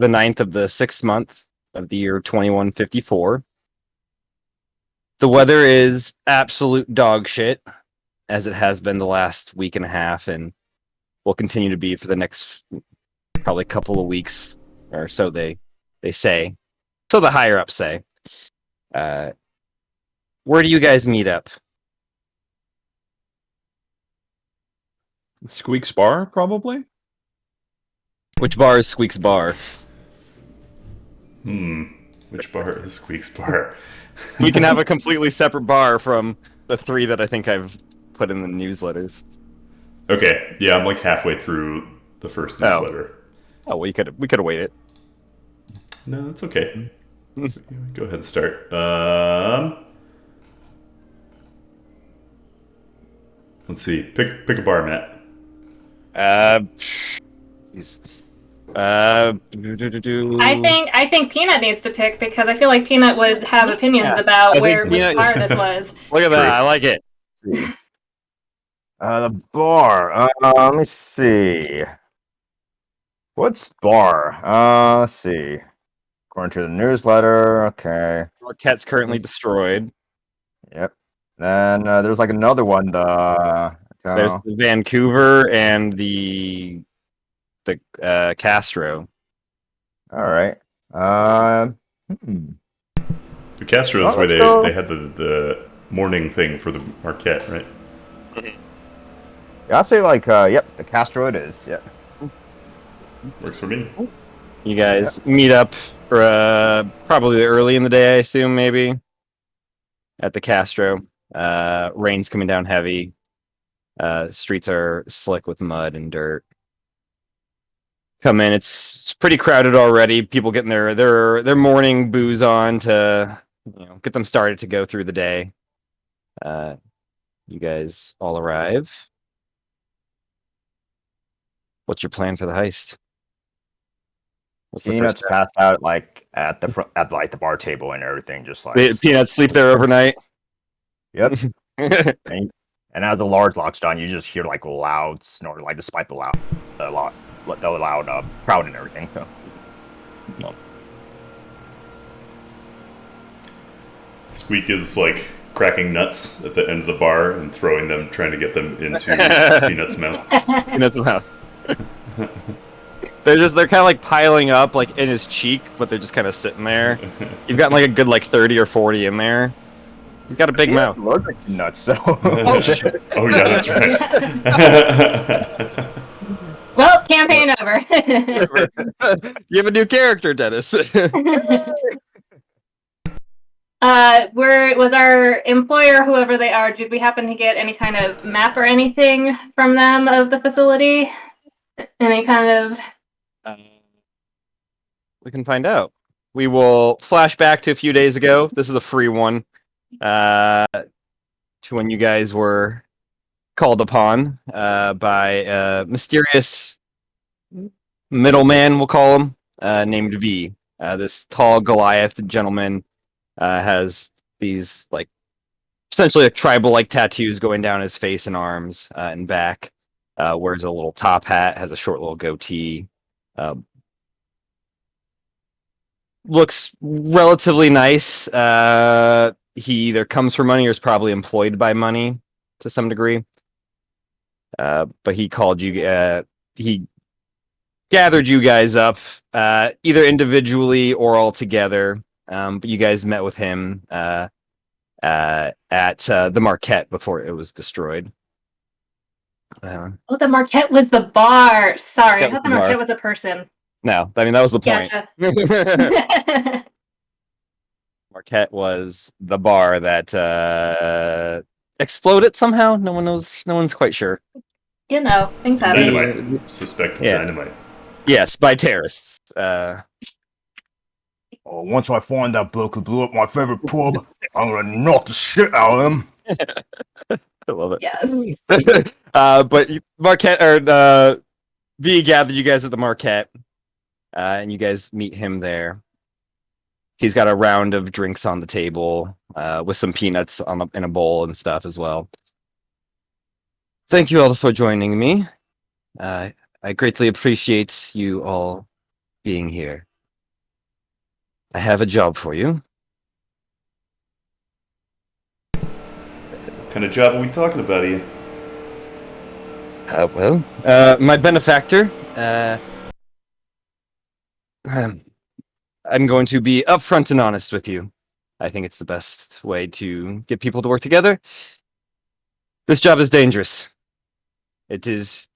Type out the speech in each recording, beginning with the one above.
the 9th of the 6th month of the year 2154. The weather is absolute dog shit, as it has been the last week and a half, and will continue to be for the next probably couple of weeks, or so they say. So the higher ups say. Where do you guys meet up? Squeak's Bar, probably? Which bar is Squeak's bar? Which bar is Squeak's bar? We can have a completely separate bar from the 3 that I think I've put in the newsletters. Okay, yeah, I'm like halfway through the first newsletter. Oh, well, we could have waited. No, that's okay. Go ahead and start. Let's see. Pick a bar, Matt. Jesus. I think Peanut needs to pick because I feel like Peanut would have opinions about which bar this was. Look at that! I like it. The bar. Let me see. What's bar? Let's see. According to the newsletter, okay. Marquette's currently destroyed. Yep. Then there's like another one. There's the Vancouver and the Castro. All right. The Castro is where they had the morning thing for the Marquette, right? Yeah, I'll say like yep, the Castro it is. Yep. Works for me. You guys meet up for probably early in the day, I assume, maybe at the Castro. Rain's coming down heavy. Streets are slick with mud and dirt. Come in, it's pretty crowded already. People getting their morning booze on to get them started to go through the day. You guys all arrive. What's your plan for the heist? What's the Peanuts first passed out like at the front, at like the bar table and everything, just like Peanuts sleep there overnight. Yep. and as the large lock's done, you just hear like loud snort, like despite the loud crowd and everything. So. Squeak is like cracking nuts at the end of the bar and throwing them, trying to get them into Peanut's mouth. Peanut's mouth. They're kind of like piling up like in his cheek, but they're just kind of sitting there. You've gotten like a good like 30 or 40 in there. He's got a big mouth. Allergic to nuts, so. Oh shit! Oh yeah, that's right. Well, campaign over. You have a new character, Dennis. Where was our employer, whoever they are? Did we happen to get any kind of map or anything from them of the facility? Any kind of? We can find out. We will flash back to a few days ago. This is a free one. To when you guys were called upon by a mysterious middleman, we'll call him, named V. This tall Goliath gentleman has these like essentially like tribal like tattoos going down his face and arms and back. Wears a little top hat, has a short little goatee. Looks relatively nice. He either comes from money or is probably employed by money to some degree. But he called you. He gathered you guys up, either individually or all together. But you guys met with him at the Marquette before it was destroyed. Oh, the Marquette was the bar. Sorry, I thought the Marquette was a person. No, I mean that was the point. Gotcha. Marquette was the bar that exploded somehow. No one knows. No one's quite sure. Things happen. Dynamite. Suspected dynamite. Yes, by terrorists. Once I find that bloke who blew up my favorite pub, I'm gonna knock the shit out of him. I love it. Yes. But Marquette or V gathered you guys at the Marquette, and you guys meet him there. He's got a round of drinks on the table with some peanuts in a bowl and stuff as well. Thank you all for joining me. I greatly appreciate you all being here. I have a job for you. What kind of job are we talking about here? My benefactor. I'm going to be upfront and honest with you. I think it's the best way to get people to work together. This job is dangerous. It is.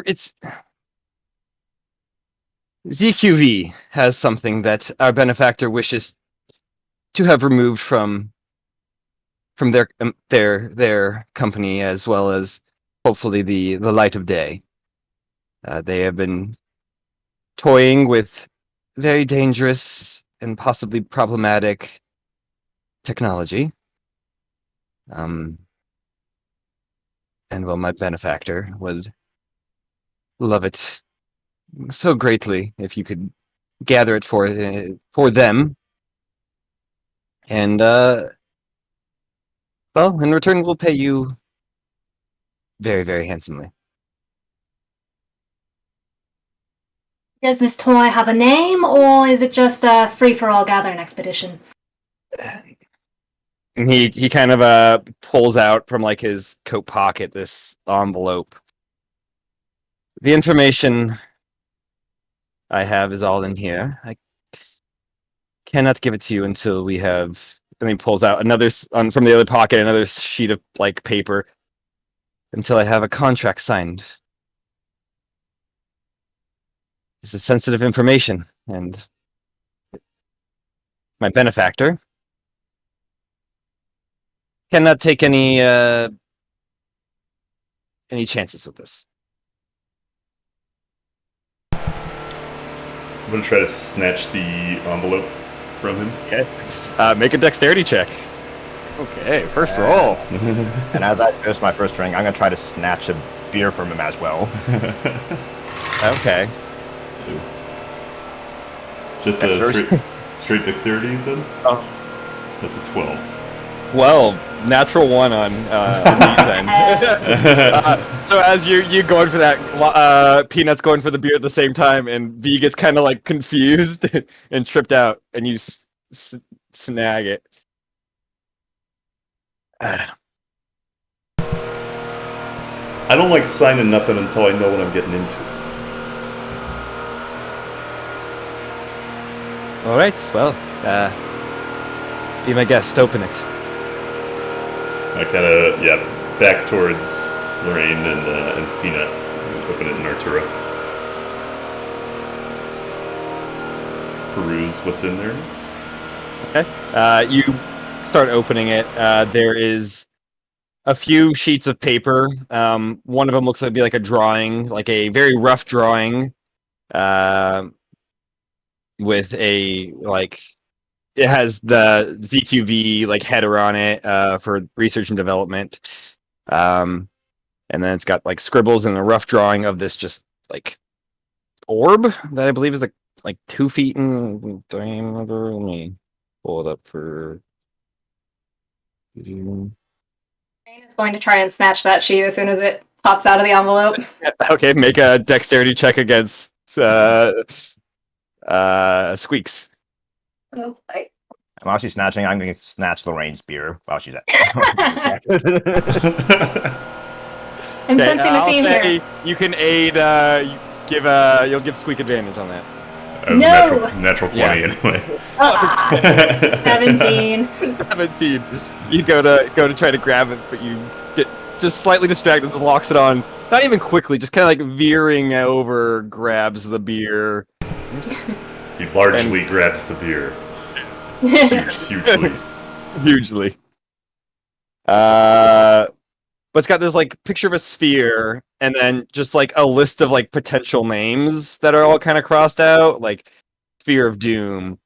It's. ZQV has something that our benefactor wishes to have removed from their company, as well as hopefully the light of day. They have been toying with very dangerous and possibly problematic technology. And well, my benefactor would love it so greatly if you could gather it for them. And well, in return, we'll pay you very, very handsomely. Does this toy have a name, or is it just a free-for-all gathering expedition? And he kind of pulls out from like his coat pocket this envelope. The information I have is all in here. I cannot give it to you until we have. And he pulls out another from the other pocket, another sheet of like paper. Until I have a contract signed. This is sensitive information, and my benefactor cannot take any chances with this. I'm gonna try to snatch the envelope from him. Okay. Make a dexterity check. Okay, first roll. And as I finish my first drink, I'm gonna try to snatch a beer from him as well. Okay. Just a straight dexterity, you said? Oh. That's a 12. Well, natural one on Pete's end. So as you going for that, Peanut's going for the beer at the same time, and V gets kind of like confused and tripped out, and you snag it. I don't like signing nothing until I know what I'm getting into. All right, well, be my guest. Open it. I kind of, back towards Lorraine and Peanut. Open it in Artura. Peruse what's in there. Okay. You start opening it. There is a few sheets of paper. One of them looks like be like a drawing, like a very rough drawing. With a it has the ZQV like header on it for research and development, and then it's got like scribbles and a rough drawing of this just like orb that I believe is like 2 feet in diameter. Let me pull it up for. Jane is going to try and snatch that sheet as soon as it pops out of the envelope. Okay, make a dexterity check against Squeaks. Oh, boy. While she's snatching, I'm going to snatch Lorraine's beer while she's at I'm Okay, sensing the I'll theme say here. you can aid. You'll give Squeak advantage on that. That was No! a natural 20 Yeah. anyway. Ah, 17. 17. You go to try to grab it, but you get just slightly distracted. Just locks it on. Not even quickly, just kind of like veering over, grabs the beer. He largely grabs the beer. Hugely. Hugely. But it's got this like picture of a sphere, and then just like a list of like potential names that are all kind of crossed out, like Sphere of Doom,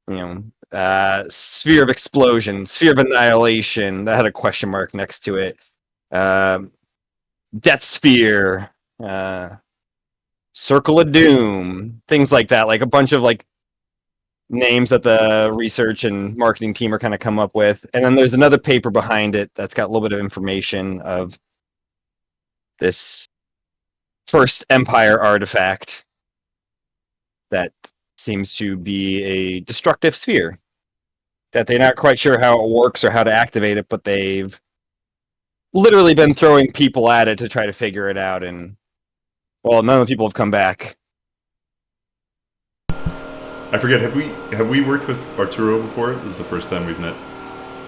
Sphere of Explosion, Sphere of Annihilation. That had a question mark next to it. Death Sphere, Circle of Doom, things like that. Like a bunch of like names that the research and marketing team are kind of come up with. And then there's another paper behind it that's got a little bit of information of this first Empire artifact that seems to be a destructive sphere. That they're not quite sure how it works or how to activate it, but they've literally been throwing people at it to try to figure it out, and well, none of the people have come back. I forget. Have we worked with Arturo before? This is the first time we've met.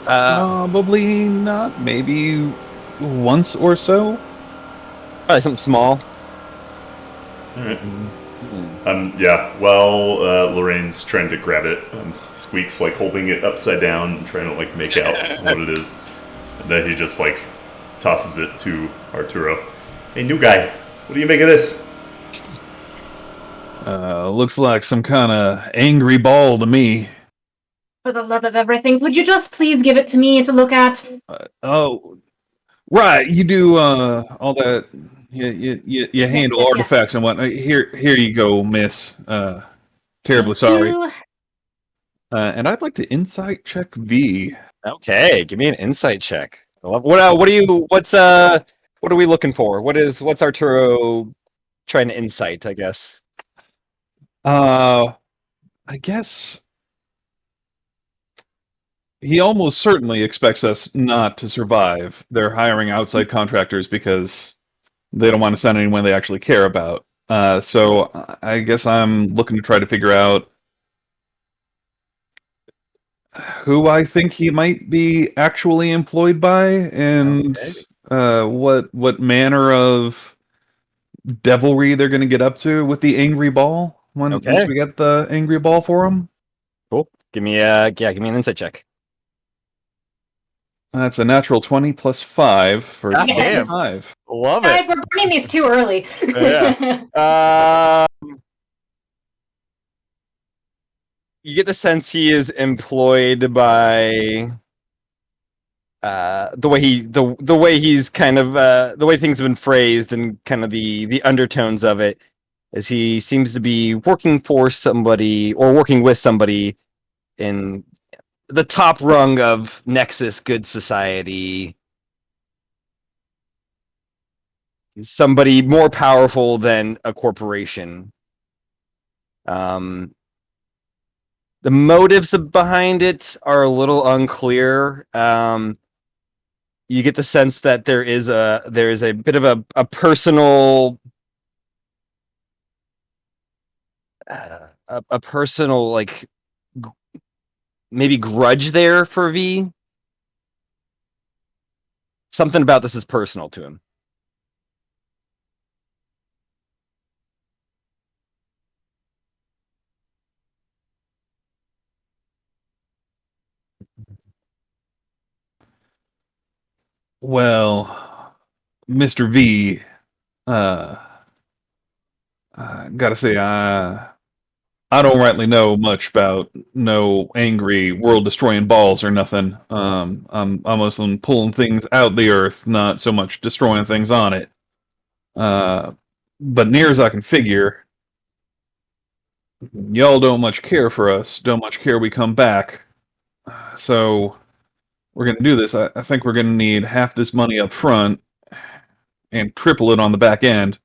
Probably not. Maybe once or so. Probably something small. All right. Yeah. While Lorraine's trying to grab it, Squeak's like holding it upside down and trying to like make out what it is. And then he just like tosses it to Arturo. Hey, new guy. What do you make of this? Looks like some kind of angry ball to me. For the love of everything, would you just please give it to me to look at? Oh, right. You do all that. You handle yes, artifacts yes. and whatnot. Here you go, miss. Terribly Thank sorry. you. And I'd like to insight check V. Okay, give me an insight check. What are we looking for? What's Arturo trying to insight, I guess? I guess he almost certainly expects us not to survive. They're hiring outside contractors because they don't want to send anyone they actually care about. So I guess I'm looking to try to figure out who I think he might be actually employed by, and what manner of devilry they're going to get up to with the angry ball once we get the angry ball for him. Cool. Give me an insight check. That's a natural 20 plus 5 for Yes. 25. Love Guys, it. we're burning these too early. Yeah. You get the sense he is employed by the way he's kind of the way things have been phrased and kind of the undertones of it, is he seems to be working for somebody or working with somebody in the top rung of Nexus good society. Somebody more powerful than a corporation. The motives behind it are a little unclear. You get the sense that there is a bit of a personal a personal like maybe grudge there for V. Something about this is personal to him. Well, Mr. V, gotta say, I don't rightly know much about no angry world-destroying balls or nothing. I'm mostly pulling things out the earth, not so much destroying things on it. But near as I can figure, y'all don't much care for us, don't much care we come back. So we're gonna do this. I think we're gonna need half this money up front and triple it on the back end.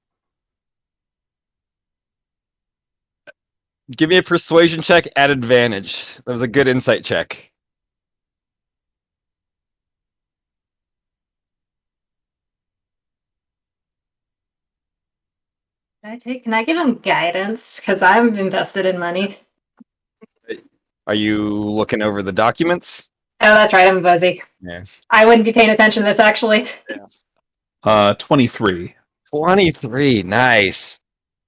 Give me a persuasion check at advantage. That was a good insight check. Can I give him guidance? Because I'm invested in money. Are you looking over the documents? Oh, that's right. I'm a buzzy. Yeah. I wouldn't be paying attention to this, actually. 23. 23. Nice.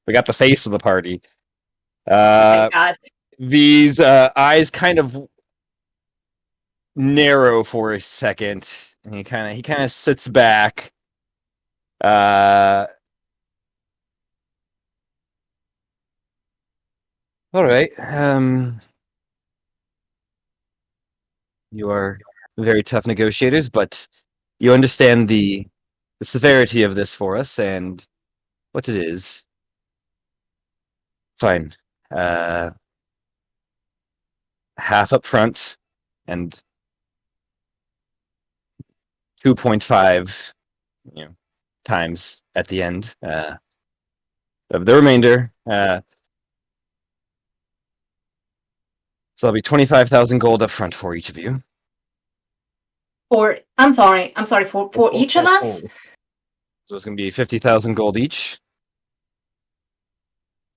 We got the face of the party. Thank God. These eyes kind of narrow for a second, and he kind of sits back. All right. You are very tough negotiators, but you understand the severity of this for us and what it is. Fine. Half up front and 2.5 times at the end. of the remainder. So that'll be 25,000 gold up front for each of you. I'm sorry, for each of us? So it's going to be 50,000 gold each.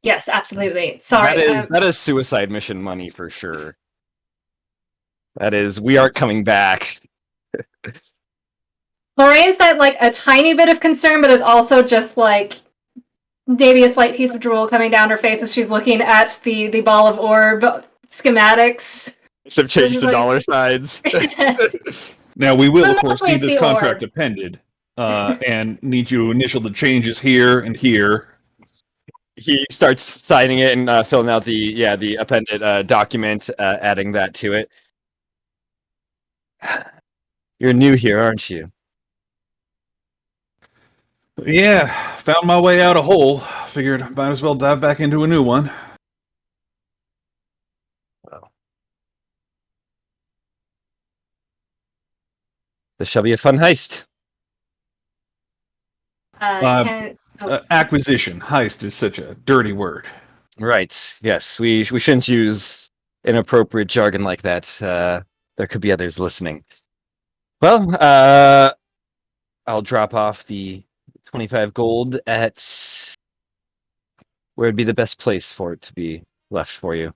Yes, absolutely. Sorry. That is suicide mission money for sure. That is, we aren't coming back. Lorraine's got like a tiny bit of concern, but is also just like maybe a slight piece of drool coming down her face as she's looking at the ball of orb schematics. Some change to dollar signs. Now, we will, But of course, mostly need it's this the contract orb. appended, and need you to initial the changes here and here. He starts signing it and filling out the appended document, adding that to it. You're new here, aren't you? Yeah, found my way out a hole. Figured might as well dive back into a new one. This shall be a fun heist. Acquisition. Heist is such a dirty word. Right. Yes, we shouldn't use inappropriate jargon like that. There could be others listening. Well, I'll drop off the 25 gold at where would be the best place for it to be left for you.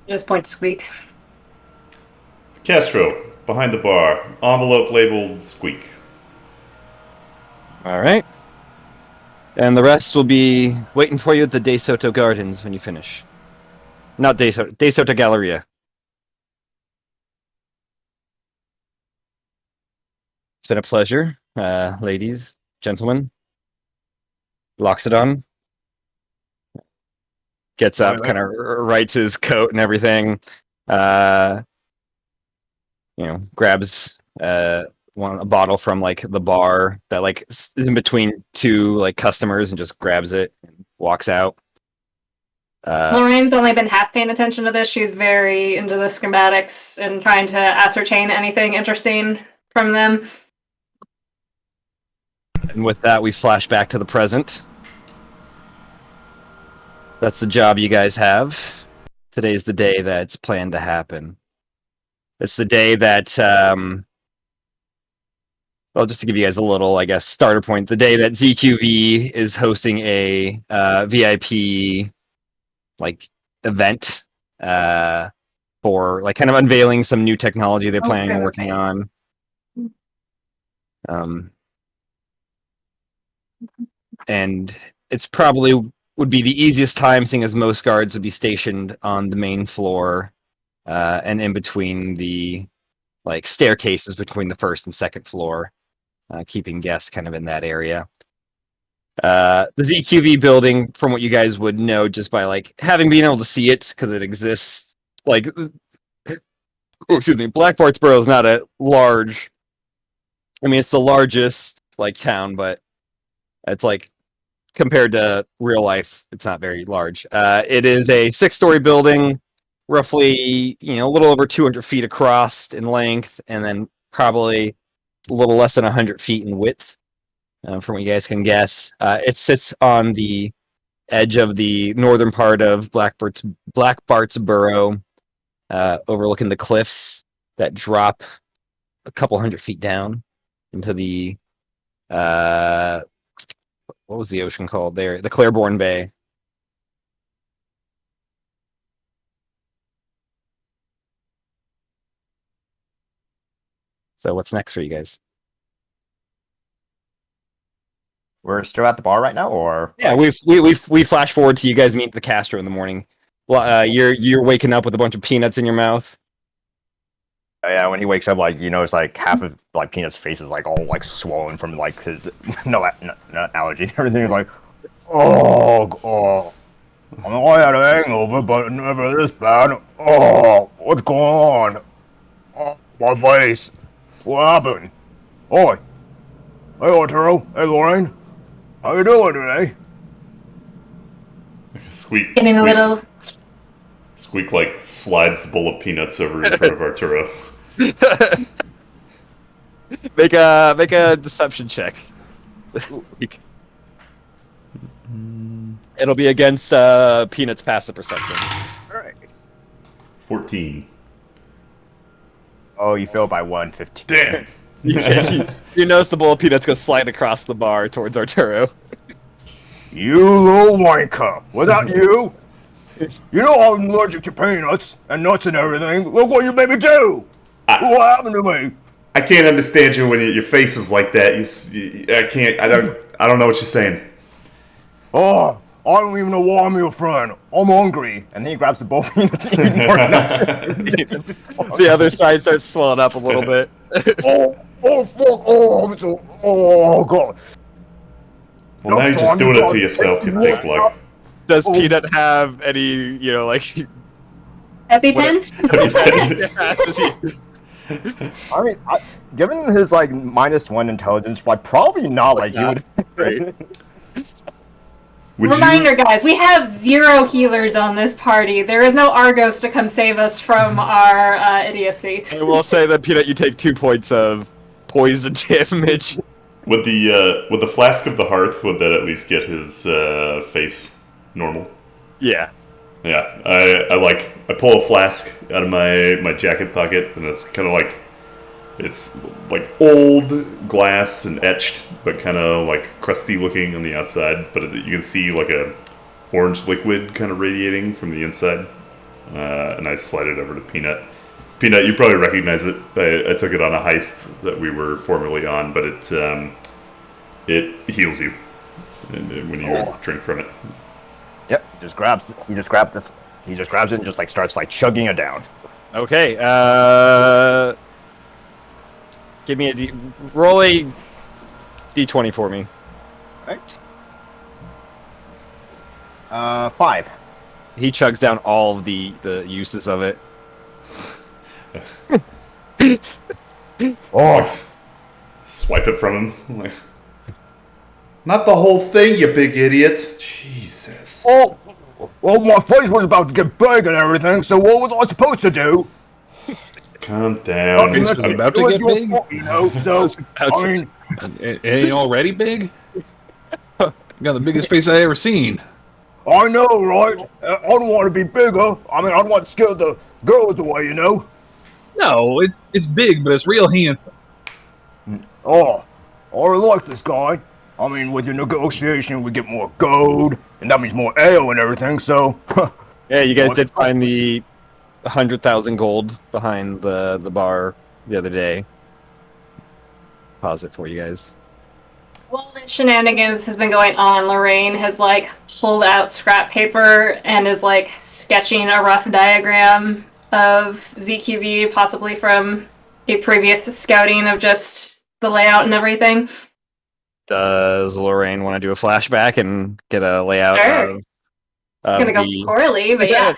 Just point to Squeak. Castro, behind the bar. Envelope labeled Squeak. All right. And the rest will be waiting for you at the De Soto Gardens when you finish. Not De Soto Galleria. It's been a pleasure, ladies, gentlemen. Locks it on. Gets up, kind of writes his coat and everything. Grabs a bottle from like the bar that like is in between two like customers and just grabs it and walks out. Lorraine's only been half paying attention to this. She's very into the schematics and trying to ascertain anything interesting from them. And with that, we flash back to the present. That's the job you guys have. Today's the day that's planned to happen. It's the day that, well, just to give you guys a little, I guess, starter point, the day that ZQV is hosting a VIP, like, event for, like, kind of unveiling some new technology they're planning on working on. And it's probably would be the easiest time, seeing as most guards would be stationed on the main floor and in between the like staircases between the first and second floor, keeping guests kind of in that area. The ZQV building, from what you guys would know just by like having been able to see it because it exists, like, excuse me, Black Bartsboro is not a large. I mean, it's the largest like town, but it's like, compared to real life, it's not very large. It is a 6-story building, roughly, a little over 200 feet across in length, and then probably a little less than 100 feet in width, from what you guys can guess. It sits on the edge of the northern part of Black Bartsboro, overlooking the cliffs that drop a couple hundred feet down into the what was the ocean called there? The Claiborne Bay. So what's next for you guys? We're still at the bar right now, or Yeah, we flash forward to you guys meet the Castro in the morning. Well, you're waking up with a bunch of peanuts in your mouth. yeah, when he wakes up, like, it's like half of like Peanut's face is like all like swollen from like his no allergy and everything. Like, oh, I know I had a hangover, but never this bad. Oh, what's going on? Oh, my face. What happened? Oi. Hey, Arturo. Hey, Lorraine. How you doing today? Squeak. Getting a little. Squeak like slides the bowl of peanuts over in front of Arturo. Make a deception check. It'll be against Peanut's passive perception. All right. 14. Oh, you failed by 1, 15. Damn. You notice the bowl of Peanuts go slide across the bar towards Arturo. You little wanker! Without you, you know I'm allergic to peanuts and nuts and everything. Look what you made me do! What happened to me? I can't understand you when your face is like that. I can't. I don't know what you're saying. Oh, I don't even know why I'm your friend. I'm hungry. And then he grabs the bowl of peanuts and eats more nuts. The other side starts swelling up a little bit. Oh, fuck! Oh, God! Well, now you're just doing it to yourself, you big lug. Does Peanut have any, like... EpiPen? I mean, given his like -1 intelligence, probably not. Like you would. Right. Reminder, guys, we have 0 healers on this party. There is no Argos to come save us from our idiocy. I will say that, Peanut, you take 2 points of poison damage. With the flask of the hearth, would that at least get his face normal? Yeah. Yeah, I pull a flask out of my jacket pocket, and it's kind of like, it's like old glass and etched, but kind of like crusty looking on the outside. But you can see like a orange liquid kind of radiating from the inside. And I slide it over to Peanut. Peanut, you probably recognize it. I took it on a heist that we were formerly on, but it heals you when you drink from it. Yep. He just grabs it and just like starts like chugging it down. Okay. Give me roll a d20 for me. Right. 5. He chugs down all of the uses of it. Oh, Swipe it from him. Like, not the whole thing, you big idiot. Jesus. well, my face was about to get big and everything. So what was I supposed to do? Calm down. Face was about to get big? You know, so I mean, It ain't already big? You got the biggest face I ever seen. I know, right? I don't want to be bigger. I mean, I don't want to scare the girls away, you know. No, it's big, but it's real handsome. Oh, I really like this guy. I mean, with your negotiation, we get more gold, and that means more ale and everything, so... Yeah, you guys did find the 100,000 gold behind the bar the other day. Pause it for you guys. While this shenanigans has been going on, Lorraine has like pulled out scrap paper and is like sketching a rough diagram of ZQB, possibly from a previous scouting of just the layout and everything. Does Lorraine want to do a flashback and get a layout Sure. of It's gonna go poorly, but yeah.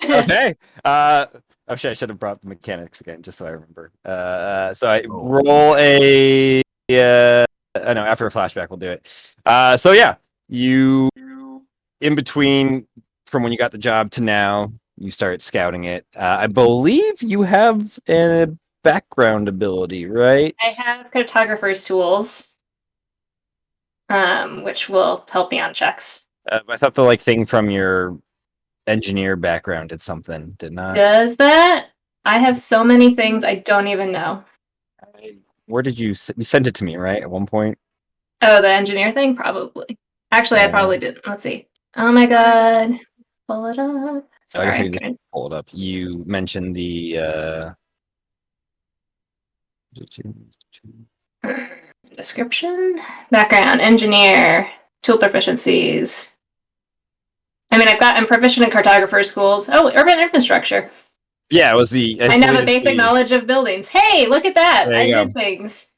Okay. Oh shit, I should have brought the mechanics again, just so I remember. So I roll a no, after a flashback we'll do it. So yeah, you in between from when you got the job to now, you start scouting it. I believe you have a background ability, right? I have cartographer's tools, which will help me on checks. I thought the thing from your engineer background did something, did not. Does that? I have so many things I don't even know. Where did you sent it to me, right? At one point. Oh, the engineer thing? Probably. Actually, I probably didn't. Let's see. Oh my god. Pull it up. I guess I Sorry. can just pull it up. You mentioned the Description. Background. Engineer. Tool proficiencies. I mean, I'm proficient in cartographer schools. Oh, urban infrastructure. Yeah, it was the. I know the basic knowledge of buildings. Hey, look at that! There I you go. did things.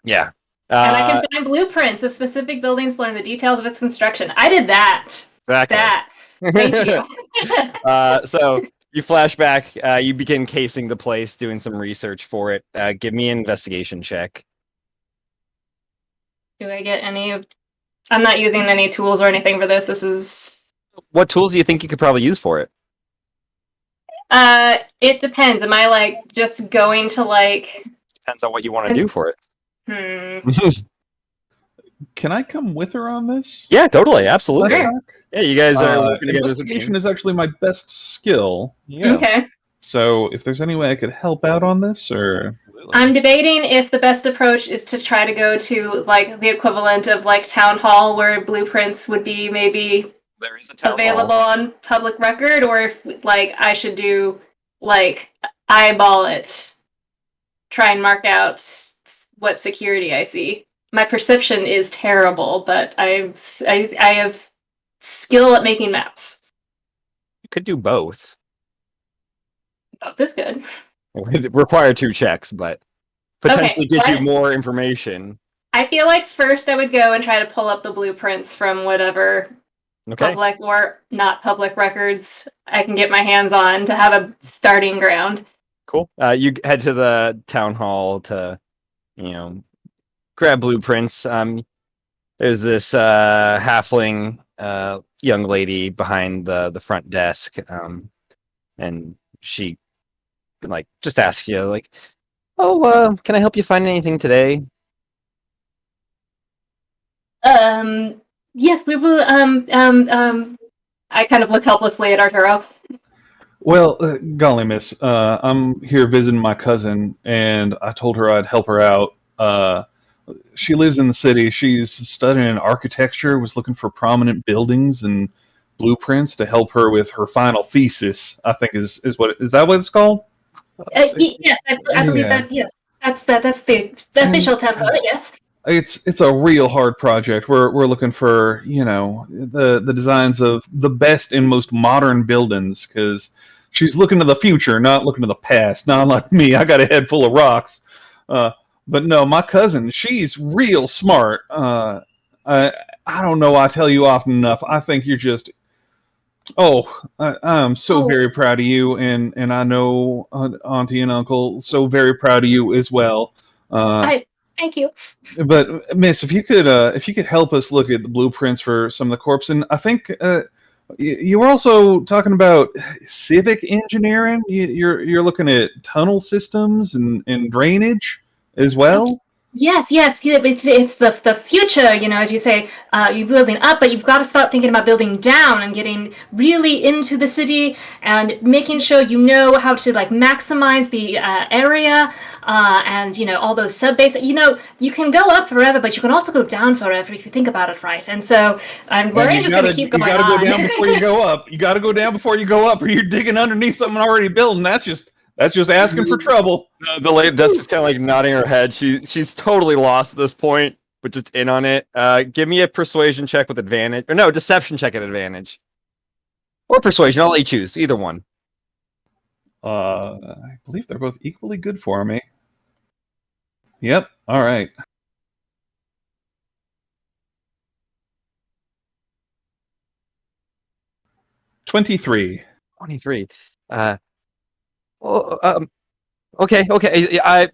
Yeah. And I can find blueprints of specific buildings to learn the details of its construction. I did that. Exactly. That. Thank you. So you flash back. You begin casing the place, doing some research for it. Give me an investigation check. Do I get any of... I'm not using any tools or anything for this. This is... What tools do you think you could probably use for it? It depends. Am I, just going to, Depends on what you want to do for it. can I come with her on this? Yeah, totally, absolutely. Sure. Yeah, you guys are working together as a Investigation team. is actually my best skill. Yeah. Okay. So if there's any way I could help out on this, or I'm debating if the best approach is to try to go to like the equivalent of like town hall, where blueprints would be maybe There is a town available hall. on public record, or if like I should do like eyeball it, try and mark out what security I see. My perception is terrible, but I have skill at making maps. You could do both. Both is good. It require 2 checks, but potentially Okay, get you what? more information. I feel like first I would go and try to pull up the blueprints from whatever Okay. public or not public records I can get my hands on to have a starting ground. Cool. You head to the town hall to, grab blueprints. There's this halfling young lady behind the front desk, and she just asks you "Oh, can I help you find anything today?" Yes, we will. I kind of look helplessly at Arturo. well, golly, miss, I'm here visiting my cousin, and I told her I'd help her out. She lives in the city. She's studying architecture. Was looking for prominent buildings and blueprints to help her with her final thesis. I think is that what it's called? Yes, I believe Yeah. that. Yes, that's the official tempo. Yes. It's a real hard project. We're looking for the designs of the best and most modern buildings, because she's looking to the future, not looking to the past. Not like me. I got a head full of rocks. But no, my cousin, she's real smart. I don't know. I tell you often enough. I think you're just. I'm so very proud of you, and I know Auntie and Uncle so very proud of you as well. Thank you. But Miss, if you could help us look at the blueprints for some of the corpse, and I think you were also talking about civic engineering. You're looking at tunnel systems and drainage as well. Yes. It's the future. As you say, you're building up, but you've got to start thinking about building down and getting really into the city and making sure you know how to maximize the area and all those sub bases. You can go up forever, but you can also go down forever if you think about it right. And so we're just going to keep going on. You got to go down before you go up. You got to go down before you go up, or you're digging underneath something already built, and that's just asking for trouble. The lady that's just kind of nodding her head. She's totally lost at this point, but just in on it. Give me a persuasion check with advantage, or no, deception check at advantage, or persuasion. I'll let you choose either one. I believe they're both equally good for me. Yep. All right. $23. 23. Okay. I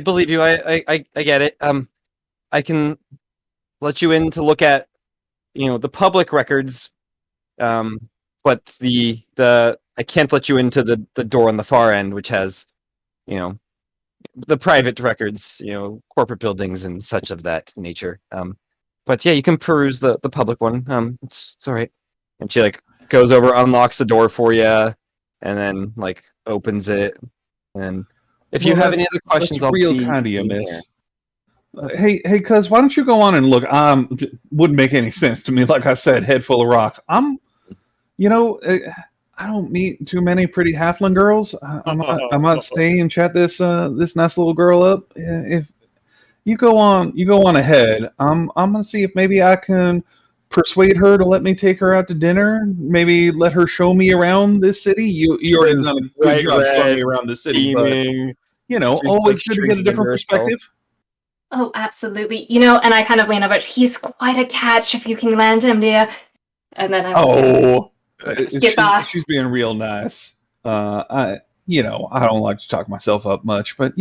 believe you. I get it. I can let you in to look at, the public records. But the I can't let you into the door on the far end, which has, the private records, corporate buildings and such of that nature. But yeah, you can peruse the public one. It's all right. And she goes over, unlocks the door for you, and then opens it. And if you have any other questions, that's I'll real be kind of you, in miss. there. Hey, cuz, why don't you go on and look? Wouldn't make any sense to me. Like I said, head full of rocks. I don't meet too many pretty halfling girls. I might stay and chat this nice little girl up. If you go on ahead. I'm gonna see if maybe I can persuade her to let me take her out to dinner. Maybe let her show me around this city. You already done a good Bright job showing red, me around the city, but Steaming. She's, always good to get a shrinking different into herself. perspective. Oh, absolutely. And I kind of lean over. He's quite a catch if you can land him, dear. And then I skip off. She's being real nice. I don't like to talk myself up much, but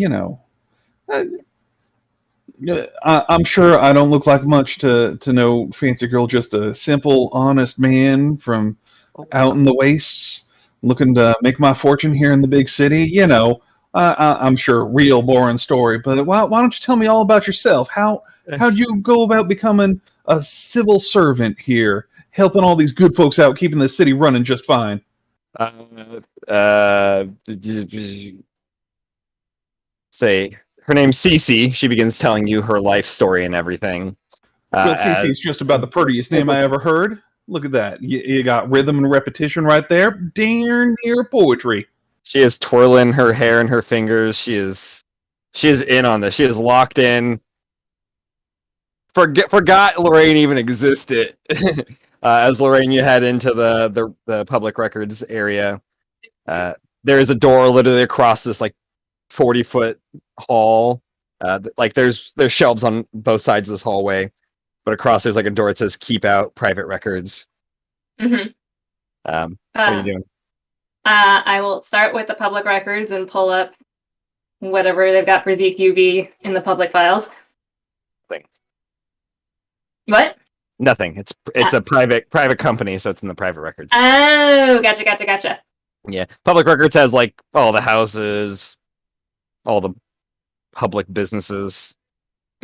I'm sure I don't look like much to no fancy girl. Just a simple, honest man from out in the wastes, looking to make my fortune here in the big city. I'm sure real boring story, but why don't you tell me all about yourself? How'd you go about becoming a civil servant here, helping all these good folks out, keeping the city running just fine? Say her name's Cece. She begins telling you her life story and everything. Well, CC's just about the prettiest name I ever heard. Look at that. You got rhythm and repetition right there. Darn near poetry. She is twirling her hair in her fingers. She is in on this. She is locked in. Forgot Lorraine even existed. As Lorraine, you head into the public records area. There is a door literally across this like 40-foot hall. Like there's shelves on both sides of this hallway, but across there's like a door that says "Keep out private records." Mm-hmm. What are you doing? I will start with the public records and pull up whatever they've got for ZQB in the public files. Thing. What? Nothing. It's a private company, so it's in the private records. Oh, gotcha. Yeah, public records has like all the houses, all the public businesses,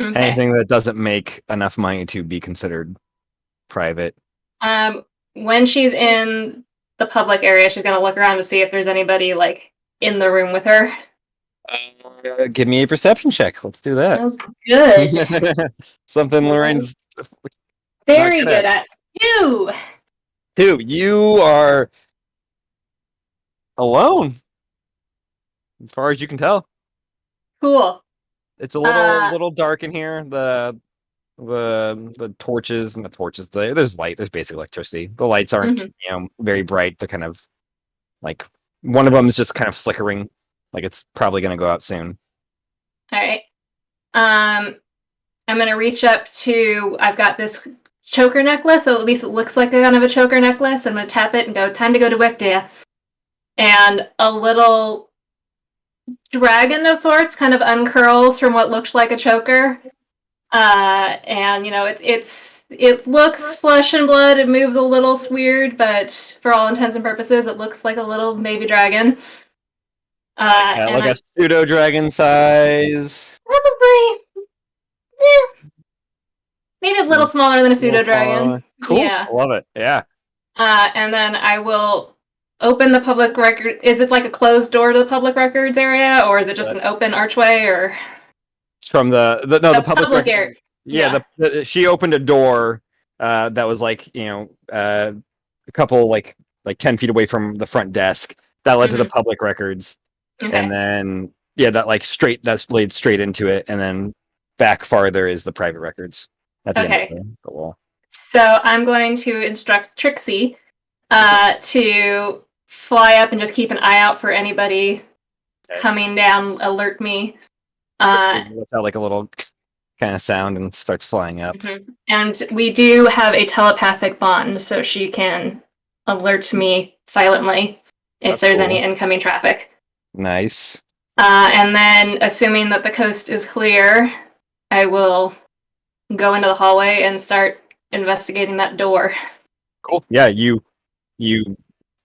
Okay. anything that doesn't make enough money to be considered private. When she's in the public area, she's gonna look around to see if there's anybody like in the room with her. Give me a perception check. Let's do that. Oh, good. Something Lorraine's Very good at. You. You are alone, as far as you can tell. Cool. It's a little dark in here. The torches, and the torches. There's light. There's basic electricity. The lights aren't very bright. They're kind of like one of them is just kind of flickering. Like it's probably gonna go out soon. All right. I'm gonna reach up to. I've got this choker necklace, so at least it looks like a kind of a choker necklace. I'm gonna tap it and go, "Time to go to work, dear." And a little dragon of sorts kind of uncurls from what looked like a choker. And it looks flesh and blood. It moves a little weird, but for all intents and purposes, it looks like a little baby dragon. Like a pseudo dragon size. Probably, maybe a little smaller than a pseudo dragon. Cool. Yeah. I love it. Yeah. And then I will open the public record. Is it like a closed door to the public records area, or is it just an open archway, or? From the public area. Yeah, she opened a door that was like a couple like 10 feet away from the front desk that led to the public records, and then that's laid straight into it, and then back farther is the private records at the end of the wall. So I'm going to instruct Trixie to fly up and just keep an eye out for anybody coming down. Alert me. Lets out like a little kind of sound and starts flying up. And we do have a telepathic bond, so she can alert me silently if there's any incoming traffic. Nice. And then, assuming that the coast is clear, I will go into the hallway and start investigating that door. Cool. Yeah, you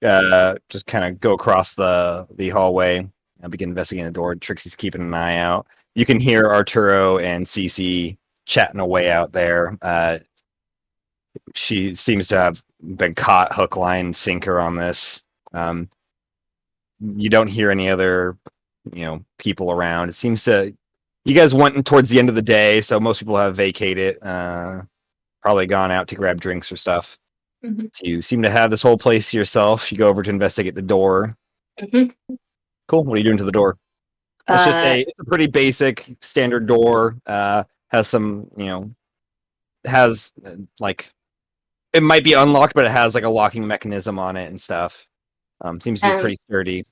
just kind of go across the hallway and begin investigating the door. Trixie's keeping an eye out. You can hear Arturo and Cece chatting away out there. She seems to have been caught hook, line, sinker on this. You don't hear any other, people around. It seems you guys went towards the end of the day, so most people have vacated, probably gone out to grab drinks or stuff. So you seem to have this whole place to yourself. You go over to investigate the door. Cool. What are you doing to the door? It's just it's a pretty basic standard door. Has some, has like it might be unlocked, but it has like a locking mechanism on it and stuff. Seems to be pretty sturdy.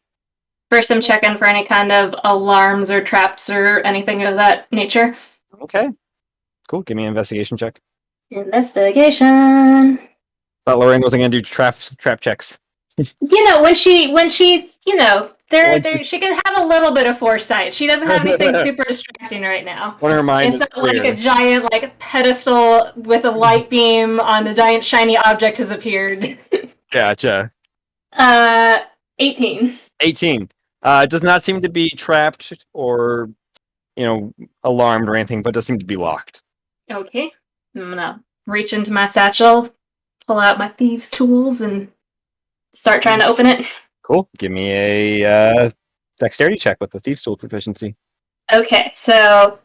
First, I'm checking for any kind of alarms or traps or anything of that nature. Okay. Cool. Give me an investigation check. Investigation. Thought Lorraine wasn't gonna do trap checks. When she she can have a little bit of foresight. She doesn't have anything super distracting right now. When her mind it's is not clear. like a giant pedestal with a light beam on a giant shiny object has appeared. Gotcha. 18. 18. It does not seem to be trapped or, alarmed or anything, but does seem to be locked. Okay. I'm gonna reach into my satchel, pull out my thieves' tools, and start trying to open it. Cool. Give me a dexterity check with the thieves' tool proficiency. Okay, so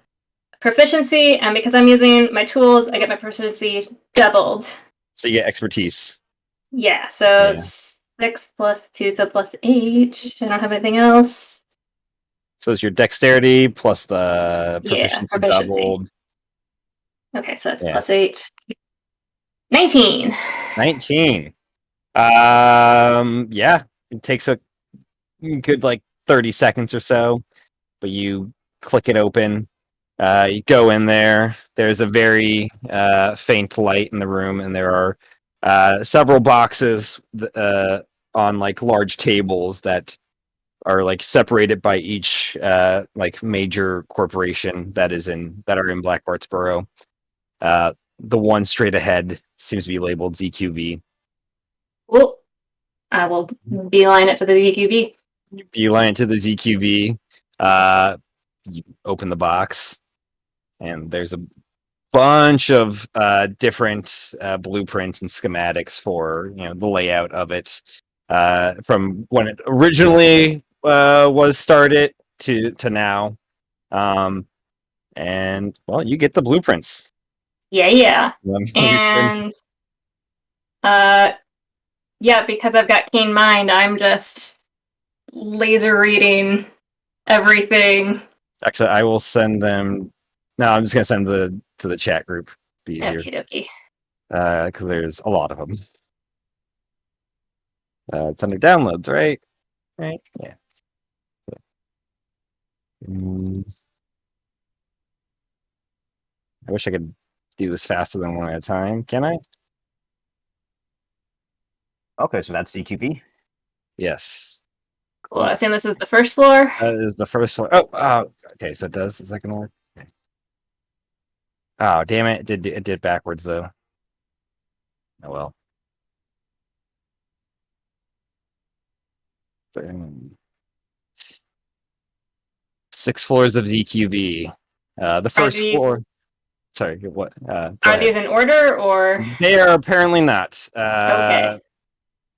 proficiency, and because I'm using my tools, I get my proficiency doubled. So you get expertise. Yeah, so Yeah. 6 plus 2, so plus 8. I don't have anything else. So it's your dexterity plus the proficiency doubled. Okay, so that's Yeah. plus 8. 19. 19. Yeah. It takes a good 30 seconds or so, but you click it open. You go in there. There's a very faint light in the room, and there are several boxes on large tables that are separated by each major corporation that are in Black Bartsboro. The one straight ahead seems to be labeled ZQV. Well, I will beeline it to the DQB. You beeline to the ZQV. You open the box, and there's a bunch of different blueprints and schematics for the layout of it, from when it originally was started to now. And well, you get the blueprints. Yeah. Um, And yeah, because I've got keen mind, I'm just laser reading everything. Actually, I will send them. No, I'm just gonna send to the chat group. Be easier Okie dokie. because there's a lot of them. It's under downloads, right? Right? Yeah. I wish I could do this faster than one at a time. Can I? Okay, so that's CQV. Yes. Cool. I assume this is the first floor. That is the first one. Oh, okay. So it does the second one. Okay. Oh, damn it! It did backwards though. Oh well. Um, 6 floors of ZQV. The first these- floor. Sorry, what? Go Are ahead. these in order or? They are apparently not. Okay.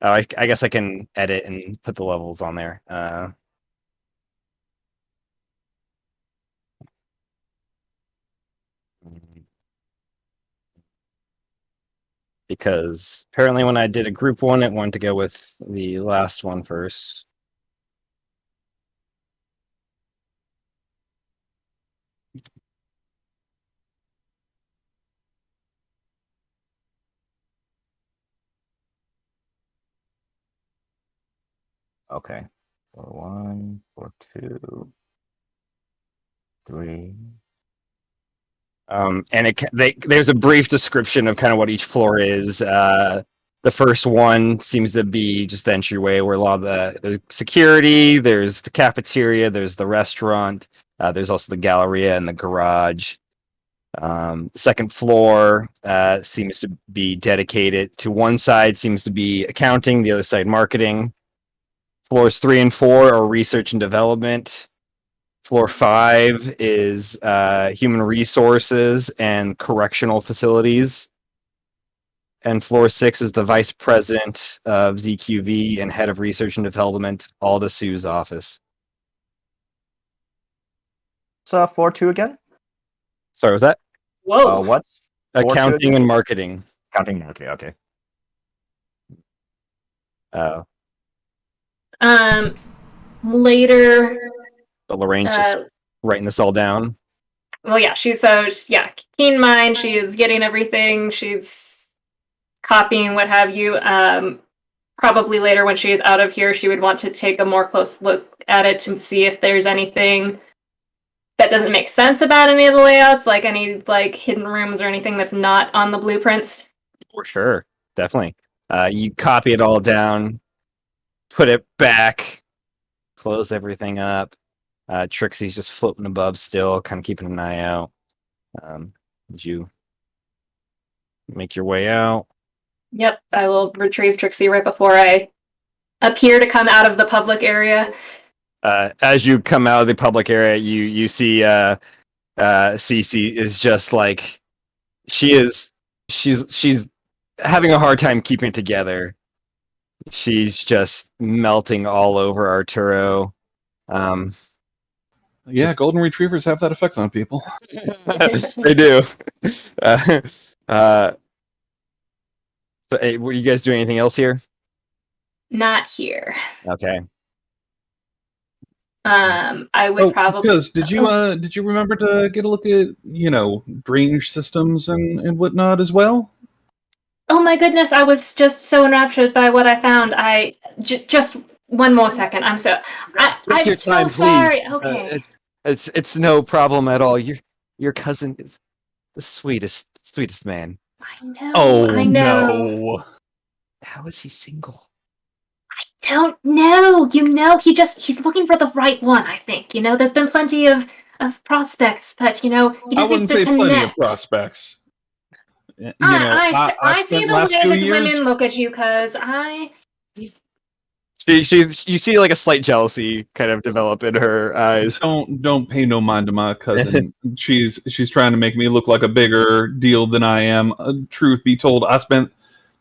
Oh, I guess I can edit and put the levels on there. Because apparently when I did a group one, it wanted to go with the last one first. Okay. 4-1, 4-2, 3. And there's a brief description of kind of what each floor is. The first one seems to be just the entryway where a lot of there's security, there's the cafeteria, there's the restaurant, there's also the galleria and the garage. The second floor seems to be dedicated to one side seems to be accounting, the other side marketing. Floors 3 and 4 are research and development. Floor 5 is human resources and correctional facilities. And floor 6 is the vice president of ZQV and head of research and development, Alda Sue's office. So 4-2 again? Sorry, was that? Whoa. What's 4-2 Accounting again? and marketing. Counting marketing, okay. Later. But Lorraine's just writing this all down. Well, yeah, keen mind. She is getting everything. She's copying what have you. Probably later when she is out of here, she would want to take a more close look at it to see if there's anything that doesn't make sense about any of the layouts, like any hidden rooms or anything that's not on the blueprints. For sure. Definitely. You copy it all down, put it back, close everything up. Trixie's just floating above still, kind of keeping an eye out. Did you make your way out? Yep, I will retrieve Trixie right before I appear to come out of the public area. As you come out of the public area, you see Cece is just like she's having a hard time keeping it together. She's just melting all over Arturo. Yeah, Just- golden retrievers have that effect on people. They do. So, hey, were you guys doing anything else here? Not here. Okay. I would probably. Because did you remember to get a look at drainage systems and whatnot as well? Oh my goodness! I was just so enraptured by what I found. Just one more second. I'm so. I'm your so time, please. sorry. Okay. It's no problem at all. Your cousin is the sweetest man. I know. Oh, I know. no. How is he single? Don't know. He's looking for the right one. I think. There's been plenty of prospects, but he I just needs wouldn't to say plenty of connect. prospects. I see spent the last way few that years- women look at you, cause I. You see like a slight jealousy kind of develop in her eyes. Don't pay no mind to my cousin. she's trying to make me look like a bigger deal than I am. Truth be told, I spent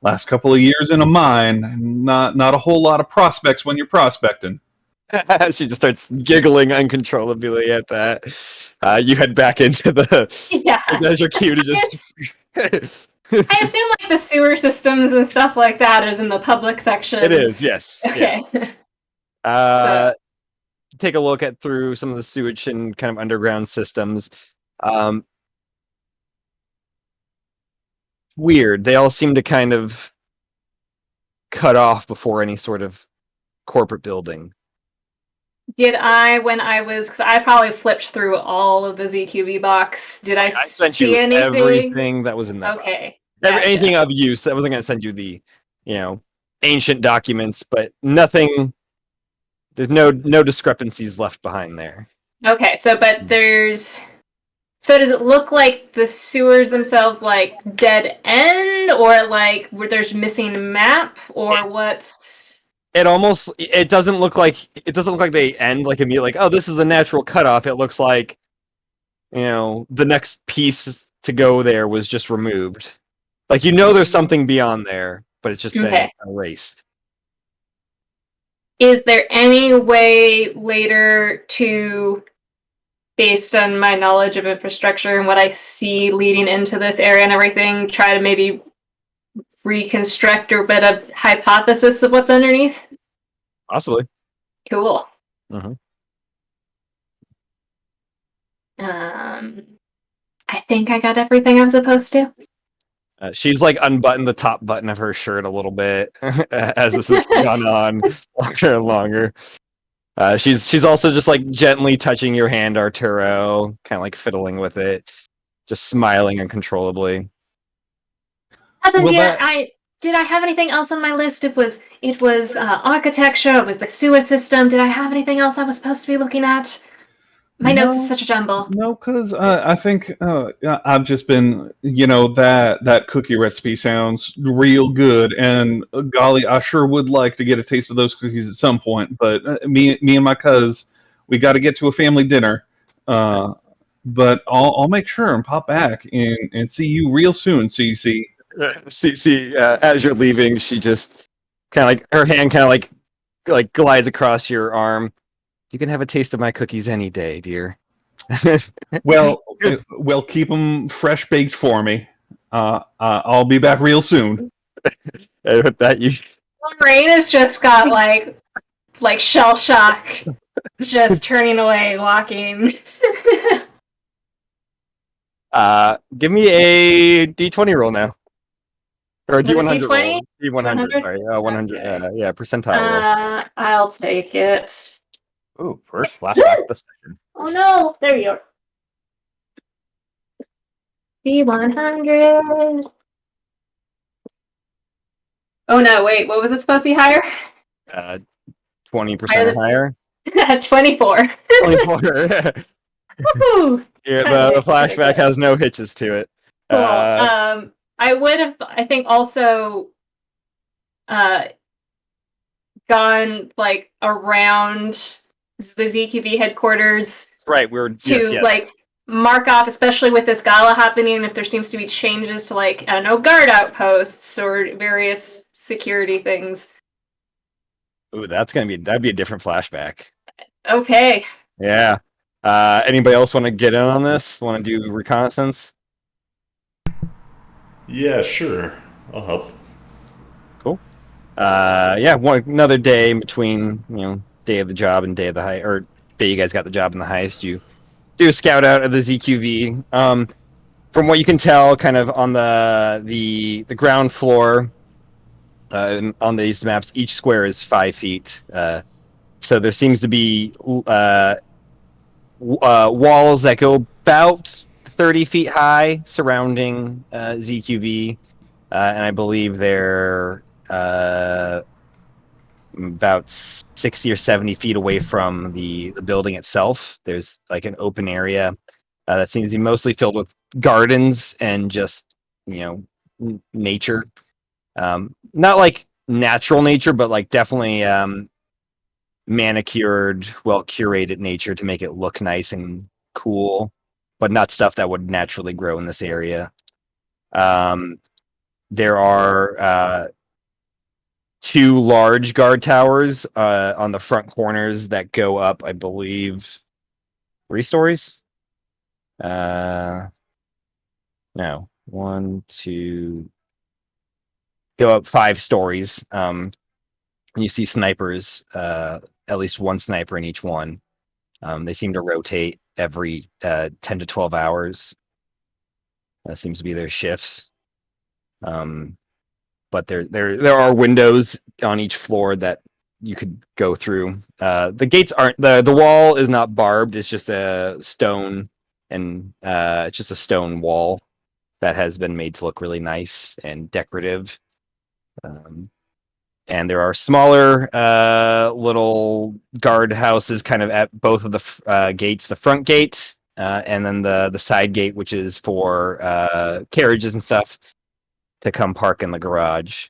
last couple of years in a mine, and not a whole lot of prospects when you're prospecting. She just starts giggling uncontrollably at that. You head back into the. Yeah. There's your cue to just. I assume like the sewer systems and stuff like that is in the public section. It is, yes. Okay. Yeah. Take a look through some of the sewage and kind of underground systems. Weird. They all seem to kind of cut off before any sort of corporate building. Did I, when I was, because I probably flipped through all of the ZQB box. Did I sent see you anything? everything that was in that. Okay. Box. Gotcha. Anything of use. I wasn't going to send you the, ancient documents, but nothing. There's no discrepancies left behind there. Okay, so does it look like the sewers themselves like dead end, or like where there's missing map, or what's? It doesn't look like they end like immediately. Like, oh, this is the natural cutoff. It looks like, the next piece to go there was just removed. Like, there's something beyond there, but it's just been erased. Is there any way later to, based on my knowledge of infrastructure and what I see leading into this area and everything, try to maybe reconstruct or bit a hypothesis of what's underneath? Possibly. Cool. Mhm. I think I got everything I'm supposed to. She's like unbuttoned the top button of her shirt a little bit as this has gone on longer and longer. She's also just like gently touching your hand, Arturo, kind of like fiddling with it, just smiling uncontrollably. Did I have anything else on my list? It was architecture. It was the sewer system. Did I have anything else I was supposed to be looking at? My notes is such a jumble. No, because I think I've just been, that cookie recipe sounds real good, and golly, I sure would like to get a taste of those cookies at some point. But me and my cuz, we got to get to a family dinner. But I'll make sure and pop back and see you real soon, CC. CC, as you're leaving, she just kind of like her hand kind of like glides across your arm. You can have a taste of my cookies any day, dear. Well, keep them fresh baked for me. I'll be back real soon. And with that, you. Lorraine has just got like shell shock, just turning away, walking. Give me a D20 roll now, or a Was it D100 D20? roll. D100, sorry, 100. Okay. Yeah, percentile roll. I'll take it. Ooh, first flashback of the session. Oh no! There you are. B100. Oh no! Wait, what was it supposed to be higher? 20% higher. 24. 24. Woohoo! Yeah, the flashback has no hitches to it. Cool. I would have, I think, also gone like around the ZQB headquarters Right, we're to like mark off, especially with this gala happening, if there seems to be changes to like, I don't know, guard outposts or various security things. Ooh, that'd be a different flashback. Okay. Yeah. Anybody else want to get in on this? Want to do reconnaissance? Yeah, sure. I'll help. Cool. Yeah, another day in between, day of the job and day of the heist, or day you guys got the job in the heist. You do a scout out of the ZQV. From what you can tell, kind of on the ground floor, on these maps, each square is 5 feet. So there seems to be walls that go about 30 feet high surrounding ZQV, and I believe they're about 60 or 70 feet away from the building itself. There's like an open area that seems to be mostly filled with gardens and just nature. Not like natural nature, but like definitely manicured, well curated nature to make it look nice and cool, but not stuff that would naturally grow in this area. There are 2 large guard towers on the front corners that go up, I believe, 3 stories. No, 1, 2, go up 5 stories. You see snipers, at least 1 sniper in each one. They seem to rotate every 10 to 12 hours. That seems to be their shifts. But there are windows on each floor that you could go through. The gates aren't the wall is not barbed. It's just a stone, and it's just a stone wall that has been made to look really nice and decorative. And there are smaller little guard houses kind of at both of the gates, the front gate and then the side gate, which is for carriages and stuff to come park in the garage.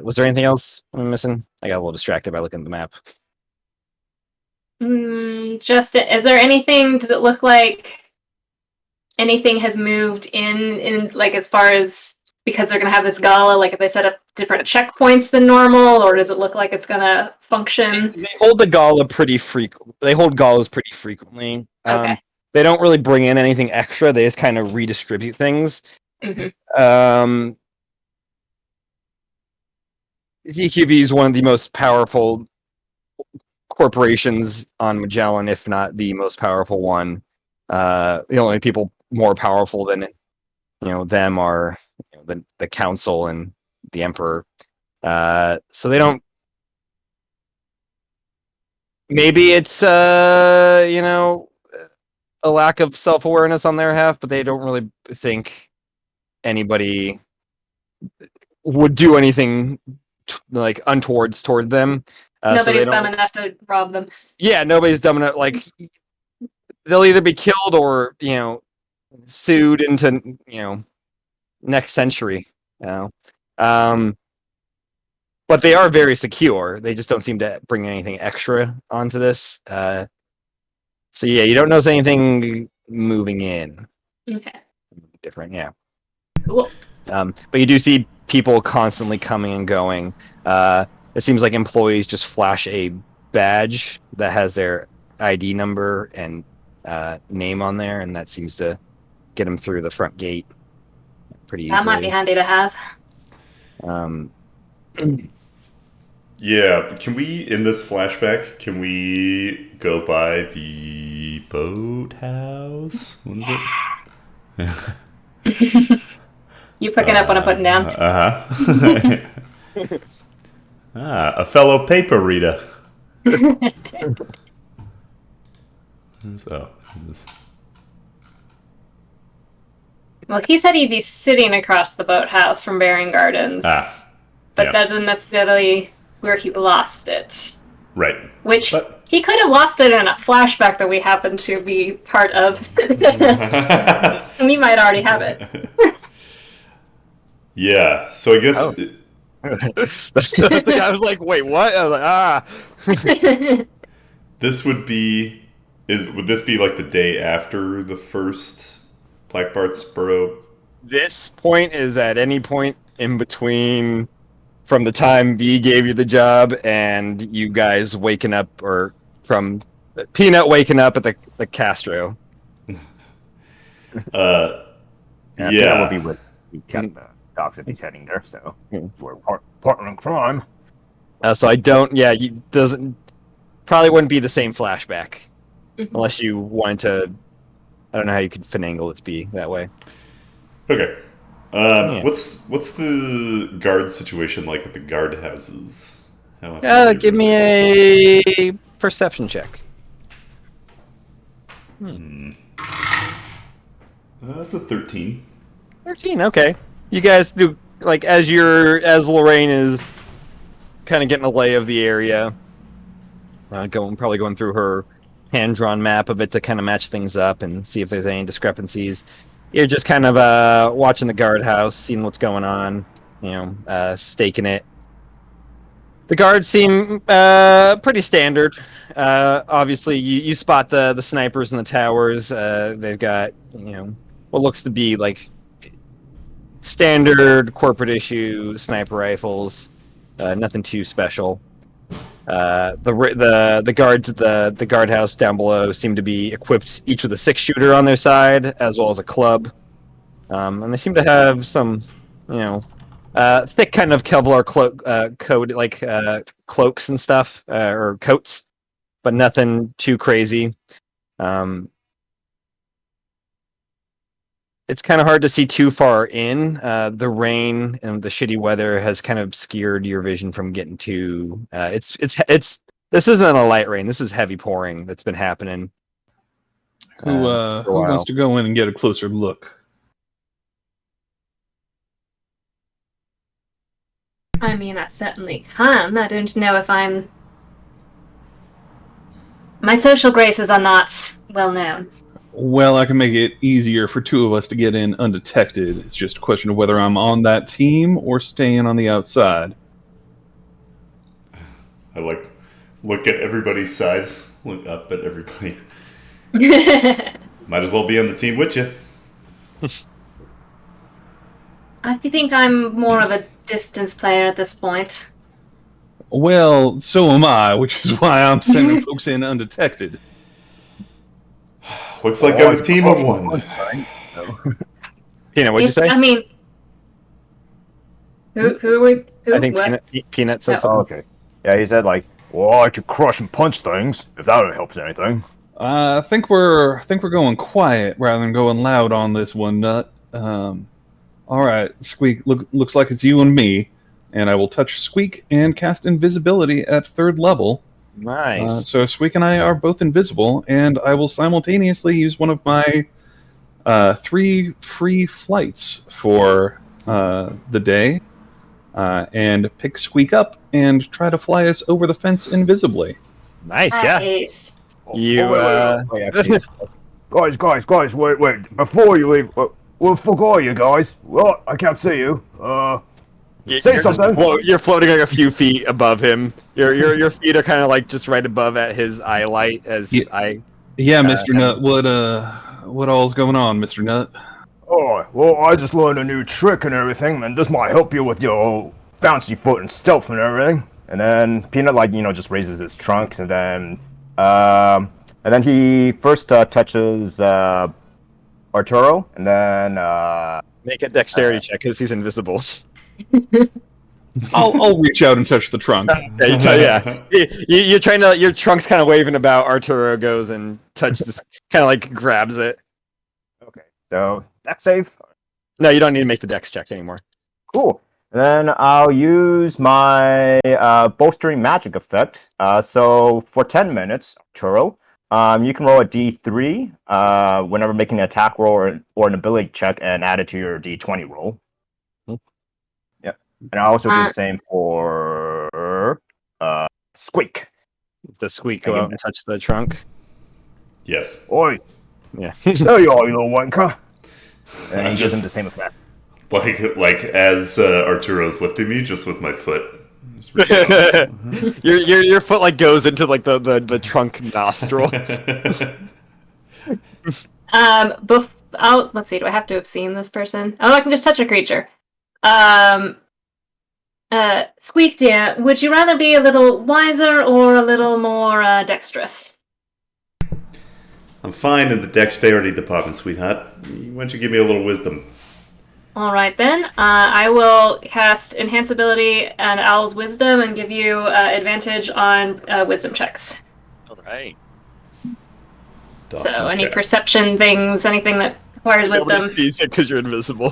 Was there anything else I'm missing? I got a little distracted by looking at the map. Just, is there anything, does it look like anything has moved in like as far as, because they're going to have this gala, like if they set up different checkpoints than normal, or does it look like it's going to function? They hold the gala pretty frequently. They hold galas pretty frequently. Okay. They don't really bring in anything extra. They just kind of redistribute things. Mm-hmm. ZQV is one of the most powerful corporations on Magellan, if not the most powerful one. The only people more powerful than them are the council and the emperor. So they don't. Maybe it's a lack of self-awareness on their half, but they don't really think anybody would do anything like untowards toward them. Nobody's dumb enough to rob them. Yeah, nobody's dumb enough. Like they'll either be killed or sued into next century. But they are very secure. They just don't seem to bring anything extra onto this. So yeah, you don't notice anything moving in. Okay. Different, yeah. Cool. But you do see people constantly coming and going. It seems like employees just flash a badge that has their ID number and name on there, and that seems to get them through the front gate pretty easily. That might be handy to have. Yeah, can we, in this flashback, can we go by the boathouse? What is it? You picking up what I'm putting down? A fellow paper reader. Well, he said he'd be sitting across the boathouse from Bearing Gardens. But that isn't necessarily where he lost it. Right. Which he could have lost it in a flashback that we happen to be part of. And we might already have it. Yeah, so I guess That's the guy. I was like, wait, what? I was like, This would be. Would this be like the day after the first Black Bart's Burrow? This point is at any point in between from the time B gave you the job and you guys waking up, or from Peanut waking up at the Castro. Peanut would be with the dogs if he's heading there. So we're partner in crime. So I don't. Yeah, you probably wouldn't be the same flashback unless you wanted to. I don't know how you could finagle it to be that way. Okay. What's the guard situation like at the guard houses? Give me a perception check. That's a 13. 13. Okay. You guys do like as Lorraine is kind of getting a lay of the area. Probably going through her hand-drawn map of it to kind of match things up and see if there's any discrepancies. You're just kind of watching the guardhouse, seeing what's going on, staking it. The guards seem pretty standard. Obviously, you spot the snipers in the towers. They've got what looks to be like standard corporate issue sniper rifles. Nothing too special. The guards at the guardhouse down below seem to be equipped each with a 6-shooter on their side, as well as a club. And they seem to have some, thick kind of Kevlar coat, like cloaks and stuff, or coats, but nothing too crazy. It's kind of hard to see too far in. The rain and the shitty weather has kind of obscured your vision from getting to. This isn't a light rain. This is heavy pouring that's been happening. Who wants to go in and get a closer look? I mean, I certainly can. I don't know if I'm... My social graces are not well known. Well, I can make it easier for two of us to get in undetected. It's just a question of whether I'm on that team or staying on the outside. I look at everybody's sides, look up at everybody. Might as well be on the team with you. I think I'm more of a distance player at this point. Well, so am I, which is why I'm sending folks in undetected. Looks like I'm a team of one. Peanut, what'd you say? I mean, who are we? I think Peanut said something. Oh, okay. Yeah, he said well, I could crush and punch things if that helps anything. I think we're going quiet rather than going loud on this one, Nut. All right, Squeak. Looks like it's you and me, and I will touch Squeak and cast invisibility at 3rd level. Nice. So Squeak and I are both invisible, and I will simultaneously use one of my 3 free flights for the day, and pick Squeak up and try to fly us over the fence invisibly. Nice, yeah. Nice. Guys, wait. Before you leave, well, fuck all you guys. Well, I can't see you. Say something. You're floating like a few feet above him. Your feet are kind of like just right above at his eye light as his eye. Yeah, Mr. Nut. What all's going on, Mr. Nut? Oh, well, I just learned a new trick and everything, and this might help you with your bouncy foot and stealth and everything. And then Peanut, just raises his trunks, and then he first touches Arturo, and then Make a dexterity check because he's invisible. I'll reach out and touch the trunk. You're trying to. Your trunk's kind of waving about. Arturo goes and touches, kind of grabs it. Okay, so dex save. No, you don't need to make the dex check anymore. Cool. And then I'll use my bolstering magic effect. So for 10 minutes, Arturo, you can roll a D3 whenever making an attack roll or an ability check, and add it to your D20 roll. And I also do the same for Squeak. Does Squeak go out and touch the trunk? Yes. Oi. Yeah. There you are, you little wanker. And he gives him the same effect. like as Arturo's lifting me, just with my foot. Your foot like goes into like the trunk nostril. Let's see. Do I have to have seen this person? Oh, I can just touch a creature. Squeak, dear, would you rather be a little wiser or a little more dexterous? I'm fine in the dexterity department, sweetheart. Why don't you give me a little wisdom? All right then. I will cast Enhance Ability and Owl's Wisdom and give you advantage on wisdom checks. All right. So any perception things, anything that requires wisdom. Nobody sees it because you're invisible.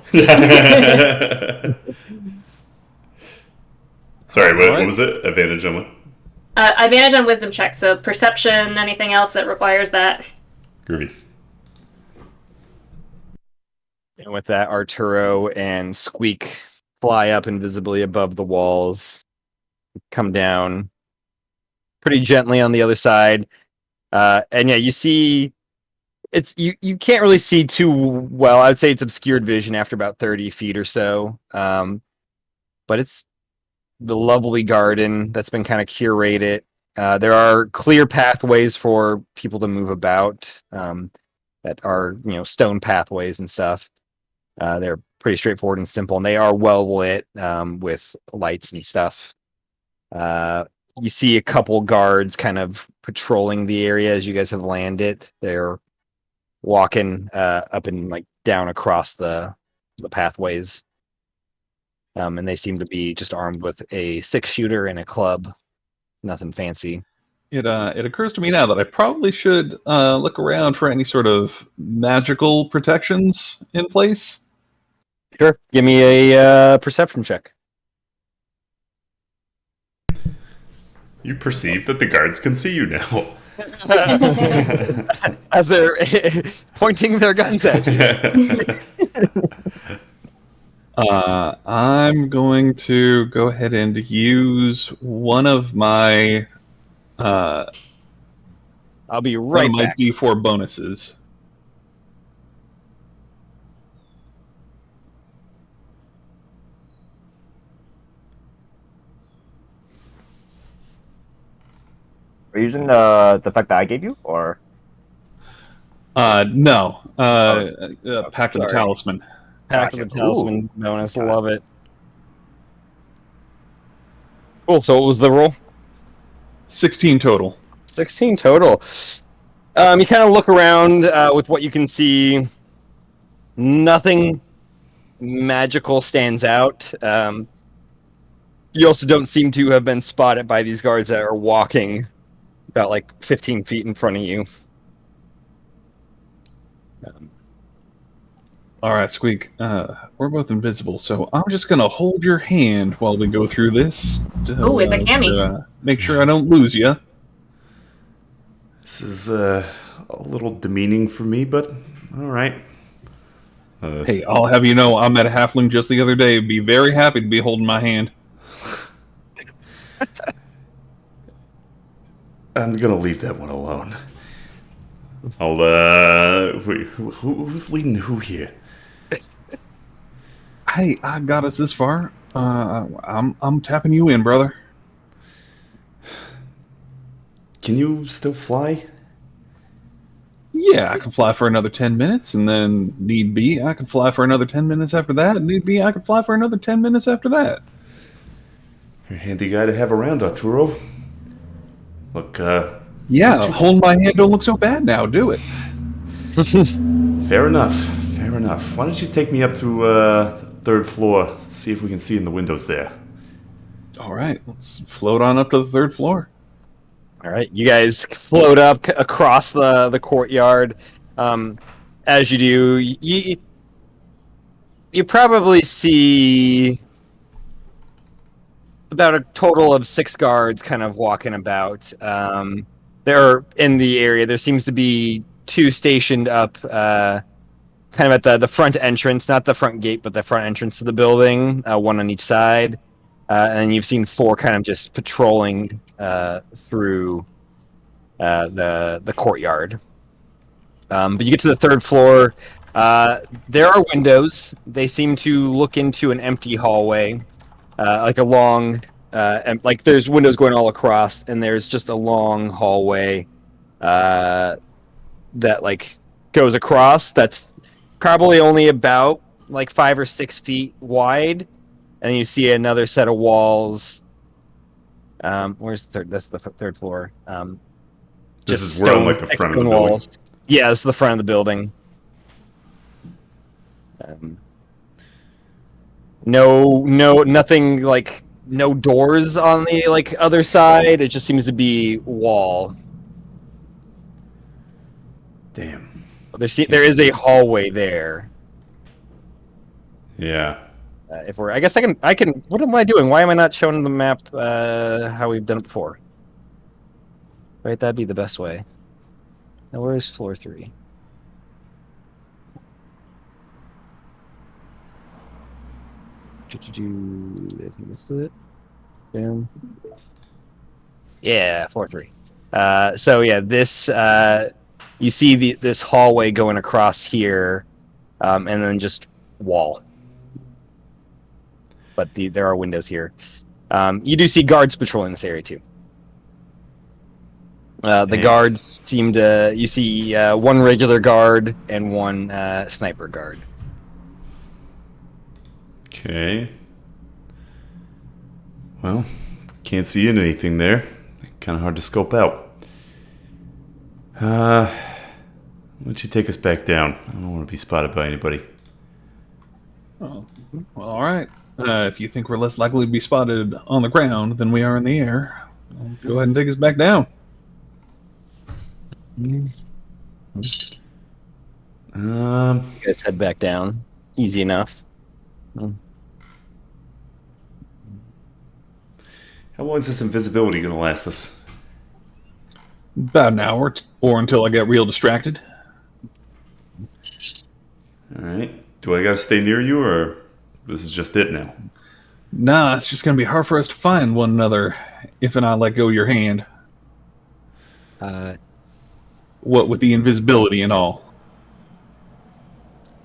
Sorry, what was it? Advantage on what? Advantage on wisdom checks. So perception, anything else that requires that. Groovy. And with that, Arturo and Squeak fly up invisibly above the walls, come down pretty gently on the other side. And yeah, you see, you can't really see too well. I would say it's obscured vision after about 30 feet or so. But it's the lovely garden that's been kind of curated. There are clear pathways for people to move about that are, stone pathways and stuff. They're pretty straightforward and simple, and they are well lit with lights and stuff. You see a couple guards kind of patrolling the area as you guys have landed. They're walking up and like down across the pathways. And they seem to be just armed with a 6-shooter and a club. Nothing fancy. It occurs to me now that I probably should look around for any sort of magical protections in place. Sure. Give me a perception check. You perceive that the guards can see you now. As they're pointing their guns at you. I'm going to go ahead and use one of my I'll be right back. D4 bonuses. Are you using the fact that I gave you, or? No. Pact of the Talisman. Pact of the Talisman bonus. Love it. Cool. So what was the roll? 16 total. 16 total. You kind of look around with what you can see. Nothing magical stands out. You also don't seem to have been spotted by these guards that are walking about like 15 feet in front of you. All right, Squeak. We're both invisible, so I'm just gonna hold your hand while we go through this. Oh, it's a cami. Make sure I don't lose you. This is a little demeaning for me, but all right. Hey, I'll have you know, I met a halfling just the other day. Be very happy to be holding my hand. I'm gonna leave that one alone. I'll wait, who's leading who here? Hey, I got us this far. I'm tapping you in, brother. Can you still fly? Yeah, I can fly for another 10 minutes, and then need be, I can fly for another 10 minutes after that. And need be, I can fly for another 10 minutes after that. You're a handy guy to have around, Arturo. Look, yeah, holding my hand don't look so bad now, do it? Fair enough. Fair enough. Why don't you take me up to the 3rd floor, see if we can see in the windows there. All right, let's float on up to the 3rd floor. All right, you guys float up across the courtyard. As you do, you probably see about a total of 6 guards kind of walking about. They're in the area. There seems to be 2 stationed up kind of at the front entrance, not the front gate, but the front entrance to the building, one on each side. And you've seen 4 kind of just patrolling through the courtyard. But you get to the 3rd floor. There are windows. They seem to look into an empty hallway, like a long, like there's windows going all across, and there's just a long hallway that like goes across. That's probably only about like 5 or 6 feet wide, and you see another set of walls. Where's the third? That's the third floor. This Just is we're on stone, like the thick front of the stone building. walls. Yeah, this is the front of the building. Nothing like no doors on the like other side. It just seems to be wall. Damn. There is a hallway there. Yeah. If we're, I guess I can. What am I doing? Why am I not showing the map how we've done it before? Right, that'd be the best way. Now, where's floor 3? I think this is it. Boom. Yeah, floor 3. So yeah, this you see this hallway going across here, and then just wall. But there are windows here. You do see guards patrolling this area too. The guards seem to. You see one regular guard and one sniper guard. Okay. Well, can't see anything there. Kind of hard to scope out. Why don't you take us back down? I don't want to be spotted by anybody. Oh, well, all right. If you think we're less likely to be spotted on the ground than we are in the air, go ahead and take us back down. You guys head back down. Easy enough. How long is this invisibility going to last us? About an hour, or until I get real distracted. All right. Do I got to stay near you, or this is just it now? Nah, it's just going to be hard for us to find one another if and I let go of your hand. What with the invisibility and all.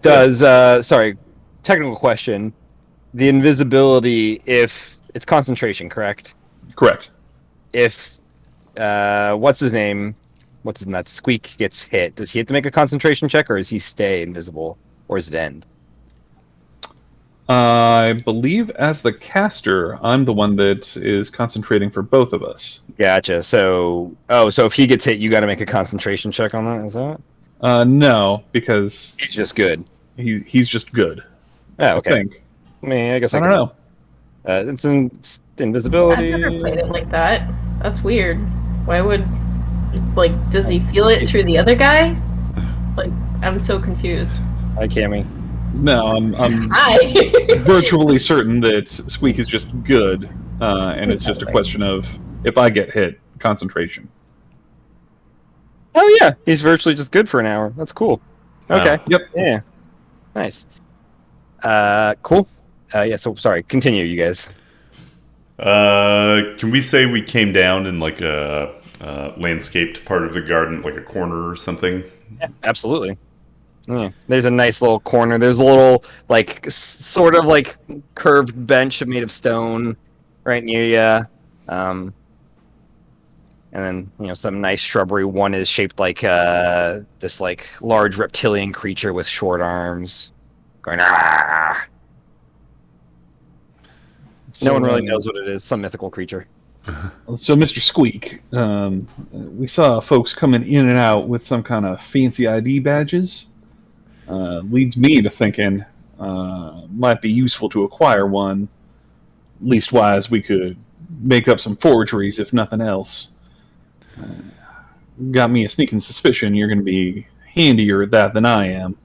Sorry, technical question. The invisibility, if it's concentration, correct? Correct. If what's his name? What's his nuts? Squeak gets hit. Does he have to make a concentration check, or does he stay invisible, or does it end? I believe as the caster, I'm the one that is concentrating for both of us. Gotcha. So if he gets hit, you got to make a concentration check on that. Is that? No, because He's just good. he's just good. Oh, okay. I think. I mean, I guess I don't know. It's I've invisibility. never played it like that. That's weird. Why would, like, does he feel it through the other guy? Like, I'm so confused. Hi, Cammy. No, I'm Hi! virtually certain that Squeak is just good, and it's just a question of if I get hit, concentration. Oh yeah, he's virtually just good for an hour. That's cool. Okay. Yep. Yeah. Nice. Cool. Yeah. So sorry. Continue, you guys. Can we say we came down in like a landscaped part of the garden, like a corner or something? Yeah, absolutely. Yeah. There's a nice little corner. There's a little like sort of like curved bench made of stone right near you. And then some nice shrubbery. One is shaped like this like large reptilian creature with short arms, going ah. No one really knows what it is. Some mythical creature. So, Mr. Squeak, we saw folks coming in and out with some kind of fancy ID badges. Leads me to thinking might be useful to acquire one. Leastwise, we could make up some forgeries, if nothing else. Got me a sneaking suspicion you're going to be handier at that than I am.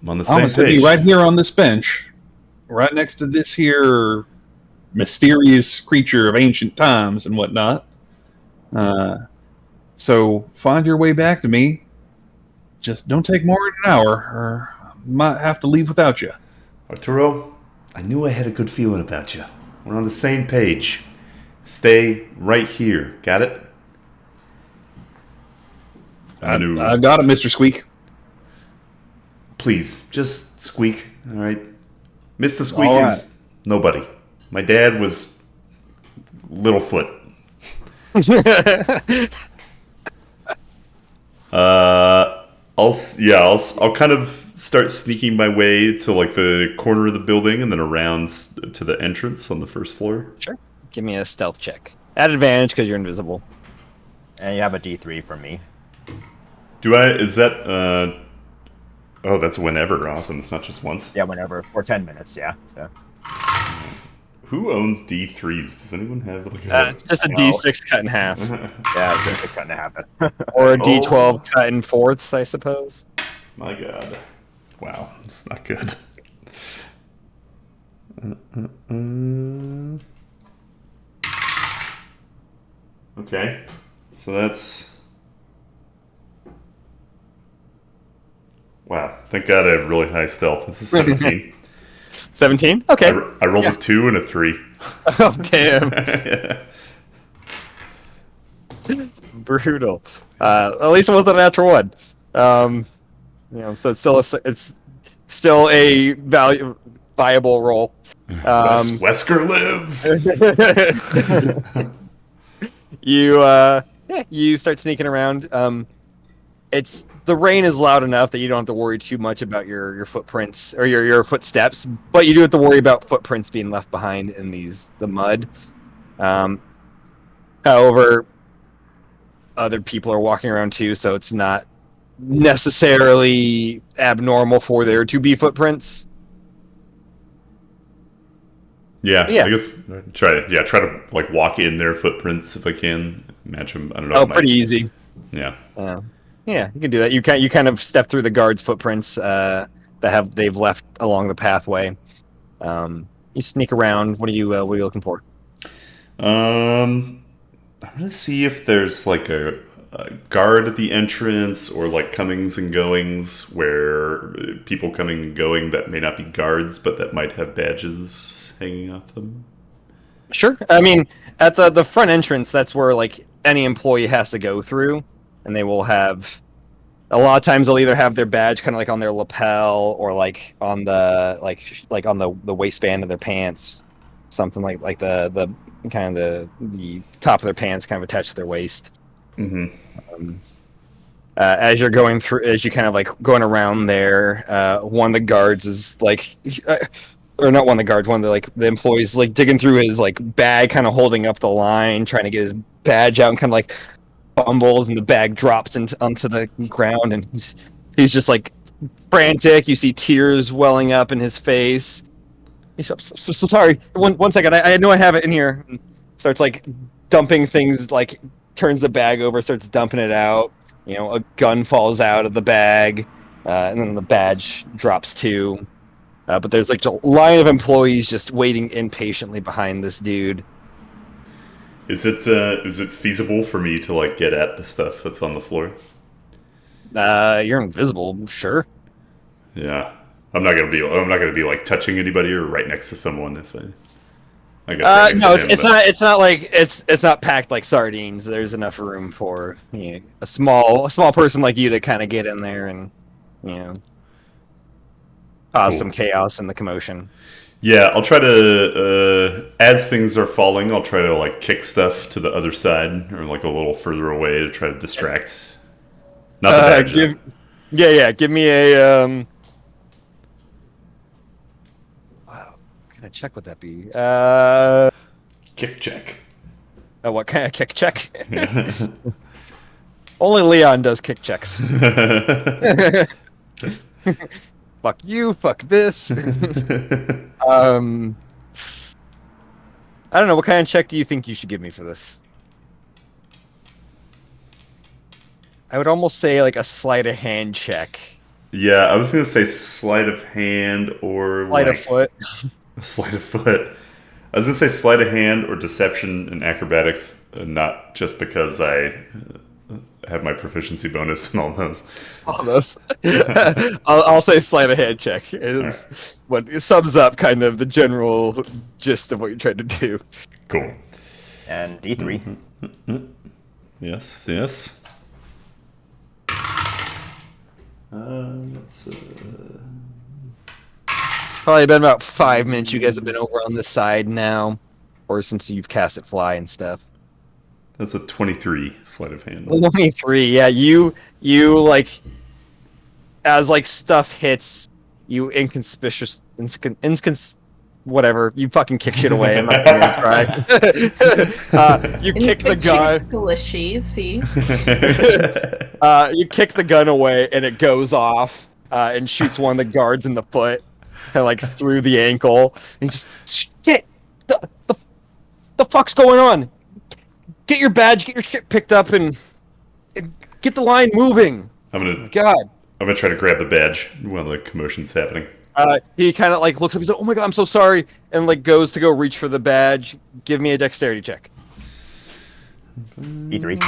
I'm on the I'm same going to page. be right here on this bench, right next to this here mysterious creature of ancient times and whatnot. So find your way back to me. Just don't take more than an hour, or I might have to leave without you. Arturo, I knew I had a good feeling about you. We're on the same page. Stay right here. Got it? I got it, Mr. Squeak. please, just Squeak. All right, Mr. Squeak All is nobody. My dad was Littlefoot. I'll kind of start sneaking my way to like the corner of the building and then around to the entrance on the first floor. Sure. Give me a stealth check. At advantage because you're invisible. And you have a D3 from me. Do I? Is that? Oh, that's whenever. Awesome. It's not just once. Yeah, whenever. For 10 minutes, yeah. So. Who owns D3s? Does anyone have like It's just a D6 cut in half. Yeah, it's just kind of happen. Or a D12 cut in fourths, I suppose. My God. Wow. It's not good. Okay. So that's... Wow. Thank God I have really high stealth. This is 17. 17? Okay. I rolled a 2 and a 3. Oh, damn. Yeah. Brutal. At least it wasn't a natural one. So it's still a viable roll. Wesker lives. You start sneaking around. The rain is loud enough that you don't have to worry too much about your footprints or your footsteps, but you do have to worry about footprints being left behind in the mud. However, other people are walking around too, so it's not necessarily abnormal for there to be footprints. Yeah, Yeah. I guess try to like walk in their footprints if I can. Match them. I don't know. Oh, pretty easy. Yeah. Yeah, you can do that. You kind of step through the guards' footprints they've left along the pathway. You sneak around. What are you looking for? I'm gonna see if there's like a guard at the entrance or like comings and goings where people coming and going that may not be guards but that might have badges hanging off them. Sure. I mean, at the front entrance, that's where like any employee has to go through, and they will have. A lot of times, they'll either have their badge kind of like on their lapel or like on the like on the waistband of their pants, something like the kind of the top of their pants kind of attached to their waist. Mm-hmm. As you're going through, as you kind of like going around there, one of the guards is like. Or not one of the guards, one of the employees like digging through his like bag, kind of holding up the line, trying to get his badge out, and kind of like fumbles, and the bag drops onto the ground, and he's just like frantic. You see tears welling up in his face. He's so sorry. One second, I know I have it in here. And starts like dumping things, like turns the bag over, starts dumping it out. A gun falls out of the bag, and then the badge drops too. But there's like a line of employees just waiting impatiently behind this dude. Is it feasible for me to like get at the stuff that's on the floor? You're invisible, sure. Yeah, I'm not gonna be like touching anybody or right next to someone if I guess. No, it's not like it's not packed like sardines. There's enough room for a small person like you to kind of get in there and cause some chaos in the commotion. Yeah, I'll try to, as things are falling, I'll try to like kick stuff to the other side or like a little further away to try to distract. Not the badge. Give me a. Wow, can I check what that be? Kick check. What kind of kick check? Only Leon does kick checks. Fuck you, fuck this. I don't know, what kind of check do you think you should give me for this? I would almost say like a sleight of hand check. Yeah, I was gonna say sleight of hand or sleight of foot. Sleight of foot. I was gonna say sleight of hand or deception and acrobatics, not just because I have my proficiency bonus and all those. All those. I'll say sleight of hand check is what sums up kind of the general gist of what you're trying to do. Cool. And D3. Mm-hmm. Yes. That's Probably been about 5 minutes. You guys have been over on this side now, or since you've cast it fly and stuff. That's a 23 sleight of hand. 23. Yeah, you like as like stuff hits you whatever, you fucking kick shit away. I'm not gonna try. You kick the gun. You kick the gun away, and it goes off and shoots one of the guards in the foot, kind of like through the ankle. And just shit. The fuck's going on? Get your badge, get your shit picked up, and get the line moving. I'm God. gonna try to grab the badge while the commotion's happening. He kind of like looks up. He's like, "Oh my god, I'm so sorry," and like goes to go reach for the badge. Give me a dexterity check. E3.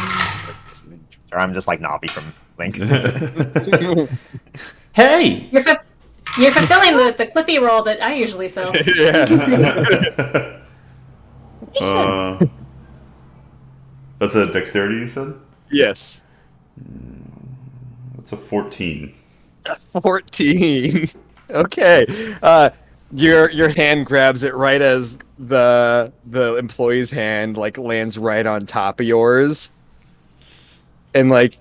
Or I'm just like Navi from Link. Hey! You're fulfilling the Clippy role that I usually fill. Yeah. That's a dexterity, you said? Yes. That's a 14. 14. Okay. Your hand grabs it right as the employee's hand like lands right on top of yours, and like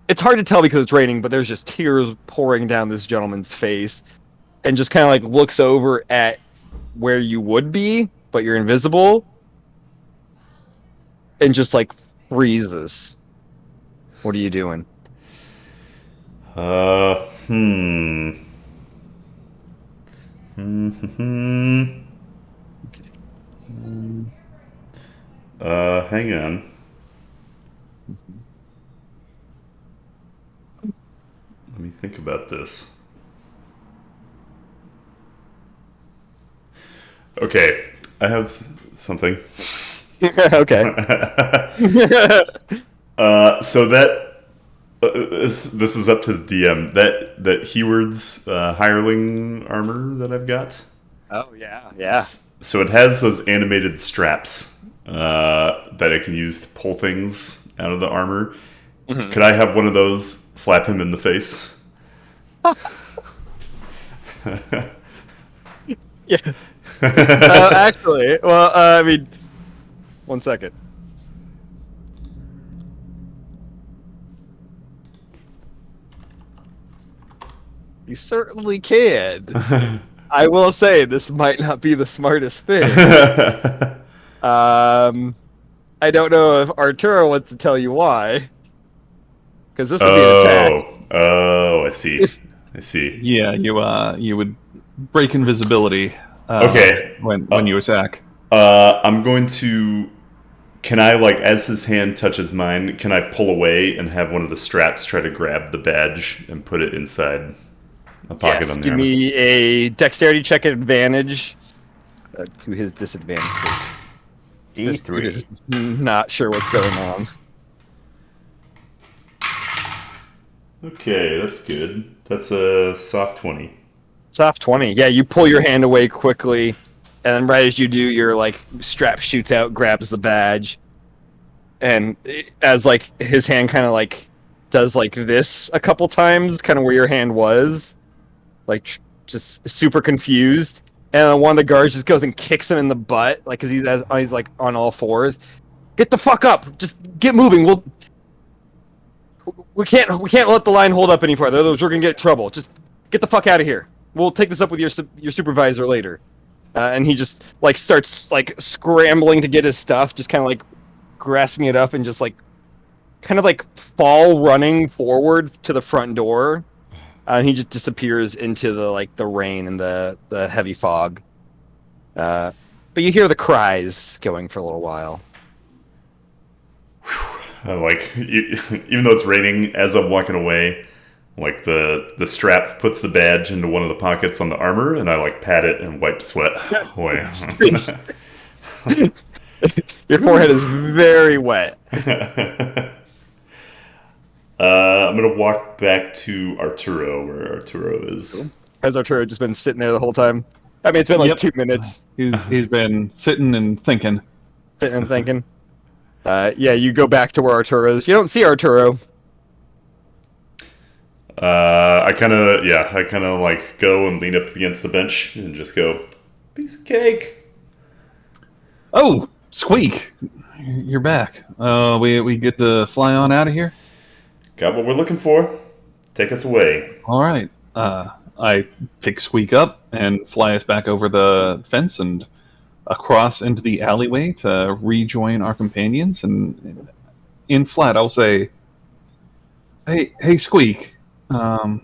it's hard to tell because it's raining, but there's just tears pouring down this gentleman's face, and just kind of like looks over at where you would be, but you're invisible, and just like freezes. What are you doing? Hang on. Let me think about this. Okay, I have something. Okay. So that this is up to the DM. That Heward's hireling armor that I've got. Oh yeah. So it has those animated straps that I can use to pull things out of the armor. Mm-hmm. Could I have one of those slap him in the face? Yeah. Actually, well, I mean, 1 second. You certainly can. I will say this might not be the smartest thing. I don't know if Arturo wants to tell you why. Because this would be an attack. Oh, I see. I see. Yeah, you would break invisibility. Okay. When you attack. I'm going to. Can I, like, as his hand touches mine, can I pull away and have one of the straps try to grab the badge and put it inside a pocket on the give armor? me a dexterity check advantage to his disadvantage. This dude is not sure what's going on. Okay, that's good. That's a soft 20. Soft 20. Yeah, you pull your hand away quickly, and then right as you do, your like strap shoots out, grabs the badge, and as like his hand kind of like does like this a couple times, kind of where your hand was, like just super confused. And then one of the guards just goes and kicks him in the butt, like because he's like on all fours. Get the fuck up! Just get moving. We can't let the line hold up any farther. Otherwise, we're gonna get in trouble. Just get the fuck out of here. We'll take this up with your supervisor later. And he just like starts like scrambling to get his stuff, just kind of like grasping it up and just like kind of like fall running forward to the front door. And he just disappears into the rain and the heavy fog. But you hear the cries going for a little while. Like, even though it's raining, as I'm walking away, like the strap puts the badge into one of the pockets on the armor, and I like pat it and wipe sweat away. Your forehead is very wet. I'm gonna walk back to Arturo, where Arturo is. Has Arturo just been sitting there the whole time? I mean, it's been like 2 minutes. He's been sitting and thinking. Sitting and thinking. Yeah, you go back to where Arturo is. You don't see Arturo. I kind of like go and lean up against the bench and just go, piece of cake. Oh, Squeak, you're back. We get to fly on out of here. Got what we're looking for. Take us away. All right. I pick Squeak up and fly us back over the fence and across into the alleyway to rejoin our companions. And in flat, I'll say, "Hey, Squeak. Are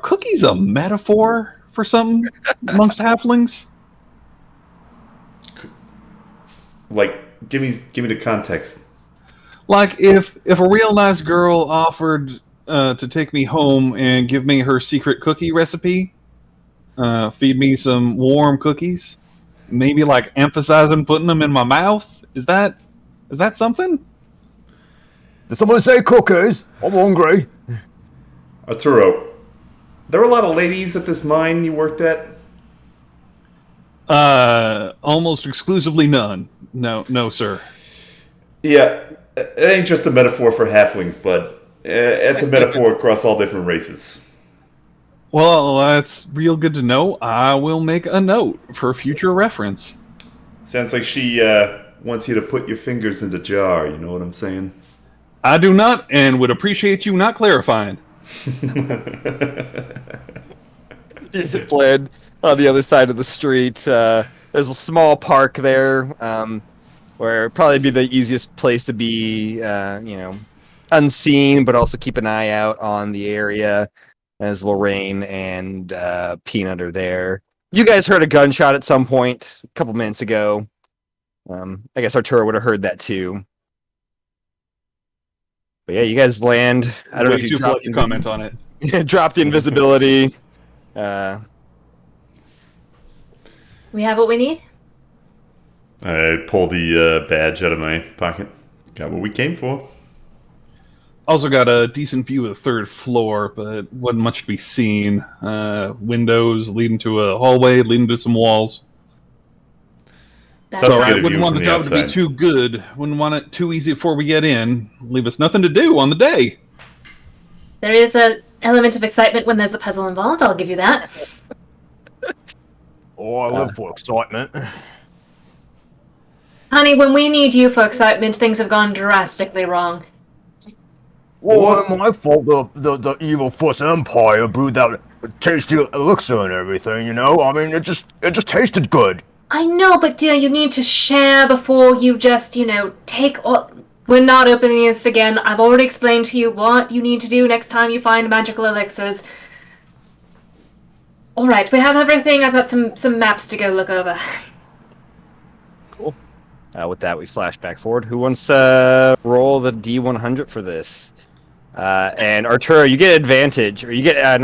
cookies a metaphor for something amongst halflings? Like, give me the context. Like if a real nice girl offered to take me home and give me her secret cookie recipe, feed me some warm cookies, maybe like emphasizing putting them in my mouth. Is that something? Did someone say cookies? I'm hungry. Arturo, there were a lot of ladies at this mine you worked at? Almost exclusively none. No, sir. Yeah, it ain't just a metaphor for halflings, but it's a metaphor across all different races. Well, that's real good to know. I will make a note for future reference. Sounds like she wants you to put your fingers in the jar, you know what I'm saying? I do not, and would appreciate you not clarifying. Land on the other side of the street. There's a small park there, where it'd probably be the easiest place to be, unseen, but also keep an eye out on the area. As Lorraine and Peanut are there. You guys heard a gunshot at some point a couple minutes ago. I guess Arturo would have heard that too. But yeah, you guys land. I don't know if you dropped to comment on it. drop the invisibility. We have what we need? I pull the badge out of my pocket. Got what we came for. Also got a decent view of the third floor, but wasn't much to be seen. Windows leading to a hallway, leading to some walls. That's So I good of wouldn't you want from the the job to be outside. too good. Wouldn't want it too easy before we get in. Leave us nothing to do on the day. There is an element of excitement when there's a puzzle involved, I'll give you that. Oh, I live for excitement. Honey, when we need you for excitement, things have gone drastically wrong. Well, it wasn't my fault the evil Foot Empire brewed that tasty elixir and everything, you know? I mean, it just tasted good. I know, but dear, you need to share before you just, take all... We're not opening this again. I've already explained to you what you need to do next time you find magical elixirs. Alright, we have everything. I've got some maps to go look over. Cool. With that, we flash back forward. Who wants to roll the D100 for this? And Arturo, you get advantage, or you get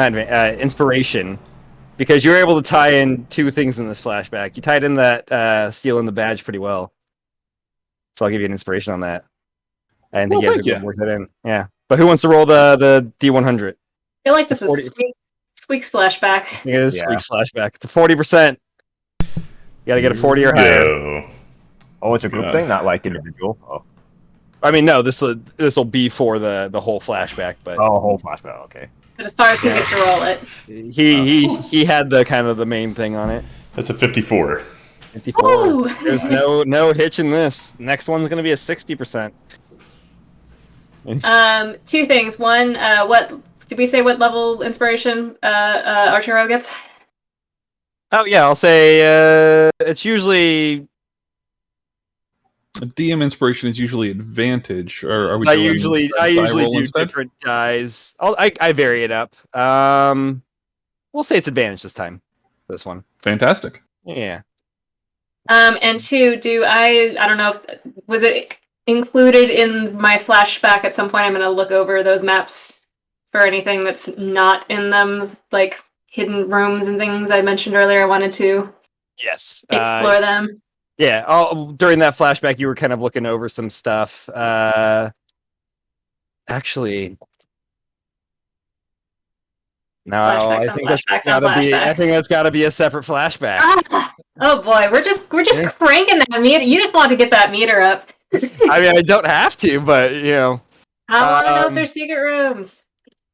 inspiration, because you're able to tie in two things in this flashback. You tied in that stealing the badge pretty well, so I'll give you an inspiration on that. I didn't think you guys were going to work that in. Yeah, but who wants to roll the D100? I feel like this 40. is Squeak's flashback. It is Squeak's flashback. It's a 40%. You got to get a 40 or higher. Yo. Oh, it's a group thing, not like individual. Oh, I mean, no, this will be for the whole flashback, but whole flashback. Okay. But as far as who gets to roll it. he had the kind of the main thing on it. That's a 54. 54. Ooh. There's no hitch in this. Next one's gonna be a 60%. Two things. One, what did we say? What level inspiration Arturo gets? Oh yeah, I'll say it's usually. A DM inspiration is usually advantage, or are we? I usually do instead? different dies. I vary it up. We'll say it's advantage this time. This one. Fantastic. Yeah. And two, I don't know if was it included in my flashback at some point. I'm gonna look over those maps for anything that's not in them, like hidden rooms and things I mentioned earlier. I wanted to Yes. explore them. Yeah. During that flashback, you were kind of looking over some stuff. Actually, no, Flashbacks I on think that's flashbacks on gotta be. I flashbacks. think that's gotta be a separate flashback. Oh boy, we're just cranking that meter. You just want to get that meter up. I mean, I don't have to, but I want to know if there's secret rooms.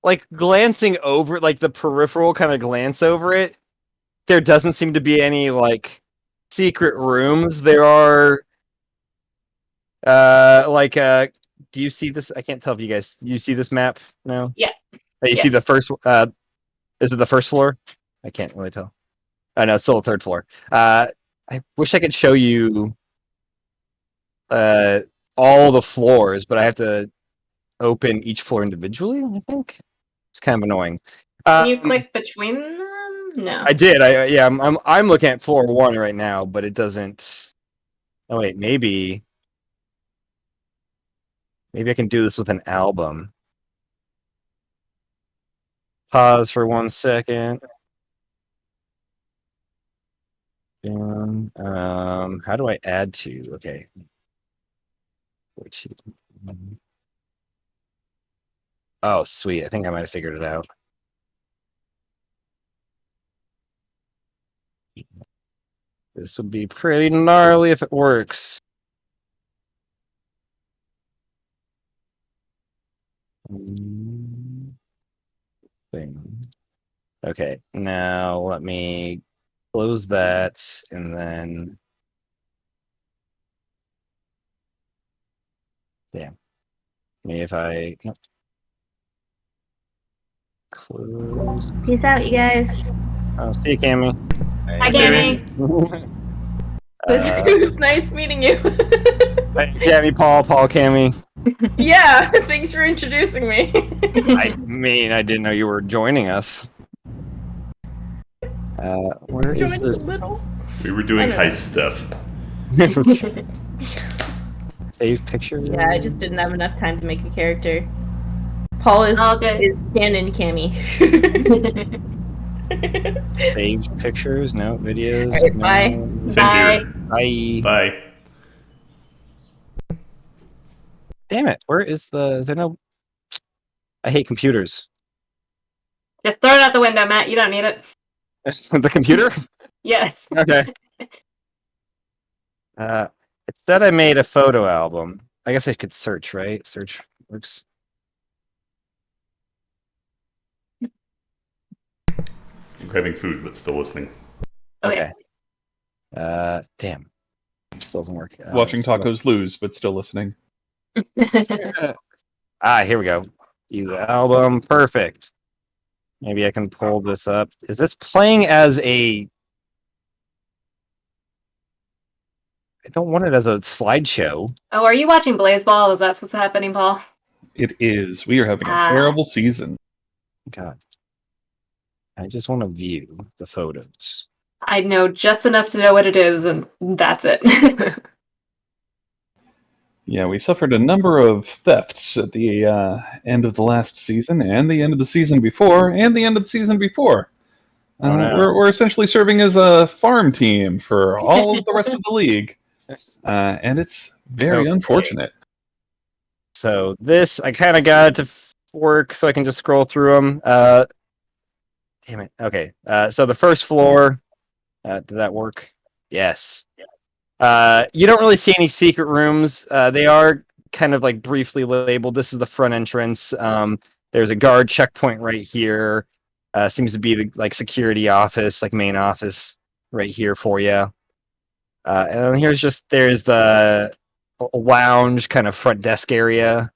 like glancing over, like the peripheral kind of glance over it, there doesn't seem to be any like secret rooms. There are do you see this? I can't tell if you guys, do you see this map? No. Yeah. You see the Yes. first is it the first floor? I can't really tell. No, it's still the third floor. I wish I could show you all the floors, but I have to open each floor individually, I think. It's kind of annoying. Can you click between them? No. I did. I'm looking at floor 1 right now, but it doesn't. Oh wait, maybe I can do this with an album. Pause for 1 second. How do I add to? Okay. Oh, sweet. I think I might have figured it out. This would be pretty gnarly if it works. Thing. Okay, now let me close that and then. Damn. Maybe if I close. Peace out, you guys. Oh, see you, Cammy. Hi, Gammy. It was nice meeting you. Hey, Cammy, Paul, Cammy. Yeah, thanks for introducing me. I mean, I didn't know you were joining us. Where is Joined this? a little. We were doing I don't heist stuff. Save picture? Yeah, I just didn't have enough time to make a character. Paul is All good. canon Cammy. Save pictures? No. Videos? Alright, no. bye. Same Bye. here. Bye. Bye. Damn it. Where is the... Is there no... I hate computers. Just throw it out the window, Matt. You don't need it. The computer? Yes. Okay. It said I made a photo album. I guess I could search, right? Search works. I'm grabbing food, but still listening. Okay. Damn. It still doesn't work. Watching so- tacos lose, but still listening. Here we go. View the album. Perfect. Maybe I can pull this up. Is this playing as a... I don't want it as a slideshow. Oh, are you watching Blazeball? Is that what's happening, Paul? It is. We are having a Ah. terrible season. God. I just want to view the photos. I know just enough to know what it is, and that's it. Yeah, we suffered a number of thefts at the end of the last season, and the end of the season before, and the end of the season before. Oh, no. We're essentially serving as a farm team for all of the rest of the league, and it's very Okay. unfortunate. So this, I kind of got it to work so I can just scroll through them. Damn it. Okay. So the first floor, did that work? Yes. You don't really see any secret rooms. They are kind of like briefly labeled. This is the front entrance. There's a guard checkpoint right here. Seems to be the like security office, like main office right here for you. And then there's the lounge kind of front desk area.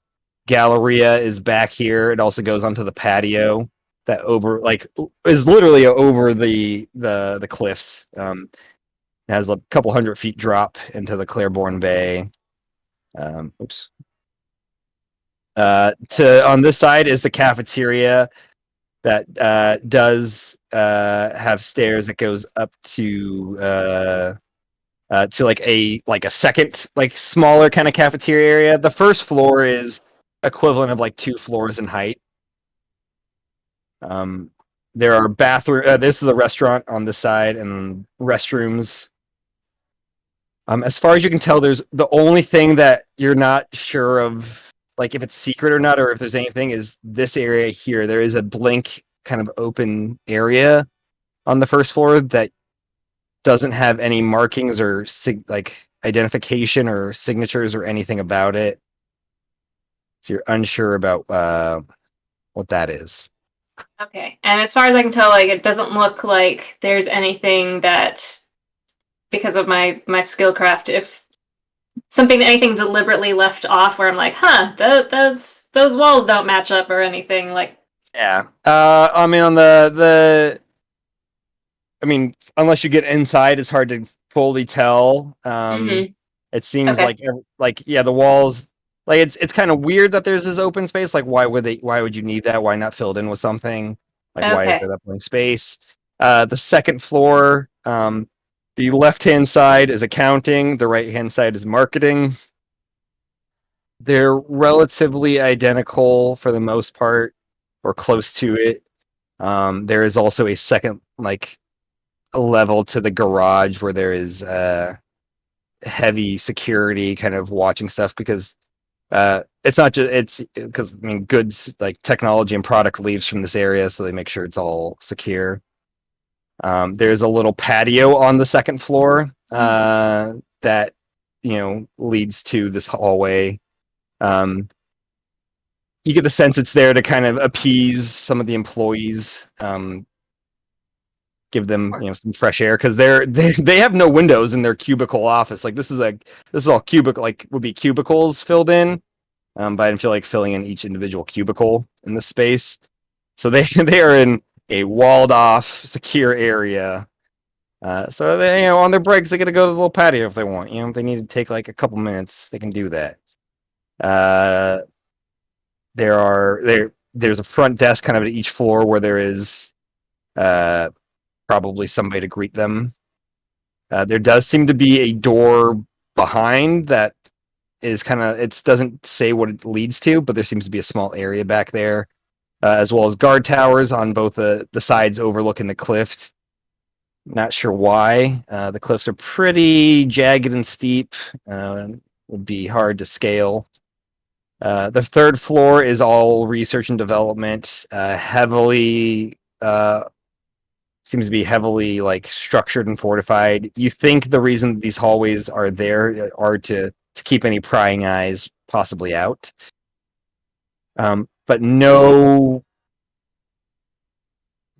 Galleria is back here. It also goes onto the patio that is literally over the cliffs. It has a couple 100 feet drop into the Claiborne Bay. Oops. On this side is the cafeteria that does have stairs that goes up to like a second like smaller kind of cafeteria area. The first floor is equivalent of like 2 floors in height. There are bathroom. This is a restaurant on this side and restrooms. As far as you can tell, there's the only thing that you're not sure of, like if it's secret or not, or if there's anything, is this area here. There is a blank kind of open area on the first floor that doesn't have any markings or like identification or signatures or anything about it. So you're unsure about what that is. Okay. And as far as I can tell, like, it doesn't look like there's anything that, because of my skillcraft, if anything deliberately left off where I'm like, huh, those walls don't match up or anything, like. Yeah. I mean, I mean, unless you get inside, it's hard to fully tell. It seems Okay. like yeah, the walls, like it's kind of weird that there's this open space. Like, why would you need that? Why not fill it in with something? Like, why is Okay. there that blank space? The second floor, the left-hand side is accounting. The right-hand side is marketing. They're relatively identical for the most part, or close to it. There is also a second, like, level to the garage where there is heavy security kind of watching stuff, because it's not just, it's because, I mean, goods like technology and product leaves from this area, so they make sure it's all secure. There's a little patio on the second floor that, you know, leads to this hallway. You get the sense it's there to kind of appease some of the employees, give them, you know, some fresh air, because they have no windows in their cubicle office. Like, this is all cubicle, like, would be cubicles filled in, but I didn't feel like filling in each individual cubicle in the space. So they are in a walled off, secure area. So they, you know, on their breaks, they get to go to the little patio if they want. You know, if they need to take like a couple minutes, they can do that. There's a front desk kind of at each floor where there is probably somebody to greet them. There does seem to be a door behind that is kind of, it doesn't say what it leads to, but there seems to be a small area back there, as well as guard towers on both the sides overlooking the cliff. Not sure why. The cliffs are pretty jagged and steep. Would be hard to scale. The third floor is all research and development, heavily seems to be heavily like structured and fortified. You think the reason these hallways are there are to keep any prying eyes possibly out. But no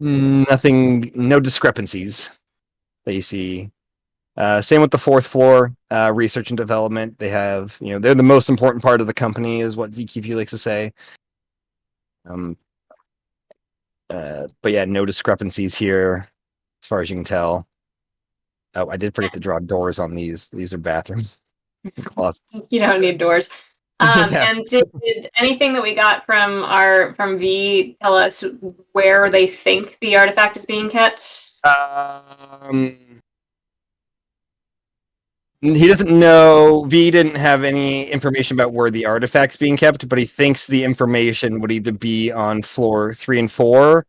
discrepancies that you see. Same with the fourth floor, research and development. They have, you know, they're the most important part of the company, is what ZQV likes to say. But yeah, no discrepancies here, as far as you can tell. Oh, I did forget to draw doors on these. These are bathrooms. Closets. You don't need doors. Yeah. And did anything that we got from V tell us where they think the artifact is being kept? He doesn't know. V didn't have any information about where the artifact's being kept, but he thinks the information would either be on floor 3 and 4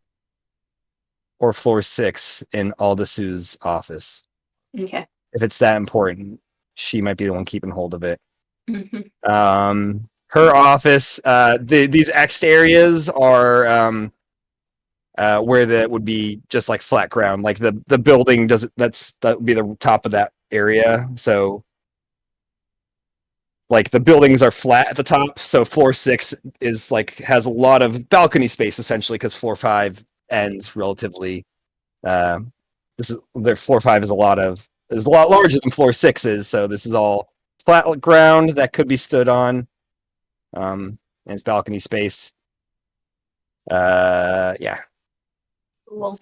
or floor 6 in Aldasu's office. Okay. If it's that important, she might be the one keeping hold of it. Mm-hmm. Her office, these X'd areas are where that would be just like flat ground, like the building doesn't. That would be the top of that area. So, like, the buildings are flat at the top. So floor 6 is like, has a lot of balcony space essentially, because floor 5 ends relatively. Floor 5 is a lot larger than floor 6 is. So this is all flat ground that could be stood on. And it's balcony space. Yeah. Cool.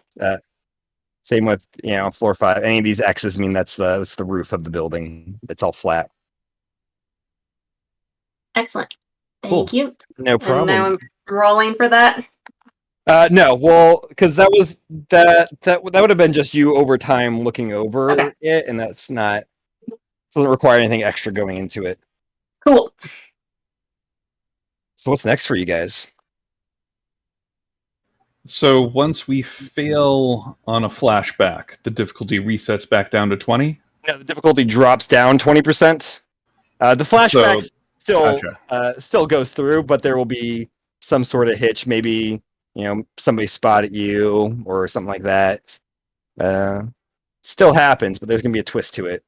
Same with, you know, floor 5. Any of these X's mean that's the roof of the building. It's all flat. Excellent. Cool. Thank you. No problem. And now I'm rolling for that. No, well, because that would have been just you over time looking over it, and that's not, doesn't require anything extra going into it. Cool. So what's next for you guys? So once we fail on a flashback, the difficulty resets back down to 20? No, the difficulty drops down 20%. The flashback still goes through, but there will be some sort of hitch. Maybe, you know, somebody spotted you or something like that. Still happens, but there's gonna be a twist to it.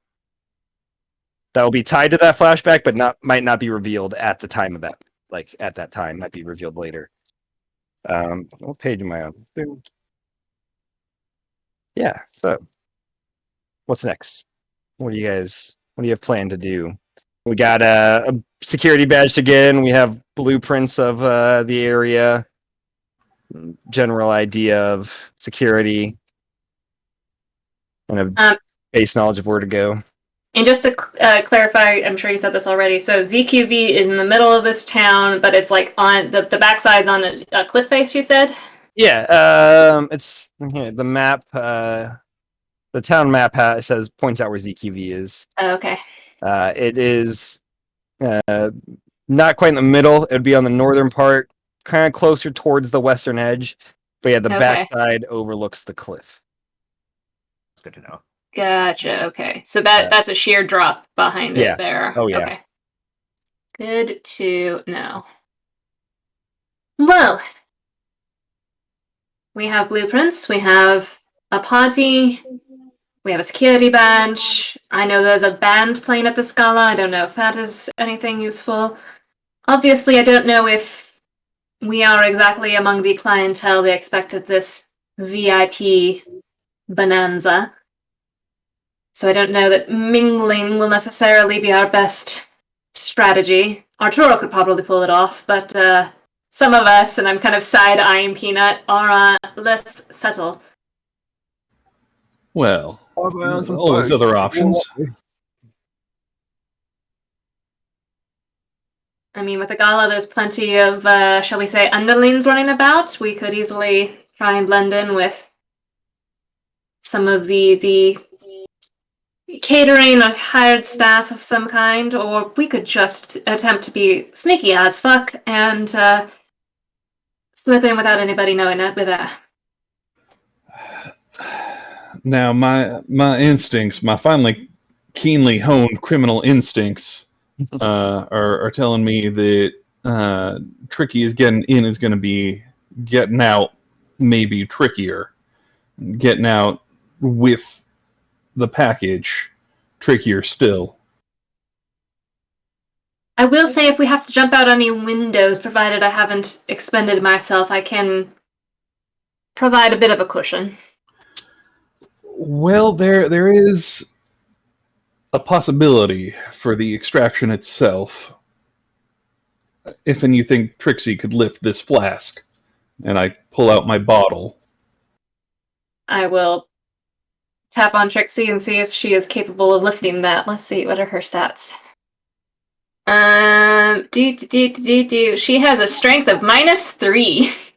That will be tied to that flashback, but might not be revealed at the time of that. Like, at that time, might be revealed later. What page am I on? Boom. Yeah. So, what's next? What do you have planned to do? We got a security badge to get in. We have blueprints of the area, general idea of security, and a base knowledge of where to go. And just to clarify, I'm sure you said this already. So ZQV is in the middle of this town, but it's like on the backside's on a cliff face. You said. Yeah. It's the map. The town map points out where ZQV is. Oh, okay. It is not quite in the middle. It would be on the northern part, kind of closer towards the western edge. But yeah, the backside overlooks the cliff. It's good to know. Gotcha. Okay, so that's a sheer drop behind it there. Oh yeah. Okay. Good to know. Well, we have blueprints. We have a party. We have a security badge. I know there's a band playing at the Scala. I don't know if that is anything useful. Obviously, I don't know if we are exactly among the clientele they expected this VIP bonanza. So I don't know that mingling will necessarily be our best strategy. Arturo could probably pull it off, but some of us, and I'm kind of side-eyeing Peanut, are less subtle. Well, always other options. I mean, with the gala, there's plenty of, shall we say, underlings running about. We could easily try and blend in with some of the catering or hired staff of some kind, or we could just attempt to be sneaky as fuck and slip in without anybody knowing that we're there. Now, my instincts, my finely keenly honed criminal instincts, are telling me that tricky is getting in is going to be getting out maybe trickier. Getting out with the package trickier still. I will say if we have to jump out any windows, provided I haven't expended myself, I can provide a bit of a cushion. Well, there is a possibility for the extraction itself. If and you think Trixie could lift this flask, and I pull out my bottle. I will tap on Trixie and see if she is capable of lifting that. Let's see, what are her stats? She has a strength of -3.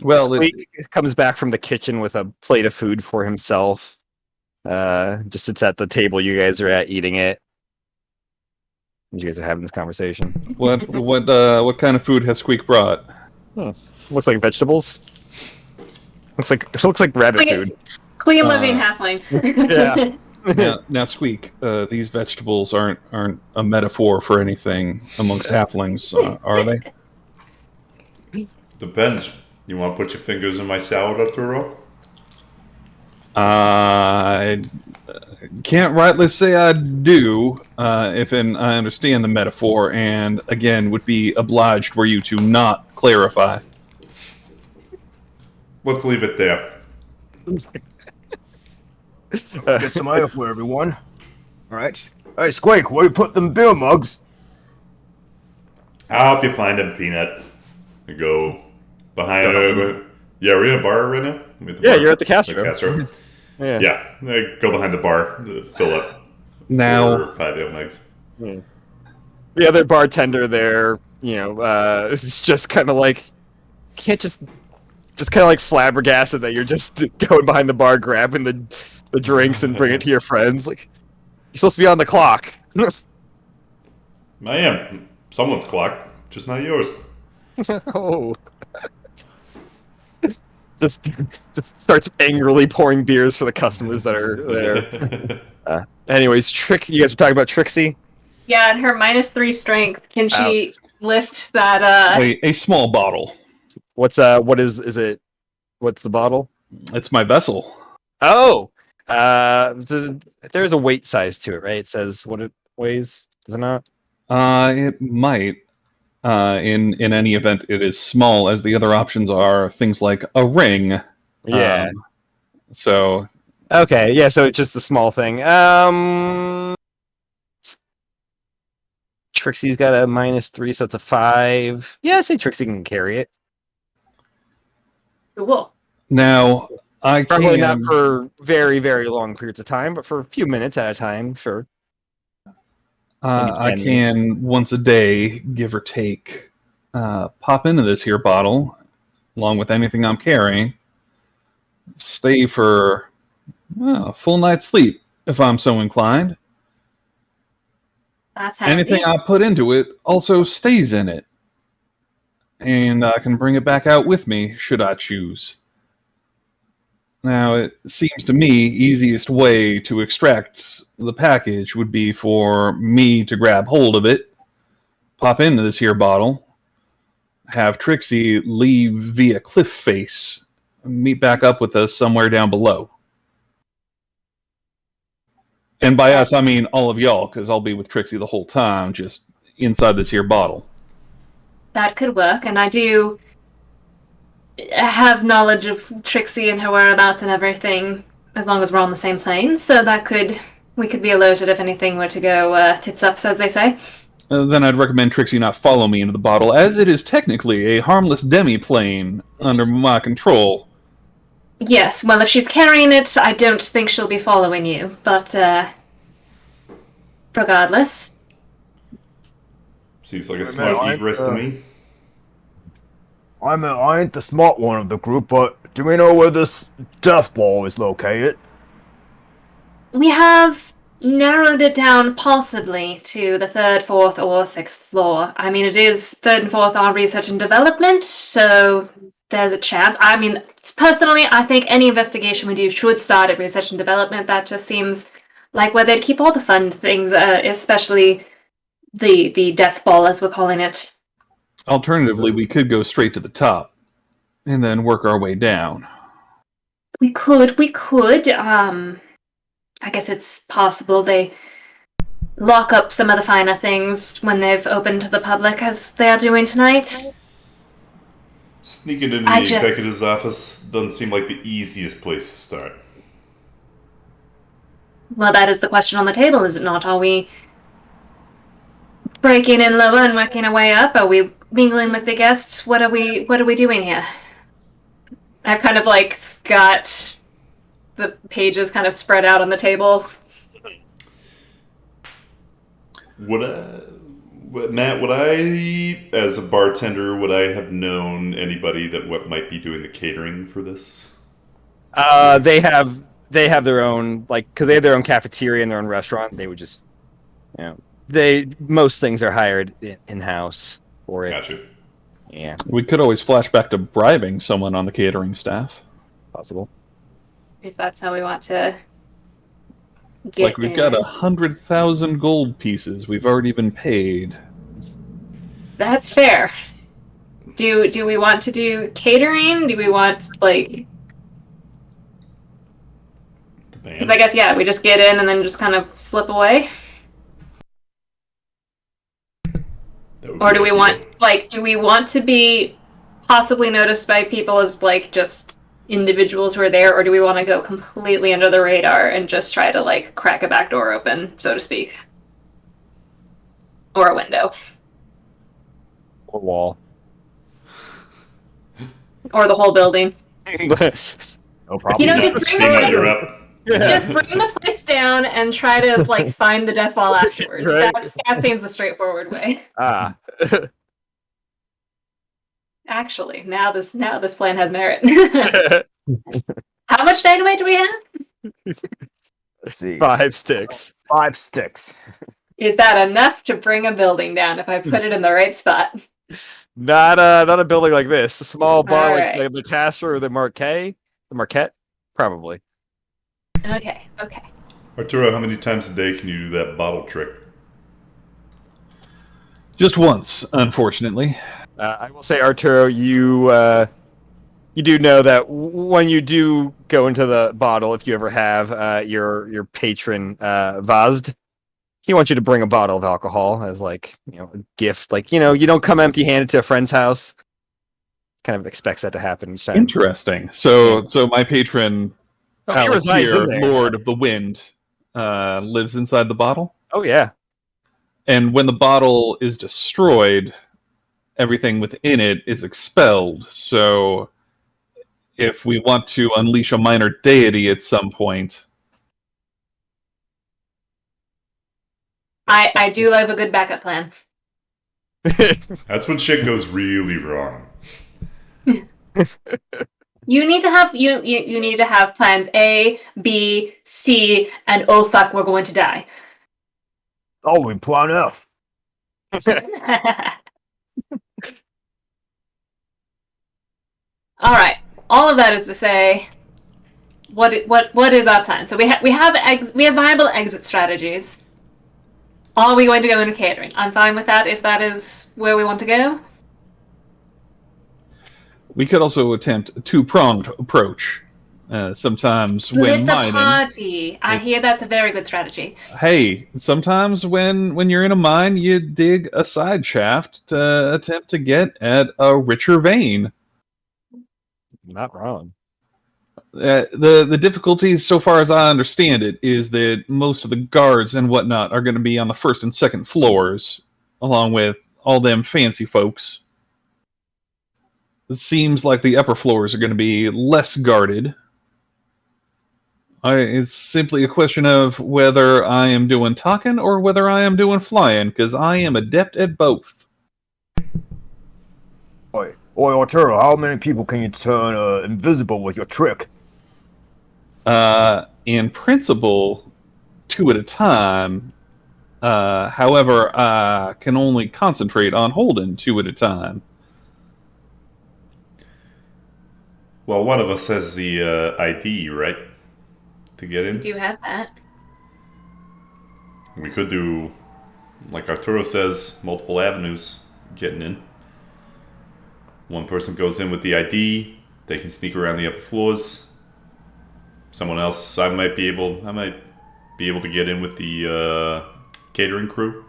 Well, Squeak comes back from the kitchen with a plate of food for himself. Just sits at the table you guys are at eating it. You guys are having this conversation. What kind of food has Squeak brought? Looks like vegetables. Looks like rabbit food. Clean living halfling. Yeah. Now, Squeak, these vegetables aren't a metaphor for anything amongst halflings, are they? Depends. You want to put your fingers in my salad, Arturo? I can't rightly say I do, if I understand the metaphor, and again, would be obliged were you to not clarify. Let's leave it there. Get some ale for everyone. Alright. Hey, Squeak, where you put them beer mugs? I'll help you find them, Peanut. You go behind her. Yeah, we're in a bar right now? You're at the Castro. Yeah, go behind the bar, fill up. Now, 5 ale mugs. The other bartender there, is just kind of like, can't just kind of like flabbergasted that you're just going behind the bar, grabbing the drinks and bring it to your friends. Like, you're supposed to be on the clock. I am. Someone's clock, just not yours. Oh. Just starts angrily pouring beers for the customers that are there. Anyways, Trixie, you guys were talking about Trixie? Yeah, and her -3 strength. Can she lift that? A small bottle. What is it? What's the bottle? It's my vessel. Oh, there's a weight size to it, right? It says what it weighs. Does it not? It might. In any event, it is small, as the other options are things like a ring. Yeah. So Okay. Yeah. So it's just a small thing. Trixie's got a -3, so it's a 5. Yeah, I say Trixie can carry it. Cool. now I Probably can. not for very, very long periods of time, but for a few minutes at a time, sure. Maybe I 10 minutes. can once a day, give or take, pop into this here bottle, along with anything I'm carrying, stay for a full night's sleep if I'm so inclined. That's handy. Anything I put into it also stays in it, and I can bring it back out with me should I choose. Now, it seems to me easiest way to extract the package would be for me to grab hold of it, pop into this here bottle, have Trixie leave via cliff face, meet back up with us somewhere down below. And by us, I mean all of y'all, because I'll be with Trixie the whole time, just inside this here bottle. That could work, and I do have knowledge of Trixie and her whereabouts and everything, as long as we're on the same plane, so we could be alerted if anything were to go tits ups, as they say. Then I'd recommend Trixie not follow me into the bottle, as it is technically a harmless demi-plane under my control. Yes, well, if she's carrying it, I don't think she'll be following you, but, regardless. Seems like a smart egress to me. I ain't the smart one of the group, but do we know where this death ball is located? We have narrowed it down possibly to the 3rd, 4th, or 6th floor. I mean, it is 3rd and 4th are research and development, so there's a chance. I mean, personally, I think any investigation we do should start at research and development. That just seems like where they'd keep all the fun things, especially the death ball, as we're calling it. Alternatively, we could go straight to the top, and then work our way down. We could. I guess it's possible they lock up some of the finer things when they've opened to the public, as they are doing tonight. Sneaking into the executive's office doesn't seem like the easiest place to start. Well, that is the question on the table, is it not? Are we breaking in lower and working our way up? Are we mingling with the guests? What are we doing here? I've kind of got the pages kind of spread out on the table. Matt, would I, as a bartender, would I have known anybody that might be doing the catering for this? They have their own, because they have their own cafeteria and their own restaurant. They would just, most things are hired in-house for it. Gotcha. Yeah. We could always flash back to bribing someone on the catering staff. Possible. If that's how we want to get we've got 100,000 gold pieces. We've already been paid. That's fair. Do we want to do catering? Do we want, because I guess, we just get in and then just kind of slip away? Or do we want, do we want to be possibly noticed by people as, just individuals who are there, or do we want to go completely under the radar and just try to, crack a back door open, so to speak? Or a window. Or wall. Or the whole building. No problem. Just bring the place down and try to find the death ball afterwards. Right. That seems the straightforward way. Ah. Actually, now this plan has merit. How much dynamite do we have? Let's see. 5 sticks. 5 sticks. Is that enough to bring a building down if I put it in the right spot? Not a building like this. A small bar Alright. like the Castor or the Marquette, probably. Okay. Arturo, how many times a day can you do that bottle trick? Just once, unfortunately. I will say, Arturo, you do know that when you do go into the bottle, if you ever have your patron Vazd, he wants you to bring a bottle of alcohol as like, a gift. Like, you don't come empty-handed to a friend's house. Kind of expects that to happen each time. Interesting. So my patron, Oh, he Alec resides here, in there. Lord of the Wind, lives inside the bottle. Oh yeah. And when the bottle is destroyed, everything within it is expelled. So if we want to unleash a minor deity at some point... I do have a good backup plan. That's when shit goes really wrong. You need to have you need to have plans A, B, C, and oh fuck, we're going to die. Oh, we plan F. All right. All of that is to say, what is our plan? So we have viable exit strategies. Are we going to go into catering? I'm fine with that if that is where we want to go. We could also attempt a two-pronged approach. Sometimes Split when the mining... party. I hear that's a very good strategy. Hey, sometimes when you're in a mine, you dig a side shaft to attempt to get at a richer vein. Not wrong. The difficulties, so far as I understand it, is that most of the guards and whatnot are going to be on the first and second floors, along with all them fancy folks. It seems like the upper floors are going to be less guarded. It's simply a question of whether I am doing talking or whether I am doing flying, because I am adept at both. Oi, Arturo, how many people can you turn invisible with your trick? In principle, 2 at a time. However, I can only concentrate on holding 2 at a time. Well, one of us has the ID, right? To get in? Do you have that? We could do, like Arturo says, multiple avenues getting in. One person goes in with the ID, they can sneak around the upper floors. Someone else, I might be able to get in with the catering crew.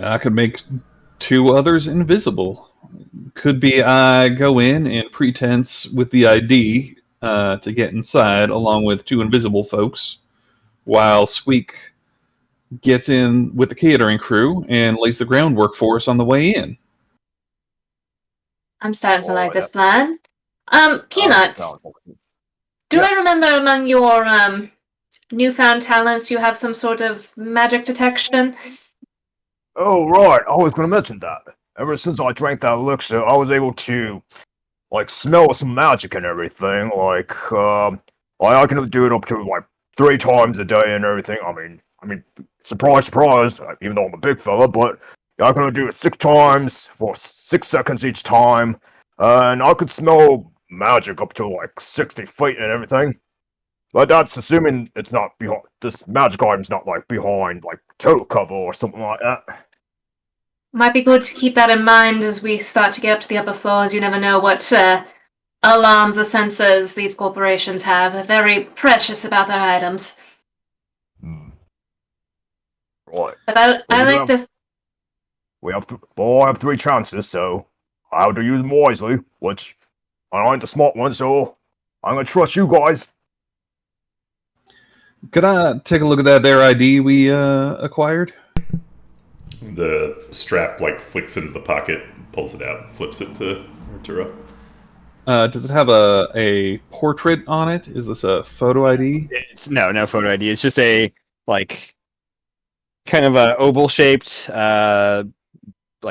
I could make 2 others invisible. Could be I go in pretense with the ID to get inside, along with 2 invisible folks, while Squeak gets in with the catering crew and lays the groundwork for us on the way in. I'm starting to like yeah. this plan. Peanuts. Do Yes. I remember among your newfound talents you have some sort of magic detection? Oh, right. I was going to mention that. Ever since I drank that elixir, I was able to, smell some magic and everything. I can do it up to, 3 times a day and everything. I mean, surprise, surprise, even though I'm a big fella, but I can do it 6 times for 6 seconds each time. And I could smell magic up to, 60 feet and everything. But that's assuming it's not behind, this magic item's not, behind, total cover or something like that. Might be good to keep that in mind as we start to get up to the upper floors. You never know what alarms or sensors these corporations have. They're very precious about their items. Right. But I like this. We have I have 3 chances, so I have to use them wisely, which I ain't the smart one, so I'm gonna trust you guys. Could I take a look at that there ID we acquired? The strap flicks into the pocket, pulls it out, flips it to Arturo. Does it have a portrait on it? Is this a photo ID? It's no photo ID. It's just a kind of a oval shaped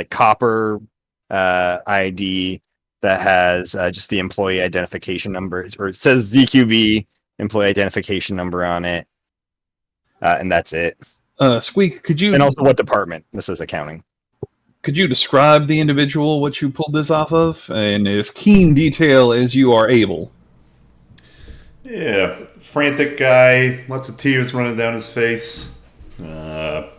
copper ID that has just the employee identification number, or it says ZQB employee identification number on it, and that's it. Squeak, could you... And also what department? This is accounting. Could you describe the individual, what you pulled this off of, in as keen detail as you are able? Yeah, frantic guy, lots of tears running down his face. More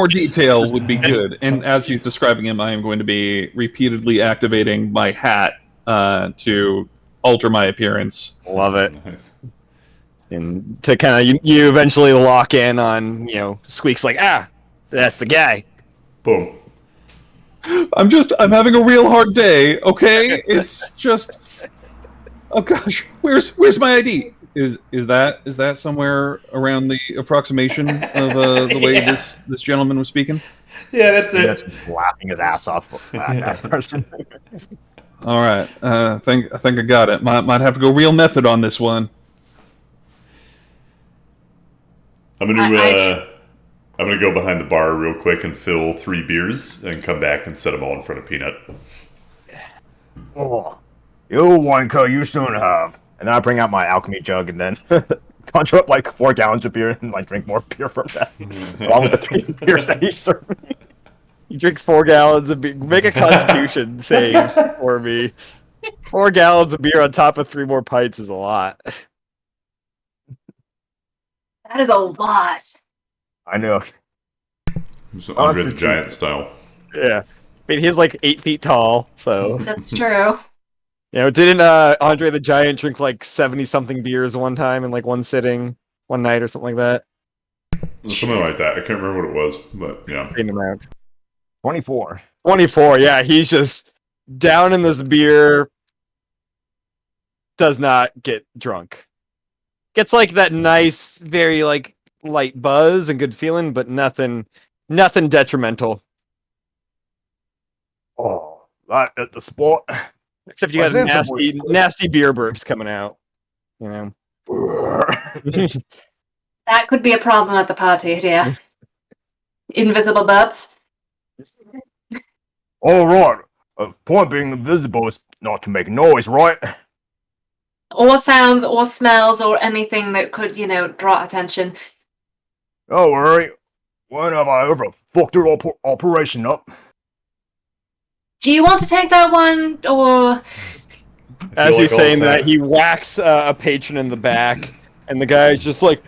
detail would be good. And as he's describing him, I am going to be repeatedly activating my hat to alter my appearance. Love it. Nice. And to kind of you eventually lock in on Squeak's like, that's the guy. Boom. I'm having a real hard day. Okay, it's just. Oh gosh, where's my ID? Is that somewhere around the approximation of the way this gentleman was speaking? Yeah, that's it. That's laughing his ass off at that person. All right, I think I got it. Might have to go real method on this one. I'm gonna go behind the bar real quick and fill 3 beers and come back and set them all in front of Peanut. Oh, you wanker, you soon have. And then I bring out my alchemy jug and then conjure up like 4 gallons of beer and like drink more beer from that, along with the 3 beers that he served me. You drink 4 gallons of beer. Make a Constitution save for me. 4 gallons of beer on top of 3 more pints is a lot. That is a lot. I know. It's Andre the Giant style. Yeah. I mean, he's like 8 feet tall, so. That's true. Didn't Andre the Giant drink like 70-something beers one time in like one sitting, one night or something like that? Something like that. I can't remember what it was, but yeah. 24. 24, yeah. He's just down in this beer, does not get drunk. Gets like that nice, very like light buzz and good feeling, but nothing detrimental. Oh, that at the spot. Except you got nasty beer burps coming out. That could be a problem at the party, dear. Invisible burps. All right. Point being invisible is not to make noise, right? Or sounds, or smells, or anything that could, draw attention. Don't worry. When have I ever fucked your operation up? Do you want to take that one, or... As he's saying that, he whacks a patron in the back, and the guy's just like,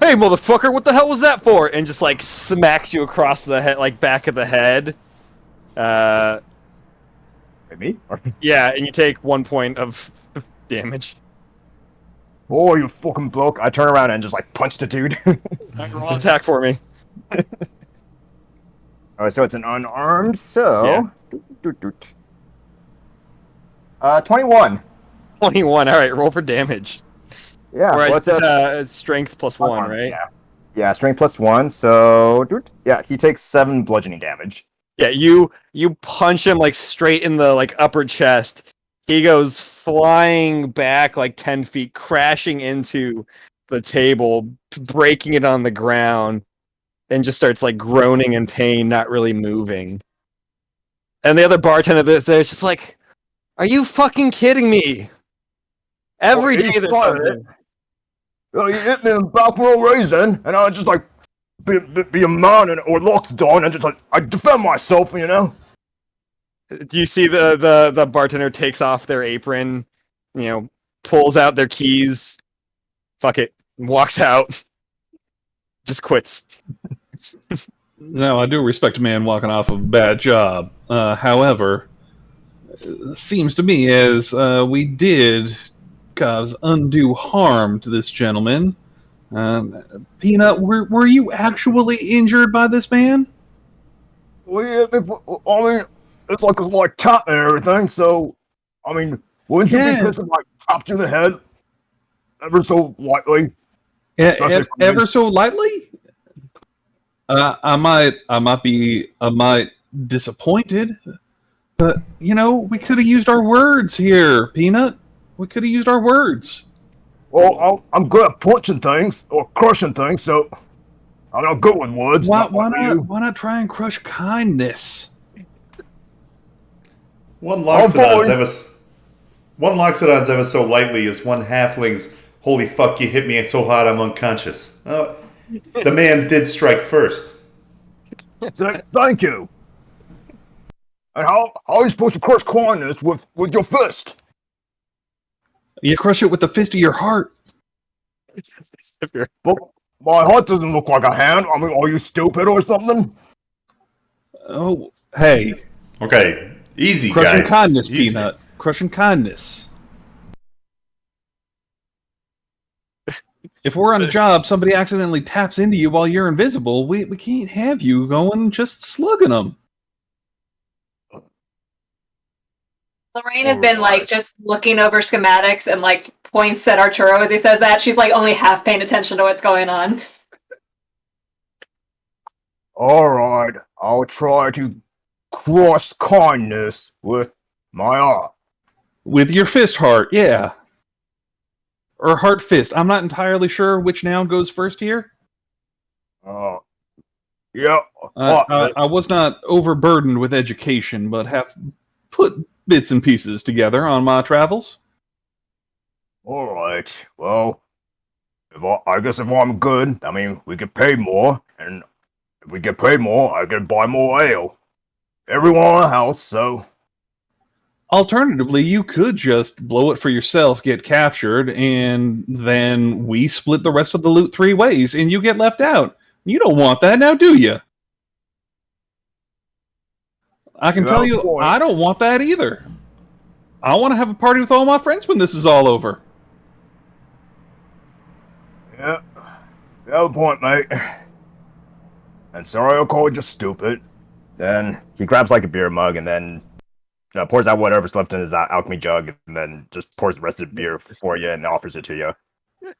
"Hey, motherfucker, what the hell was that for?" And just like smacks you across the head, like back of the head. Me? Yeah, and you take 1 point of damage. Oh, you fucking bloke. I turn around and just like punch the dude. Roll attack for me. Alright, so it's an unarmed, so... Yeah. 21. 21, alright, roll for damage. Yeah, Right, what's it's strength plus 1, right? Yeah, strength plus 1, so... Yeah, he takes 7 bludgeoning damage. Yeah, you punch him like straight in the like upper chest. He goes flying back like 10 feet, crashing into the table, breaking it on the ground, and just starts like groaning in pain, not really moving. And the other bartender there's just like, "Are you fucking kidding me? Every day there's something." You hit me in the back for no reason, and I just like be a man or lock the door and just like I defend myself, Do you see the bartender takes off their apron, pulls out their keys, fuck it, walks out, just quits. Now, I do respect a man walking off of a bad job. However, it seems to me as we did cause undue harm to this gentleman. Peanut, were you actually injured by this man? Well, yeah, I mean, it's like tap and everything, so, I mean, wouldn't you be pissed if I tapped you in the head ever so lightly? Ever so lightly? I might be disappointed, but we could have used our words here, Peanut. We could have used our words. Well, I'm good at punching things or crushing things, so I'm not good with words. Why not try and crush kindness? One Loxodon's ever so lightly as one halfling's "Holy fuck, you hit me so hard I'm unconscious." The man did strike first. Thank you. And how are you supposed to crush kindness with your fist? You crush it with the fist of your heart. But my heart doesn't look like a hand. I mean, are you stupid or something? Oh, hey. Okay, easy, Crushing guys. kindness, Easy. Peanut. Crushing kindness. If we're on a job, somebody accidentally taps into you while you're invisible, we can't have you going just slugging them. Lorraine has been like just looking over schematics and like points at Arturo as he says that. She's like only half paying attention to what's going on. Alright, I'll try to cross kindness with my art. With your fist heart, yeah. Or heart fist. I'm not entirely sure which noun goes first here. Yeah. I was not overburdened with education, but have put bits and pieces together on my travels. Alright, well, I guess if I'm good, I mean, we get paid more, and if we get paid more, I can buy more ale. Everyone in the house, so... Alternatively, you could just blow it for yourself, get captured, and then we split the rest of the loot 3 ways, and you get left out. You don't want that now, do you? I can tell you, I don't want that either. I want to have a party with all my friends when this is all over. Yeah, you have a point, mate. And sorry I called you stupid. Then he grabs like a beer mug and then pours out whatever's left in his alchemy jug and then just pours the rest of the beer for you and offers it to you.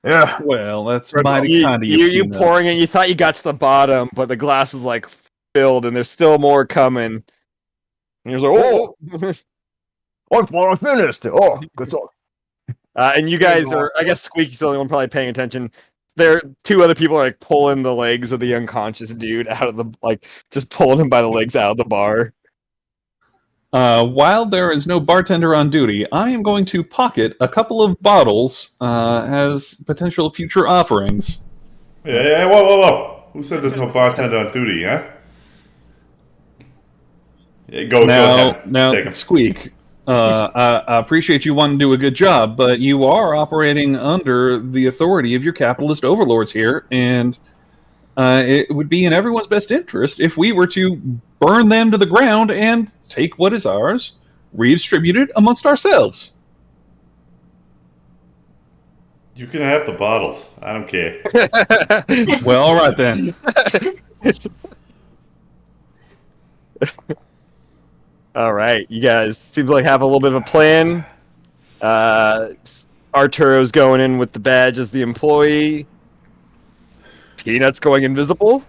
Yeah. Well, that's mighty kind of you. You pouring it, you thought you got to the bottom, but the glass is like filled and there's still more coming. And you're like, oh! I thought I finished it. Oh, good song. And you guys are, I guess Squeaky's the only one probably paying attention. There, 2 other people are like pulling the legs of the unconscious dude out of the, like, just pulling him by the legs out of the bar. While there is no bartender on duty, I am going to pocket a couple of bottles as potential future offerings. Yeah, whoa. Who said there's no bartender on duty, huh? Yeah, go ahead. Now, Squeak, I appreciate you wanting to do a good job, but you are operating under the authority of your capitalist overlords here, and it would be in everyone's best interest if we were to burn them to the ground and take what is ours, redistribute it amongst ourselves. You can have the bottles. I don't care. Well, all right then. All right, you guys seem to like have a little bit of a plan. Arturo's going in with the badge as the employee. Peanut's going invisible.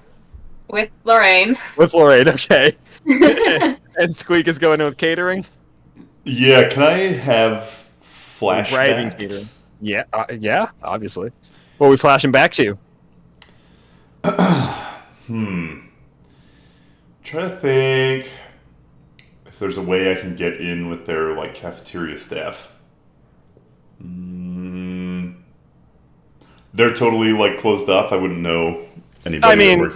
With Lorraine. With Lorraine, okay. And Squeak is going in with catering. Yeah, can I have flashback? Bribing catering. Yeah, obviously. What are we flashing back to? Trying to think if there's a way I can get in with their like cafeteria staff. They're totally like closed off. I wouldn't know anybody. I mean,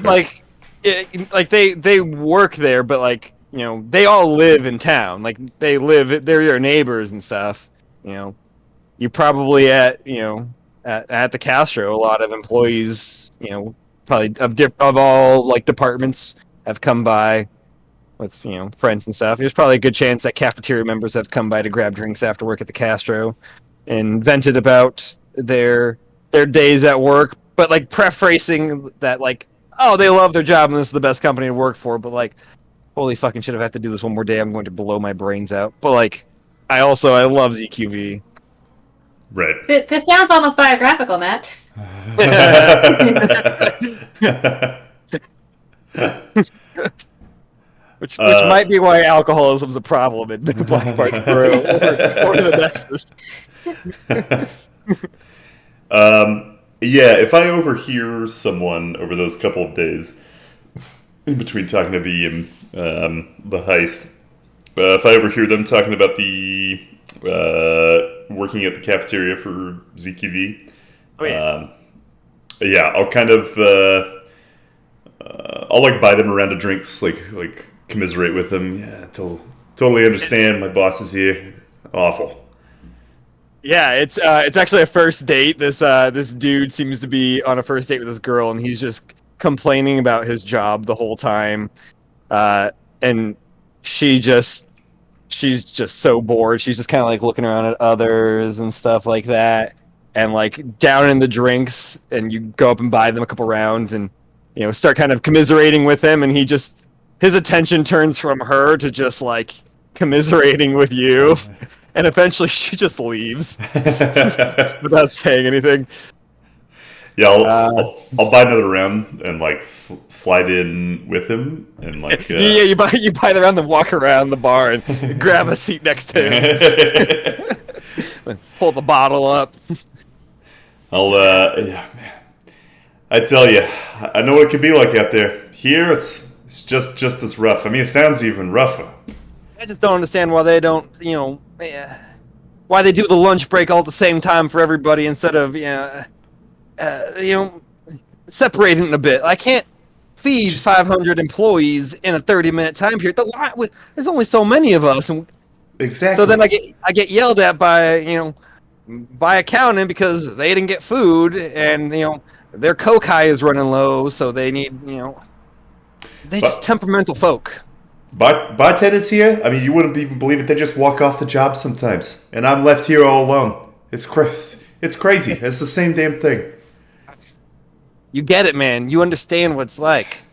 like they work there, but like, you know, they all live in town. Like they're your neighbors and stuff. You know, you probably at the Castro, a lot of employees, you know, probably of all like departments have come by with, you know, friends and stuff. There's probably a good chance that cafeteria members have come by to grab drinks after work at the Castro and vented about their days at work, but like prefacing that like, oh, they love their job and this is the best company to work for, but like, holy fucking shit, if I have to do this one more day, I'm going to blow my brains out. But like, I love ZQV. Right. This sounds almost biographical, Matt. Which might be why alcoholism's a problem in Black Parts Borough or the Nexus. Yeah, if I overhear someone over those couple of days in between talking to V and the heist, if I overhear them talking about the working at the cafeteria for ZQV, yeah, I'll kind of I'll like buy them a round of drinks, like commiserate with them. Yeah, totally understand. My boss is here. Awful. Yeah, it's actually a first date. This dude seems to be on a first date with this girl, and he's just complaining about his job the whole time. And she's just so bored. She's just kind of like looking around at others and stuff like that. and like down in the drinks, and you go up and buy them a couple rounds, and start kind of commiserating with him, and his attention turns from her to just like commiserating with you, and eventually she just leaves without saying anything. Yeah, I'll buy another round and like slide in with him and like yeah, you buy the round, then walk around the bar and grab a seat next to him, pull the bottle up. Yeah, man. I tell you, I know what it can be like out there. Here, it's just as rough. I mean, it sounds even rougher. I just don't understand why they don't, why they do the lunch break all at the same time for everybody instead of, separating it a bit. I can't feed 500 employees in a 30-minute time period. There's only so many of us, and exactly. so then I get yelled at by accounting because they didn't get food, and their coke high is running low, so they need just temperamental folk. Bartenders here, I mean, you wouldn't even believe it. They just walk off the job sometimes, and I'm left here all alone. It's crazy. It's crazy. It's the same damn thing. You get it, man. You understand what it's like.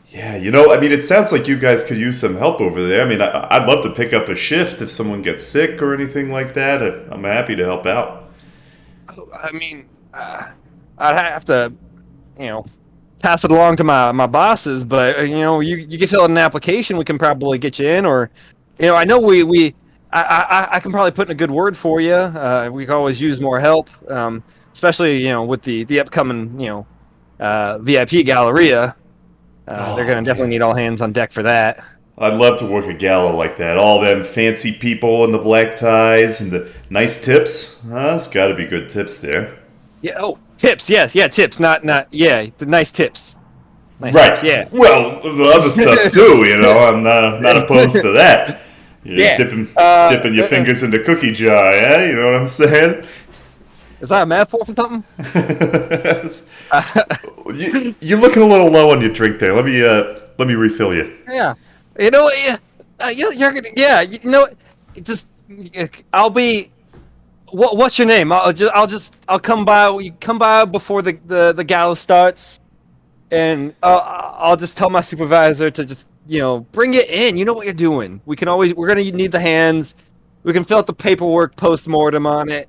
Yeah, I mean, it sounds like you guys could use some help over there. I mean, I'd love to pick up a shift if someone gets sick or anything like that. I'm happy to help out. I mean, I'd have to, pass it along to my bosses, but you can fill out an application. We can probably get you in, or I know I can probably put in a good word for you. We can always use more help, especially with the upcoming VIP Galleria. They're gonna definitely need all hands on deck for that. I'd love to work a gala like that. All them fancy people in the black ties and the nice tips. There's got to be good tips there. Yeah. Oh, tips. Yes. Yeah. Tips. Not. Yeah. The nice tips. Nice right. Tips, yeah. Well, the other stuff too. I'm not opposed to that. Dipping your fingers in the cookie jar. Yeah. You know what I'm saying? Is that a metaphor for something? You're looking a little low on your drink there. Let me refill you. Yeah. You're gonna. Yeah. Just. I'll be. What's your name? I'll come by. You come by before the gala starts, and I'll just tell my supervisor to just bring it in. You know what you're doing. We're gonna need the hands. We can fill out the paperwork post-mortem on it.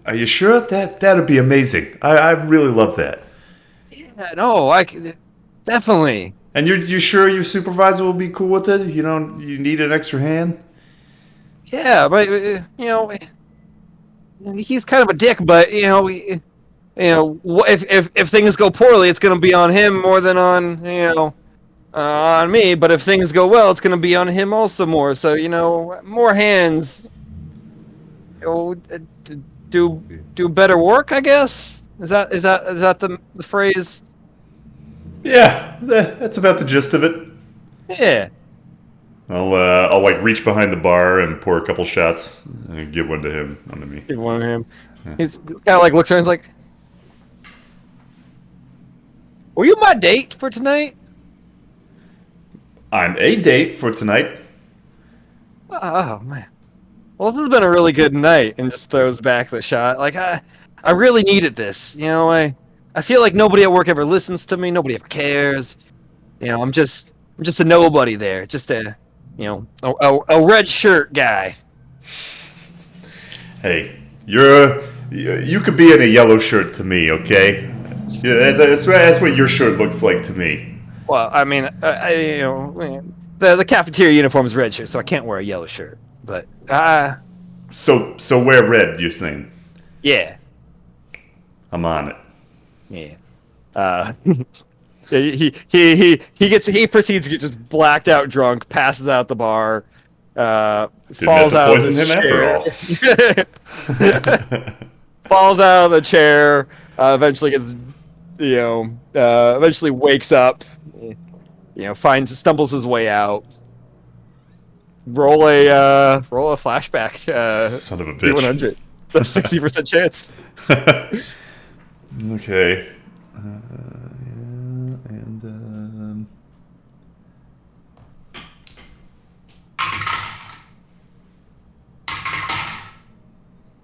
Are you sure? That'd be amazing. I really love that. Yeah, no, definitely. And you're sure your supervisor will be cool with it? You need an extra hand? Yeah, but he's kind of a dick. But if things go poorly, it's gonna be on him more than on me. But if things go well, it's gonna be on him also more. So more hands. Do better work, I guess. Is that the phrase? Yeah, that's about the gist of it. Yeah. I'll like reach behind the bar and pour a couple shots and give one to him, one to me. Give one to him. Yeah. He's kind of like looks around. He's like, "Were you my date for tonight?" I'm a date for tonight. Oh man. Well, this has been a really good night, and just throws back the shot. Like I really needed this. I feel like nobody at work ever listens to me. Nobody ever cares. I'm just a nobody there. Just a red shirt guy. Hey, you could be in a yellow shirt to me, okay? Yeah, that's what your shirt looks like to me. Well, I mean, the cafeteria uniform is red shirt, so I can't wear a yellow shirt. But so wear red. You're saying? Yeah. I'm on it. Yeah. He proceeds to get just blacked out drunk, passes out the bar, falls out of his chair. Falls out of the chair. Eventually gets, eventually wakes up. Stumbles his way out. Roll a flashback. Son of a bitch. 100. That's 60% chance. Okay.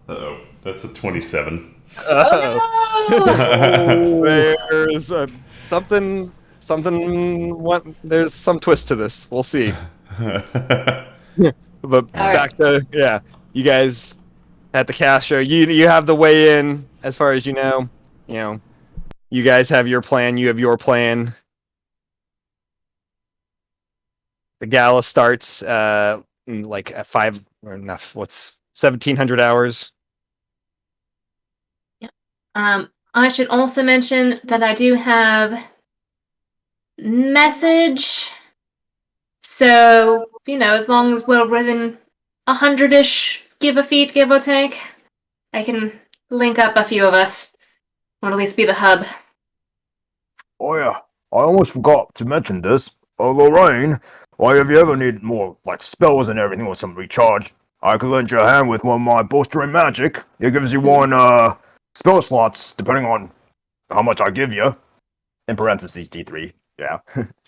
Uh-oh. That's a 27. There's something. What? There's some twist to this. We'll see. But back to you guys at the Castro. You have the way in as far as you know. You know, you guys have your plan. You have your plan. The gala starts like at 5 or enough. What's 1700 hours? I should also mention that I do have message. So, as long as we're within 100-ish, give a feet, give or take, I can link up a few of us. Or at least be the hub. Oh yeah, I almost forgot to mention this. Lorraine, if you ever need more spells and everything or some recharge, I could lend you a hand with one of my bolstering magic. It gives you one spell slots depending on how much I give you. In parentheses, D3. Yeah.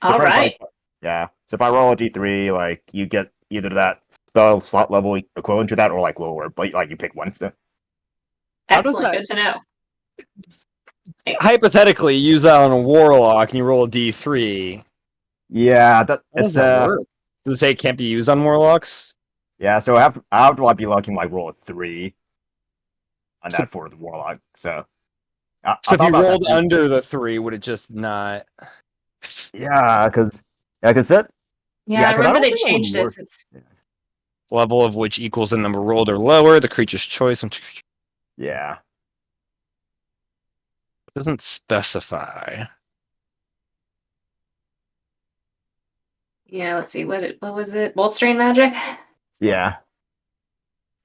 All right. Yeah. So if I roll a D3, you get either that spell slot level equivalent to that or lower, but you pick one. So. Excellent. Good to know. Hypothetically, you use that on a warlock and you roll a D3. Yeah, How does that work? Does it say it can't be used on warlocks? Yeah, so I have to be lucky roll a 3 on that for the warlock. So if you rolled under the 3, would it just not? Yeah, because that. Yeah, I remember they changed it. Level of which equals the number rolled or lower, the creature's choice. Yeah. It doesn't specify. Yeah, let's see. What was it? Bolstering magic? Yeah.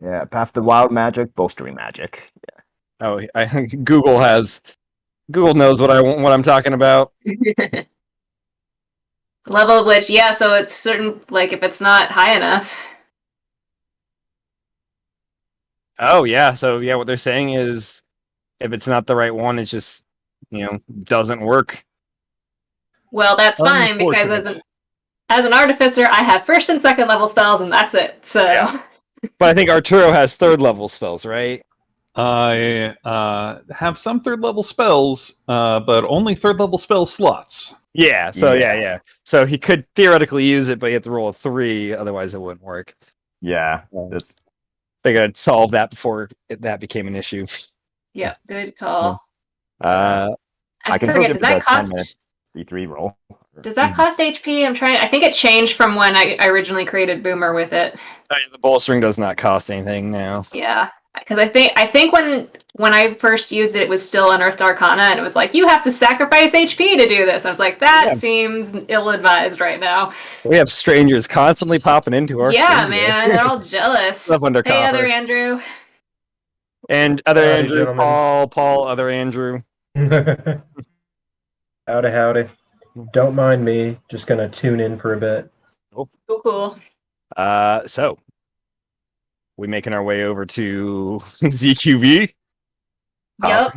Yeah, Path to Wild magic, bolstering magic. Yeah. Oh, Google knows what I'm talking about. Level of which, yeah, so it's certain, if it's not high enough. Oh, yeah. So, yeah, what they're saying is if it's not the right one, it just, doesn't work. Well, that's fine, because as an artificer, I have first and second level spells, and that's it. So, yeah. But I think Arturo has third level spells, right? I have some third level spells, but only third level spell slots. Yeah. So yeah. So he could theoretically use it, but you have to roll a 3, otherwise it wouldn't work. Yeah. Figured I'd solve that before that became an issue. Yeah, good call. I can forget, does that cost D3 roll? Does that cost HP? I think it changed from when I originally created Boomer with it. Oh, yeah, the bolstering does not cost anything now. Yeah, because I think when I first used it, it was still Unearthed Arcana, and it was like, you have to sacrifice HP to do this. I was like, that seems ill-advised right now. We have strangers constantly popping into our man, they're all jealous. Hey, other Andrew. And other howdy, Andrew, gentlemen. Paul, other Andrew. Howdy. Don't mind me. Just gonna tune in for a bit. Cool. So we making our way over to ZQB. Yep.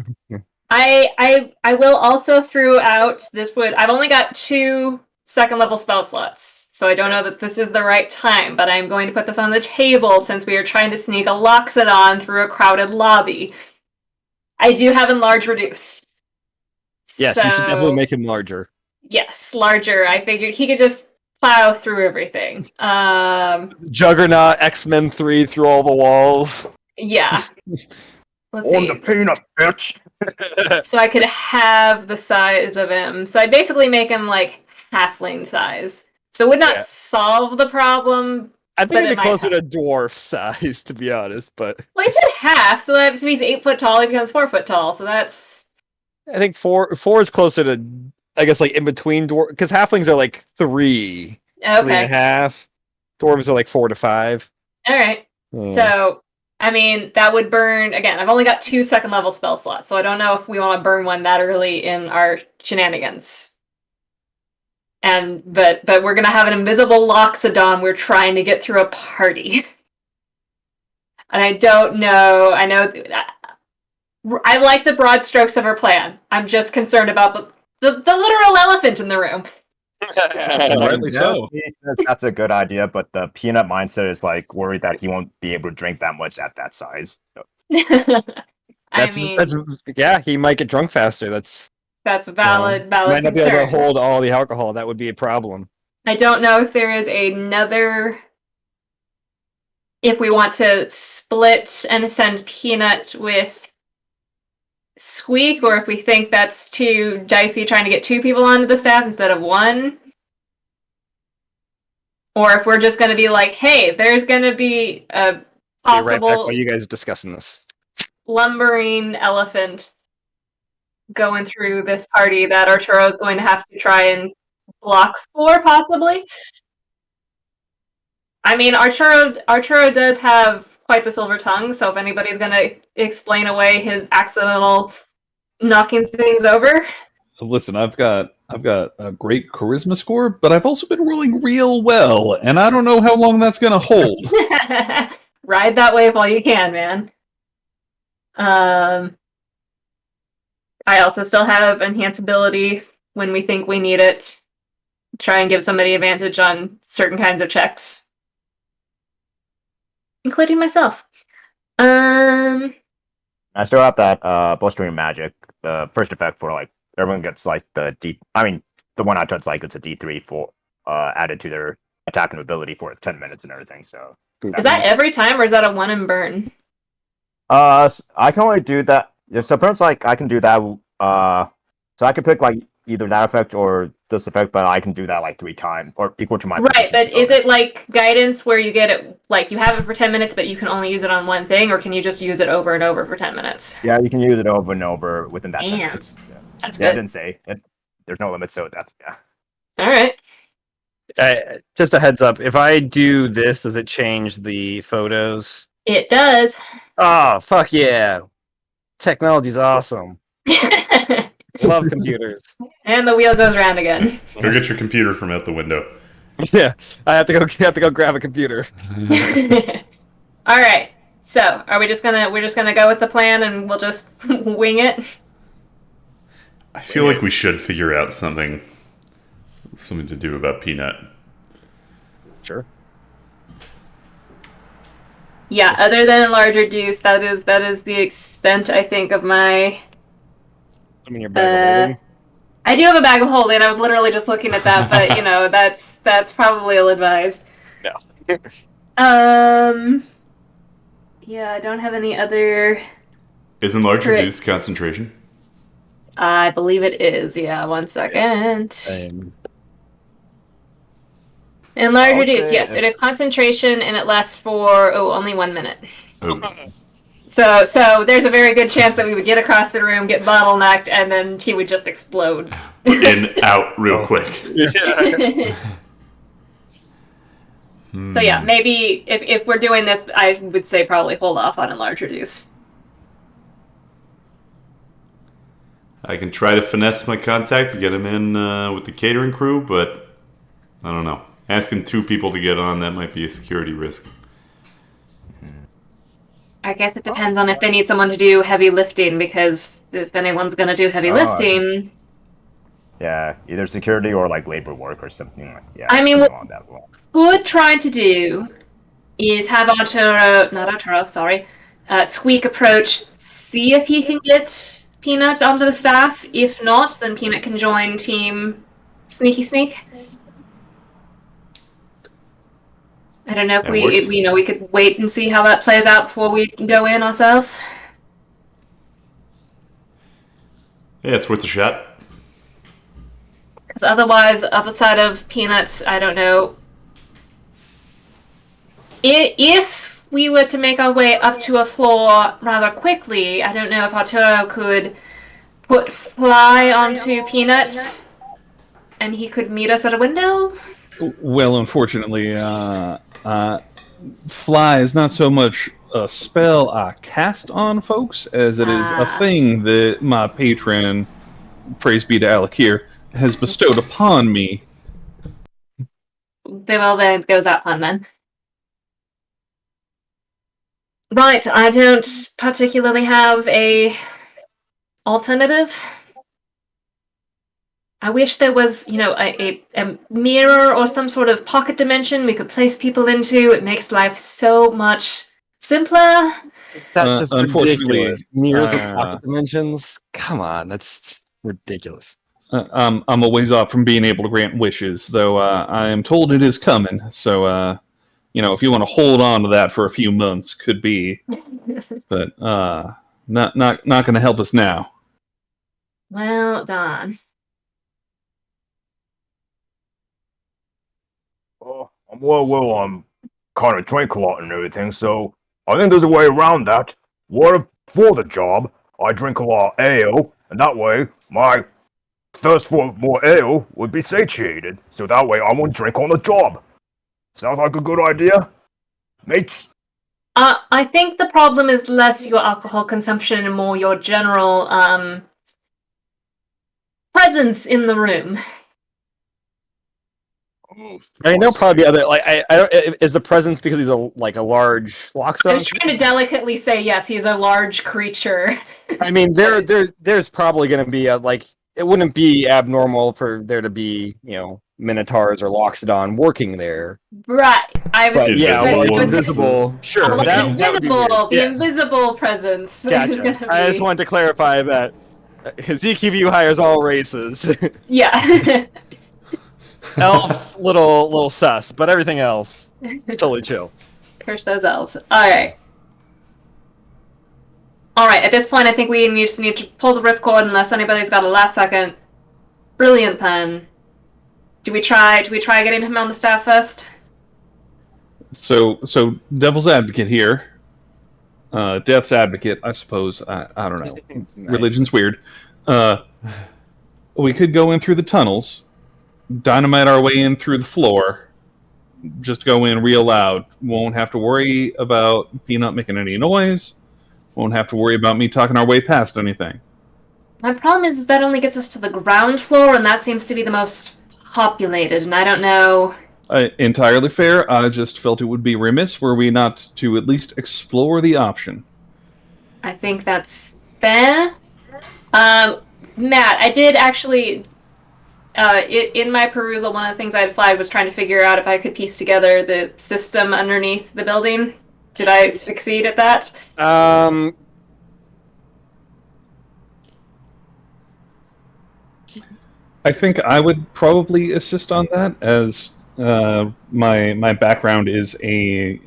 I will also throughout this I've only got 2 second level spell slots, so I don't know that this is the right time, but I'm going to put this on the table since we are trying to sneak a Loxodon through a crowded lobby. I do have Enlarge Reduce. Yes, you should definitely make him larger. Yes, larger. I figured he could just plow through everything. Juggernaut, X-Men 3 through all the walls. Yeah. Let's see. On the peanut, bitch! So I could have the size of him. So I'd basically make him halfling size. So it would not solve the problem. I think it'd be closer to dwarf size, to be honest. But well, he said half, so that if he's 8 foot tall, he becomes 4 foot tall. So that's. I think four is closer to, I guess, in between dwarf, because halflings are 3, 3.5. Dwarves are 4 to 5. All right. Yeah. So. I mean, that would burn, again, I've only got 2 second level spell slots, so I don't know if we want to burn one that early in our shenanigans. But we're going to have an invisible Loxodon we're trying to get through a party. And I don't know, I like the broad strokes of our plan. I'm just concerned about the literal elephant in the room. Rightly so. That's a good idea, but the peanut mindset is worried that he won't be able to drink that much at that size. So. I mean, That's yeah. He might get drunk faster. That's that's a valid might not be able concern. to hold all the alcohol. That would be a problem. I don't know if there is another. If we want to split and send Peanut with Squeak, or if we think that's too dicey trying to get 2 people onto the staff instead of 1. Or if we're just going to be like, hey, there's going to be a Be right back possible while you guys are discussing this. lumbering elephant going through this party that Arturo is going to have to try and block for, possibly. I mean, Arturo does have quite the silver tongue, so if anybody's going to explain away his accidental knocking things over. Listen, I've got a great charisma score, but I've also been rolling real well, and I don't know how long that's going to hold. Ride that wave while you can, man. I also still have enhance ability when we think we need it. Try and give somebody advantage on certain kinds of checks. Including myself. I still have that blustering magic, the first effect for like everyone gets like the the one I touch like it's a D3 for added to their attack and ability for 10 minutes and everything. So Is that every time, or is that a 1 and burn? I can only do that. So pretty much like I can do that. So I can pick like either that effect or this effect, but I can do that like 3 times or equal to my Right, but proficiency is bonus. it like guidance where you get it, like you have it for 10 minutes, but you can only use it on one thing, or can you just use it over and over for 10 minutes? Yeah, you can use it over and over within that 10 Damn. minutes. Yeah. That's Yeah, I good. didn't say it. There's no limit, so that's yeah. All right. Just a heads up. If I do this, does it change the photos? It does. Oh, fuck yeah. Technology's awesome. Love computers. And the wheel goes round again. Go get your computer from out the window. Yeah, I have to go grab a computer. All right. So, are we just gonna go with the plan and we'll just wing it? I feel like we should figure out something to do about Peanut. Sure. Yeah, other than larger deuce, that is the extent I think of my. I mean, your bag of holding. I do have a bag of holding. I was literally just looking at that, but that's probably ill-advised. No. Yeah, I don't have any other. Isn't large Correct. reduced concentration? I believe it is. Yeah, 1 second. And large I would reduce, say yes, it is concentration, and it lasts for only 1 minute. Oh, So there's a very good chance that we would get across the room, get bottlenecked, and then he would just explode. in, out, real quick. Yeah. So yeah, maybe if we're doing this, I would say probably hold off on a large reduce. I can try to finesse my contact to get him in with the catering crew, but I don't know. Asking 2 people to get on, that might be a security risk. I guess it depends on if they need someone to do heavy lifting, because if anyone's going to do heavy Oh, I see. lifting... Yeah, either security or like labor work or something. Yeah, I mean, something along that line. what we're trying to do is have Squeak approach, see if he can get Peanut onto the staff. If not, then Peanut can join Team Sneaky Sneak. I don't know if That we works. we could wait and see how that plays out before we go in ourselves. Yeah, it's worth a shot. Because otherwise, outside of Peanuts, I don't know. If we were to make our way up to a floor rather quickly, I don't know if Arturo could put Fly onto Peanut, and he could meet us at a window. Well, unfortunately, Fly is not so much a spell I cast on folks as it is a thing that my patron, praise be to Alakir, has bestowed upon me. Well, there goes that plan then. Right, I don't particularly have a alternative. I wish there was, a mirror or some sort of pocket dimension we could place people into. It makes life so much Simpler. That's just unfortunately, ridiculous. Mirrors with pocket dimensions? Come on, that's ridiculous. I'm a ways off from being able to grant wishes, though I am told it is coming. So, if you want to hold on to that for a few months, could be, but not going to help us now. Well done. Well, I'm kind of drink a lot and everything, so I think there's a way around that. What if, for the job, I drink a lot of ale, and that way my thirst for more ale would be satiated, so that way I won't drink on the job. Sounds like a good idea, mates? I think the problem is less your alcohol consumption and more your general presence in the room. I mean, there'll probably be other I don't. Is the presence because he's a large lockstone? I was trying to delicately say yes. He's a large creature. I mean, there's probably going to be it wouldn't be abnormal for there to be minotaurs or loxodon working there. Right. I was But yeah, Invisible large ones. invisible. Sure, like that would be invisible. weird. The Yes. invisible presence. Is Gotcha. gonna be... I just wanted to clarify that ZQV hires all races. Yeah. Elves, little sus, but everything else, totally chill. Curse those elves. Alright. Alright, at this point I think we just need to pull the ripcord unless anybody's got a last second. Brilliant then. Do we try getting him on the staff first? So devil's advocate here. Death's advocate, I suppose. I don't know. Nice. Religion's weird. We could go in through the tunnels, dynamite our way in through the floor, just go in real loud. Won't have to worry about Peanut making any noise. Won't have to worry about me talking our way past anything. My problem is that only gets us to the ground floor, and that seems to be the most populated, and I don't know... Entirely fair. I just felt it would be remiss were we not to at least explore the option. I think that's fair. Matt, I did actually... in my perusal, one of the things I had flagged was trying to figure out if I could piece together the system underneath the building. Did I succeed at that? I think I would probably assist on that, as my background is a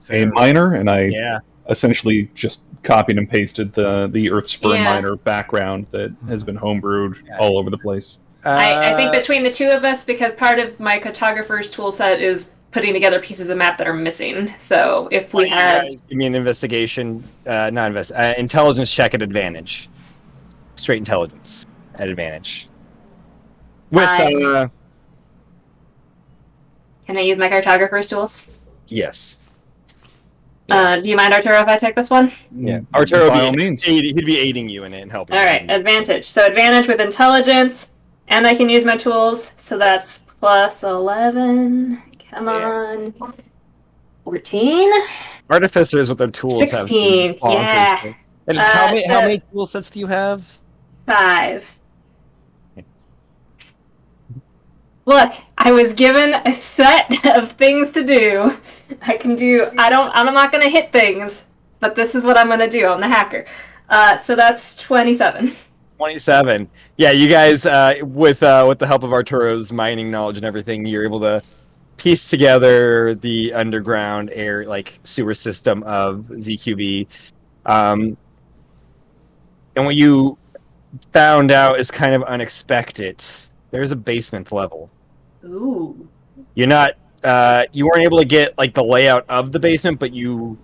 miner, and I essentially just copied and pasted the Earthspur miner background that has been homebrewed all over the place. I think between the two of us, because part of my cartographer's tool set is putting together pieces of map that are missing. So if we had... Give me an investigation, intelligence check at advantage. Straight intelligence at advantage. With, Can I use my cartographer's tools? yes. Do you mind, Arturo, if I take this one? Yeah. Arturo by all means. he'd be aiding you in it and helping. Alright, advantage. So advantage with intelligence, and I can use my tools, so that's plus 11. Come on. 14? Artificers with their tools 16, have some bonkers yeah. things. And how many tool sets do you have? 5. Look, I was given a set of things to do. I'm not gonna hit things, but this is what I'm gonna do. I'm the hacker. So that's 27. 27. Yeah, you guys, with the help of Arturo's mining knowledge and everything, you're able to piece together the underground air, sewer system of ZQB. And what you found out is kind of unexpected. There's a basement level. Ooh. You're not, you weren't able to get the layout of the basement, but you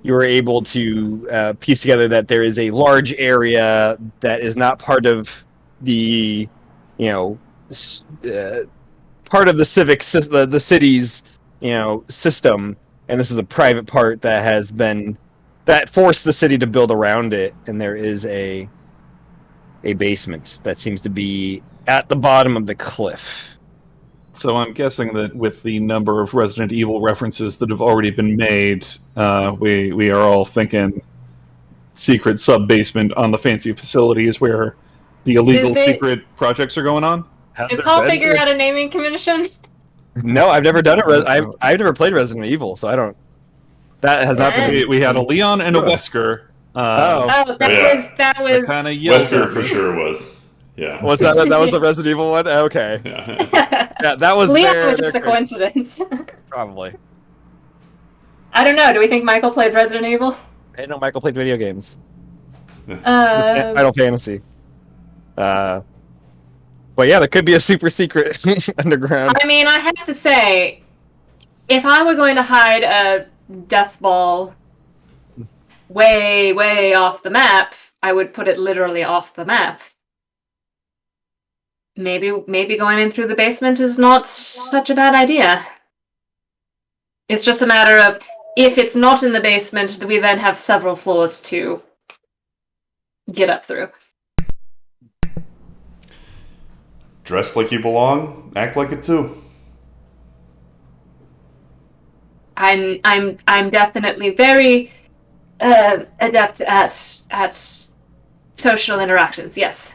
were able to piece together that there is a large area that is not part of the, part of the the city's, system, and this is a private part that forced the city to build around it, and there is a basement that seems to be at the bottom of the cliff. So I'm guessing that with the number of Resident Evil references that have already been made, we are all thinking secret sub-basement on the fancy facilities where the illegal secret projects are going on? Did Paul figure out a naming convention? No, I've never done it. I've never played Resident Evil, so I don't. That has not been. We had a Leon and a Wesker. Oh. Oh, Yeah. that was kind of yelled Wesker at for me. sure was. Yeah. Was that was the Resident Evil one? Okay. Yeah. Yeah, that was Leon their, was their just a coincidence. probably. I don't know. Do we think Michael plays Resident Evil? I know Michael played video games. Uh, Final Fantasy. But yeah, there could be a super secret underground. I mean, I have to say, if I were going to hide a death ball way, way off the map, I would put it literally off the map. Maybe going in through the basement is not such a bad idea. It's just a matter of, if it's not in the basement, we then have several floors to get up through. Dress like you belong, act like it too. I'm definitely very adept at social interactions. Yes.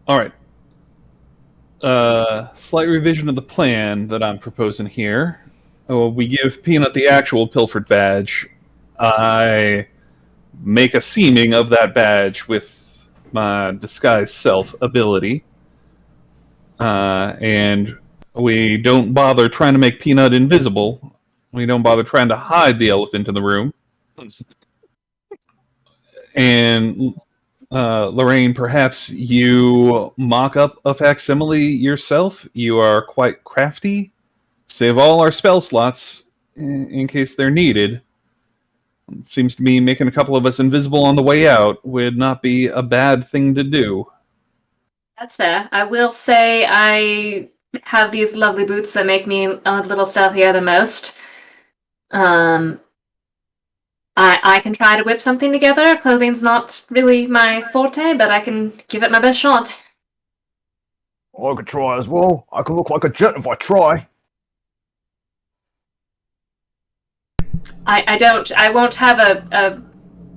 All right. Slight revision of the plan that I'm proposing here. We give Peanut the actual pilfered badge. I make a seeming of that badge with my disguise self ability. And we don't bother trying to make Peanut invisible. We don't bother trying to hide the elephant in the room. And Lorraine, perhaps you mock up a facsimile yourself. You are quite crafty. Save all our spell slots in case they're needed. It seems to me making a couple of us invisible on the way out would not be a bad thing to do. That's fair. I will say I have these lovely boots that make me a little stealthier than most. I can try to whip something together. Clothing's not really my forte, but I can give it my best shot. I could try as well. I can look like a gent if I try. I won't have a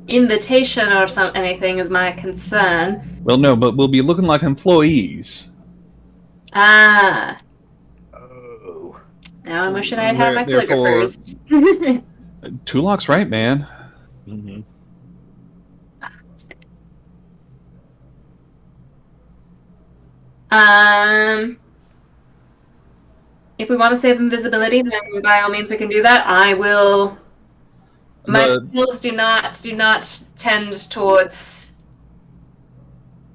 invitation or anything is my concern. Well, no, but we'll be looking like employees. Ah. Oh. Now I'm wishing I'd had my Therefore- calligraphers. Tulok's right, man. Mm-hmm. If we want to save invisibility, then by all means we can do that. I will. My skills do not tend towards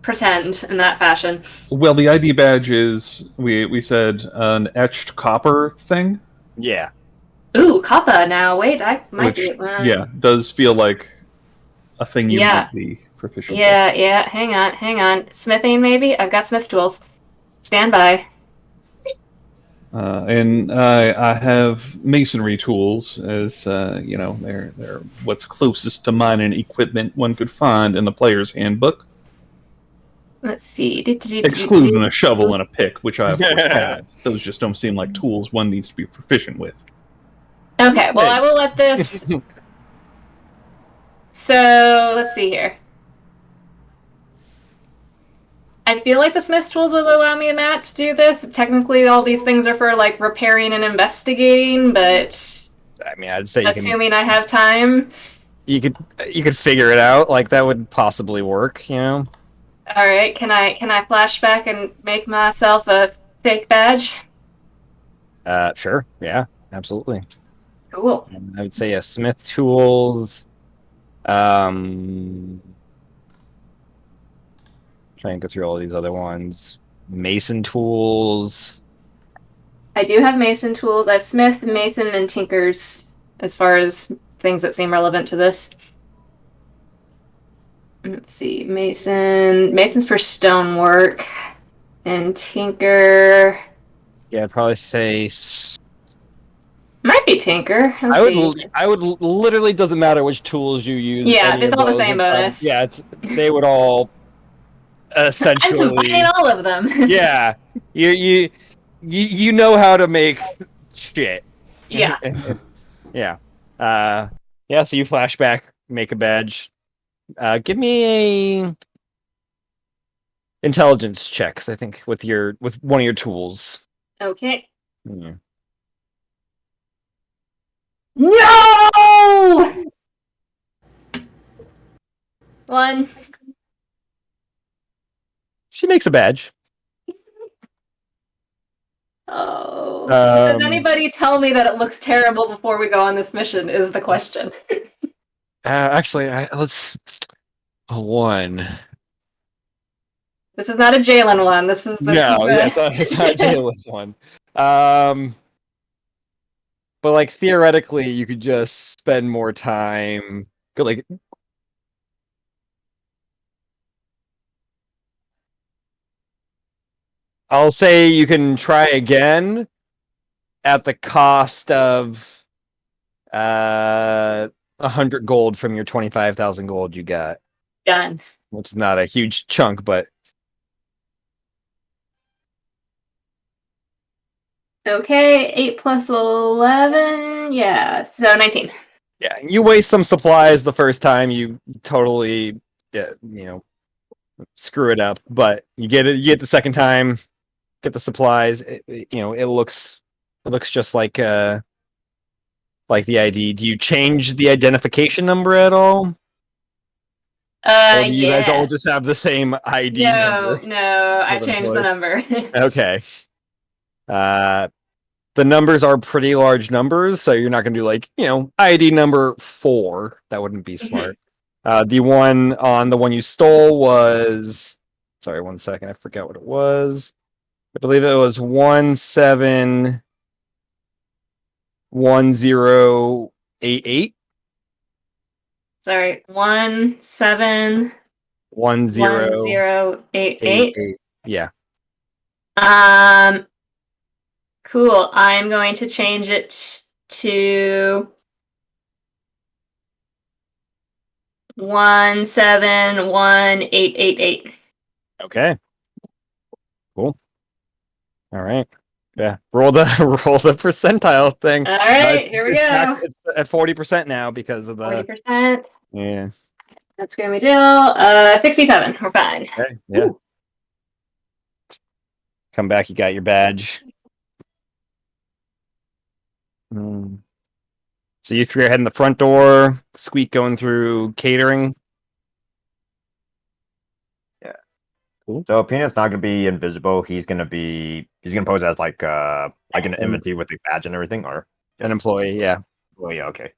pretend in that fashion. Well, the ID badge is, we said, an etched copper thing. Yeah. Ooh, Kappa. Now wait, I might Which, be. yeah, does feel like a thing you Yeah. might be proficient Yeah. Hang on. Smithing, maybe. I've got smith tools. Stand by. And I have masonry tools, as you know, they're what's closest to mining equipment one could find in the player's handbook, Let's see. excluding a shovel and a pick, which I of course have. Those just don't seem like tools one needs to be proficient with. Okay, well, I will let this. So let's see here. I feel like the Smith's tools will allow me and Matt to do this. Technically, all these things are for like repairing and investigating, but I mean, I'd say assuming I have time. you could figure it out. Like that would possibly work. You know. All right, can I flashback and make myself a fake badge? Sure. Yeah. Absolutely. Cool. I would say Smith tools. Try and go through all these other ones. Mason tools. I do have Mason tools. I have Smith, Mason, and Tinkers as far as things that seem relevant to this. Let's see. Mason's for stonework. And Tinker. Yeah, I'd probably say. Might be Tinker. I would literally doesn't matter which tools you use. Yeah, any it's of all the those, same bonus. Yeah, they would all I'm essentially. combining all of them. Yeah, you know how to make shit. Yeah. Yeah. Yeah. So you flashback, make a badge. Give me a intelligence checks. I think with one of your tools. Okay. Hmm. No! 1. She makes a badge. Oh. Does Um, anybody tell me that it looks terrible before we go on this mission? Is the question. actually, let's a 1. This is not a Jalen one. This is No, yeah, it's not a Jalen's one. But like theoretically, you could just spend more time. Like, I'll say you can try again at the cost of 100 gold from your 25,000 gold you got, Done. which is not a huge chunk, but Okay, 8 plus 11. Yeah, so 19. yeah, you waste some supplies the first time. You totally, screw it up. But you get it. You get the second time, get the supplies. It looks just like the ID. Do you change the identification number at all? Or do you guys all Yes. just have the same ID number? No, I for changed the employees? number. Okay. The numbers are pretty large numbers, so you're not going to do like, ID number 4. That wouldn't be smart. The one on the one you stole was, sorry, 1 second, I forgot what it was. I believe it was 171088. Sorry, 171088. 1088. Yeah. Cool. I'm going to change it to 171888. Okay. Cool. All right. Yeah. Roll the percentile thing. All right, here we go. It's at 40% now because of the 40%. yeah. That's gonna be deal. 67. We're fine. Okay. Yeah. Ooh. Come back. You got your badge. So you three are heading the front door. Squeak going through catering. So Peanut's not gonna be invisible. He's gonna pose as like an inventory with a badge and everything, or An employee. Yeah. Oh yeah, okay.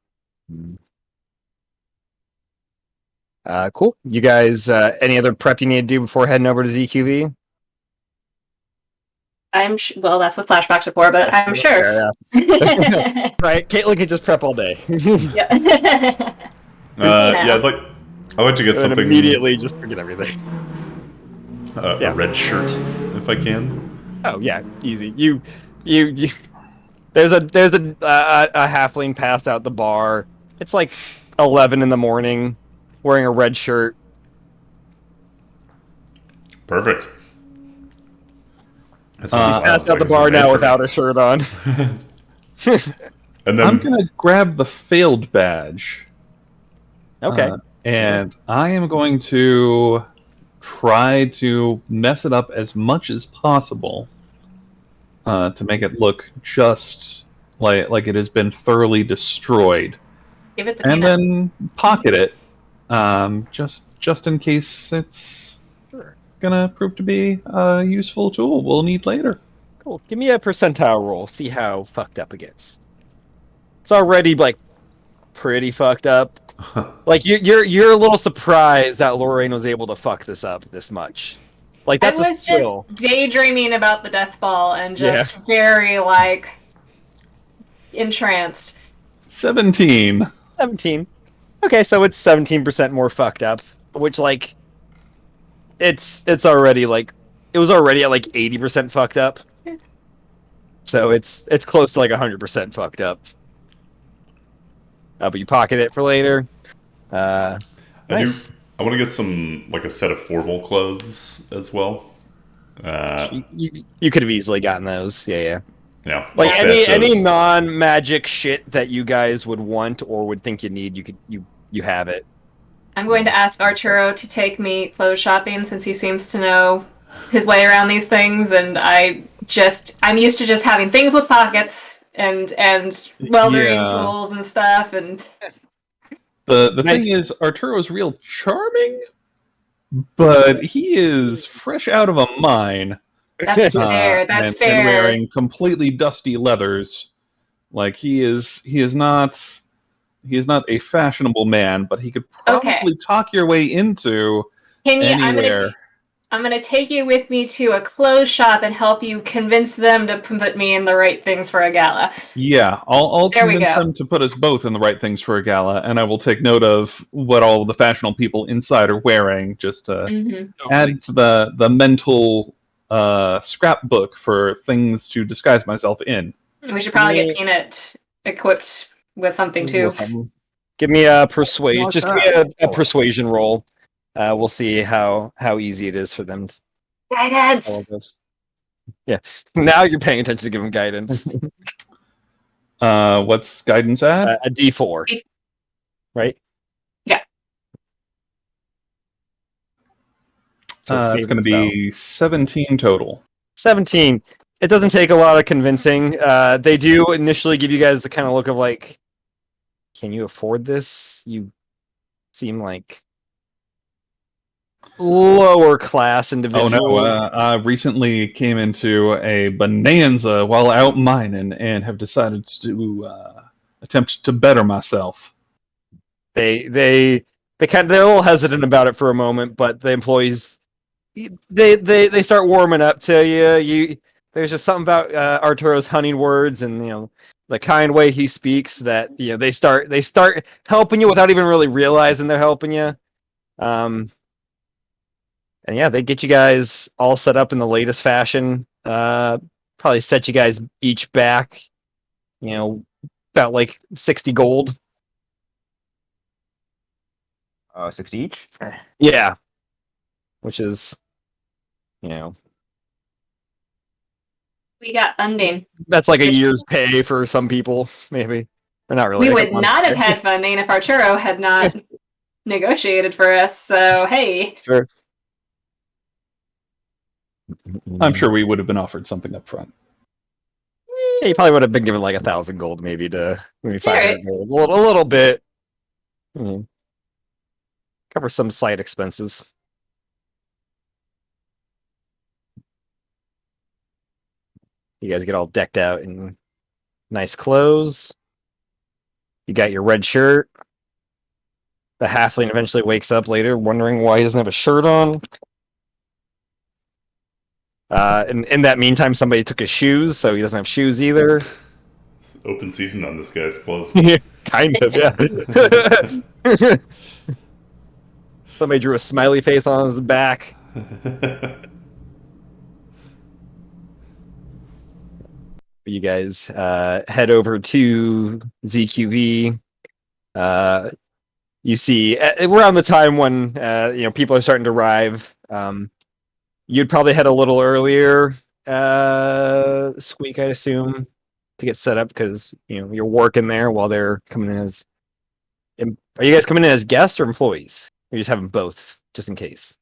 Cool. You guys, any other prep you need to do before heading over to ZQV? Well, that's what flashbacks are for, but I'm sure. Yeah. Right. Caitlin can just prep all day. Yeah. I'd like to get And something immediately just forget everything. A red shirt, if I can. Oh yeah, easy. You there's a halfling passed out the bar. It's like 11 in the morning, wearing a red shirt. Perfect. He's passed out the bar now without a shirt on. And then I'm gonna grab the failed badge. Okay. And I am going to try to mess it up as much as possible to make it look just like it has been thoroughly destroyed. Give it to And Peanut. then pocket it, just in case it's gonna prove to be a useful tool we'll need later. Cool. Give me a percentile roll. See how fucked up it gets. It's already like pretty fucked up. Like you're a little surprised that Lorraine was able to fuck this up this much. Like that's I a was skill. just daydreaming about the death ball and just very entranced. 17. 17. Okay, so it's 17% more fucked up, which it's already it was already at 80% fucked up. So it's close to 100% fucked up. But you pocket it for later. Nice. I want to get some a set of formal clothes as well. You could have easily gotten those. Yeah. Yeah. Like I'll stash any those. non-magic shit that you guys would want or would think you need, you have it. I'm going to ask Arturo to take me clothes shopping since he seems to know his way around these things, and I'm used to just having things with pockets and weldering tools and stuff, and The Nice. thing is, Arturo's real charming, but he is fresh out of a mine. That's fair. That's and fair. wearing completely dusty leathers. Like he is not a fashionable man, but he could probably Okay. talk your way into Can you? anywhere. I'm gonna take you with me to a clothes shop and help you convince them to put me in the right things for a gala. Yeah, I'll There we convince go. them to put us both in the right things for a gala, and I will take note of what all the fashionable people inside are wearing, just to add to the mental scrapbook for things to disguise myself in. We should probably get Peanut equipped with something too. Give me a persuasion. What's Just give me that? a persuasion roll. We'll see how easy it is for them to follow Guidance. this. Yeah. Now you're paying attention to give them guidance. What's guidance at? A D4. Right? Yeah. So It's going to be 17 total. 17. It doesn't take a lot of convincing. They do initially give you guys the kind of look of like, can you afford this? You seem like lower class individuals. Oh no, I recently came into a bonanza while out mining and have decided to attempt to better myself. They're a little hesitant about it for a moment, but the employees they start warming up to you. There's just something about Arturo's honeyed words and the kind way he speaks that they start helping you without even really realizing they're helping you. And yeah, they get you guys all set up in the latest fashion. Probably set you guys each back, about like 60 gold. 60 each. Yeah, which is, We got funding. that's like a year's pay for some people, maybe. Or not really. We like a would month's not have pay. had funding if Arturo had not negotiated for us. So hey, Sure. I'm sure we would have been offered something up front. Yeah, you probably would have been given like 1,000 gold, maybe to maybe 500 Alright. gold, a little bit. Cover some slight expenses. You guys get all decked out in nice clothes. You got your red shirt. The halfling eventually wakes up later, wondering why he doesn't have a shirt on. In that meantime, somebody took his shoes, so he doesn't have shoes either. It's open season on this guy's clothes. Kind of, yeah. Somebody drew a smiley face on his back. You guys head over to ZQV. You see, around the time when people are starting to arrive, you'd probably head a little earlier, Squeak, I assume, to get set up because you're working there while they're coming in as. Are you guys coming in as guests or employees? Or you just having both, just in case?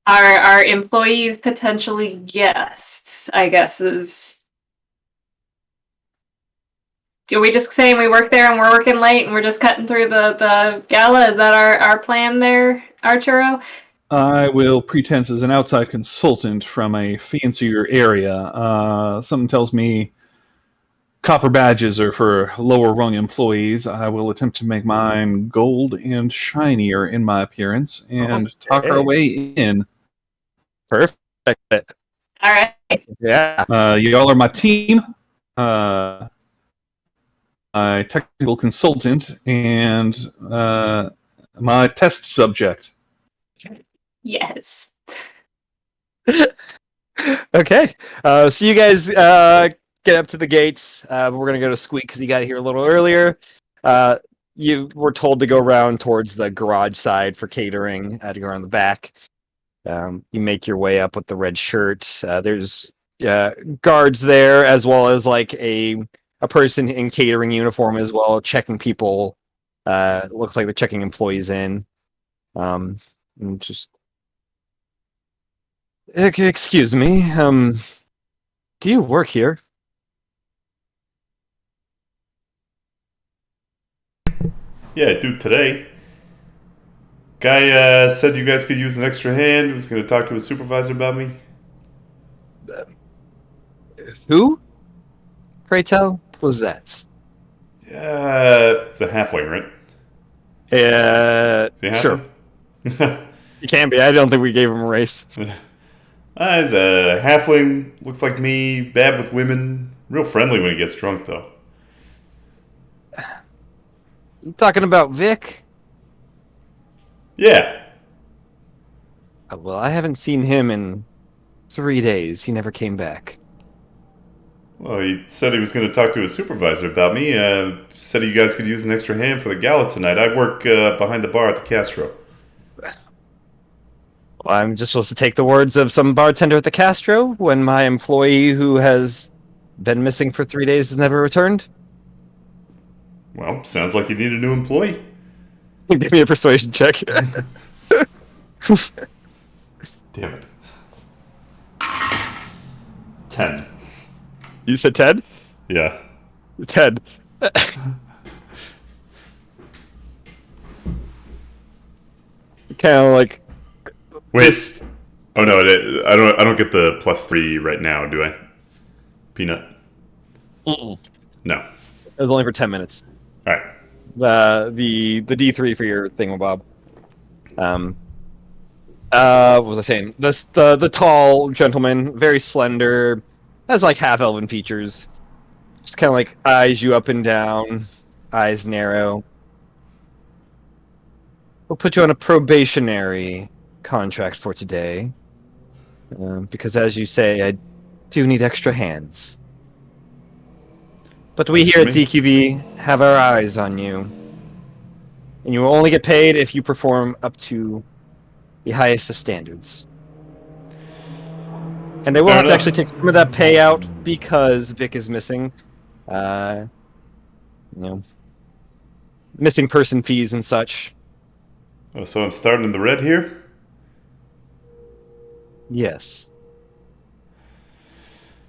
our employees potentially guests, I guess is. Are we just saying we work there and we're working late and we're just cutting through the gala? Is that our plan there, Arturo? I will pretense as an outside consultant from a fancier area. Something tells me copper badges are for lower rung employees. I will attempt to make mine gold and shinier in my appearance and talk our way in. Perfect. All right. Yeah. Y'all are my team. My technical consultant and my test subject. Yes. Okay. So you guys get up to the gates. We're going to go to Squeak because he got here a little earlier. You were told to go around towards the garage side for catering, to go around the back. You make your way up with the red shirt. There's guards there, as well as like a person in catering uniform as well, checking people. Looks like they're checking employees in. And just excuse me. Do you work here? Yeah, dude, today. Guy said you guys could use an extra hand. Was going to talk to his supervisor about me. Who? Pray tell, was that? It's a halfling, right? Is he a Sure. halfling? You can be. I don't think we gave him a race. He's a halfling. Looks like me. Bad with women. Real friendly when he gets drunk, though. You talking about Vic? Yeah. Well, I haven't seen him in 3 days. He never came back. Well, he said he was going to talk to his supervisor about me. Said you guys could use an extra hand for the gala tonight. I work behind the bar at the Castro. Well, I'm just supposed to take the words of some bartender at the Castro when my employee who has been missing for 3 days has never returned? Well, sounds like you need a new employee. Give me a persuasion check. Damn it. 10. You said 10? Yeah. 10. Kind of like... Wait. This... Oh no, I don't get the +3 right now, do I? Peanut? Mm-mm. No. It was only for 10 minutes. All right. The D3 for your thingamabob. What was I saying? The tall gentleman, very slender, has like half elven features. Just kind of like eyes you up and down, eyes narrow. We'll put you on a probationary contract for today, because as you say, I do need extra hands. But we here at ZQV have our eyes on you, and you will only get paid if you perform up to the highest of standards. And they will have to actually take some of that payout because Vic is missing. Missing person fees and such. Oh, so I'm starting in the red here? Yes.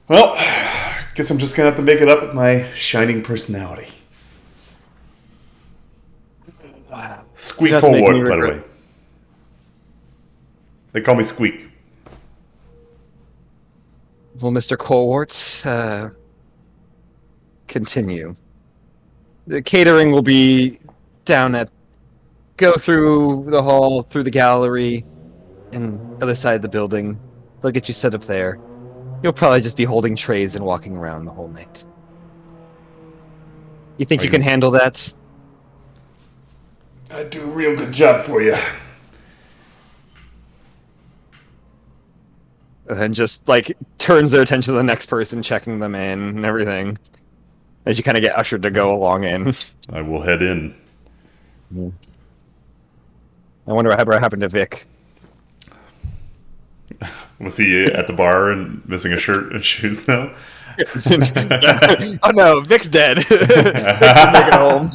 Well, guess I'm just gonna have to make it up with my shining personality. Squeak You have to make me Colwart, by the regret- way. They call me Squeak. Well, Mr. Colwart, continue. The catering will be down at... Go through the hall, through the gallery, and other side of the building. They'll get you set up there. You'll probably just be holding trays and walking around the whole night. You think you can handle that? I'd do a real good job for you. And then just, like, turns their attention to the next person, checking them in and everything. As you kind of get ushered to go along in. I will head in. I wonder what happened to Vic. Was he at the bar and missing a shirt and shoes now? Oh no, Vic's dead. Vic can make it home.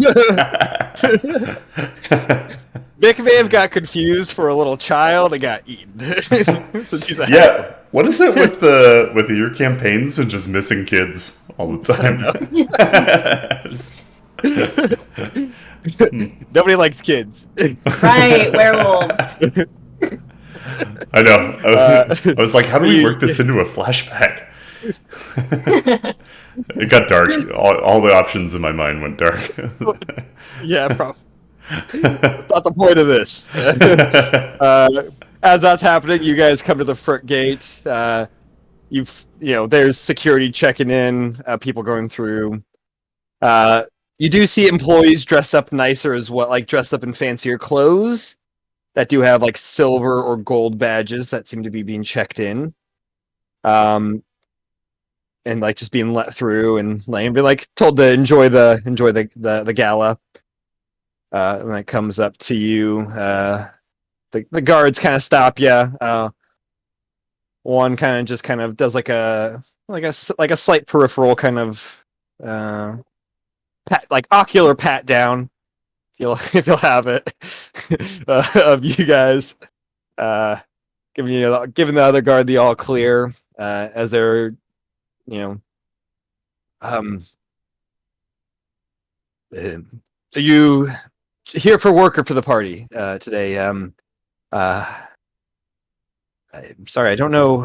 Vic may have got confused for a little child and got eaten. Since he's Yeah, what is it with your campaigns and just missing kids all the time? Nobody likes kids. Right, werewolves. I know. I was like, how do we work this into a flashback? It got dark. All the options in my mind went dark. Yeah, probably. That's not the point of this. As that's happening, you guys come to the front gate. There's security checking in, people going through. You do see employees dressed up nicer as well, like dressed up in fancier clothes that do have like silver or gold badges that seem to be being checked in. And like just being let through and be like told to enjoy the gala. When it comes up to you, the guards kind of stop you. One kind of does like a slight peripheral kind of pat, like ocular pat down. If you'll have it of you guys, giving the other guard the all clear as they're so you here for work or for the party today. I'm sorry, I don't know.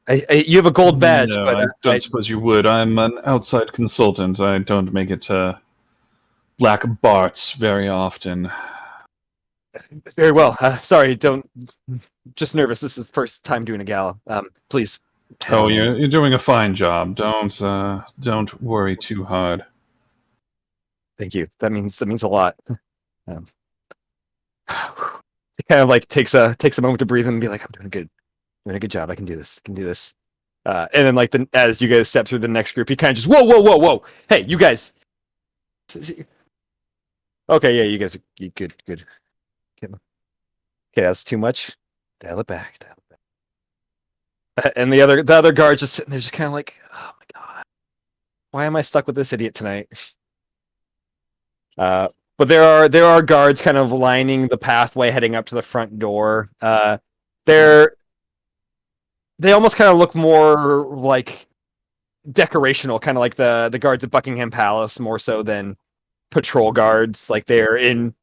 You have a gold badge, No, but I don't suppose you would. I'm an outside consultant. I don't make it to Black Barts very often. very well. Sorry, don't. Just nervous. This is the first time doing a gala. Please. Oh, you're doing a fine job. Don't worry too hard. Thank you. That means a lot. It kind of like takes a moment to breathe and be like, I'm doing a good job. I can do this. And then like as you guys step through the next group, he kind of just whoa. Hey, you guys. Okay, yeah, you guys are good. Okay, that's too much. Dial it back. And the other guards just sitting there, just kind of like, oh my god, why am I stuck with this idiot tonight? But there are guards kind of lining the pathway heading up to the front door. They almost kind of look more like decorational, kind of like the guards at Buckingham Palace, more so than patrol guards. Like they're in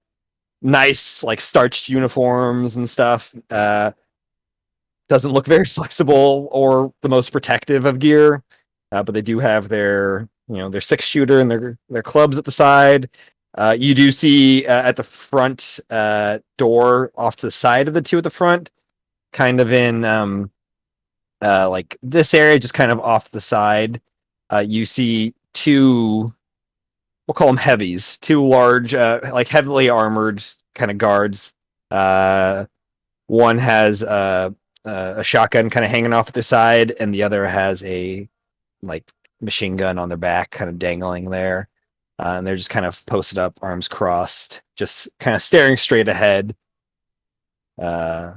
nice, like starched uniforms and stuff. Doesn't look very flexible or the most protective of gear, but they do have their their 6-shooter and their clubs at the side. You do see at the front door off to the side of the two at the front, kind of in like this area, just kind of off to the side. You see two, we'll call them heavies, two large, like heavily armored kind of guards. One has a shotgun kind of hanging off at the side, and the other has a like machine gun on their back, kind of dangling there. And they're just kind of posted up, arms crossed, just kind of staring straight ahead, and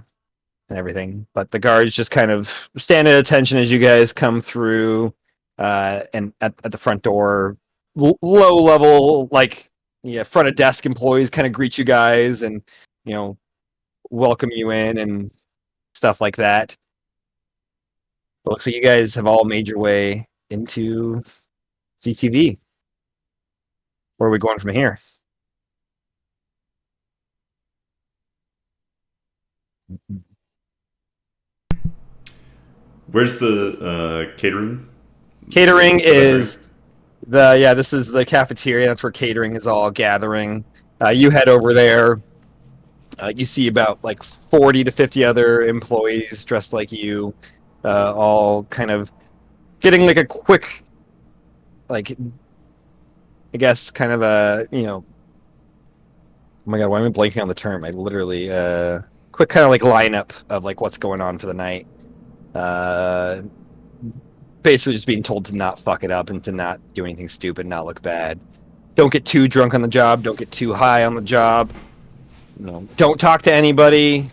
everything. But the guards just kind of stand at attention as you guys come through, and at the front door, low level, like front of desk employees kind of greet you guys and welcome you in and stuff like that. It looks like you guys have all made your way into ZQV. Where are we going from here? Where's the catering? Catering Is this is the cafeteria. That's where catering is all gathering. You head over there. You see about like 40 to 50 other employees dressed like you, all kind of getting like a quick, like, I guess, kind of a, oh my god, why am I blanking on the term? I literally, quick kind of like lineup of like what's going on for the night. Basically just being told to not fuck it up and to not do anything stupid, not look bad. Don't get too drunk on the job. Don't get too high on the job. Don't talk to anybody,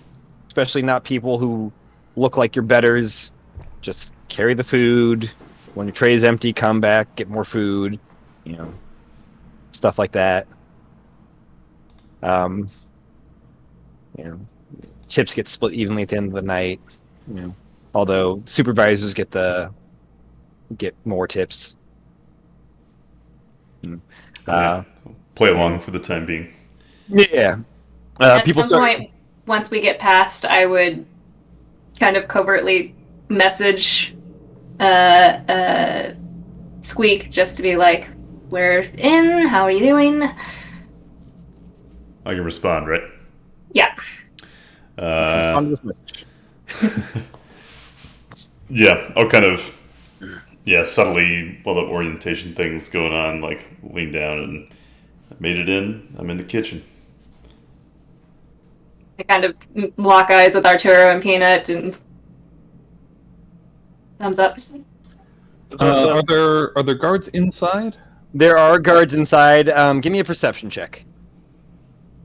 especially not people who look like your betters. Just carry the food. When your tray is empty, come back, get more food. Stuff like that. Tips get split evenly at the end of the night. Although supervisors get more tips. play along for the time being. Yeah. At People some start. point, once we get past, I would kind of covertly message Squeak just to be like, "We're in. How are you doing?" I can respond, right? Yeah. Respond to this message. Yeah, I'll kind of, subtly, while the orientation thing's going on, like, lean down and I made it in. I'm in the kitchen. I kind of lock eyes with Arturo and Peanut and thumbs up. Are there guards inside? There are guards inside. Give me a perception check.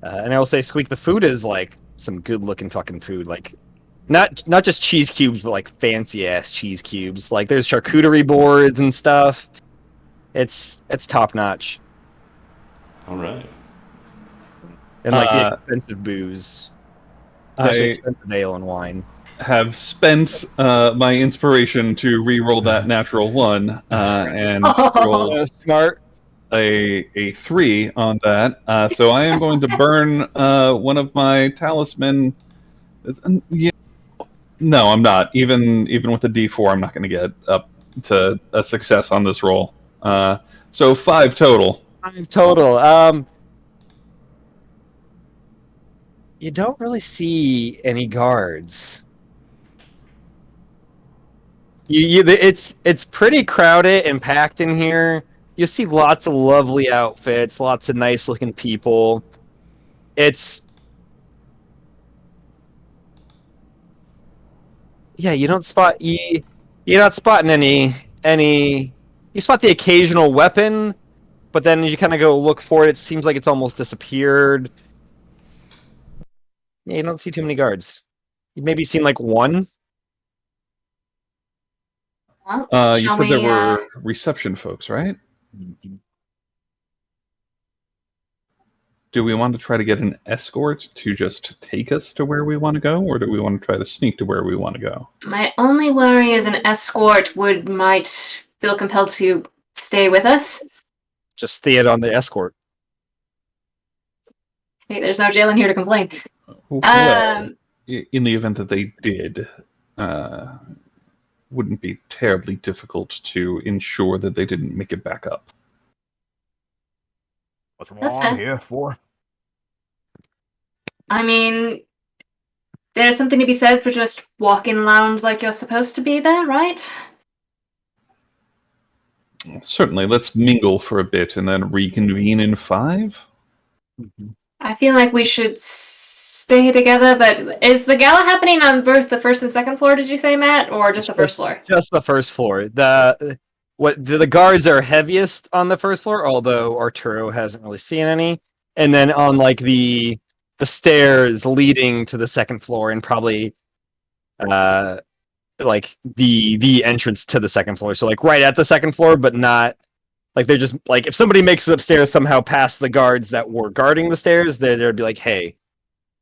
And I will say, Squeak, the food is like some good-looking fucking food. Like, not just cheese cubes, but like fancy-ass cheese cubes. Like, there's charcuterie boards and stuff. It's top-notch. All right. And like the expensive booze. Especially expensive ale and wine. Have spent my inspiration to re-roll that natural one and roll Smart. a 3 on that. So I am going to burn one of my talisman. Yeah, no, I'm not. Even with the D4, I'm not going to get up to a success on this roll. So 5 total. 5 total. You don't really see any guards. It's pretty crowded and packed in here. You see lots of lovely outfits, lots of nice looking people. You don't spot you're not spotting any. You spot the occasional weapon, but then as you kind of go look for it, it seems like it's almost disappeared. Yeah, you don't see too many guards. You've maybe seen like one. Well, You shall said there we, were reception folks, right? Do we want to try to get an escort to just take us to where we want to go, or do we want to try to sneak to where we want to go? My only worry is an escort might feel compelled to stay with us. Just stay it on the escort. Hey, there's no jail in here to complain. Well, in the event that they did, wouldn't be terribly difficult to ensure that they didn't make it back up. What's That's wrong fair. here for? I mean, there's something to be said for just walking around like you're supposed to be there, right? Certainly, let's mingle for a bit and then reconvene in 5. I feel like we should stay together, but is the gala happening on both the first and second floor, did you say, Matt? Or just the first floor? Just the first floor. The guards are heaviest on the first floor, although Arturo hasn't really seen any. And then on like the stairs leading to the second floor, and probably like the entrance to the second floor. So like right at the second floor, but not like they're just like if somebody makes it upstairs somehow past the guards that were guarding the stairs, they'd be like, hey,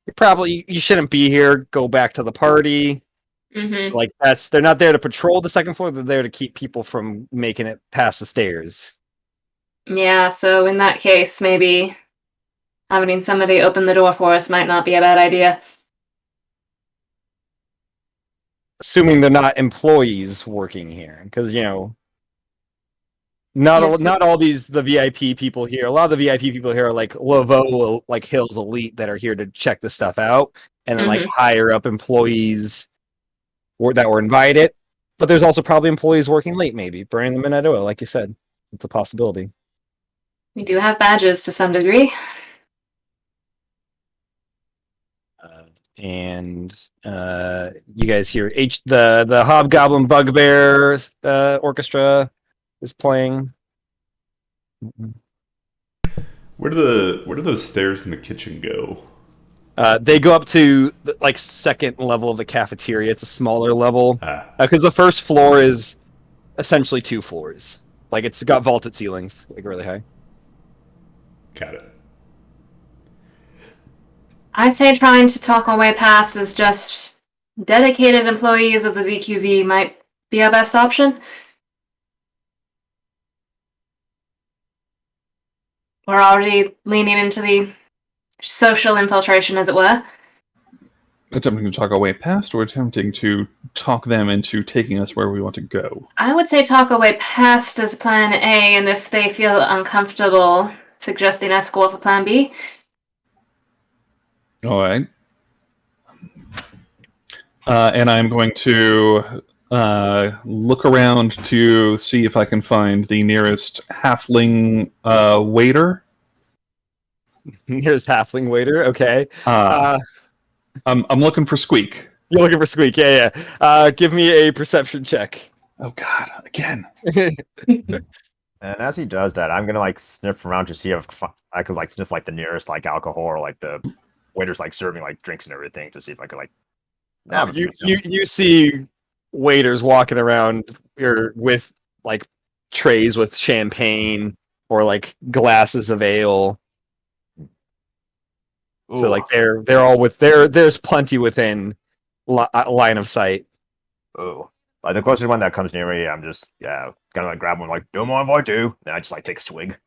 you shouldn't be here. Go back to the party. Mm-hmm. Like they're not there to patrol the second floor. They're there to keep people from making it past the stairs. Yeah, so in that case, maybe having somebody open the door for us might not be a bad idea. Assuming they're not employees working here, because not all the VIP people here. A lot of the VIP people here are like Laveau, like Hills elite that are here to check the stuff out, and then like higher up employees that were invited. But there's also probably employees working late, maybe burning the midnight oil, like you said. It's a possibility. We do have badges to some degree. And you guys hear the Hobgoblin Bugbear orchestra is playing. Where do those stairs in the kitchen go? They go up to the like second level of the cafeteria. It's a smaller level because the first floor is essentially 2 floors. Like it's got vaulted ceilings, like really high. Got it. I say trying to talk our way past as just dedicated employees of the ZQV might be our best option. We're already leaning into the social infiltration, as it were. Attempting to talk our way past, or attempting to talk them into taking us where we want to go? I would say talk our way past as plan A, and if they feel uncomfortable suggesting us go for plan B. All right. And I'm going to look around to see if I can find the nearest halfling waiter. Here's halfling waiter. Okay. I'm looking for Squeak. You're looking for Squeak. Yeah. Give me a perception check. Oh God! Again. And as he does that, I'm gonna like sniff around to see if I could like sniff like the nearest like alcohol or like the waiters like serving like drinks and everything to see if I could like. You see waiters walking around with like trays with champagne or like glasses of ale. Ooh. So like they're all there's plenty within line of sight. Oh, like the closest one that comes near me, I'm just gonna like grab one like don't mind if I do. Then I just like take a swig.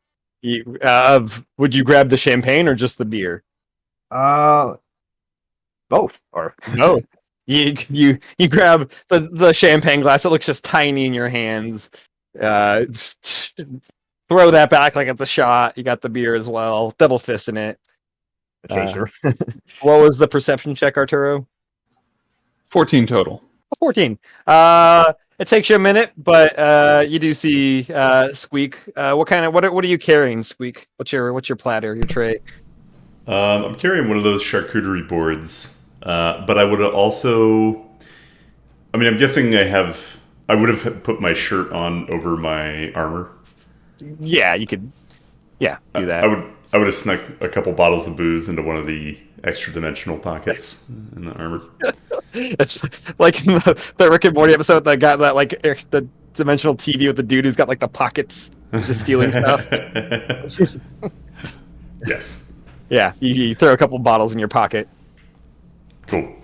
Would you grab the champagne or just the beer? Both. Or Both. You grab the champagne glass. It looks just tiny in your hands. Throw that back like it's a shot. You got the beer as well. Double fist in it. a chaser. What was the perception check, Arturo? 14 total. 14. It takes you a minute, but you do see Squeak. What are you carrying, Squeak? What's your platter, your tray? I'm carrying one of those charcuterie boards, but I would also. I mean, I'm guessing I would have put my shirt on over my armor. Yeah, you could. Yeah, do that. I would have snuck a couple bottles of booze into one of the extra dimensional pockets in the armor. It's like in the Rick and Morty episode that got that like the dimensional TV with the dude who's got like the pockets, just stealing stuff. Yes. Yeah, you throw a couple bottles in your pocket. Cool.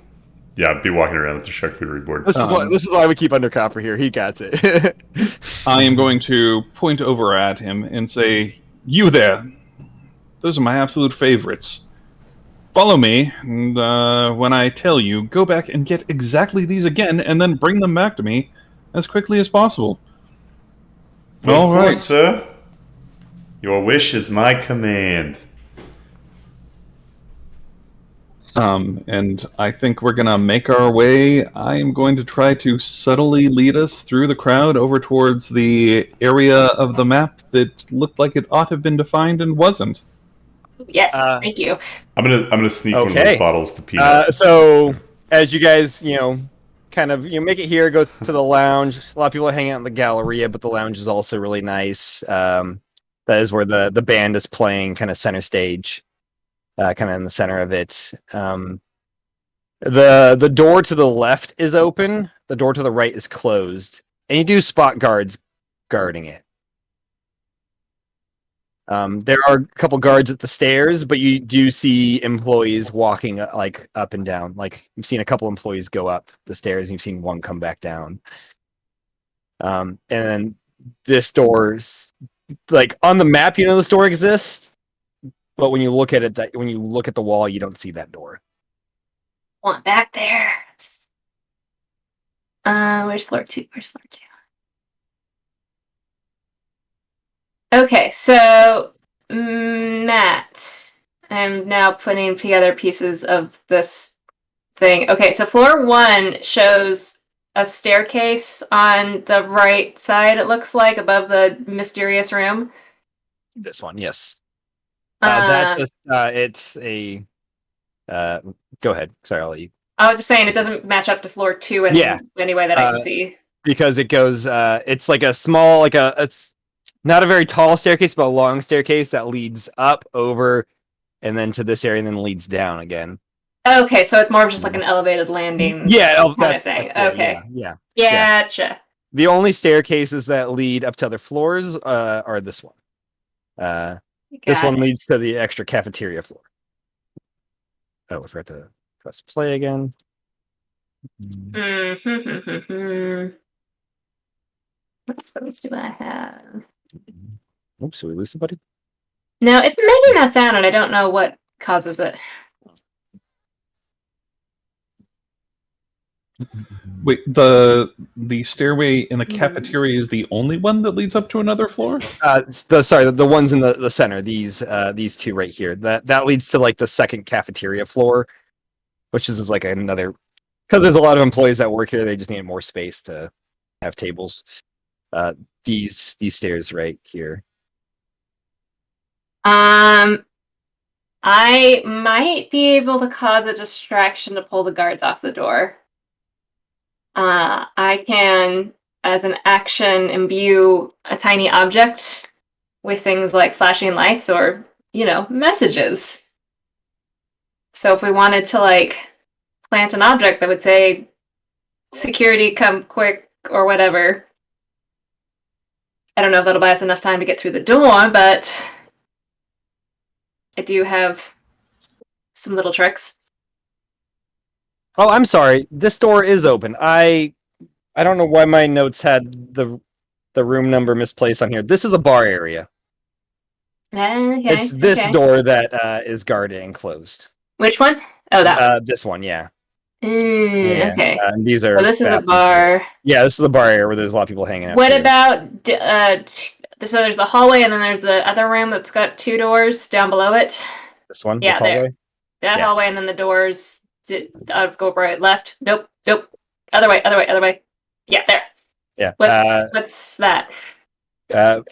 Yeah, I'd be walking around with the charcuterie board. This is why we keep Undercopper here. He got it. I am going to point over at him and say, "You there? Those are my absolute favorites. Follow me, and when I tell you, go back and get exactly these again, and then bring them back to me as quickly as possible." All Of course, right, sir. Your wish is my command. And I think we're gonna make our way. I am going to try to subtly lead us through the crowd over towards the area of the map that looked like it ought to have been defined and wasn't. Yes, thank you. I'm gonna sneak one of Okay. those bottles to Peanut. So as you guys, kind of make it here, go to the lounge. A lot of people are hanging out in the Galleria, but the lounge is also really nice. That is where the band is playing, kind of center stage, kind of in the center of it. The door to the left is open. The door to the right is closed, and you do spot guards guarding it. There are a couple guards at the stairs, but you do see employees walking like up and down. Like you've seen a couple employees go up the stairs, and you've seen one come back down. And then this door's like on the map, this door exists, but when you look at it, when you look at the wall, you don't see that door. Want back there. Where's floor 2? Where's floor 2? Okay, so Matt, I'm now putting together pieces of this thing. Okay, so floor 1 shows a staircase on the right side, it looks like, above the mysterious room. This one, yes. That just it's a. Go ahead. Sorry, I'll let you. I was just saying it doesn't match up to floor 2 in any way that I can see. Because it goes. It's like a small, it's not a very tall staircase, but a long staircase that leads up, over, and then to this area, and then leads down again. Okay, so it's more of just like an elevated landing. Yeah, kind of thing. Okay. Yeah. Gotcha. The only staircases that lead up to other floors are this one. This one leads to the extra cafeteria floor. Oh, I forgot to press play again. What spells do I have? Oops, did we lose somebody? No, it's making that sound, and I don't know what causes it. Wait, the stairway in the cafeteria is the only one that leads up to another floor? The ones in the center. These two right here. That leads to like the second cafeteria floor, which is like another. Because there's a lot of employees that work here, they just need more space to have tables. These stairs right here. I might be able to cause a distraction to pull the guards off the door. I can, as an action, imbue a tiny object with things like flashing lights or, messages. So if we wanted to, plant an object that would say, "Security, come quick," or whatever. I don't know if that'll buy us enough time to get through the door, but I do have some little tricks. Oh, I'm sorry. This door is open. I don't know why my notes had the room number misplaced on here. This is a bar area. Okay, It's this okay. door that is guarded and closed. Which one? Oh, that This one, yeah. one. Yeah. Okay. And these are. So this is a bathrooms. bar. Yeah, this is the bar area where there's a lot of people hanging out. What too. about so there's the hallway and then there's the other room that's got 2 doors down below it. This one? Yeah, this there. hallway? That Yeah. hallway and then the doors. I'll go right, left. Nope. Other way. Yeah, there. Yeah. What's that?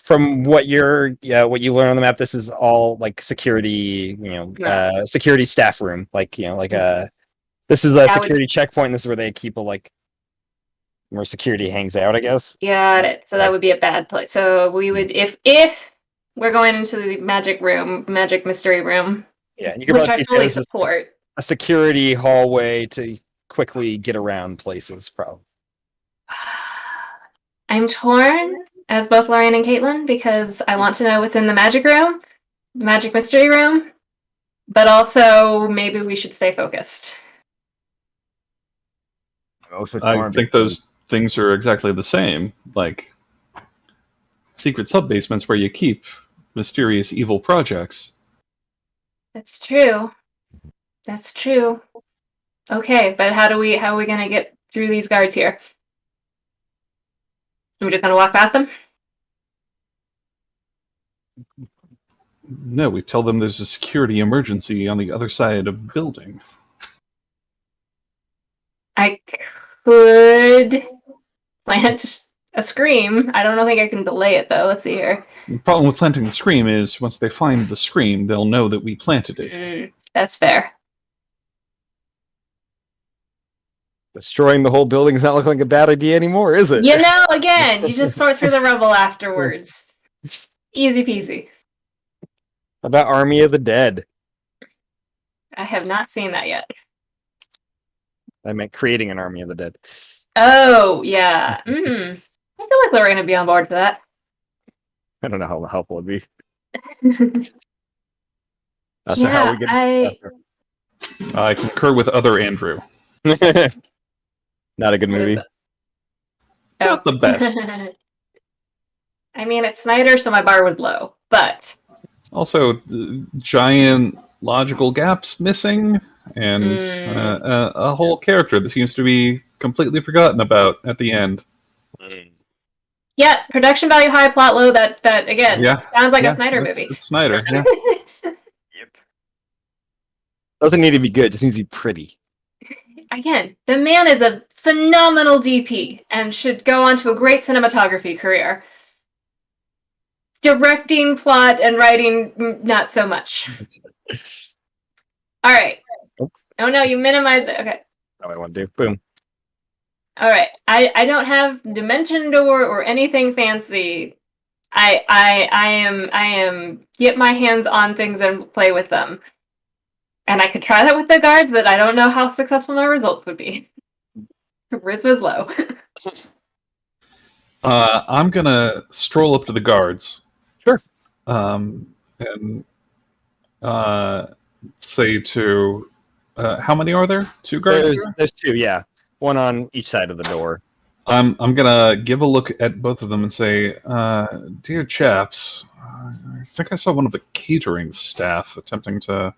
From what you learn on the map, this is all like security, security staff room. Like, this is the security checkpoint. This is where they keep where security hangs out, I guess. Got it. So that would be a bad place. So we would, if we're going into the magic mystery room, Yeah, you could which probably I fully this is support. a security hallway to quickly get around places, probably. I'm torn as both Lorraine and Caitlin because I want to know what's in the magic room, magic mystery room, but also maybe we should stay focused. I think those things are exactly the same. Like secret sub-basements where you keep mysterious evil projects. That's true. Okay, but how are we gonna get through these guards here? Are we just gonna walk past them? No, we tell them there's a security emergency on the other side of the building. I could plant a scream. I don't think I can delay it though. Let's see here. The problem with planting the scream is once they find the scream, they'll know that we planted it. That's fair. Destroying the whole building does not look like a bad idea anymore, is it? Again, you just sort through the rubble afterwards. Easy peasy. About Army of the Dead? I have not seen that yet. I meant creating an Army of the Dead. Oh, yeah. I feel like Lorraine would be on board for that. I don't know how helpful it'd be. I concur with other Andrew. Not a good movie. Not the best. I mean, it's Snyder, so my bar was low, but also giant logical gaps missing, and a whole character that seems to be completely forgotten about at the end. Yeah, production value high, plot low. That again sounds like a Snyder movie. It's Snyder. Yeah. Yep. Doesn't need to be good; just needs to be pretty. Again, the man is a phenomenal DP and should go on to a great cinematography career. Directing, plot, and writing, not so much. All right. Oh no, you minimized it. Okay. Oh, I want to do. Boom. All right. I don't have dimension door or anything fancy. I am get my hands on things and play with them. And I could try that with the guards, but I don't know how successful my results would be. Riz was low. I'm gonna stroll up to the guards. Sure. And say to how many are there? 2 guards? There's 2, yeah. One on each side of the door. I'm gonna give a look at both of them and say, dear chaps, I think I saw one of the catering staff attempting to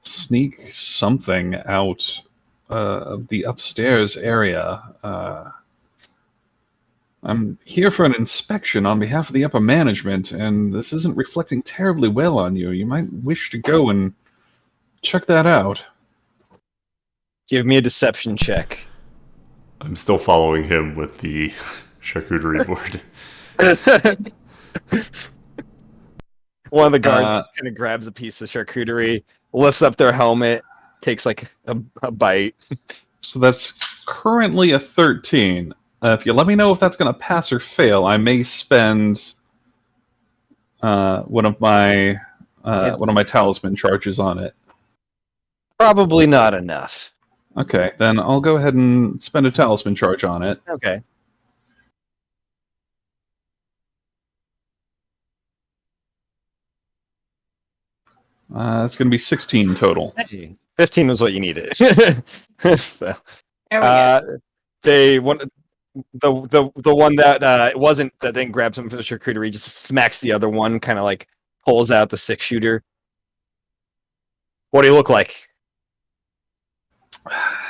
sneak something out of the upstairs area. I'm here for an inspection on behalf of the upper management, and this isn't reflecting terribly well on you. You might wish to go and check that out. Give me a deception check. I'm still following him with the charcuterie board. One of the guards just kind of grabs a piece of charcuterie, lifts up their helmet, takes like a bite. So that's currently a 13. If you let me know if that's going to pass or fail, I may spend one of my talisman charges on it. Probably not enough. Okay, then I'll go ahead and spend a talisman charge on it. Okay. It's going to be 16 total. 15 was what you needed. So, There we go. the one that wasn't that didn't grab something for the charcuterie just smacks the other one, kind of like pulls out the 6-shooter. What do you look like?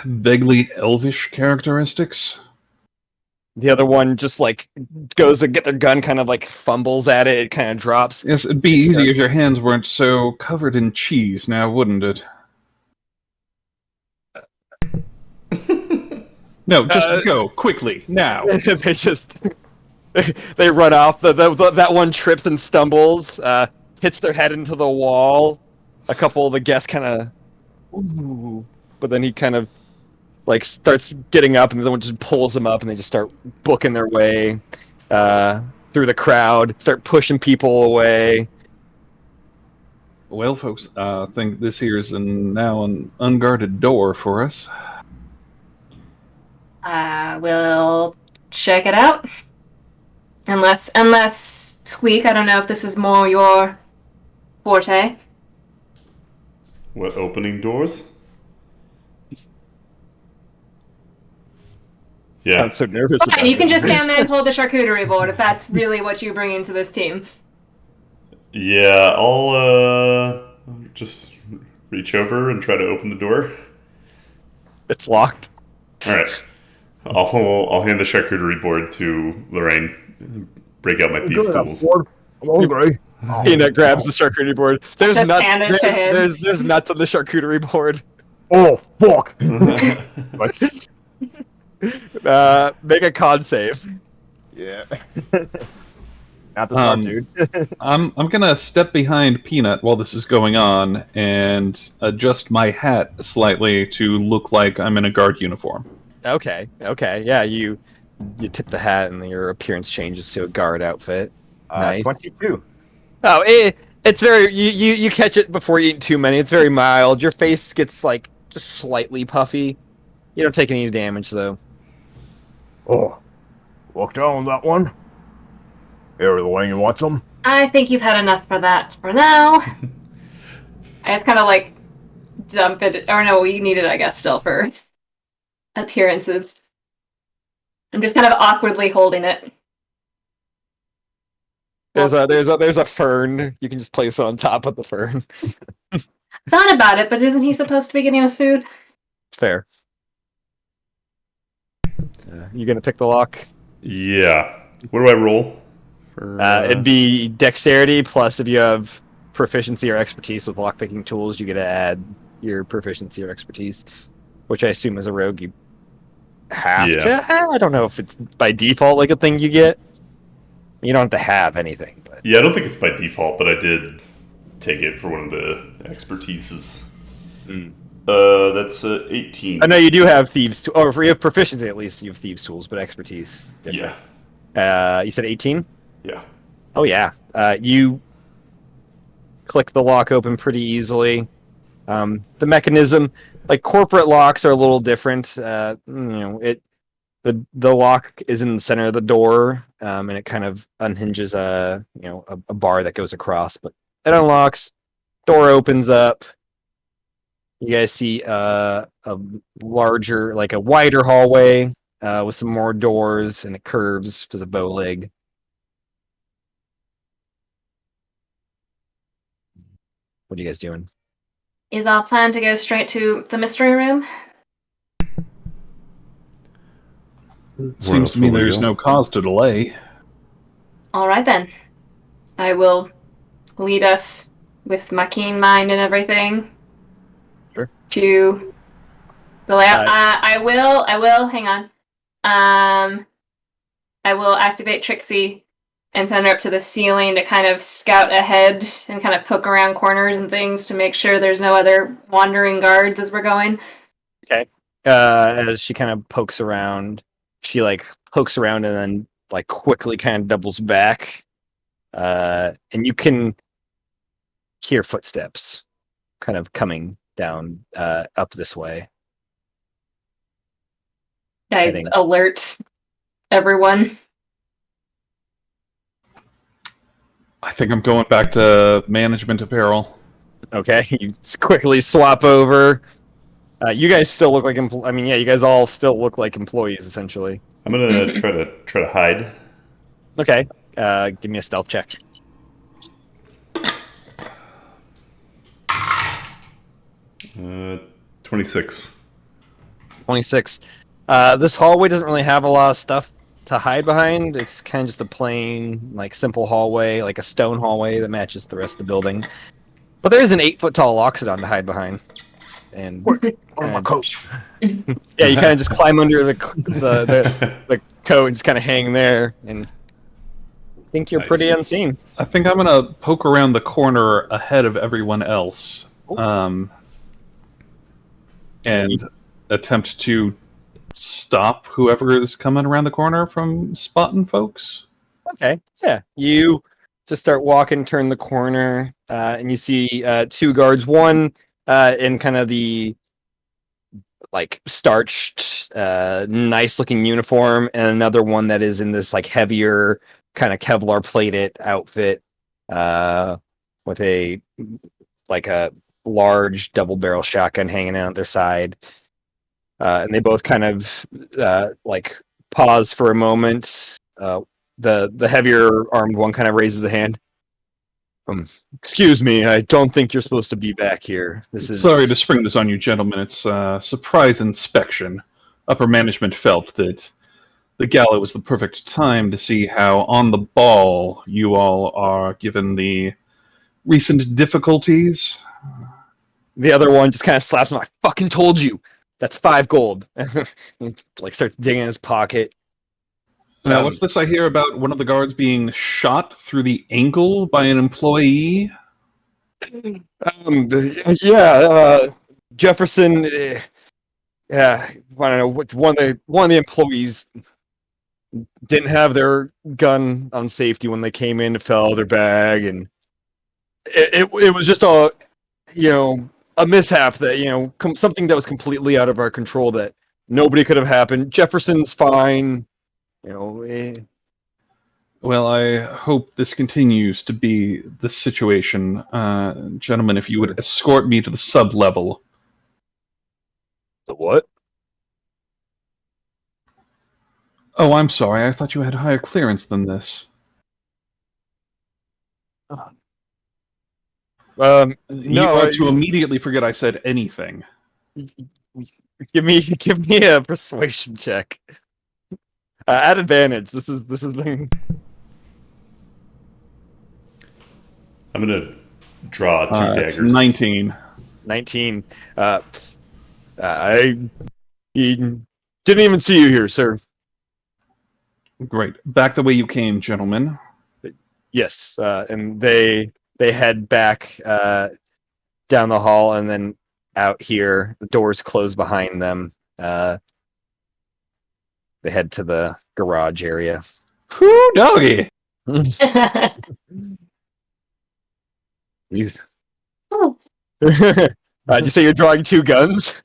Vaguely elvish characteristics. The other one just like goes to get their gun, kind of like fumbles at it. It kind of drops. Yes, it'd be easy if your hands weren't so covered in cheese, now wouldn't it? No, just go quickly now. They just they run off. That one trips and stumbles, hits their head into the wall. A couple of the guests kind of, but then he kind of like starts getting up, and the one just pulls them up, and they just start booking their way through the crowd, start pushing people away. Well, folks, I think this here is now an unguarded door for us. We'll check it out. Unless Squeak, I don't know if this is more your forte. What, opening doors? Yeah. I'm so nervous. Fine, you can just stand there and hold the charcuterie board if that's really what you bring into this team. Yeah, I'll just reach over and try to open the door. It's locked. All right. I'll hand the charcuterie board to Lorraine. Break out my thieves' tools. I'm hungry. Peanut grabs the charcuterie board. There's Just nuts. hand it to him. There's nuts on the charcuterie board. Oh, fuck. Make a con save. Yeah. Not the smart dude. I'm gonna step behind Peanut while this is going on and adjust my hat slightly to look like I'm in a guard uniform. Okay. Yeah, you tip the hat and your appearance changes to a guard outfit. Nice. 22. Oh, it's very you catch it before you eat too many. It's very mild. Your face gets like just slightly puffy. You don't take any damage though. Oh, walk down that one. Here, Lorraine, you want some? I think you've had enough for that for now. I just kind of like dump it, or no, you need it, I guess, still for appearances. I'm just kind of awkwardly holding it. There's a fern. You can just place it on top of the fern. Thought about it, but isn't he supposed to be getting us food? It's fair. You gonna pick the lock? Yeah. What do I roll? For, It'd be dexterity plus if you have proficiency or expertise with lockpicking tools, you get to add your proficiency or expertise, which I assume as a rogue you have to have. I don't know if it's by default like a thing you get. You don't have to have anything. But Yeah, I don't think it's by default, but I did take it for one of the expertises. That's 18. I know you do have thieves, or if you have proficiency at least, you have thieves tools, but expertise different. Yeah. You said 18? Yeah. Oh yeah. You click the lock open pretty easily. The mechanism, like corporate locks, are a little different. The lock is in the center of the door, and it kind of unhinges a bar that goes across, but it unlocks. Door opens up. You guys see a larger, like a wider hallway with some more doors, and it curves. There's a bow leg. What are you guys doing? Is our plan to go straight to the mystery room? Seems to me there's no cause to delay. All right then. I will lead us with my keen mind and everything. Sure. To the layout. I will. Hang on. I will activate Trixie and send her up to the ceiling to kind of scout ahead and kind of poke around corners and things to make sure there's no other wandering guards as we're going. Okay. As she kind of pokes around, she like pokes around and then like quickly kind of doubles back, and you can hear footsteps kind of coming down up this way. I Heading. alert everyone. I think I'm going back to management apparel. Okay, you quickly swap over. You guys still look like you guys all still look like employees essentially. I'm gonna try to hide. Okay, give me a stealth check. 26. 26. This hallway doesn't really have a lot of stuff to hide behind. It's kind of just a plain, like, simple hallway, like a stone hallway that matches the rest of the building. But there is an 8-foot tall loxodon to hide behind. And my coat. yeah, you kind of just climb under the coat and just kind of hang there, and think you're Nice. pretty unseen. I think I'm gonna poke around the corner ahead of everyone else, and attempt to stop whoever is coming around the corner from spotting folks. Okay, yeah. You just start walking, turn the corner, and you see 2 guards. One in kind of the like starched, nice-looking uniform, and another one that is in this like heavier, kind of Kevlar plated outfit, with a large double-barrel shotgun hanging out their side. And they both kind of like pause for a moment. The heavier armed one kind of raises a hand. Excuse me, I don't think you're supposed to be back here. This is Sorry to spring this on you, gentlemen. It's a surprise inspection. Upper management felt that the gala was the perfect time to see how on the ball you all are, given the recent difficulties. The other one just kind of slaps him. I fucking told you. That's 5 gold. He, like, starts digging in his pocket. What's this I hear about one of the guards being shot through the ankle by an employee? Jefferson. Yeah, I don't know. One of the employees didn't have their gun on safety when they came in to fill their bag, and it was just a mishap that something that was completely out of our control that nobody could have happened. Jefferson's fine. Well, I hope this continues to be the situation. Gentlemen, if you would escort me to the sub-level. The what? Oh, I'm sorry. I thought you had higher clearance than this. No. You are to immediately forget I said anything. Give me a persuasion check. At advantage. This is the... I'm gonna draw 2 It's daggers. 19. 19. I didn't even see you here, sir. Great. Back the way you came, gentlemen. Yes, and they head back down the hall and then out here. The doors close behind them. They head to the garage area. Whoo, doggy! Oh. Did you say you're drawing 2 guns?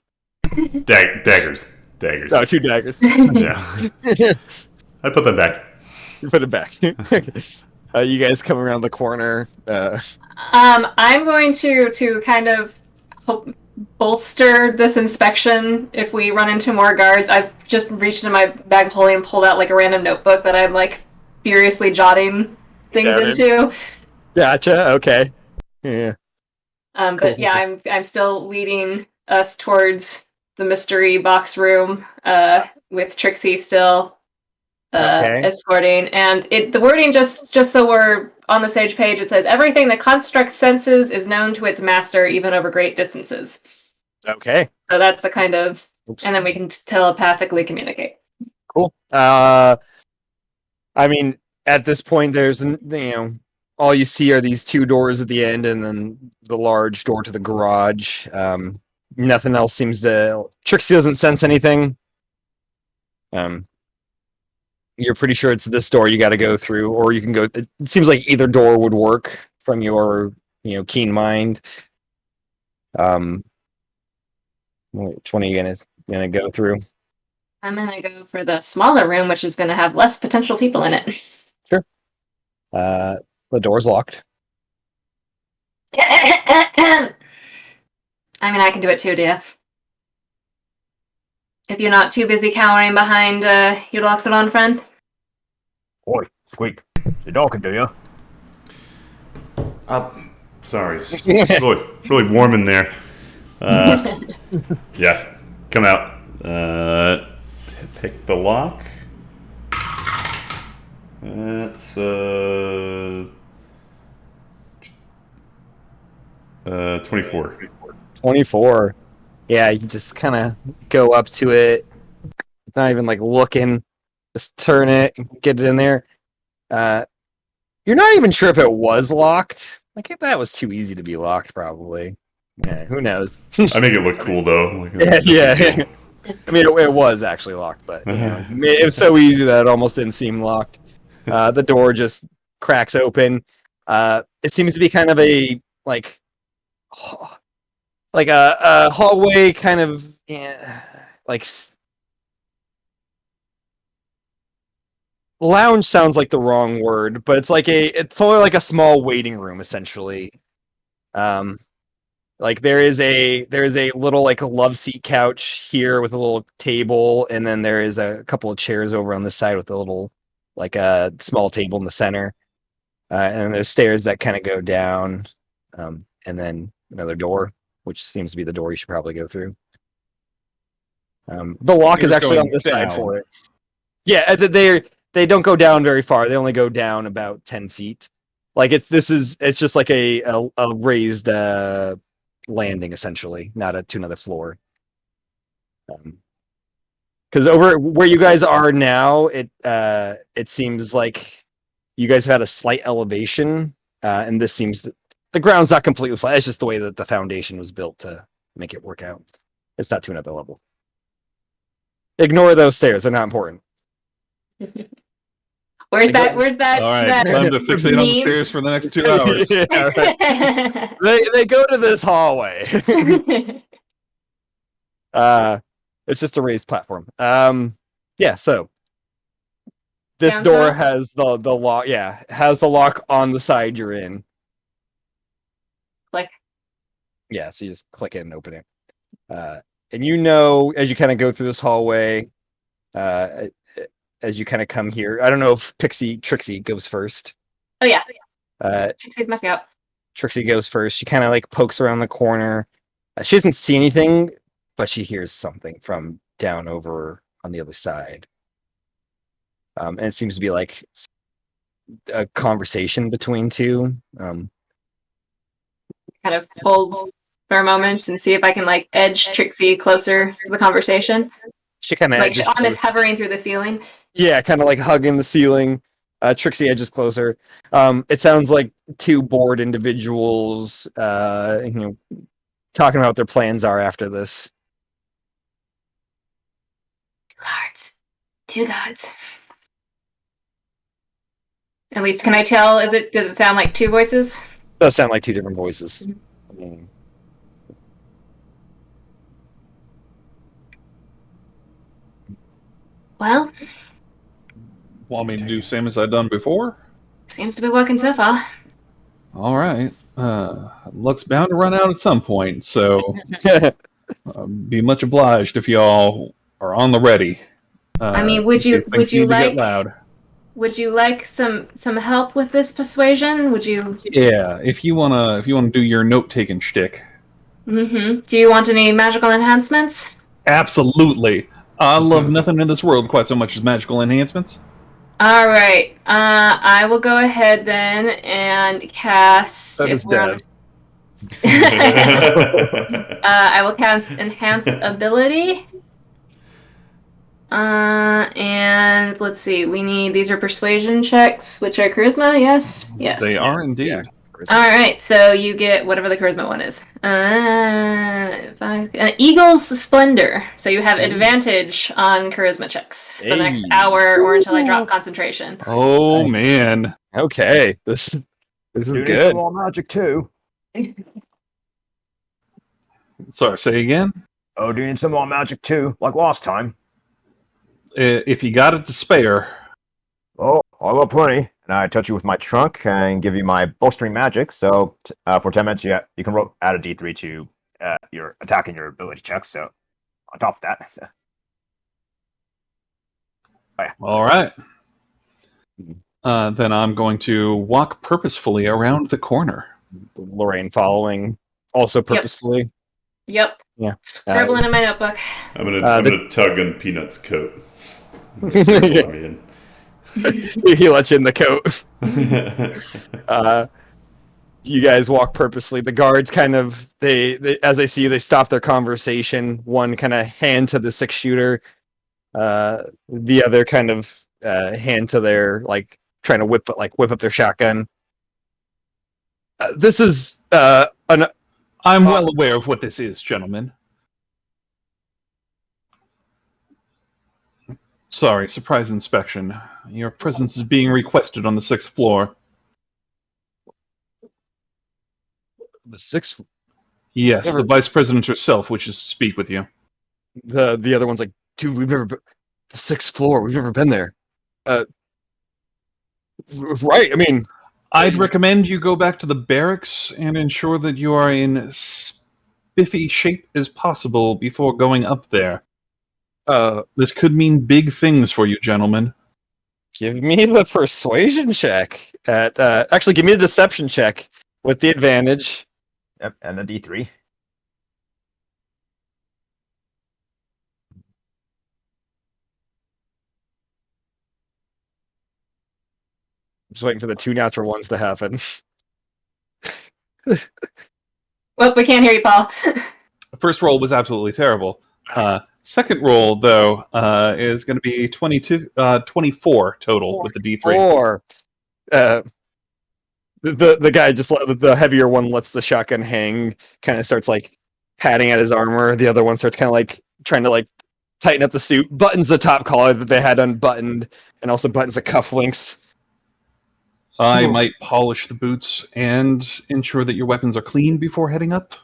Daggers. Oh, 2 daggers. Yeah. I put them back. You put it back. You guys come around the corner. I'm going to kind of bolster this inspection if we run into more guards. I've just reached into my bag of holding and pulled out like a random notebook that I'm like furiously jotting things into. Gotcha. Okay. Yeah. But yeah, I'm still leading us towards the mystery box room with Trixie still escorting. And the wording, just so we're on the same page, it says, everything that constructs senses is known to its master, even over great distances. Okay. So that's the kind of... And then we can telepathically communicate. Cool. I mean, at this point, there's, all you see are these 2 doors at the end and then the large door to the garage. Nothing else seems to... Trixie doesn't sense anything. You're pretty sure it's this door you got to go through, or you can go... It seems like either door would work from your, keen mind. Which one are you gonna go through? I'm going to go for the smaller room, which is going to have less potential people in it. Sure. The door's locked. I mean, I can do it too, dear. If you're not too busy cowering behind your Loxodon friend. Oi, Squeak. The dog can do you. Sorry, it's really warm in there. Yeah, come out. Pick the lock. That's 24. 24. Yeah, you just kind of go up to it. It's not even like looking. Just turn it, get it in there. You're not even sure if it was locked. Like if that was too easy to be locked, probably. Yeah, who knows? I make it look cool though. Like, Yeah. I mean, it was actually locked, but it was so easy that it almost didn't seem locked. The door just cracks open. It seems to be kind of a like a hallway, kind of like lounge sounds like the wrong word, but it's sort of like a small waiting room essentially. Like there is a little like a love seat couch here with a little table, and then there is a couple of chairs over on this side with a little like a small table in the center, and there's stairs that kind of go down, and then another door, which seems to be the door you should probably go through. The lock is Stairs actually on going this side down. for it. Yeah, they don't go down very far. They only go down about 10 feet. Like it's just like a raised landing essentially, not to another floor. Because over where you guys are now, it seems like you guys have had a slight elevation, and this seems the ground's not completely flat. It's just the way that the foundation was built to make it work out. It's not to another level. Ignore those stairs; they're not important. Where's that? All right, that time to fixate on the meme? stairs for the next 2 hours. Yeah, right. They go to this hallway. It's just a raised platform. Yeah, so this Down door south? has the lock. Yeah, has the lock on the side you're in. Click. Yeah, so you just click it and open it. And you know, as you kind of go through this hallway, as you kind of come here, I don't know if Trixie goes first. Oh yeah, Trixie's my scout. Trixie goes first. She kind of like pokes around the corner. She doesn't see anything, but she hears something from down over on the other side. And it seems to be like a conversation between two. Kind of hold for a moment and see if I can like edge Trixie closer to the conversation. She kind of Like Sean is hovering through the ceiling. Yeah, kind of like hugging the ceiling. Trixie edges closer. It sounds like two bored individuals, talking about what their plans are after this. Two guards. At least, can I tell? Does it sound like two voices? Does sound like two different voices. Well, Want me to do same as I've done before? seems to be working so far. All right. Luck's bound to run out at some point, so be much obliged if y'all are on the ready. I mean, would in you case things need to get loud? Would you like some help with this persuasion? Would you? Yeah, if you wanna do your note taking shtick. Mm-hmm. Do you want any magical enhancements? Absolutely. I love nothing in this world quite so much as magical enhancements. All right. I will go ahead then and cast. That is dead. I will cast Enhance Ability. And let's see. These are persuasion checks, which are charisma. Yes. They are indeed. Yeah. All right. So you get whatever the charisma one is. Eagle's Splendor. So you have advantage on charisma checks for the next hour or until I drop concentration. Oh man. Okay, this is Dude, good. some more magic too. Sorry, say again? Oh, do you need some more magic too, like last time? If you got it to spare. Oh, I got plenty. And I touch you with my trunk and give you my bolstering magic. So for 10 minutes, you can add a d3 to your attack and your ability checks. So on top of that. So. Oh, yeah. All right. Then I'm going to walk purposefully around the corner. Lorraine following, also purposefully. Yep. Yeah. Scribbling in my notebook. I'm gonna tug on Peanut's coat. Let me in. He lets you in the coat. You guys walk purposely. The guards kind of they as they see you, they stop their conversation. One kind of hand to the 6-shooter, the other kind of hand to their like trying to whip up their shotgun. This is an. I'm well aware of what this is, gentlemen. Sorry, surprise inspection. Your presence is being requested on the 6th floor. The 6th. Yes, the vice president herself wishes to speak with you. The other one's like, dude, we've never been the 6th floor. We've never been there. Right. I mean, I'd recommend you go back to the barracks and ensure that you are in spiffy shape as possible before going up there. This could mean big things for you, gentlemen. Give me the persuasion check. Actually, give me a deception check with the advantage. Yep, and the D3. Just waiting for the 2 natural ones to happen. Well, we can't hear you, Paul. First roll was absolutely terrible. Second roll, though, is going to be 24 total with the D3. 4. The guy just the heavier one lets the shotgun hang, kind of starts like patting at his armor. The other one starts kind of like trying to like tighten up the suit, buttons the top collar that they had unbuttoned, and also buttons the cufflinks. I might polish the boots and ensure that your weapons are clean before heading up.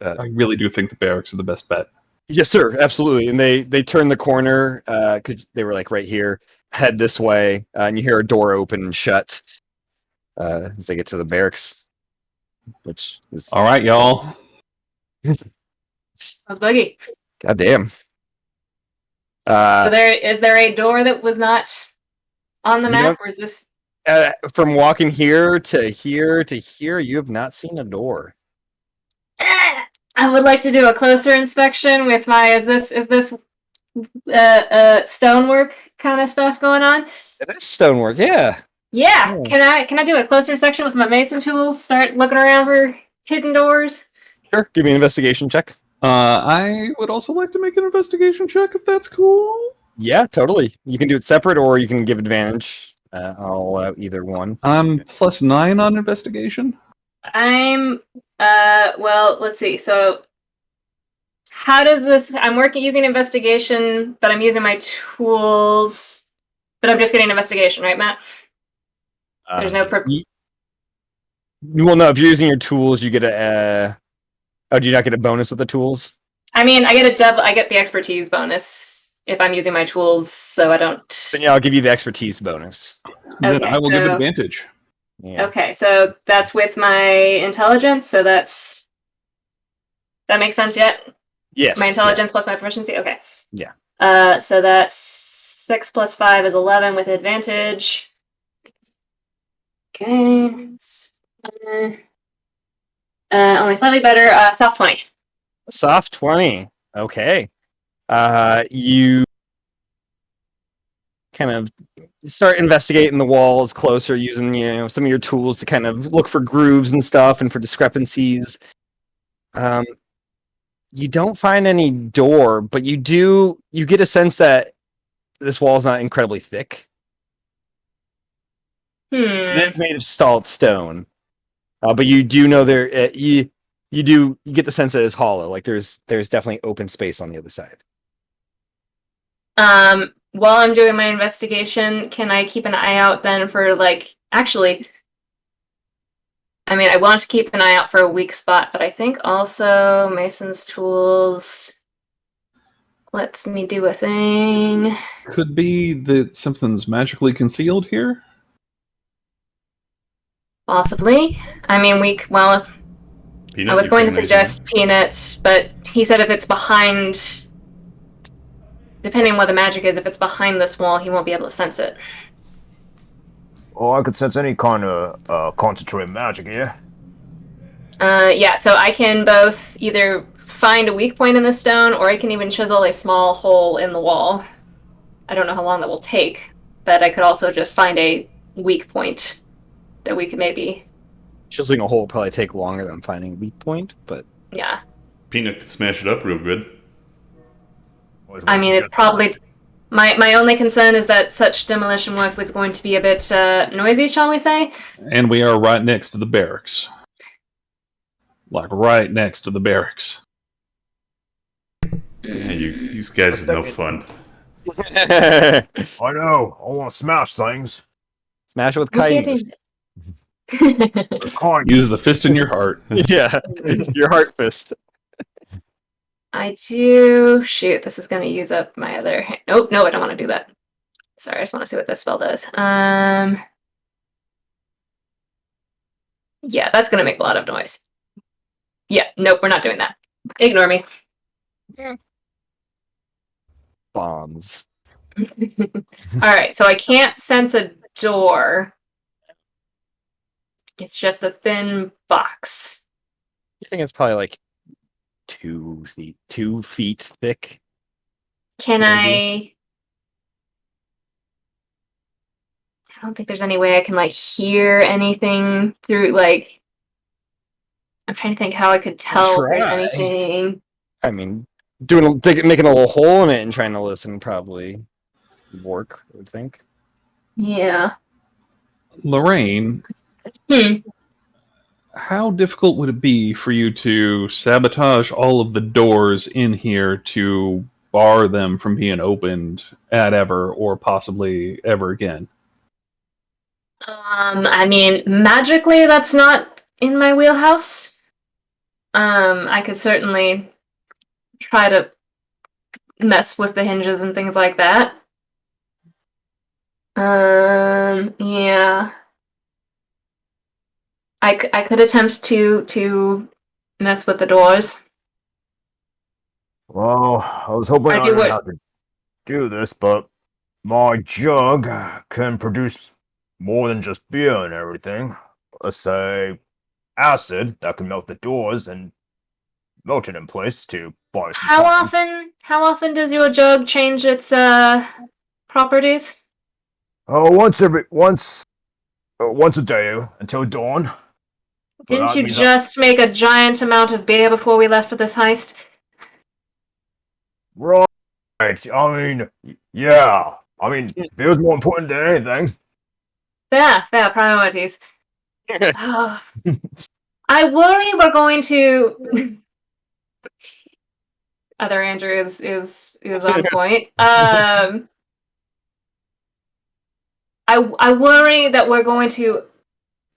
I really do think the barracks are the best bet. Yes, sir, absolutely. And they turn the corner because they were like right here, head this way, and you hear a door open and shut as they get to the barracks, which is all right, y'all. That's buggy. Goddamn. So is there a door that was not on the map, or is this? From walking here to here to here, you have not seen a door. I would like to do a closer inspection with my. Is this stonework kind of stuff going on? It is stonework, yeah. Yeah. Can I do a closer inspection with my mason tools? Start looking around for hidden doors. Sure. Give me an investigation check. I would also like to make an investigation check if that's cool. Yeah, totally. You can do it separate, or you can give advantage. I'll allow either one. I'm +9 on investigation. I'm well, let's see. So how does this I'm using investigation, but I'm using my tools, but I'm just getting investigation, right, Matt? There's no well, no, if you're using your tools, you get a do you not get a bonus with the tools? I mean, I get the expertise bonus if I'm using my tools, so I don't. Then yeah, I'll give you the expertise bonus. Then I will give advantage. Yeah. Okay, so that's with my intelligence, so that makes sense yet? Yes. My intelligence plus my proficiency? Okay. Yeah. So that's 6 plus 5 is 11 with advantage. Okay. Only slightly better. Soft 20. Soft 20. Okay. You kind of start investigating the walls closer using some of your tools to kind of look for grooves and stuff and for discrepancies. You don't find any door, but you get a sense that this wall is not incredibly thick. It is made of stalled stone, but you do know you get the sense that it's hollow. Like there's definitely open space on the other side. While I'm doing my investigation, can I keep an eye out then for actually, I mean, I want to keep an eye out for a weak spot, but I think also Mason's tools lets me do a thing. Could be that something's magically concealed here? Possibly. I mean, Peanut, I was going to can suggest Peanut, but he said if it's behind, depending on what the magic is, if it's behind this wall, he won't be able to sense it. Oh, I could sense any kind of concentrated magic here. Yeah, so I can both either find a weak point in the stone, or I can even chisel a small hole in the wall. I don't know how long that will take, but I could also just find a weak point that we could maybe... Chiseling a hole will probably take longer than finding a weak point, but... Yeah. Peanut could smash it up real good. I mean, it's probably... My only concern is that such demolition work was going to be a bit noisy, shall we say? And we are right next to the barracks. Like, right next to the barracks. Yeah, you guys are no fun. I know. I want to smash things. Smash it with kindness. Use the fist in your heart. Yeah, your heart fist. I do... Shoot, this is going to use up my other hand. Nope, no, I don't want to do that. Sorry, I just want to see what this spell does. Yeah, that's going to make a lot of noise. Yeah, nope, we're not doing that. Ignore me. Bombs. Alright, so I can't sense a door. It's just a thin box. You think it's probably like 2 feet thick? Can Maybe. I don't think there's any way I can, like, hear anything through, like... I'm trying to think how I could tell if there's Try. anything. I mean, making a little hole in it and trying to listen probably work, I would think. Yeah. Lorraine, how difficult would it be for you to sabotage all of the doors in here to bar them from being opened at ever or possibly ever again? I mean, magically that's not in my wheelhouse. I could certainly try to mess with the hinges and things like that. Yeah. I could attempt to mess with the doors. Well, I was hoping I didn't have to do this, but my jug can produce more than just beer and everything. Let's say acid that can melt the doors and melt it in place to buy some time. How often does your jug change its properties? Oh, once a day until dawn. Didn't you just make a giant amount of beer before we left for this heist? Right. I mean, yeah. I mean, beer's more important than anything. Yeah, priorities. I worry we're going to... Other Andrew is on point. I worry that we're going to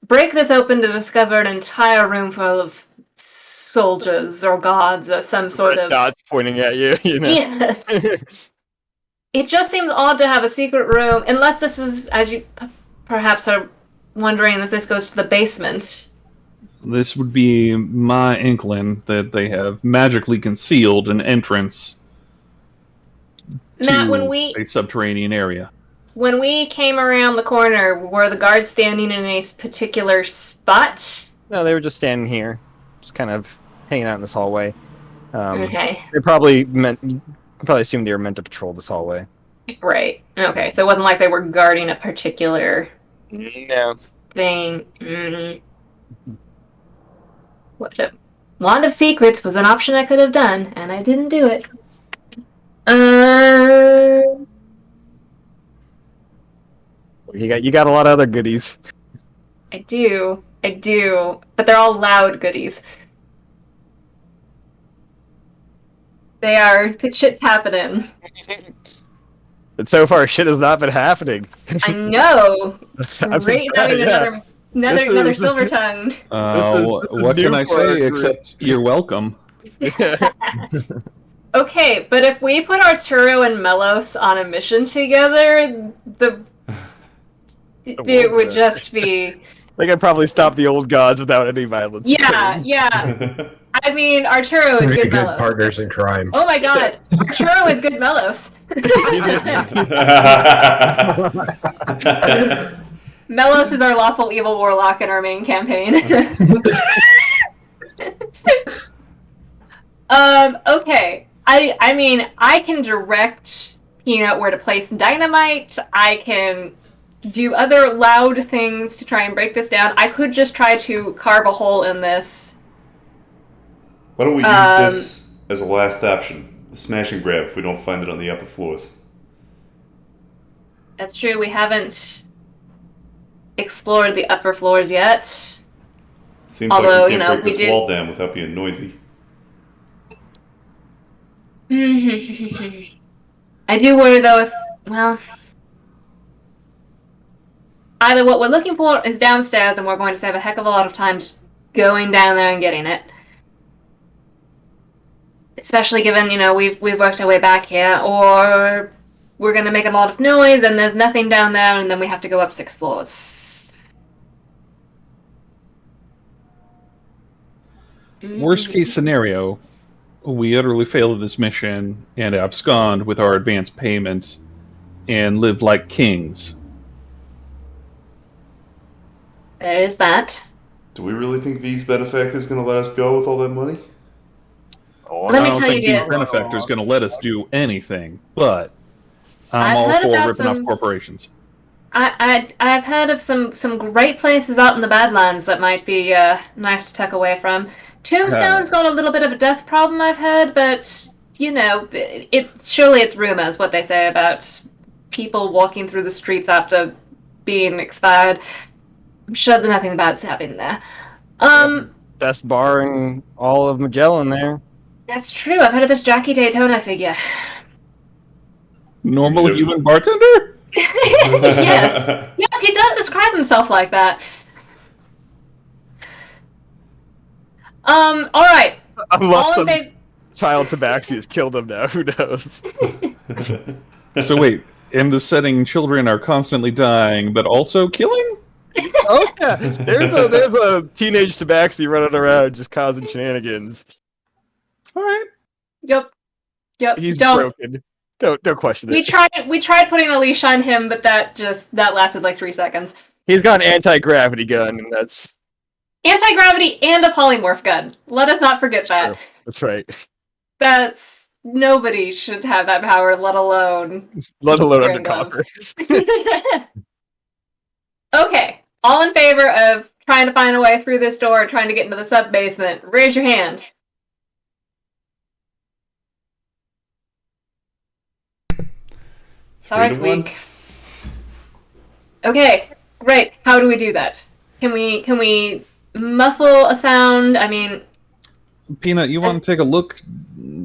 break this open to discover an entire room full of soldiers or gods or some sort of... Gods pointing at you, you know? Yes. It just seems odd to have a secret room, unless this is, as you perhaps are wondering, if this goes to the basement. This would be my inkling that they have magically concealed an entrance Matt, to a subterranean area. When we came around the corner, were the guards standing in a particular spot? No, they were just standing here, just kind of hanging out in this hallway. Okay. They probably assumed they were meant to patrol this hallway. Right. Okay, so it wasn't like they were guarding a particular thing. What? Wand of Secrets was an option I could have done, and I didn't do it. You got a lot of other goodies. I do, but they're all loud goodies. They are. Shit's happening. But so far, shit has not been happening. I know. Great having another silver tongue. What can I say except you're welcome? Okay, but if we put Arturo and Melos on a mission together, it would just be... They could probably stop the old gods without any violence. Yeah. I mean, Arturo is good Melos. Partners in crime. Oh my god, Arturo is good Melos. Melos is our lawful evil warlock in our main campaign. Okay. I mean, I can direct Peanut where to place dynamite. I can do other loud things to try and break this down. I could just try to carve a hole in this. Why don't we use this as a last option? A smash and grab if we don't find it on the upper floors. That's true. We haven't explored the upper floors yet. Seems Although, like we you can't know, break we this did- wall down without being noisy. I do wonder though if, well, either what we're looking for is downstairs and we're going to save a heck of a lot of time just going down there and getting it. Especially given, you know, we've worked our way back here, or we're going to make a lot of noise and there's nothing down there and then we have to go up 6 floors. Worst case scenario, we utterly fail at this mission and abscond with our advance payment and live like kings. There is that. Do we really think V's benefactor is going to let us go with all that money? Oh, Let I me don't tell think you, the dude. benefactor is going to let us do anything, but I'm I've all heard for about ripping off some- corporations. I've heard of some great places out in the Badlands that might be nice to tuck away from. Tombstone's got a little bit of a death problem, I've heard, but you know, surely it's rumors what they say about people walking through the streets after being expired. I'm sure that nothing bad's happening there. Best bar in all of Magellan there. That's true. I've heard of this Jackie Daytona figure. Normal Yes. human bartender? Yes, yes, he does describe himself like that. All right. Unless All in some favor. child tabaxi has killed him now, who knows? So wait, in the setting, children are constantly dying, but also killing? Oh yeah, there's a teenage tabaxi running around just causing shenanigans. All right. Yep. He's Don't. broken. Don't question We it. tried putting a leash on him, but that lasted like 3 seconds. He's got an anti-gravity gun, and that's Anti-gravity and a polymorph gun. Let us not forget that. true. That's right. That's nobody should have that power, let alone. Let alone Brain undercover. Okay, all in favor of trying to find a way through this door, trying to get into the sub basement, raise your hand. Sorry, 3 to 1. Squeak. Okay, great. How do we do that? Can we muffle a sound? I mean, Peanut, you want to take a look,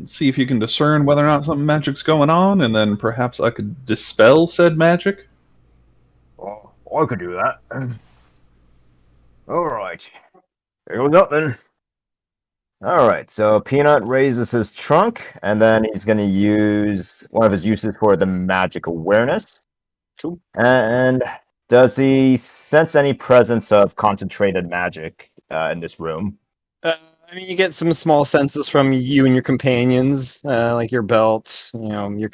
see if you can discern whether or not something magic's going on, and then perhaps I could dispel said magic? Oh, I could do that. Alright. There goes nothing. Alright, so Peanut raises his trunk, and then he's going to use one of his uses for the magic awareness. Cool. And does he sense any presence of concentrated magic in this room? I mean, you get some small senses from you and your companions, like your belt, you know, your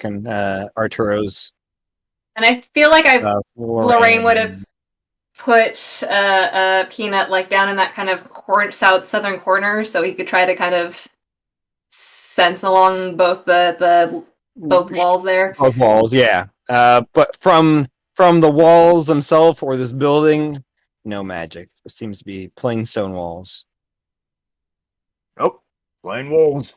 Arturo's. and I feel like Lorraine would and- have put Peanut like down in that kind of southern corner, so he could try to kind of sense along both both walls there. Both walls, yeah. But from the walls themselves or this building, no magic. It seems to be plain stone walls. Nope. Plain walls.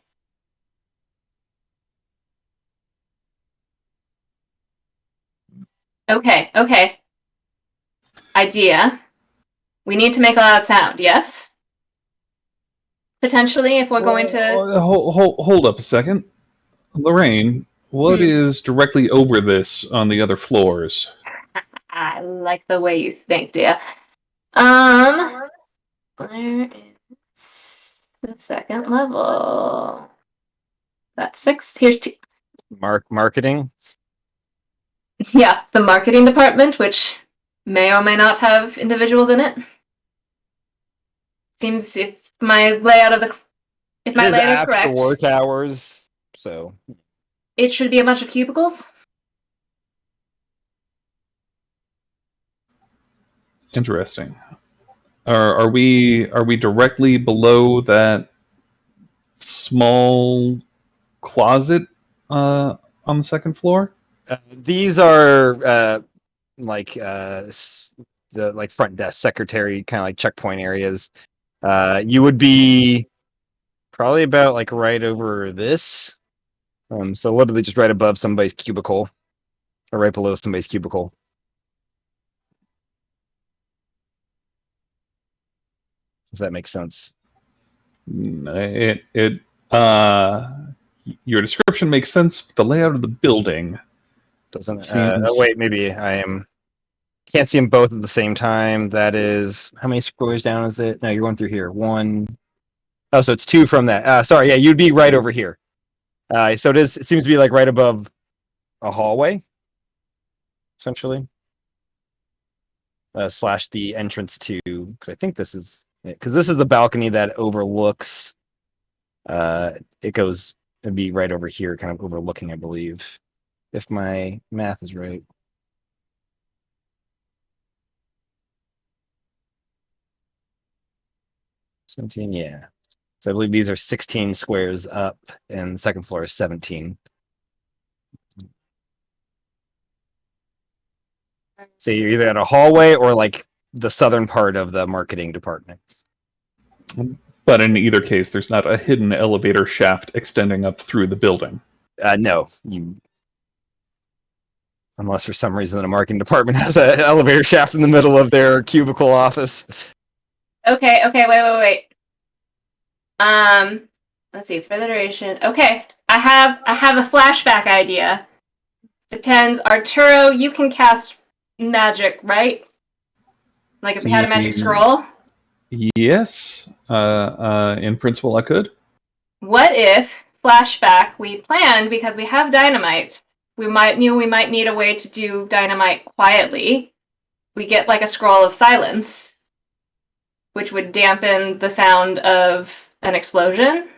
Okay. Idea. We need to make a loud sound, yes? Potentially, if we're going to... Hold up a second. Lorraine, what is directly over this on the other floors? I like the way you think, dear. Where is the second level? That's 6. Here's 2. Marketing. Yeah, the marketing department, which may or may not have individuals in it. Seems if my layout is It is after correct, work hours, so it should be a bunch of cubicles. Interesting. Are we directly below that small closet on the second floor? These are the like front desk secretary kind of like checkpoint areas. You would be probably about like right over this. So literally just right above somebody's cubicle, or right below somebody's cubicle. If that makes sense. Your description makes sense, but the layout of the building Doesn't seems... wait, maybe I am can't see them both at the same time. That is how many squares down is it? No, you're going through here. One. Oh, so it's two from that. Sorry, yeah, you'd be right over here. So it seems to be like right above a hallway, essentially. Slash the entrance to, because I think this is the balcony that overlooks. It'd be right over here, kind of overlooking, I believe, if my math is right. Yeah. So I believe these are 16 squares up, and the second floor is 17. So you're either at a hallway or like the southern part of the marketing department. But in either case, there's not a hidden elevator shaft extending up through the building. No, unless for some reason the marketing department has an elevator shaft in the middle of their cubicle office. Okay, wait. Let's see, for the duration. Okay, I have a flashback idea. Depends. Arturo, you can cast magic, right? Like if we had a magic scroll? Yes. In principle, I could. What if flashback we planned because we have dynamite? We might need a way to do dynamite quietly. We get like a scroll of silence, which would dampen the sound of an explosion.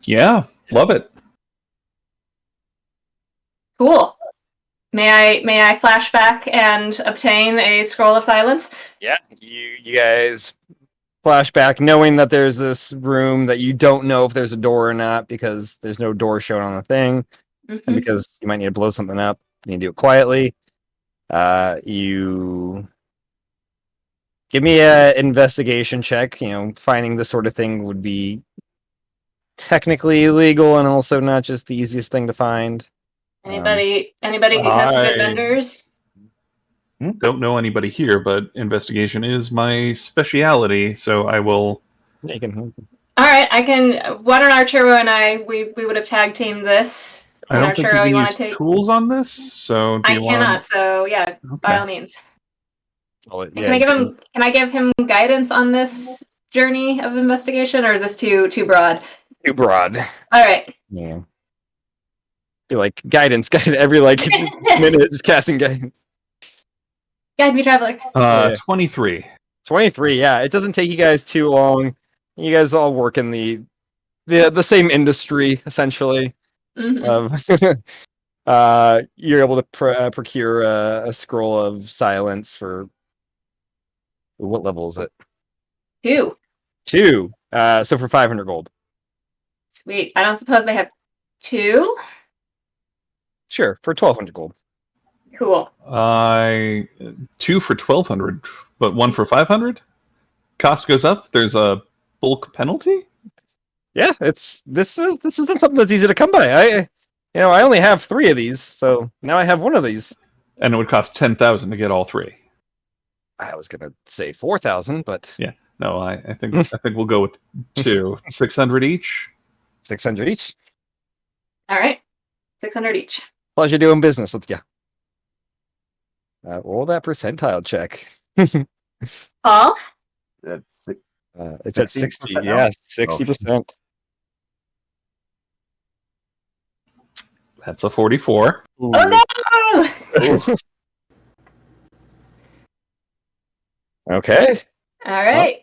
Yeah, love it. Cool. May I flash back and obtain a scroll of silence? Yeah, you guys flash back knowing that there's this room that you don't know if there's a door or not because there's no door shown on the thing, and because you might need to blow something up, you need to do it quietly. You give me a investigation check. Finding this sort of thing would be technically illegal and also not just the easiest thing to find. Anybody who has some good vendors? Don't know anybody here, but investigation is my speciality, so I will... Yeah, you can. All right, I can. Why don't Arturo and we would have tag teamed this? I don't think you Arturo, can wanna use take... tools on this, so do I you cannot. want... So yeah, by all means. Yeah, Can I give him guidance on this journey of investigation, or is this too broad? Too broad. All right. Yeah. Be like guidance every like minute, just casting guidance. Guide me, traveler. 23. 23. Yeah, it doesn't take you guys too long. You guys all work in the same industry essentially. Mm-hmm. You're able to procure a scroll of silence for what level is it? 2. 2. So for 500 gold. Sweet. I don't suppose they have 2? Sure, for 1200 gold. Cool. 2 for 1200, but 1 for 500? Cost goes up. There's a bulk penalty? Yeah, this isn't something that's easy to come by. I only have 3 of these, so now I have 1 of these. And it would cost 10,000 to get all 3. I was gonna say 4,000, but yeah, no, I think we'll go with 2. 600 each. 600 each. All right, 600 each. Pleasure doing business with you. Roll that percentile check. Paul? It's at 60. Yeah, 60%. That's a 44. Ooh. Oh no! Okay. All right. Well,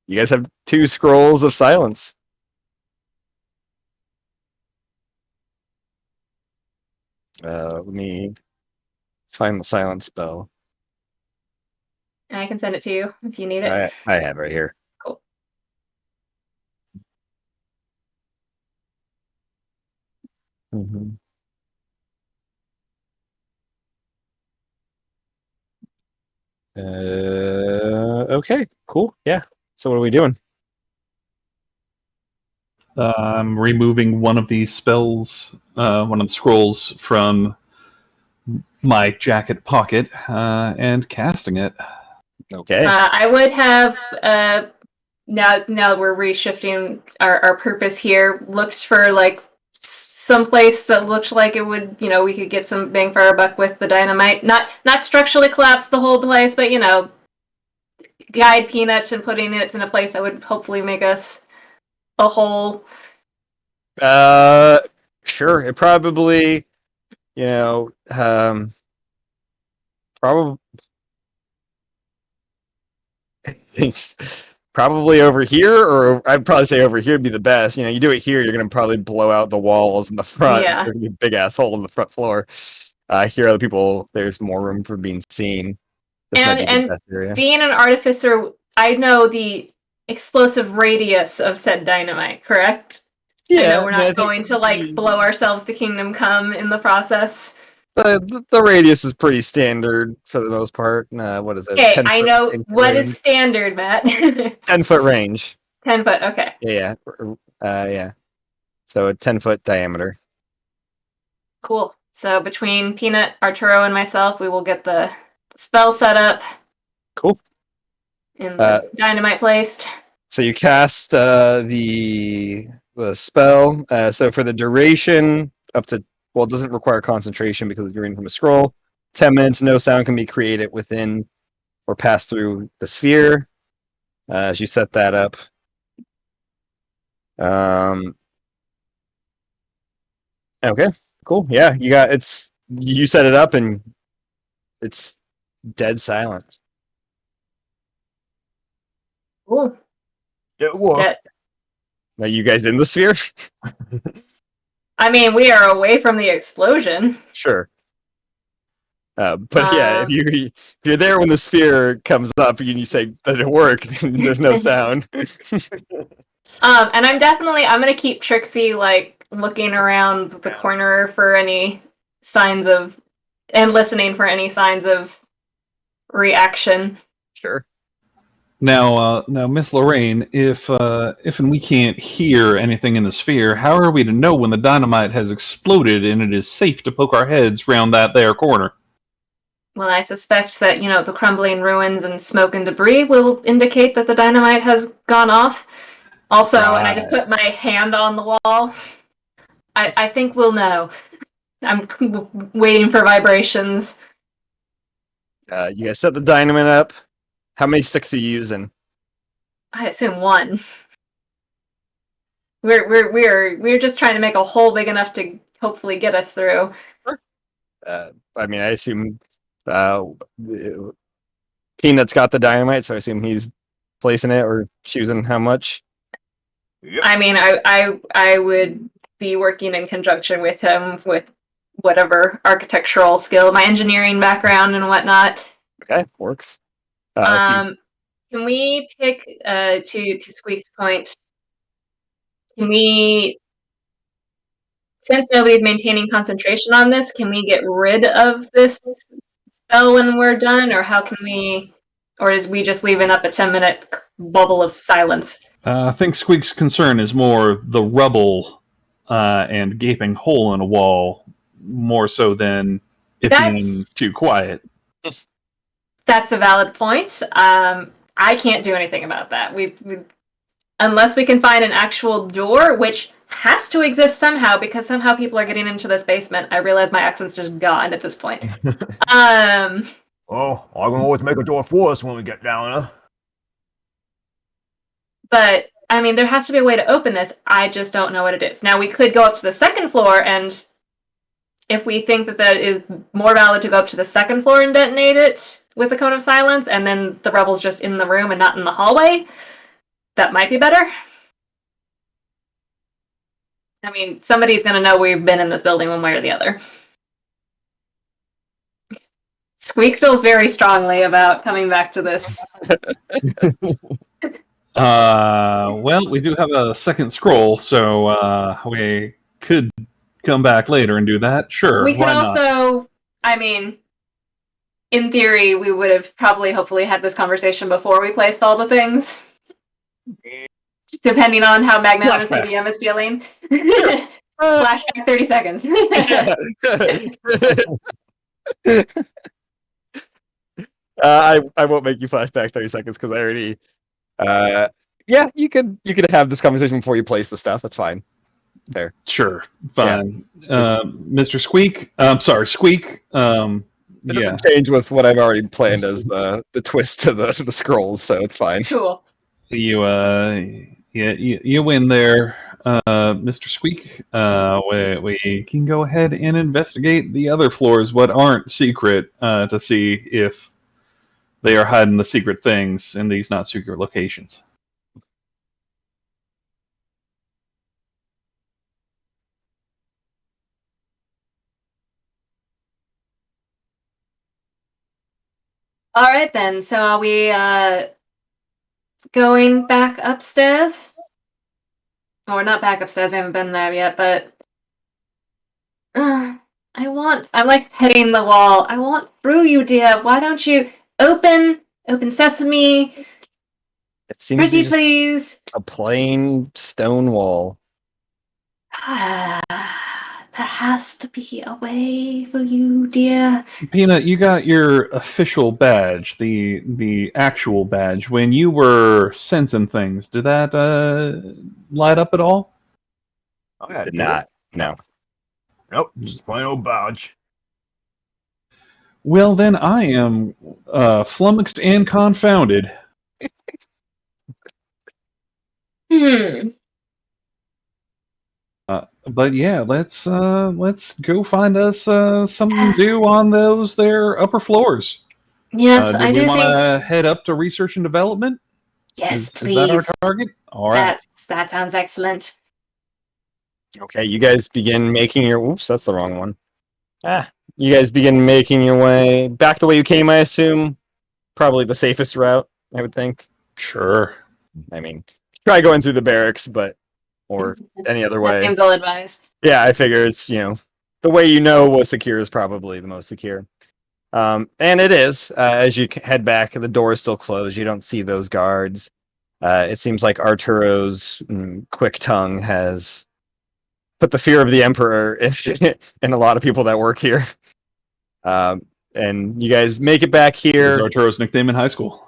you guys have 2 scrolls of silence. Let me find the silence spell. I can send it to you if you need it. I have it right here. Cool. Mhm. Okay, cool. Yeah. So what are we doing? I'm removing one of these spells, one of the scrolls from my jacket pocket, and casting it. Okay. I would have now that we're reshifting our purpose here, looked for like some place that looked like it would, we could get some bang for our buck with the dynamite. Not structurally collapse the whole place, but guide Peanuts and putting it in a place that would hopefully make us a whole. Sure. It probably, probably probably over here, or I'd probably say over here would be the best. You do it here, you're gonna probably blow out the walls in the front. Yeah. There's gonna be a big ass hole in the front floor. Here, other people, there's more room for being seen. This might be the And best area. being an artificer, I know the explosive radius of said dynamite, correct? I know we're not going to blow ourselves to kingdom come in the process. The radius is pretty standard for the most part. What is it? Okay, I know 10 foot what range? is standard, Matt. 10-foot range. 10 foot, okay. Yeah. Yeah. So a 10-foot diameter. Cool. So between Peanut, Arturo, and myself, we will get the spell set up. Cool. And the dynamite placed. So you cast the spell. So for the duration, up to, it doesn't require concentration because you're reading from a scroll. 10 minutes, no sound can be created within or pass through the sphere. As you set that up. Okay, cool. Yeah, you set it up and it's dead silent. Cool. It worked. Are you guys in the sphere? I mean, we are away from the explosion. Sure. But yeah, if you're there when the sphere comes up and you say that it worked, there's no sound. And I'm gonna keep Trixie looking around the corner for any signs of, and listening for any signs of reaction. Sure. Now, Miss Lorraine, if we can't hear anything in the sphere, how are we to know when the dynamite has exploded and it is safe to poke our heads round that there corner? Well, I suspect that, the crumbling ruins and smoke and debris will indicate that the dynamite has gone off. Also, and I just put my hand on the wall, I think we'll know. I'm waiting for vibrations. You guys set the dynamite up. How many sticks are you using? I assume one. We're just trying to make a hole big enough to hopefully get us through. I assume Peanut's got the dynamite, so I assume he's placing it or choosing how much. I mean, I would be working in conjunction with him with whatever architectural skill, my engineering background and whatnot. Okay, works. Can we pick to Squeak's point? Can we, since nobody's maintaining concentration on this, can we get rid of this spell when we're done, or how can we, or is we just leaving up a 10-minute bubble of silence? I think Squeak's concern is more the rubble and gaping hole in a wall, more so than it being too quiet. That's a valid point. I can't do anything about that. We unless we can find an actual door, which has to exist somehow, because somehow people are getting into this basement. I realize my accent's just gone at this point. Oh, I can always make a door for us when we get down there. But, I mean, there has to be a way to open this. I just don't know what it is. Now, we could go up to the second floor, and if we think that is more valid to go up to the second floor and detonate it with the Cone of Silence, and then the rebel's just in the room and not in the hallway, that might be better. I mean, somebody's going to know we've been in this building one way or the other. Squeak feels very strongly about coming back to this. Well, we do have a second scroll, so we could come back later and do that, sure. We could why not? also, I mean, in theory, we would have probably, hopefully, had this conversation before we placed all the things. Depending on how magnanimous the Flashback. DM is feeling. Flashback 30 seconds. I won't make you flashback 30 seconds because I already. Yeah, you could have this conversation before you place the stuff. That's fine. Fair. Sure, fine. Mr. Squeak, I'm sorry, Squeak. It doesn't change with what I've already planned as the twist to the scrolls, so it's fine. Cool. You win there, Mr. Squeak. We can go ahead and investigate the other floors, what aren't secret, to see if they are hiding the secret things in these not secret locations. All right, then. So are we going back upstairs? Or not back upstairs, we haven't been there yet, but... I'm like hitting the wall. I want through you, dear. Why don't you open sesame? It seems Pretty just please. a plain stone wall. There has to be a way for you, dear. Peanut, you got your official badge, the actual badge. When you were sensing things, did that light up at all? Oh yeah, Did did not. it? No. Nope, just plain old badge. Well, then I am flummoxed and confounded. But yeah, let's go find us something to do on those there upper floors. Yes, Do I we do want think. to head up to research and development? Yes, Is please. that our target? All right. That sounds excellent. Okay, you guys begin making your. Oops, that's the wrong one. You guys begin making your way back the way you came, I assume. Probably the safest route, I would think. Sure. I mean, try going through the barracks, or any other That way. seems ill advised. Yeah, I figure it's, the way you know was secure is probably the most secure. And it is. As you head back, the door is still closed. You don't see those guards. It seems like Arturo's quick tongue has put the fear of the Emperor in a lot of people that work here. And you guys make it back It was here. Arturo's nickname in high school.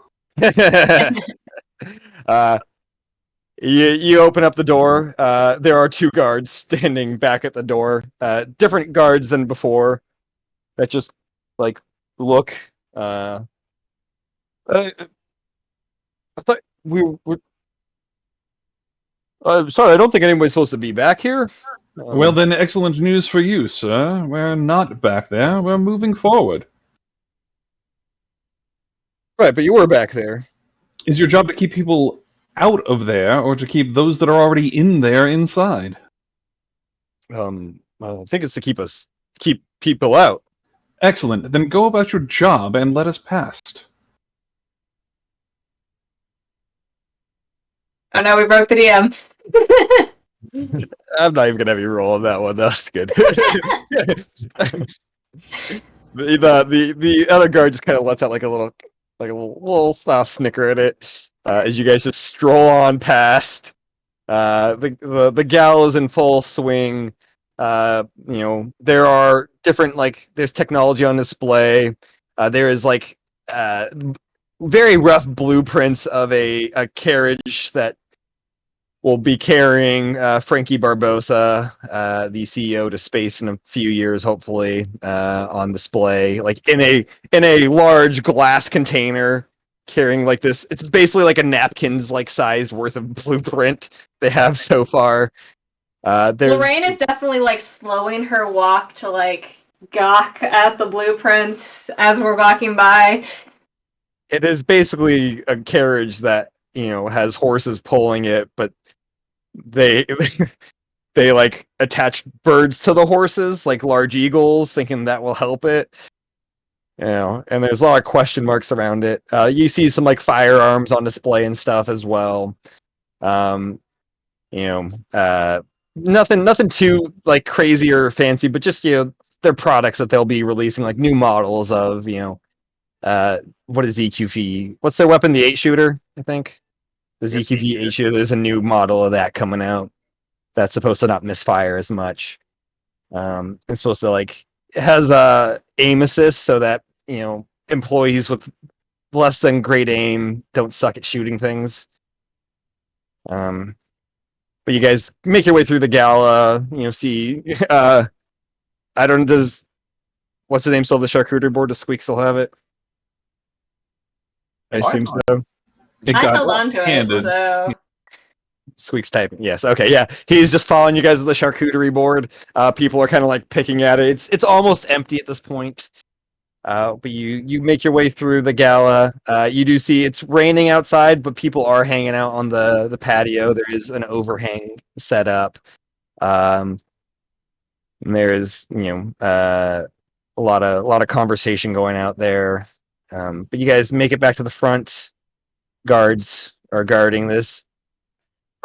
You open up the door. There are two guards standing back at the door. Different guards than before. That just look. I thought we were. Sorry, I don't think anybody's supposed to be back here. Well, then, excellent news for you, sir. We're not back there. We're moving forward. Right, but you were back there. Is your job to keep people out of there, or to keep those that are already in there inside? I think it's to keep people out. Excellent. Then go about your job and let us past. Oh no, we broke the DM. I'm not even gonna have you roll on that one. That's good. the other guard just kind of lets out a little soft snicker at it as you guys just stroll on past. The gal is in full swing. There are different there's technology on display. There is very rough blueprints of a carriage that will be carrying Frankie Barbosa, the CEO, to space in a few years, hopefully, on display, in a large glass container, carrying this. It's basically like a napkin's sized worth of blueprint they have so far. Lorraine is definitely slowing her walk to gawk at the blueprints as we're walking by. It is basically a carriage that has horses pulling it, but they attach birds to the horses, large eagles, thinking that will help it. And there's a lot of question marks around it. You see some firearms on display and stuff as well. nothing too like crazy or fancy, but just their products that they'll be releasing, like new models of what is ZQV? What's their weapon? The 8-shooter, I think. The ZQV 8-shooter. There's a new model of that coming out that's supposed to not misfire as much. It's supposed to it has aim assist so that employees with less than great aim don't suck at shooting things. But you guys make your way through the gala. See. I don't. Does what's his name still have the charcuterie board? Does Squeak still have it? I assume so. It I got held on to it, handed. so Squeak's typing. Yes. Okay. Yeah. He's just following you guys with the charcuterie board. People are kind of picking at it. It's almost empty at this point. But you make your way through the gala. You do see it's raining outside, but people are hanging out on the patio. There is an overhang set up. And there's a lot of conversation going out there. But you guys make it back to the front. Guards are guarding this.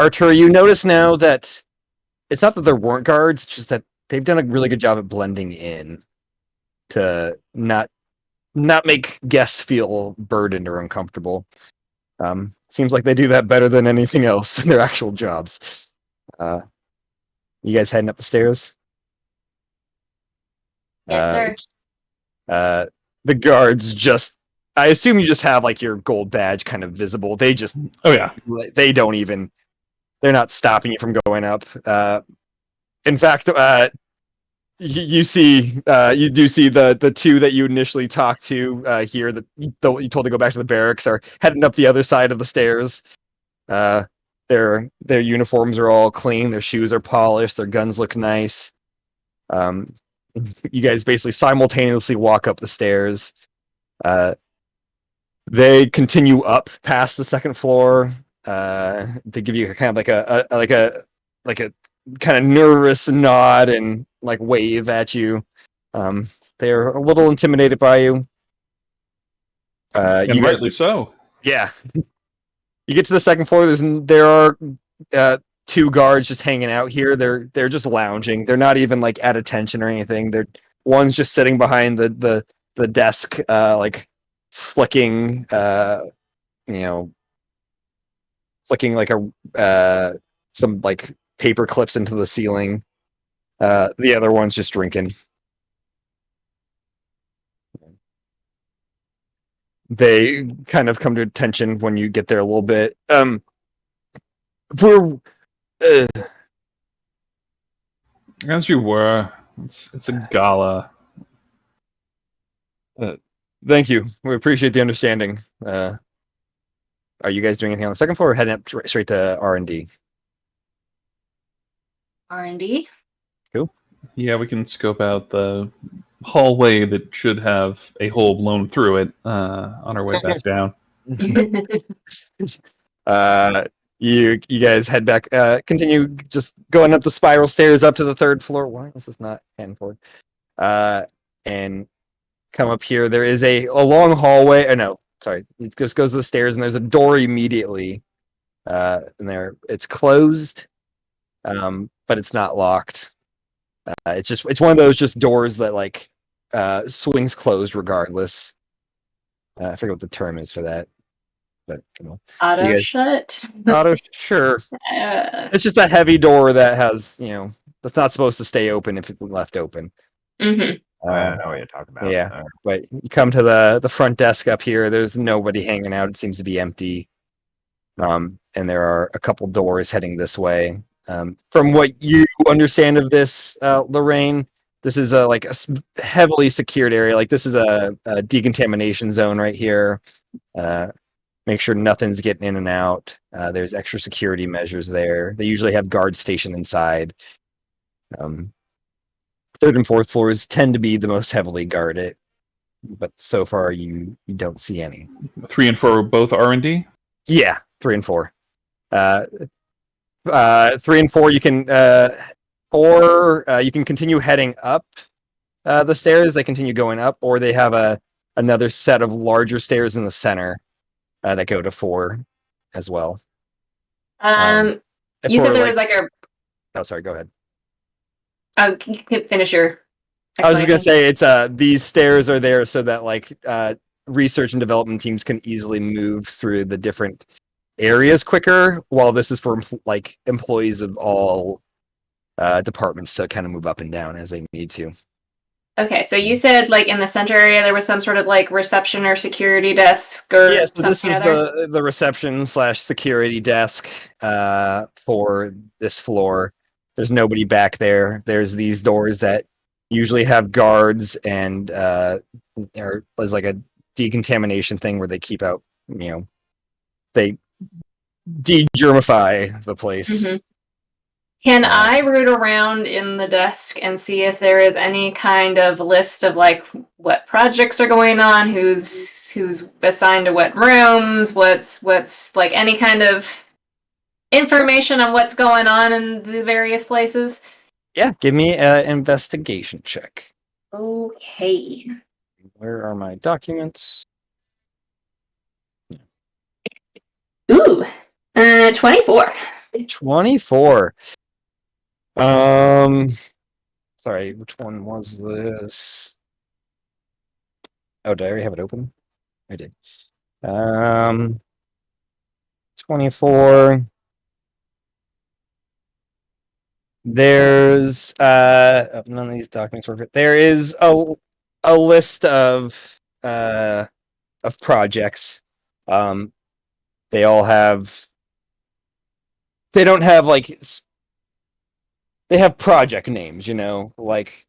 Artur, you notice now that it's not that there weren't guards, it's just that they've done a really good job at blending in to not make guests feel burdened or uncomfortable. Seems like they do that better than anything else than their actual jobs. You guys heading up the stairs? yes, sir. The guards just, I assume you just have your gold badge kind of visible. They just, Oh yeah. they don't even, they're not stopping you from going up. In fact, you do see the two that you initially talked to here that you told to go back to the barracks are heading up the other side of the stairs. Their uniforms are all clean, their shoes are polished, their guns look nice. You guys basically simultaneously walk up the stairs. They continue up past the second floor. They give you kind of a kind of nervous nod and wave at you. They're a little intimidated by you. And You guys, rightly so. yeah. You get to the second floor. There are two guards just hanging out here. They're just lounging. They're not even at attention or anything. One's just sitting behind the desk, flicking flicking some paper clips into the ceiling. The other one's just drinking. They kind of come to attention when you get there a little bit. We're As you were. It's a gala. Thank you. We appreciate the understanding. Are you guys doing anything on the second floor or heading up straight to R&D? R&D. Cool. Yeah, we can scope out the hallway that should have a hole blown through it on our way back down. You guys head back. Continue just going up the spiral stairs up to the third floor. Why is this not hand forward? And come up here. There is a long hallway. Oh, no, sorry. It just goes to the stairs, and there's a door immediately. And it's closed, but it's not locked. It's one of those just doors that swings closed regardless. I forget what the term is for that, but Auto shut. auto sure. It's just a heavy door that has that's not supposed to stay open if it's left open. Mm-hmm. I don't know what you're talking about. Yeah, but you come to the front desk up here. There's nobody hanging out. It seems to be empty. And there are a couple doors heading this way. From what you understand of this, Lorraine, this is a heavily secured area. This is a decontamination zone right here. Make sure nothing's getting in and out. There's extra security measures there. They usually have guards stationed inside. Third and fourth floors tend to be the most heavily guarded, but so far you don't see any. 3 and 4 are both R&D? Yeah, 3 and 4. 3 and 4 you can you can continue heading up the stairs. They continue going up, or they have another set of larger stairs in the center that go to 4 as well. You said there was Oh, sorry. Go ahead. You can finish your. I was just gonna explanation. say these stairs are there so that like research and development teams can easily move through the different areas quicker, while this is for like employees of all departments to kind of move up and down as they need to. Okay, so you said like in the center area there was some sort of like reception or security desk or Yeah, so this something is other? the reception / security desk for this floor. There's nobody back there. There's these doors that usually have guards and or there's like a decontamination thing where they keep out, they de-germify the place. Mm-hmm. Can Uh, I root around in the desk and see if there is any kind of list of like what projects are going on, who's assigned to what rooms, what's like any kind of information on what's going on in the various places? Yeah, give me an investigation check. Okay. Where are my documents? Ooh. 24. 24. Sorry, which one was this? Oh, did I already have it open? I did. 24. There's none of these documents were. There is a list of projects. They all have. They don't have like. They have project names, like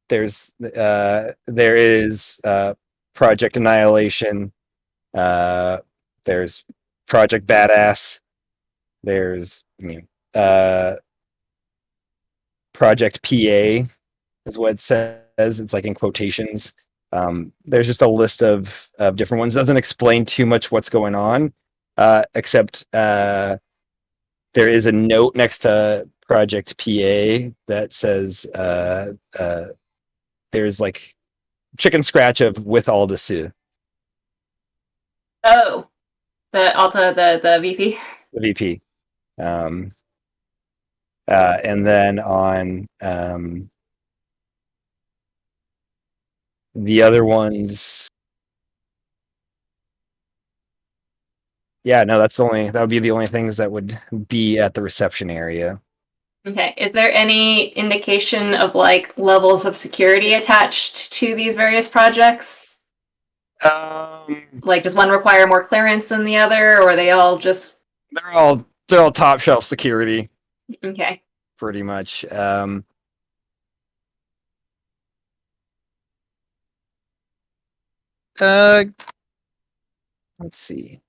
there is Project Annihilation. There's Project Badass. There's Project PA is what it says. It's like in quotations. There's just a list of different ones. It doesn't explain too much what's going on, except there is a note next to Project PA that says there's like chicken scratch of with all the Sue. Oh. The Alta, the VP. The VP. And then on the other ones, yeah, no, that would be the only things that would be at the reception area. Okay. Is there any indication of like levels of security attached to these various projects? Like, does one require more clearance than the other, or are they all just they're all top shelf security, okay? pretty much. Let's see.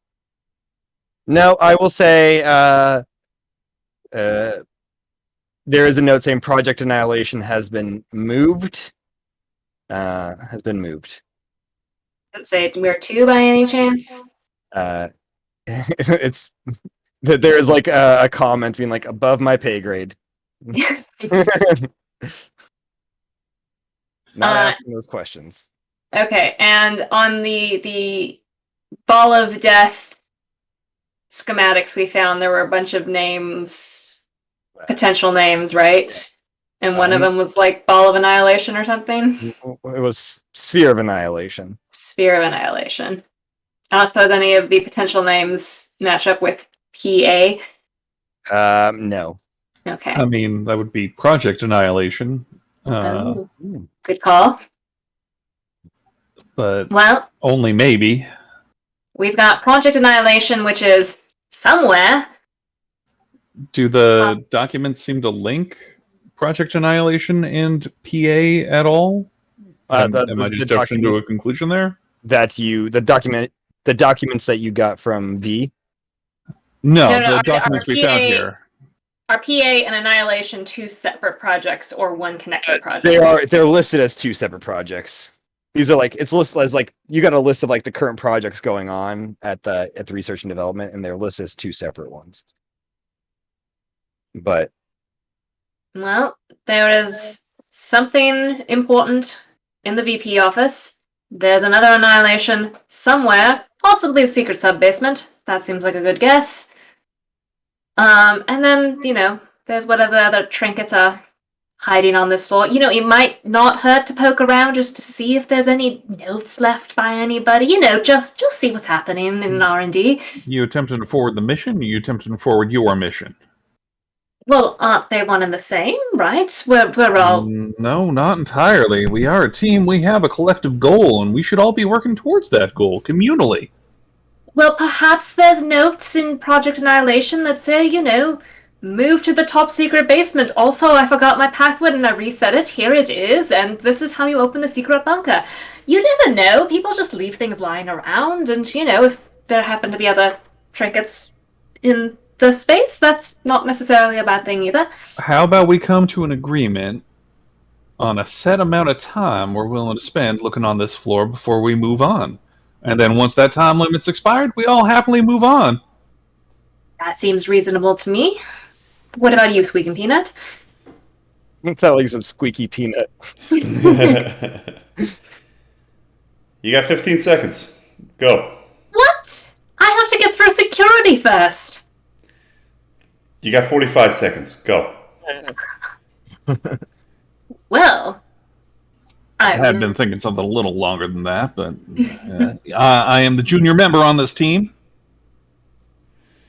No, I will say there is a note saying Project Annihilation has been moved. Let's say where to by any chance? It's that there is like a comment being like above my pay grade. Not asking those questions. Okay, and on the Ball of Death schematics we found, there were a bunch of names, potential names, right? And one of them was like Ball of Annihilation or something. It was Sphere of Annihilation. Sphere of Annihilation. I don't suppose any of the potential names match up with PA. No. Okay. I mean, that would be Project Annihilation. Good call. But well, only maybe. We've got Project Annihilation, which is somewhere. Do the documents seem to link Project Annihilation and PA at all? Am I just jumping to a conclusion there? The documents that you got from V? No, the documents we found here. Are PA and Annihilation two separate projects or one connected project? They're listed as two separate projects. These are like, it's listed as like, you got a list of like the current projects going on at the research and development, and they're listed as two separate ones. But well, there is something important in the VP office. There's another Annihilation somewhere, possibly a secret sub-basement. That seems like a good guess. And then, there's whatever other trinkets are hiding on this floor. It might not hurt to poke around just to see if there's any notes left by anybody. Just see what's happening in R&D. You attempting to forward the mission? Or you attempting to forward your mission? Well, aren't they one and the same, right? We're all... No, not entirely. We are a team. We have a collective goal, and we should all be working towards that goal communally. Well, perhaps there's notes in Project Annihilation that say, move to the top secret basement. Also, I forgot my password and I reset it. Here it is, and this is how you open the secret bunker. You never know. People just leave things lying around, and, if there happen to be other trinkets in the space, that's not necessarily a bad thing either. How about we come to an agreement on a set amount of time we're willing to spend looking on this floor before we move on? And then once that time limit's expired, we all happily move on. That seems reasonable to me. What about you, Squeakin' Peanut? I felt like some squeaky peanut. You got 15 seconds. Go. What? I have to get through security first. You got 45 seconds. Go. Well, I had been thinking something a little longer than that, but I am the junior member on this team.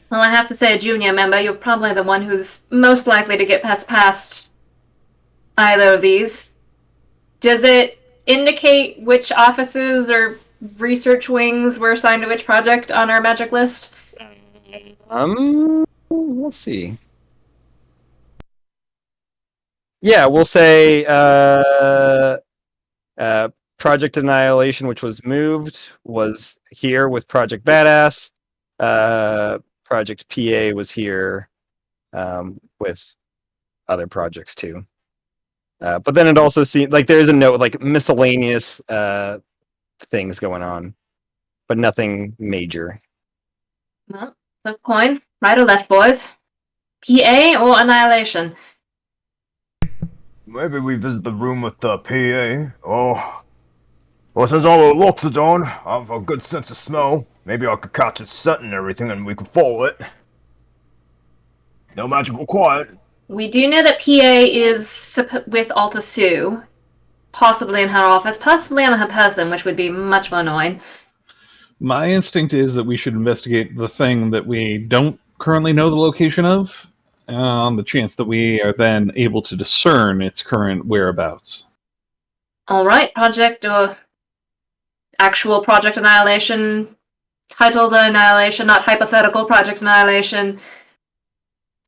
Well, I have to say, a junior member, you're probably the one who's most likely to get past either of these. Does it indicate which offices or research wings were assigned to which project on our magic list? Let's see. Yeah, we'll say Project Annihilation, which was moved, was here with Project Badass. Project PA was here with other projects too. But then it also seems like there is a note like miscellaneous things going on, but nothing major. Well, flip coin. Right or left, boys? PA or Annihilation? Maybe we visit the room with the PA. Oh. Well, since all the locks are on, I have a good sense of smell. Maybe I could catch its scent and everything and we could follow it. No magic required. We do know that PA is with Alta Sue, possibly in her office, possibly on her person, which would be much more annoying. My instinct is that we should investigate the thing that we don't currently know the location of, on the chance that we are then able to discern its current whereabouts. All right, project or actual Project Annihilation, titled Annihilation, not hypothetical Project Annihilation.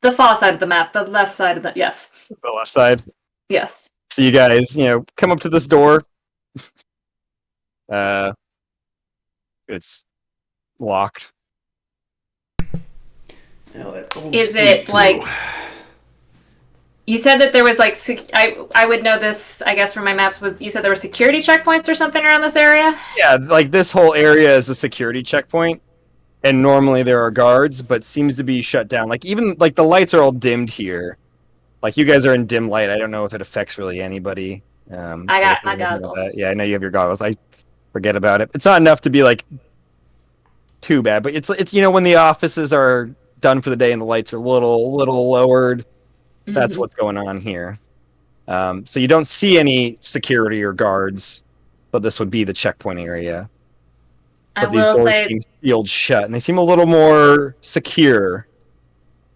The far side of the map, the left side of the... Yes. The left side. Yes. So you guys, come up to this door. It's locked. Is it like... You said that there was like... I would know this, I guess, from my maps. You said there were security checkpoints or something around this area? Yeah, like this whole area is a security checkpoint. And normally there are guards, but seems to be shut down. Like even like the lights are all dimmed here. Like you guys are in dim light. I don't know if it affects really anybody. I got my goggles. Yeah, I know you have your goggles. I forget about it. It's not enough to be like too bad, but it's when the offices are done for the day and the lights are a little lowered. That's what's going on here. So you don't see any security or guards, but this would be the checkpoint area. But these doors seem sealed shut, and they seem a little more secure.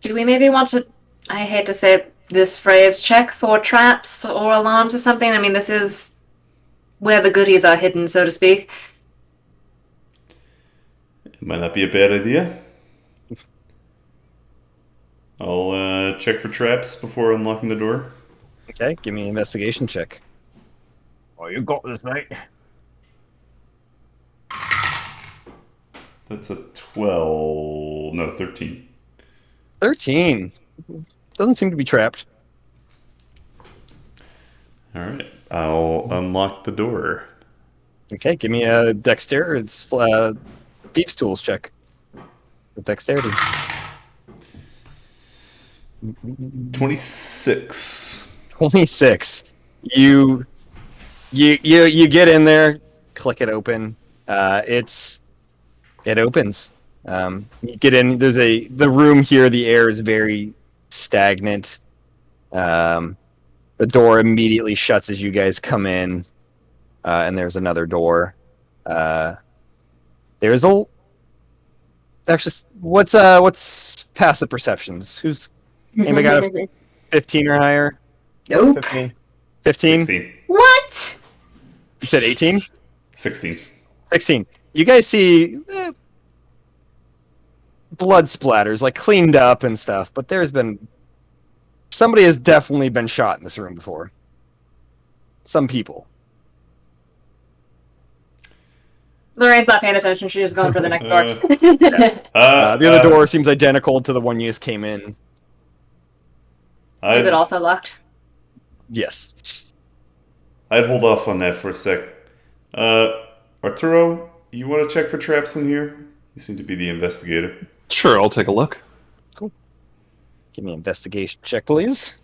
Do we maybe want to, I hate to say this phrase, check for traps or alarms or something? I mean, this is where the goodies are hidden, so to speak. It might not be a bad idea. I'll check for traps before unlocking the door. Okay, give me an investigation check. Oh, you got this, mate. That's a 12... No, 13. 13. Doesn't seem to be trapped. Alright, I'll unlock the door. Okay, give me a dexterity. It's Thieves' Tools check. With dexterity. 26. 26. You get in there, click it open. It opens. You get in. There's the room here. The air is very stagnant. The door immediately shuts as you guys come in, and there's another door. There's a actually what's passive perceptions? Who's anybody got a 15 or higher? Nope. 15. 15? 16. What? You said 18? 16. 16. You guys see blood splatters, like cleaned up and stuff, but somebody has definitely been shot in this room before. Some people. Lorraine's not paying attention. She's just going for the next door. The other door seems identical to the one you just came in. Is it also locked? Yes. I'd hold off on that for a sec. Arturo, you want to check for traps in here? You seem to be the investigator. Sure, I'll take a look. Cool. Give me an investigation check, please.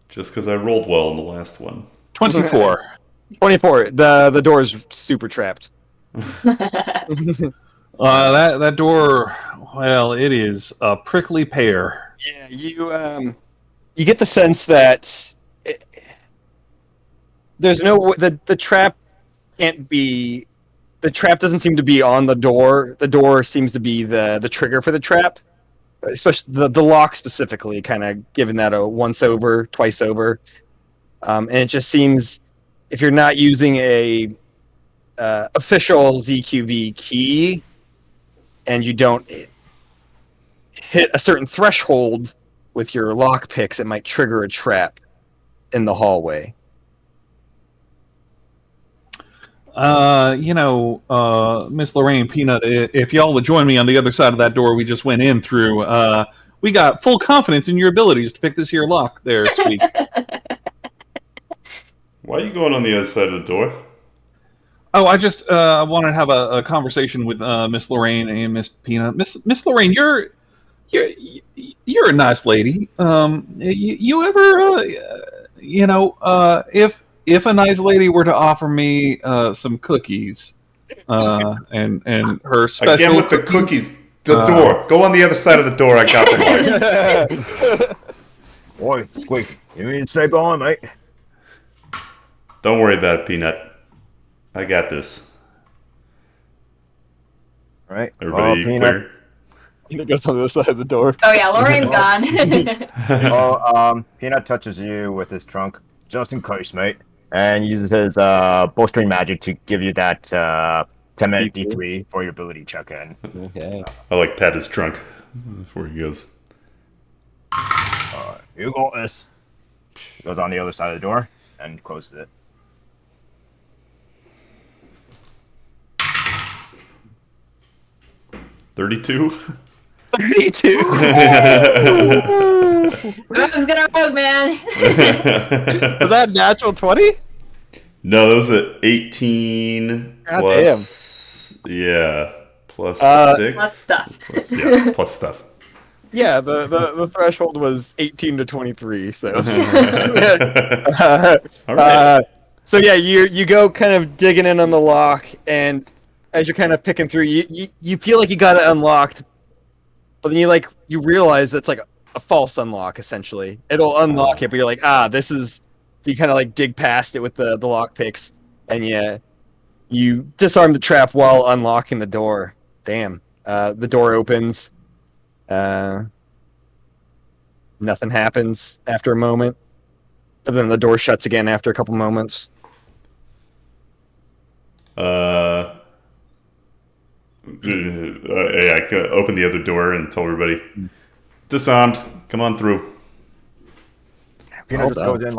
Just because I rolled well in the last one. 24. 24. The door is super trapped. That door, well, it is a prickly pear. Yeah, you get the sense that there's no the trap can't be. The trap doesn't seem to be on the door. The door seems to be the trigger for the trap, especially the lock specifically, kind of giving that a once over, twice over. And it just seems if you're not using a official ZQV key and you don't hit a certain threshold with your lock picks, it might trigger a trap in the hallway. Miss Lorraine, Peanut, if y'all would join me on the other side of that door we just went in through, we got full confidence in your abilities to pick this here lock there, sweet. Why are you going on the other side of the door? Oh, I just wanted to have a conversation with Miss Lorraine and Miss Peanut. Miss Lorraine, you're a nice lady. You ever, if a nice lady were to offer me some cookies, and her special again with the cookies, the door. Go on the other side of the door. I got the one. Boy, Squeak, you mean stay behind, mate? Don't worry about it, Peanut. I got this. All right. Everybody clear? Peanut goes on the other side of the door. Oh yeah, Lorraine's gone. Peanut touches you with his trunk, just in case, mate, and uses his bolstering magic to give you that 10-minute D3 for your ability check in. Okay. I like pat his trunk before he goes. You got this. He goes on the other side of the door and closes it. 32. 32. Rogue's gonna rogue, man. Was that natural 20? No, that was at 18 God plus. Damn. Yeah. Plus 6. Plus stuff. Plus stuff. Yeah, the threshold was 18 to 23, so. All right. So yeah, you go kind of digging in on the lock, and as you're kind of picking through, you feel like you got it unlocked, but then you realize that's like a false unlock essentially. It'll unlock it, but you're like, this is. So you kind of like dig past it with the lock picks, and you disarm the trap while unlocking the door. Damn. The door opens. Nothing happens after a moment, but then the door shuts again after a couple moments. I could open the other door and tell everybody, disarmed, come on through. Peanut just goes in,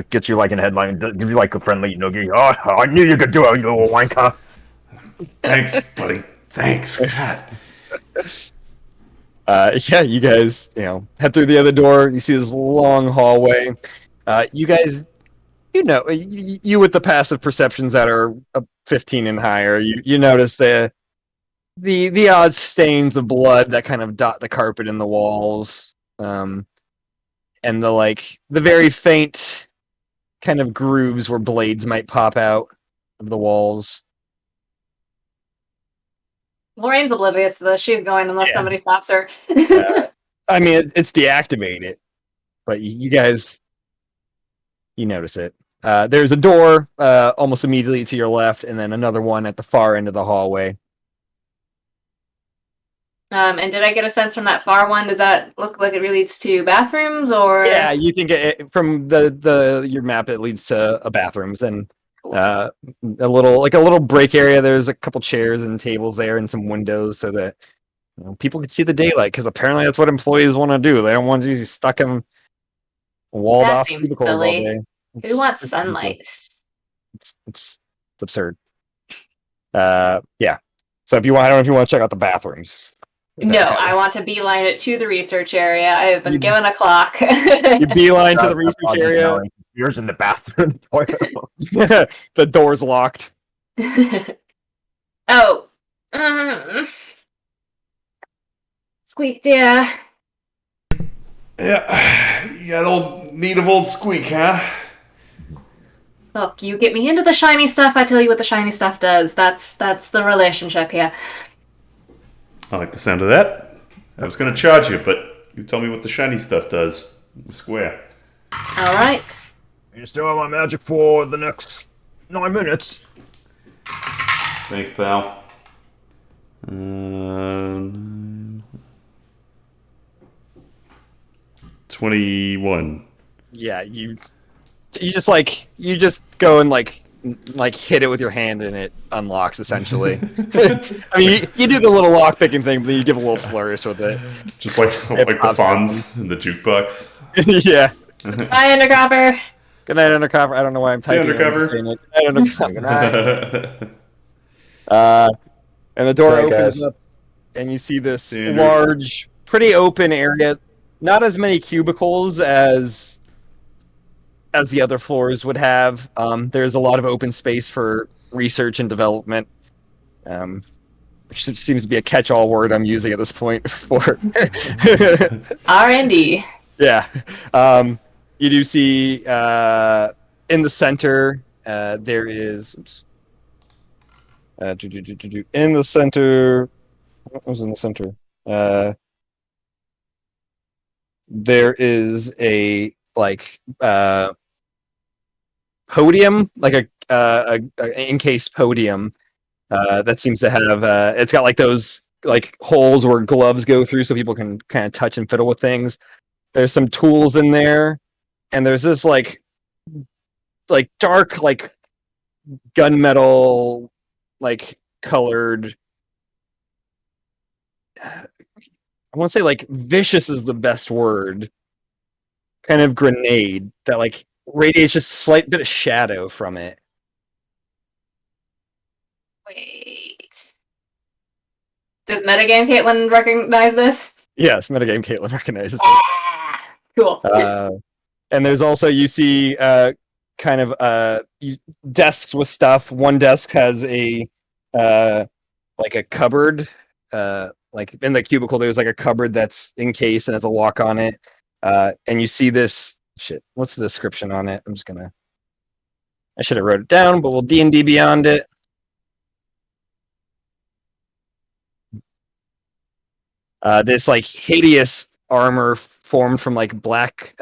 gets you in a headline, gives you a friendly noogie. Oh, I knew you could do it, you little wanker. Thanks, buddy. Thanks. God. Yeah, you guys, head through the other door. You see this long hallway. You guys, you with the passive perceptions that are 15 and higher, you notice the odd stains of blood that kind of dot the carpet and the walls, and the very faint kind of grooves where blades might pop out of the walls. Lorraine's oblivious to this. She's going unless somebody stops her. I mean, it's deactivated, but you guys, you notice it. There's a door almost immediately to your left, and then another one at the far end of the hallway. And did I get a sense from that far one? Does that look like it leads to bathrooms or? Yeah, you think from your map it leads to a bathrooms and a little break area. There's a couple chairs and tables there and some windows so that people can see the daylight because apparently that's what employees want to do. They don't want to be stuck in walled That off seems cubicles all silly. day. Who wants It's sunlight? It's absurd. Yeah. So if you want, I don't know if you want to check out the bathrooms. No, I want to beeline it to the research area. I have been given a clock. You beeline to the research area. Yours in the bathroom. The door's locked. Oh. Squeak, dear. Yeah, you got old need of old Squeak, huh? Look, you get me into the shiny stuff, I tell you what the shiny stuff does. That's the relationship here. I like the sound of that. I was gonna charge you, but you tell me what the shiny stuff does. Square. Alright. You still have my magic for the next 9 minutes. Thanks, pal. 21. Yeah, you just go and like hit it with your hand and it unlocks essentially. I mean, you do the little lock picking thing, but then you give a little flourish with it. Just like the Fonz in the jukebox. Yeah. Bye, Undercopper. Good night, Undercover. I don't know why I'm typing it. I'm just saying it. Good night, Undercover. And the door opens up, and you see this large, pretty open area. Not as many cubicles as the other floors would have. There's a lot of open space for research and development, which seems to be a catch-all word I'm using at this point for R&D. Yeah. You do see in the center there is in the center. What was in the center? There is a podium, like a encased podium that seems to have it's got like those like holes where gloves go through so people can kind of touch and fiddle with things. There's some tools in there, and there's this like dark like gunmetal like colored. I want to say like vicious is the best word. Kind of grenade that like radiates just a slight bit of shadow from it. Wait. Does Metagame Caitlin recognize this? Yes, Metagame Caitlin recognizes it. Ah, cool. And there's also, you see kind of desks with stuff. One desk has a like a cupboard. Like in the cubicle, there's like a cupboard that's encased and has a lock on it. And you see this shit. What's the description on it? I should have wrote it down, but we'll D&D beyond it. This like hideous armor formed from like black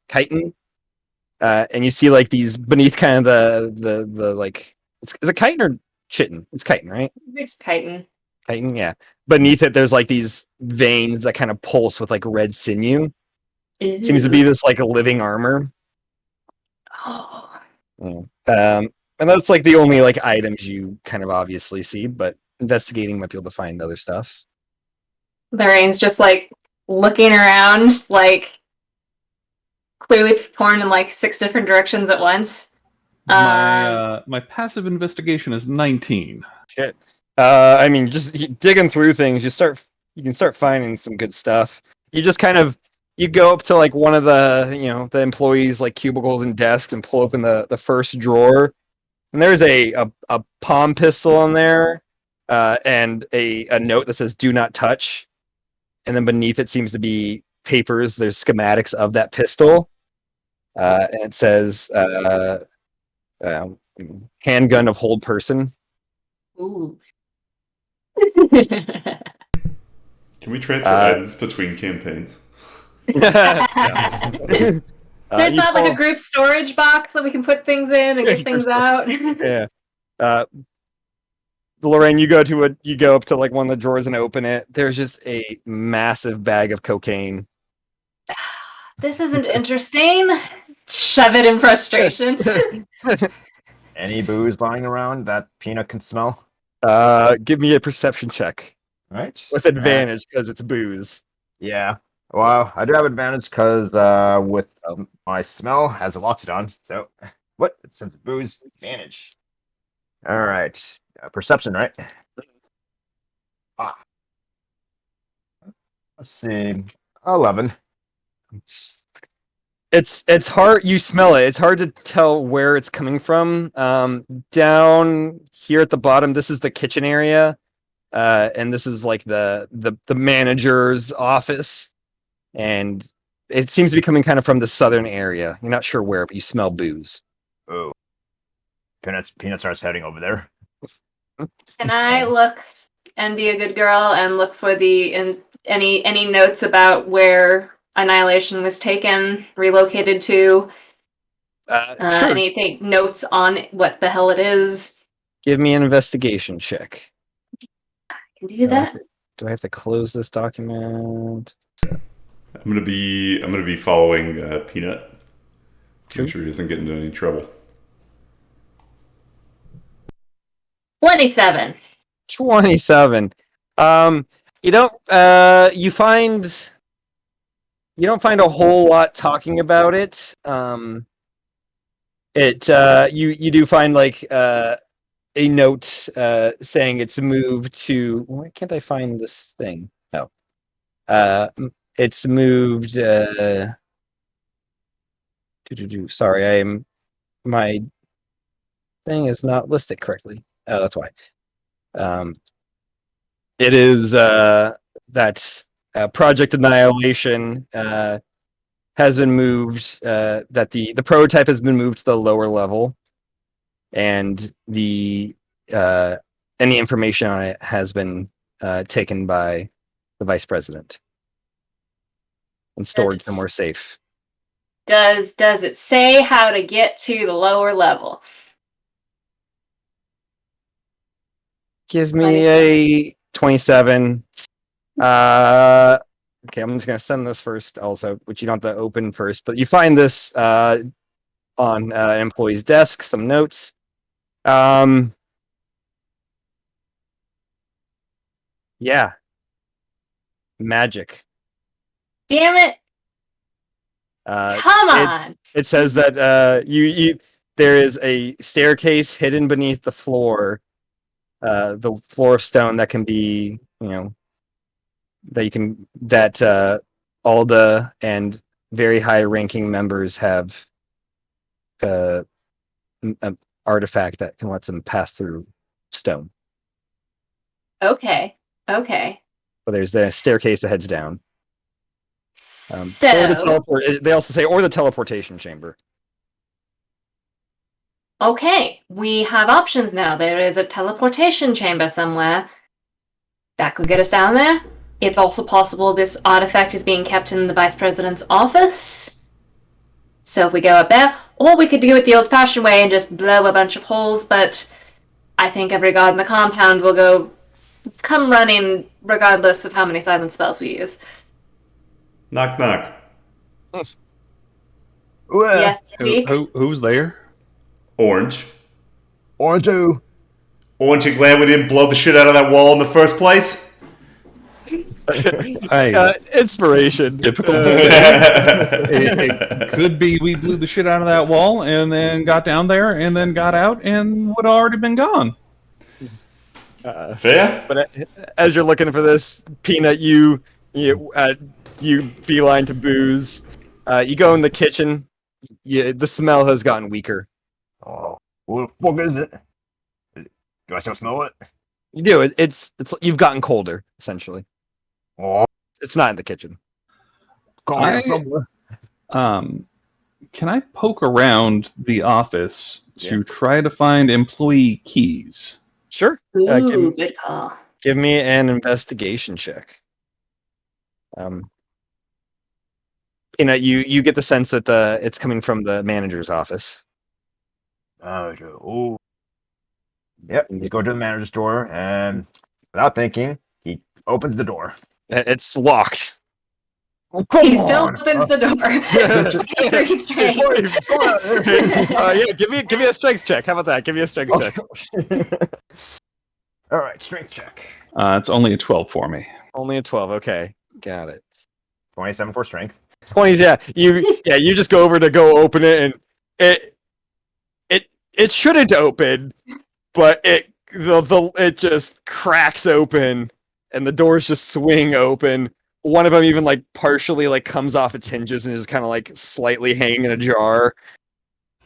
chitin, and you see like these beneath kind of the like is it chitin or chitin? It's chitin, right? It's chitin. Chitin, yeah. Beneath it, there's like these veins that kind of pulse with like red sinew. It seems to be this like a living armor. Oh. And that's like the only like items you kind of obviously see, but investigating might be able to find other stuff. Lorraine's just like looking around, like clearly torn in like 6 different directions at once. My passive investigation is 19. Shit. I mean, just digging through things, you can start finding some good stuff. You just kind of go up to like one of the the employees like cubicles and desks and pull open the first drawer, and there's a palm pistol in there, and a note that says "Do not touch," and then beneath it seems to be papers. There's schematics of that pistol, and it says handgun of hold person. Ooh. Can we transfer items between campaigns? There's not like a group storage box that we can put things in and get things out. Yeah. Lorraine, you go up to like one of the drawers and open it. There's just a massive bag of cocaine. This isn't interesting. Shove it in frustration. Any booze lying around that Peanut can smell? Give me a perception check. All right. With advantage because it's booze. Yeah. Well, I do have advantage because with my smell has a lockdown. So what? Since booze, advantage. All right. Perception, right? Let's see. 11. It's hard. You smell it. It's hard to tell where it's coming from. Down here at the bottom, this is the kitchen area, and this is like the manager's office, and it seems to be coming kind of from the southern area. You're not sure where, but you smell booze. Oh, Peanut starts heading over there. Can I look and be a good girl and look for any notes about where Annihilation was taken, relocated to? Sure. Anything notes on what the hell it is? Give me an investigation check. I can do that. Do I have to close this document? I'm gonna be following Peanut. Sure. Make sure he doesn't get into any trouble. 27. 27. You don't find a whole lot talking about it. You do find like a note saying it's moved to. Why can't I find this thing? Oh, it's moved. Sorry, my thing is not listed correctly. Oh, that's why. It is that Project Annihilation has been moved. That the prototype has been moved to the lower level, and the information on it has been taken by the vice president and stored somewhere safe. Does it say how to get to the lower level? Give me a 27. Okay, I'm just gonna send this first also, which you don't have to open first, but you find this on an employee's desk, some notes. Yeah. Magic. Damn it. Come on. It says that there is a staircase hidden beneath the floor of stone that can be, that Alda and very high-ranking members have an artifact that can let them pass through stone. Okay. But there's the staircase that heads down. So they also say, or the teleportation chamber. Okay, we have options now. There is a teleportation chamber somewhere. That could get us down there. It's also possible this artifact is being kept in the Vice President's office. So if we go up there, or we could do it the old-fashioned way and just blow a bunch of holes, but I think every guard in the compound will come running regardless of how many silent spells we use. Knock, knock. Yes, Who's there? Orange. Orange. Orange, you glad we didn't blow the shit out of that wall in the first place? Hey, inspiration. Typical. It could be we blew the shit out of that wall and then got down there and then got out and would have already been gone. Fair. But as you're looking for this, Peanut, you beeline to booze. You go in the kitchen. The smell has gotten weaker. Oh, what the fuck is it? Do I still smell it? You do. It's you've gotten colder, essentially. Oh, It's not in the kitchen. somewhere. Can I poke around the office to try to find employee keys? Sure. Ooh, good call. Give me an investigation check. You get the sense that it's coming from the manager's office. Oh. Yep, he's going to the manager's door, and without thinking, he opens the door. It's locked. Oh, come He still on! opens the door. Very strange. Yeah, give me a strength check. How about that? Give me a strength check. All right, strength check. It's only a 12 for me. Only a 12. Okay, got it. 27 for strength. 20. Yeah, you just go over to go open it, and it shouldn't open, but it just cracks open, and the doors just swing open. One of them even like partially like comes off its hinges and is kind of like slightly hanging in a jar.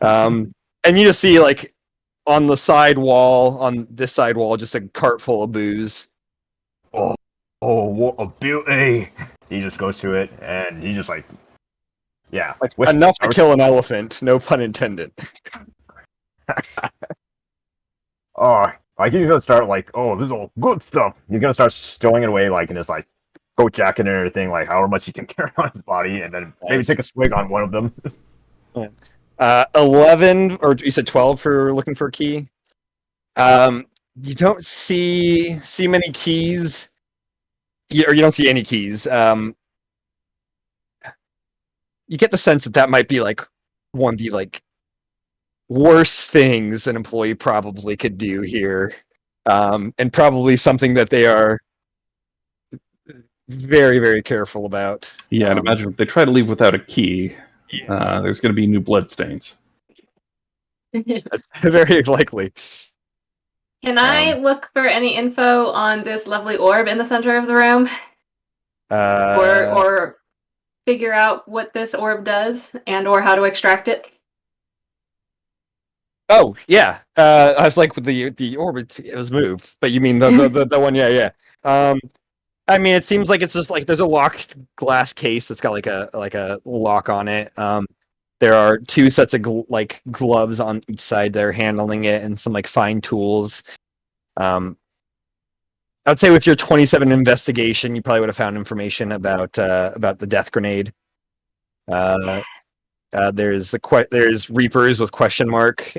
And you just see like on this side wall, just a cart full of booze. Oh, what a beauty! He just goes to it, and he just like, yeah, Like enough to kill an elephant, no pun intended. Oh, like he's gonna start like, oh, this is all good stuff. He's gonna start stowing it away like in his like coat jacket and everything, like however much he can carry on his body, and then maybe take a swig on one of them. 11, or you said 12 for looking for a key. You don't see many keys, or you don't see any keys. You get the sense that might be like one of the like worst things an employee probably could do here, and probably something that they are very, very careful about. Yeah, I'd imagine if they try to leave without a key, Yeah. there's going to be new bloodstains. That's very likely. Can I look for any info on this lovely orb in the center of the room, or figure out what this orb does and or how to extract it? Oh yeah, I was like with the orbit, it was moved, but you mean the one? Yeah. I mean, it seems like it's just like there's a locked glass case that's got like a lock on it. There are two sets of gloves on each side that are handling it, and some like fine tools. I'd say with your 27 investigation, you probably would have found information about the death grenade. There's Reapers with question mark.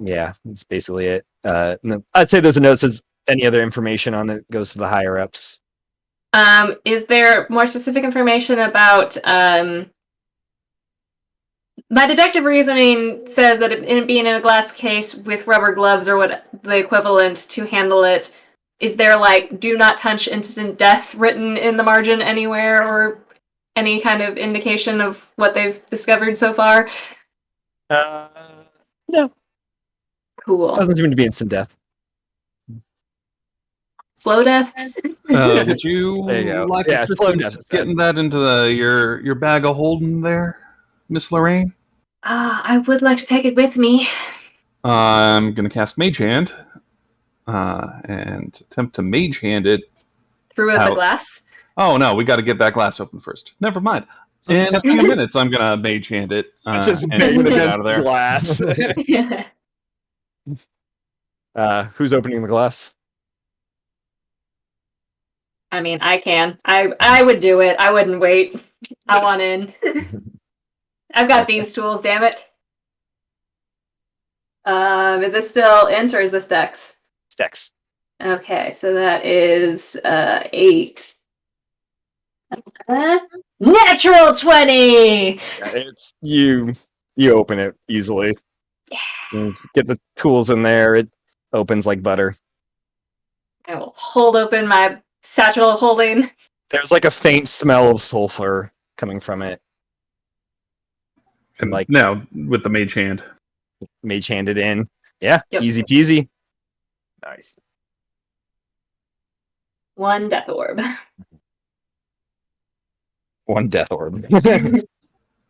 Yeah, that's basically it. I'd say there's a note that says any other information on it goes to the higher ups. Is there more specific information about my deductive reasoning says that it being in a glass case with rubber gloves or what the equivalent to handle it, is there like do not touch instant death written in the margin anywhere or any kind of indication of what they've discovered so far? No. Cool. Doesn't seem to be instant death. Slow death? Would you There you go. like Yeah, slow assistance death. getting that into your bag of holding there, Miss Lorraine? I would like to take it with me. I'm going to cast Mage Hand and attempt to Mage Hand it. Through the out. glass? Oh, no, we got to get that glass open first. Never mind. In a few minutes, I'm going to Mage Hand it. Just and bang it get against out of there. the glass. Who's opening the glass? I mean, I can. I would do it. I wouldn't wait. I want in. I've got thieves' tools, damn it. Is this still int or is this dex? Dex. Okay, so that is 8. Natural 20! It's you open it easily. You get the tools in there, it opens like butter. I will hold open my satchel of holding. There's like a faint smell of sulfur coming from it. And Like- now, with the Mage Hand. Mage handed in. Yeah, Yep. easy peasy. Nice. 1 death orb. One death orb.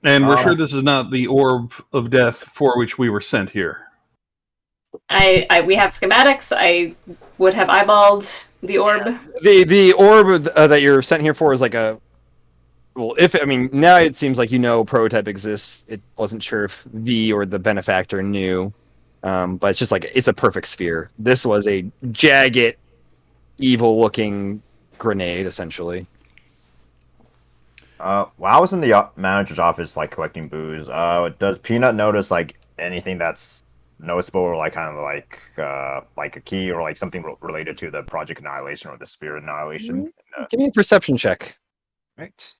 And we're sure this is not the orb of death for which we were sent here. We have schematics. I would have eyeballed the orb. The orb that you're sent here for is like a. Well, now it seems like prototype exists. It wasn't sure if V or the benefactor knew, but it's just like it's a perfect sphere. This was a jagged, evil-looking grenade, essentially. While I was in the manager's office, like collecting booze, does Peanut notice like anything that's noticeable, or like kind of like a key, or like something related to the Project Annihilation or the Spirit Annihilation? Give me a perception check. Right.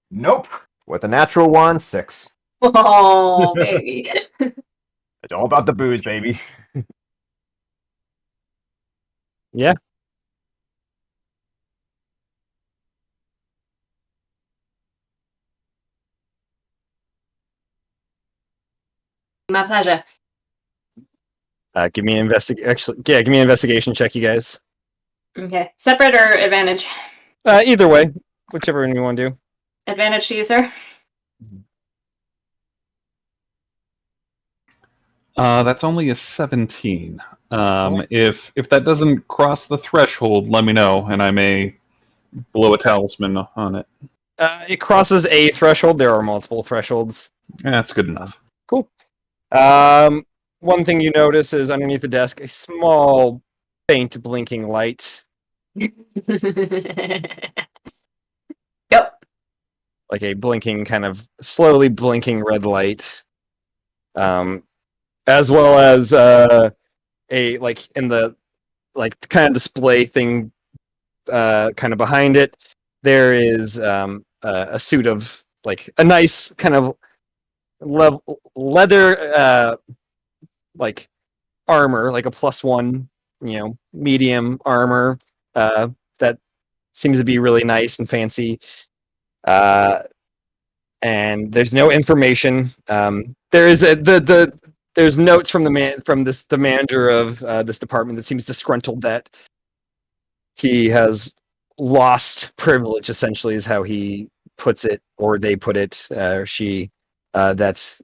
Nope. With a natural 1, 6. Oh, baby. It's all about the booze, baby. Yeah. My pleasure. Give me an give me an investigation check, you guys. Okay. Separate or advantage? Either way, whichever one you want to do. Advantage to you, sir. That's only a 17. If that doesn't cross the threshold, let me know, and I may blow a talisman on it. It crosses a threshold. There are multiple thresholds. That's good enough. Cool. One thing you notice is underneath the desk a small, faint blinking light. Yep. Like a blinking, kind of slowly blinking red light. As well as a like in the like kind of display thing kind of behind it, there is a suit of like a nice kind of leather like armor, like a +1, medium armor that seems to be really nice and fancy. And there's no information. There is there's notes from the manager of this department that seems disgruntled that he has lost privilege, essentially, is how he puts it, or they put it, or she. That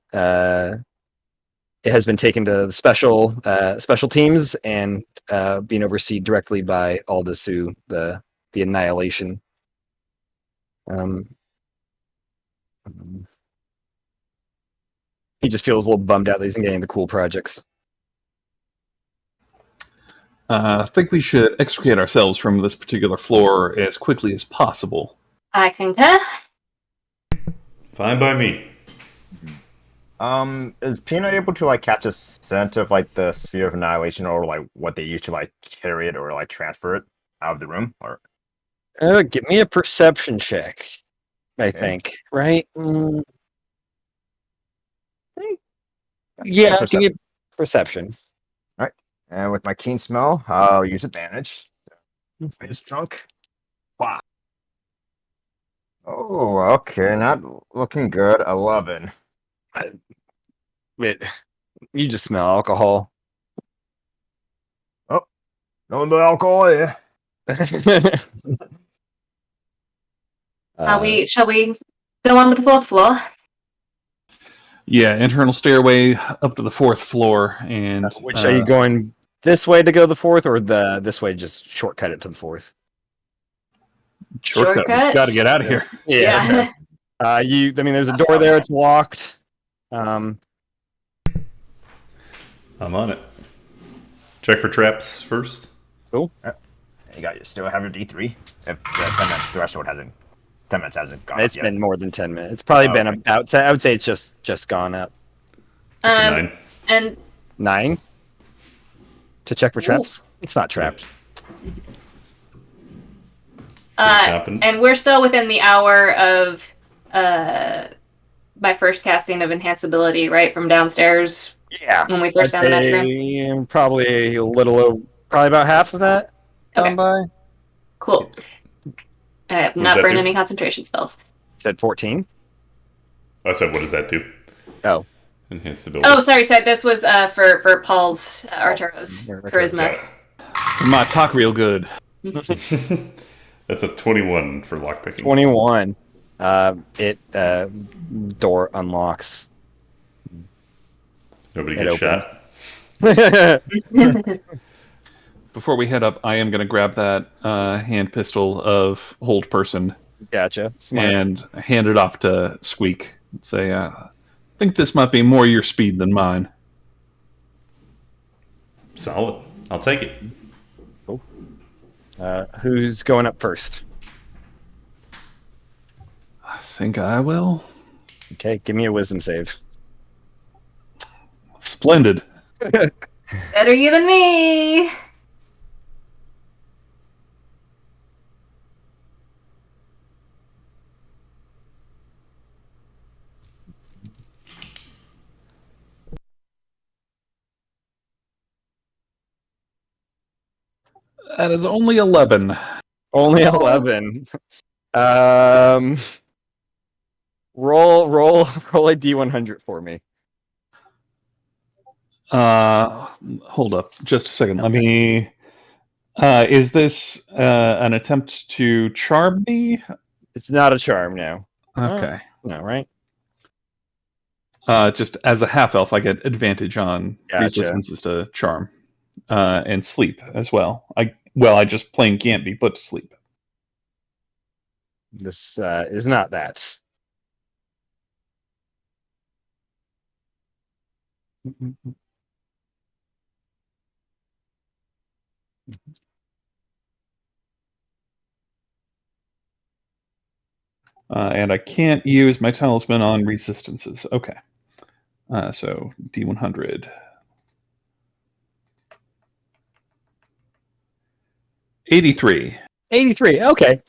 it has been taken to the special teams and being overseen directly by Aldisu, the Annihilation. He just feels a little bummed out that he's not getting the cool projects. I think we should extricate ourselves from this particular floor as quickly as possible. I concur. Fine by me. Is Peanut able to like catch a scent of like the Sphere of Annihilation, or like what they use to like carry it or like transfer it out of the room? Or Give me a perception check. I think, right? Yeah, give me a perception. All right, and with my keen smell, I'll use advantage. I just drunk. Wow. Oh, okay, not looking good. 11. Wait, you just smell alcohol. Oh, no alcohol here. Shall we go on to the 4th floor? Yeah, internal stairway up to the 4th floor, and Which are you going this way to go to the 4th, or this way just shortcut it to the 4th? shortcut. Got to get out of here. Yeah. There's a door there. It's locked. I'm on it. Check for traps first. Cool. You still have your D3. If the 10 minutes threshold hasn't 10 minutes hasn't gone. It's been more than 10 minutes. It's probably been about. I would say it's just gone up. It's a 9. And 9 to check for traps. It's not trapped. And we're still within the hour of my first casting of enhanceability, right, from downstairs. Yeah. When we first found the diagram. Probably probably about half of that gone by. Cool. I have not burned any concentration spells. Said 14. I said, what does that do? Oh. Enhanced ability. Oh, sorry, this was for Paul's Arturo's charisma. My talk real good. That's a 21 for lockpicking. 21. Door unlocks. Nobody gets shot. Before we head up, I am going to grab that hand pistol of hold person. Gotcha. Smart. And hand it off to Squeak. And say, I think this might be more your speed than mine. Solid. I'll take it. Cool. Who's going up first? I think I will. Okay, give me a wisdom save. Splendid. Better you than me. That is only 11. Only 11. Um, roll a d100 for me. Hold up, just a second. Let me. Is this an attempt to charm me? It's not a charm now. Okay. No, right? Just as a half elf, I get advantage on Gotcha. resistances to charm, and sleep as well. I just plain can't be put to sleep. This is not that. And I can't use my talisman on resistances. Okay. So D100. 83. 83. Okay.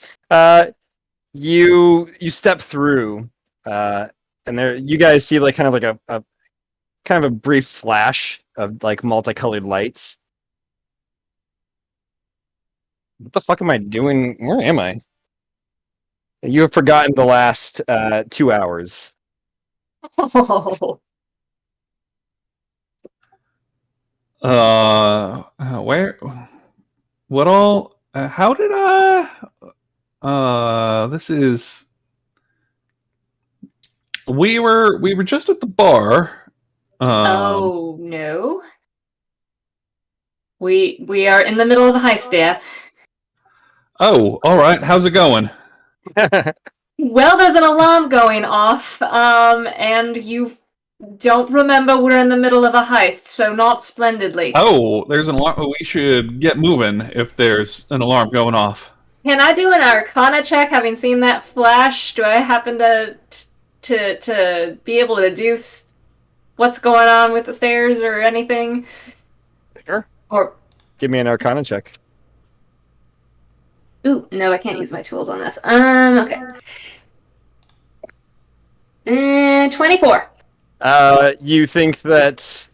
You step through, and there you guys see like kind of like a kind of a brief flash of like multicolored lights. What the fuck am I doing? Where am I? You have forgotten the last 2 hours. Oh. Where? What all? How did this is. We were just at the bar. Oh no. We are in the middle of a heist, dear. Oh, all right. How's it going? Well, there's an alarm going off, and you don't remember we're in the middle of a heist, so not splendidly. Oh, there's an alarm. We should get moving if there's an alarm going off. Can I do an Arcana check, having seen that flash? Do I happen to be able to deduce what's going on with the stairs or anything? Sure. Or Give me an Arcana check. ooh, no, I can't use my tools on this. Okay. 24. You think that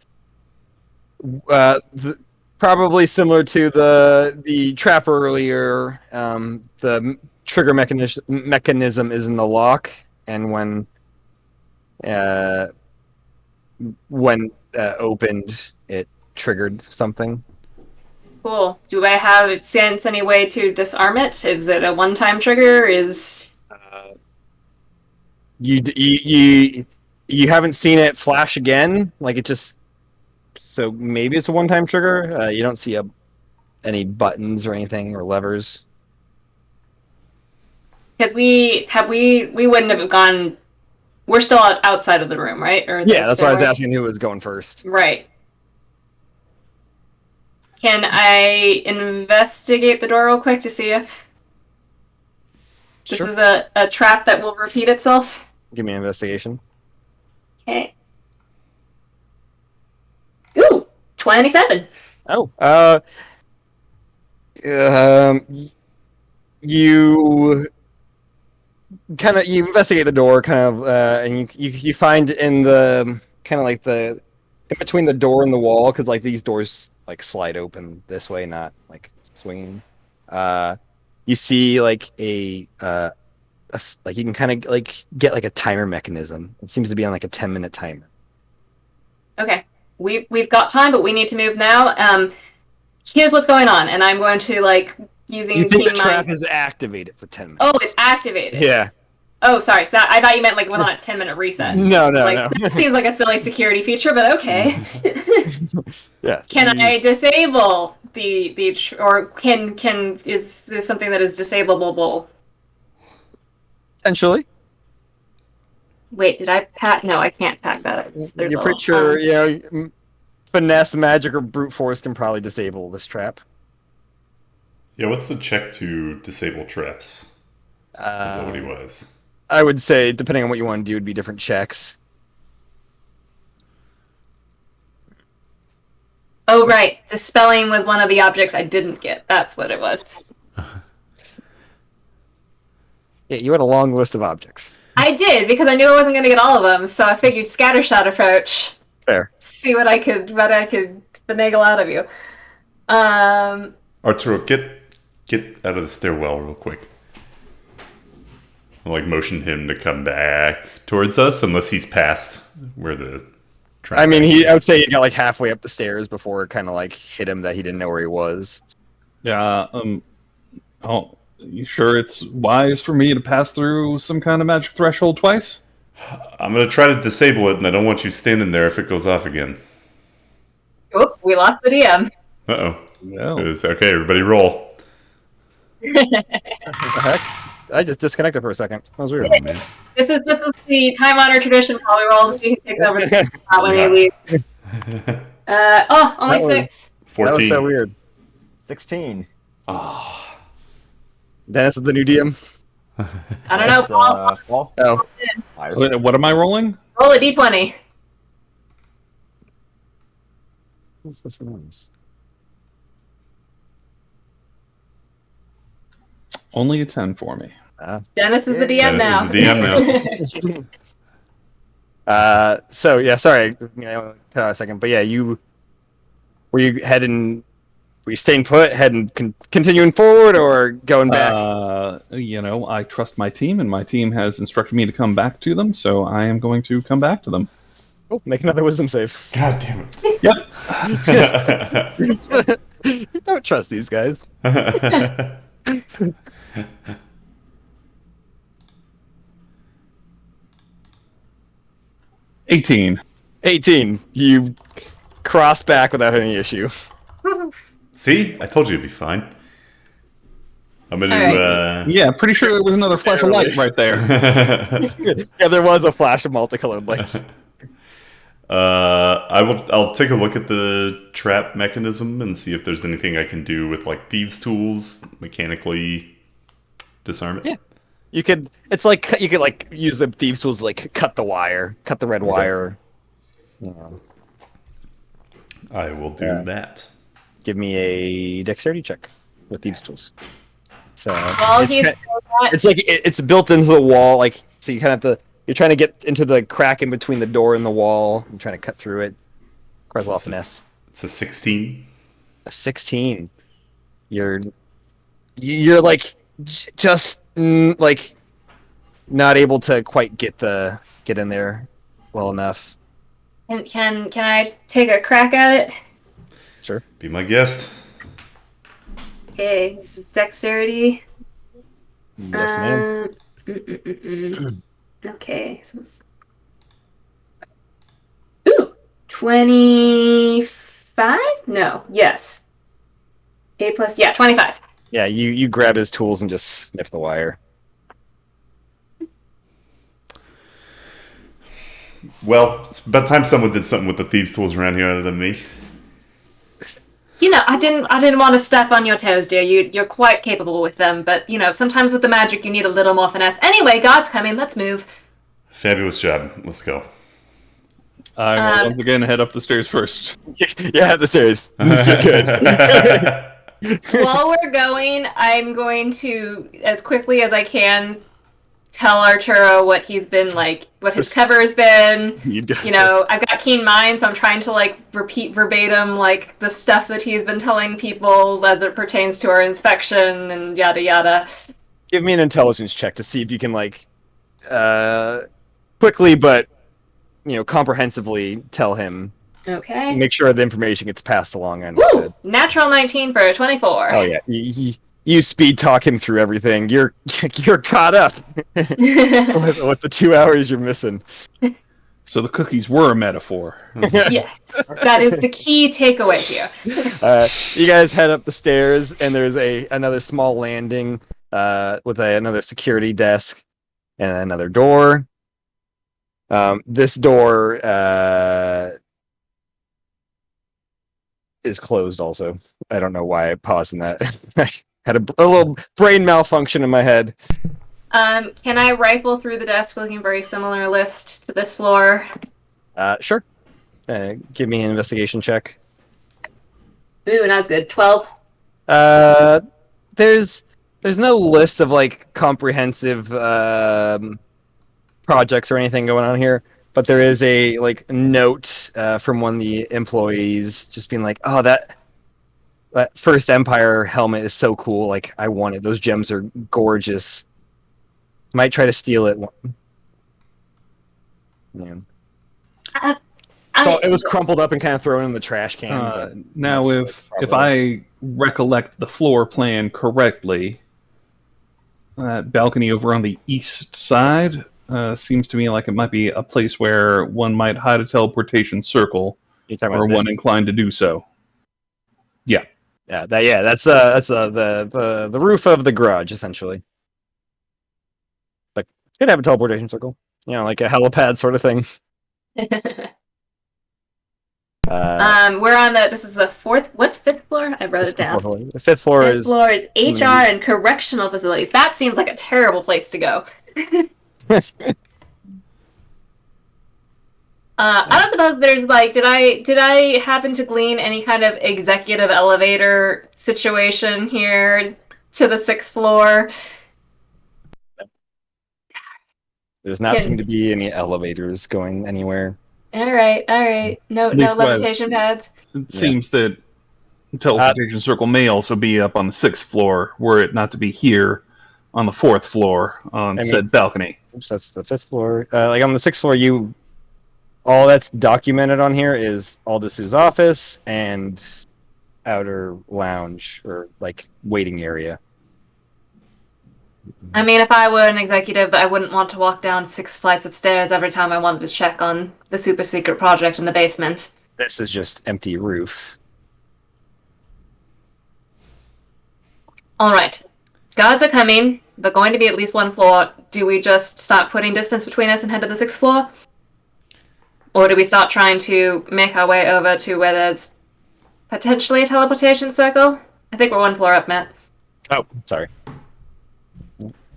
probably similar to the trap earlier, the trigger mechanism is in the lock, and when opened, it triggered something. Cool. Do I have sense any way to disarm it? Is it a one-time trigger? You haven't seen it flash again, like it just. So maybe it's a one-time trigger. You don't see any buttons or anything or levers. Because we wouldn't have gone. We're still outside of the room, right? Or Yeah, that's why I was asking who was going first. Right. Can I investigate the door real quick to see if this Sure. is a trap that will repeat itself? Give me an investigation. Okay. Ooh, 27. Oh, you investigate the door, and you find in the kind of like the in between the door and the wall, because like these doors like slide open this way, not like swinging. You see like like you can kind of like get like a timer mechanism. It seems to be on like a 10-minute timer. Okay. We've got time, but we need to move now. Here's what's going on, and I'm going to like using. You think the Team trap Mind. is activated for 10 minutes? Oh, it's activated. Yeah. Oh, sorry. I thought you meant like it was on a 10-minute reset. No. That seems like a silly security feature, but okay. Yeah. Can I disable or is this something that is disableable? Potentially. Wait, did I pack? No, I can't pack that. It's third You're level. pretty sure, finesse, magic, or brute force can probably disable this trap. Yeah, what's the check to disable traps? Ability-wise. I would say, depending on what you want to do, would be different checks. Oh, right. Dispelling was one of the objects I didn't get. That's what it was. Yeah, you had a long list of objects. I did, because I knew I wasn't going to get all of them, so I figured scattershot approach. Fair. See what I could finagle out of you. Arturo, get out of the stairwell real quick. I'll, like, motion him to come back towards us, unless he's past where the... I mean, I would say he got like halfway up the stairs before it kind of like hit him that he didn't know where he was. Yeah. Oh, you sure it's wise for me to pass through some kind of magic threshold twice? I'm gonna try to disable it, and I don't want you standing there if it goes off again. Oh, we lost the DM. Uh-oh. No. Okay, everybody roll. What the heck? I just disconnected for a second. That was weird. Oh, man. This is the time-honored tradition while we roll to see who takes over the spot when they leave. Only That was- 6. 14. That was so weird. 16. Dennis is the new DM. I don't know, Paul. Well, Oh, What am I rolling? Roll a d20. what's this noise? Only a 10 for me. Dennis is the DM Dennis now. is the DM now. So yeah, sorry, tell a second, but yeah, were you staying put, continuing forward, or going back? I trust my team, and my team has instructed me to come back to them, so I am going to come back to them. Oh, make another wisdom save. God damn Yep. You don't trust these guys. it. 18. 18. You cross back without any issue. See? I told you it'd be fine. I'm gonna Yeah, pretty sure there was another flash of light right there. Yeah, there was a flash of multicolored lights. I'll take a look at the trap mechanism and see if there's anything I can do with like thieves' tools, mechanically disarm it. Yeah. You could like use the thieves' tools to like cut the wire, cut the red wire. I will do that. Give me a dexterity check with thieves' tools. So While he's it's like it's built into the wall, like so you kind of have to. You're trying to get into the crack in between the door and the wall. I'm trying to cut through it. Requires a lot of finesse. It's a 16. A 16. You're like just like not able to quite get in there well enough. Can I take a crack at it? Sure. Be my guest. Okay, this is dexterity. Yes, ma'am. Okay, so ooh, 25? No, yes. 8 plus, 25. Yeah, you grab his tools and just sniff the wire. Well, it's about time someone did something with the thieves' tools around here other than me. You know, I didn't want to step on your toes, dear. You're quite capable with them, but you know, sometimes with the magic you need a little more finesse. Anyway, God's coming. Let's move. Fabulous job. Let's go. I will once again head up the stairs first. Yeah, the stairs. You're good. While we're going, I'm going to, as quickly as I can, tell Arturo what he's been like, what his cover has been. You know, I've got keen mind, so I'm trying to like repeat verbatim like the stuff that he's been telling people as it pertains to our inspection and yada yada. Give me an intelligence check to see if you can like quickly but comprehensively tell him. Okay. Make sure the information gets passed along. I understood. Woo! Natural 19 for a 24. Oh yeah, you speed talk him through everything. You're caught up with the 2 hours you're missing. So the cookies were a metaphor. Yes, that is the key takeaway here. You guys head up the stairs, and there's another small landing with another security desk and another door. This door is closed also. I don't know why I paused in that. I had a little brain malfunction in my head. Can I rifle through the desk looking very similar list to this floor? Sure. Give me an investigation check. Ooh, that's good. 12. There's no list of like comprehensive projects or anything going on here, but there is a like note from one of the employees just being like, "Oh, that First Empire helmet is so cool. Like, I want it. Those gems are gorgeous. Might try to steal it." Yeah. So it was crumpled up and kind of thrown in the trash can. But now, if I recollect the floor plan correctly, that balcony over on the east side seems to me like it might be a place where one might hide a teleportation circle, or one inclined to do so. Yeah. That's the roof of the garage essentially. But it could have a teleportation circle, like a helipad sort of thing. We're on this is the fourth. What's fifth floor? I wrote it down. The fifth floor is HR and correctional facilities. That seems like a terrible place to go. I don't suppose there's like, did I happen to glean any kind of executive elevator situation here to the 6th floor? There's not seem to be any elevators going anywhere. All right. No levitation pads. It seems that teleportation circle may also be up on the 6th floor, were it not to be here on the 4th floor on said balcony. Oops, that's the 5th floor. Like on the 6th floor, all that's documented on here is Aldous' office and outer lounge or like waiting area. I mean, if I were an executive, I wouldn't want to walk down 6 flights of stairs every time I wanted to check on the super secret project in the basement. This is just empty roof. All right. Guards are coming. They're going to be at least 1 floor. Do we just start putting distance between us and head to the 6th floor? Or do we start trying to make our way over to where there's potentially a teleportation circle? I think we're 1 floor up, Matt. Oh, sorry.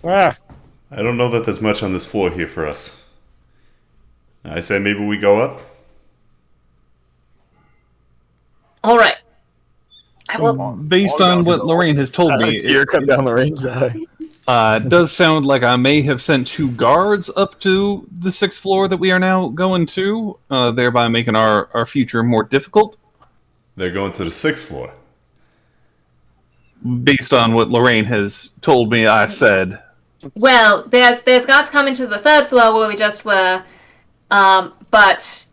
Ah. I don't know that there's much on this floor here for us. I say maybe we go up? All right. Based on what Lorraine has told me, come down Lorraine's it does sound like I may have sent 2 guards up to the 6th floor that we are now going to, thereby making our future more difficult. They're going to the 6th floor. Based on what Lorraine has told me, I said. Well, there's guards coming to the 3rd floor where we just were, but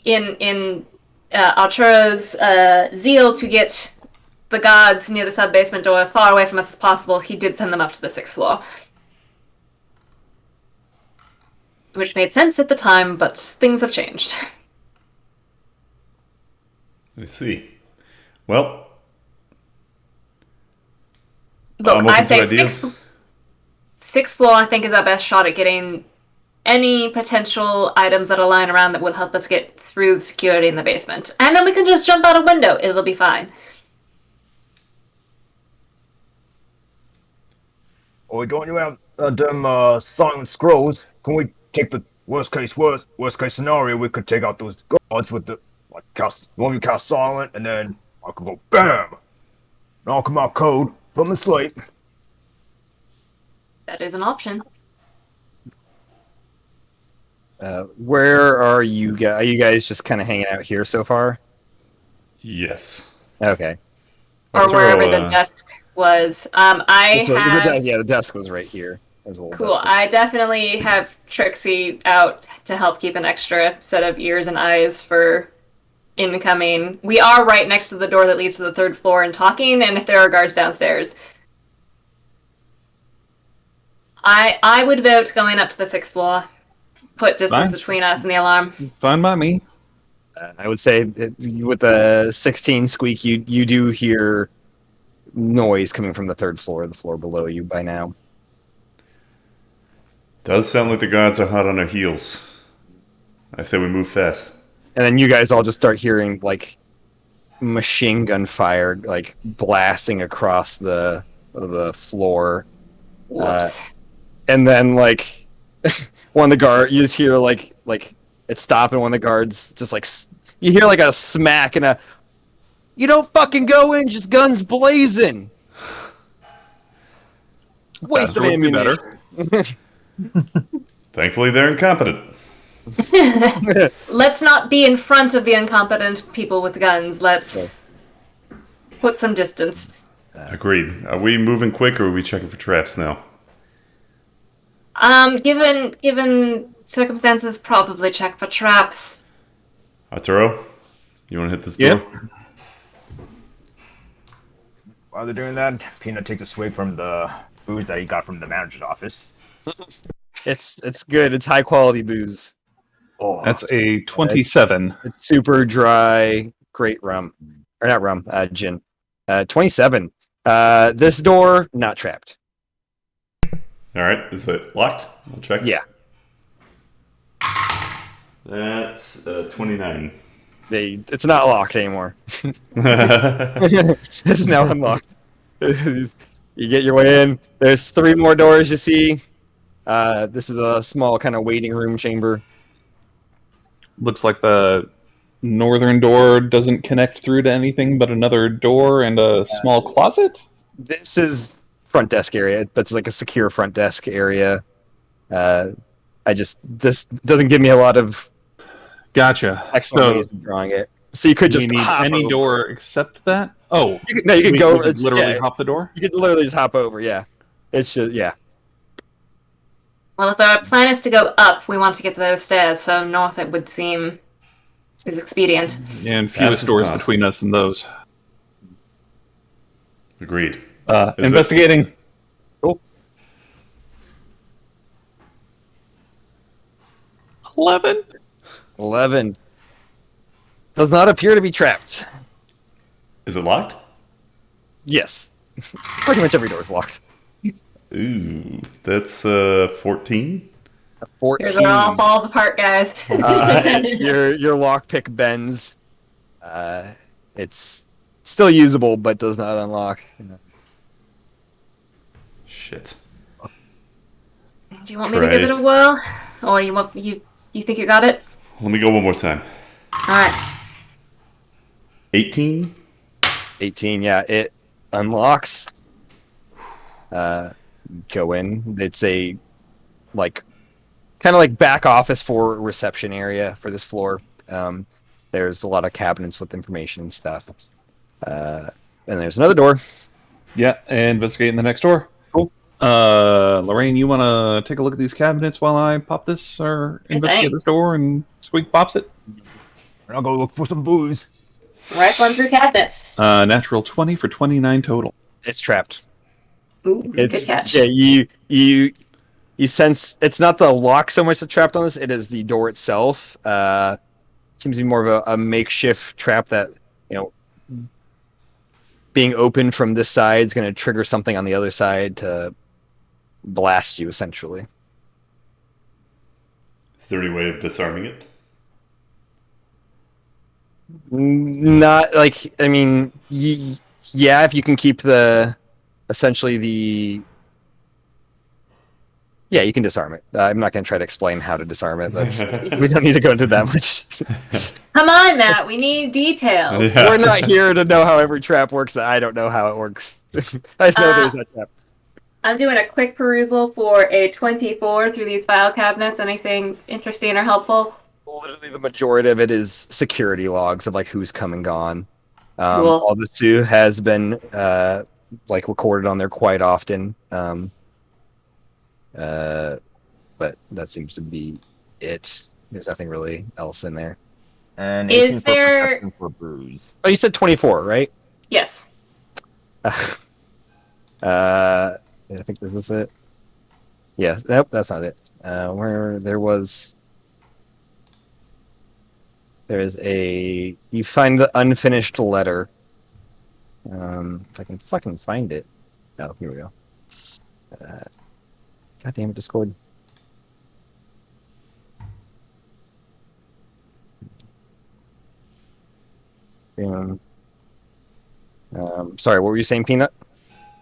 in Arturo's zeal to get the guards near the sub-basement door as far away from us as possible, he did send them up to the 6th floor. Which made sense at the time, but things have changed. I see. Well, look, I say 6th floor, I think, is our best shot at getting any potential items that are lying around that will help us get through the security in the basement. And then we can just jump out a window. It'll be fine. Or don't you have them silent scrolls? Can we take the worst case scenario? We could take out those guards with the one you cast silent, and then I could go BAM! Knock them out code from the slate. That is an option. Where are you guys? Are you guys just kind of hanging out here so far? Yes. Okay. Or wherever the desk was. The desk was right here. Cool. I definitely have Trixie out to help keep an extra set of ears and eyes for incoming. We are right next to the door that leads to the 3rd floor and talking, and if there are guards downstairs. I would vote going up to the 6th floor. Put distance between us and the alarm. Fine by me. I would say with the 16 squeak, you do hear noise coming from the 3rd floor, the floor below you by now. Does sound like the guards are hot on their heels. I say we move fast. And then you guys all just start hearing like machine gun fire like blasting across the floor. Whoops. And then like one of the guard, you just hear like it stop, and one of the guards just like you hear like a smack and a, you don't fucking go in, just guns blazing. Waste Faster of would be better. ammunition. Thankfully, they're incompetent. Let's not be in front of the incompetent people with guns. Let's put some distance. Agreed. Are we moving quick, or are we checking for traps now? Given circumstances, probably check for traps. Arturo, you want to hit this Yep. door? While they're doing that, Peanut takes a swig from the booze that he got from the manager's office. It's good. It's high quality booze. Oh, That's a 27. It's super dry, great rum, or not rum, gin. 27. This door not trapped. All right. Is it locked? I'll check. Yeah. That's 29. It's not locked anymore. This is now unlocked. You get your way in. There's 3 more doors you see. This is a small kind of waiting room chamber. Looks like the northern door doesn't connect through to anything but another door and a small closet. This is front desk area, but it's like a secure front desk area. This doesn't give me a lot of Gotcha. explanations in drawing it. So you could Do just you need hop any over. door except that? Oh, You could we go. could literally yeah, hop the door. You could literally just hop over. Yeah, it's just Well, if our plan is to go up, we want to get to those stairs, so north it would seem is expedient. And fewest Fast as doors possible. between us and those. Agreed. Investigating. Cool. 11. 11. Does not appear to be trapped. Is it locked? Yes, pretty much every door is locked. Ooh, that's 14. A 14. Here's where it all falls apart, guys. Your lockpick bends. It's still usable, but does not unlock. Shit. Do you want me to give it a whirl, or you think you got it? Let me go one more time. All right. 18. 18. Yeah, it unlocks. Go in. It's a kind of like back office for reception area for this floor. There's a lot of cabinets with information and stuff. And there's another door. Yeah, investigating the next door. Cool. Lorraine, you want to take a look at these cabinets while I pop this or investigate this door and Squeak pops it? and I'll go look for some booze. Rifling through cabinets. Natural 20 for 29 total. It's trapped. Ooh, It's good catch. yeah. You sense it's not the lock so much that's trapped on this. It is the door itself. Seems to be more of a makeshift trap that being open from this side is going to trigger something on the other side to blast you, essentially. Is there any way of disarming it? Not like, I mean, yeah, if you can keep yeah, you can disarm it. I'm not going to try to explain how to disarm it. We don't need to go into that much. Come on, Matt. We need details. Yeah. We're not here to know how every trap works. I don't know how it works. I just know there's that trap. I'm doing a quick perusal for a 24 through these file cabinets. Anything interesting or helpful? Literally, the majority of it is security logs of like who's come and gone. Cool. All this too has been recorded on there quite often. But that seems to be it. There's nothing really else in there. And Is 18 for there- perception for booze. Oh, you said 24, right? Yes. I think this is it. Yeah, nope, that's not it. Where there is you find the unfinished letter. If I can fucking find it. Oh, here we go. God damn it, Discord. Sorry, what were you saying, Peanut?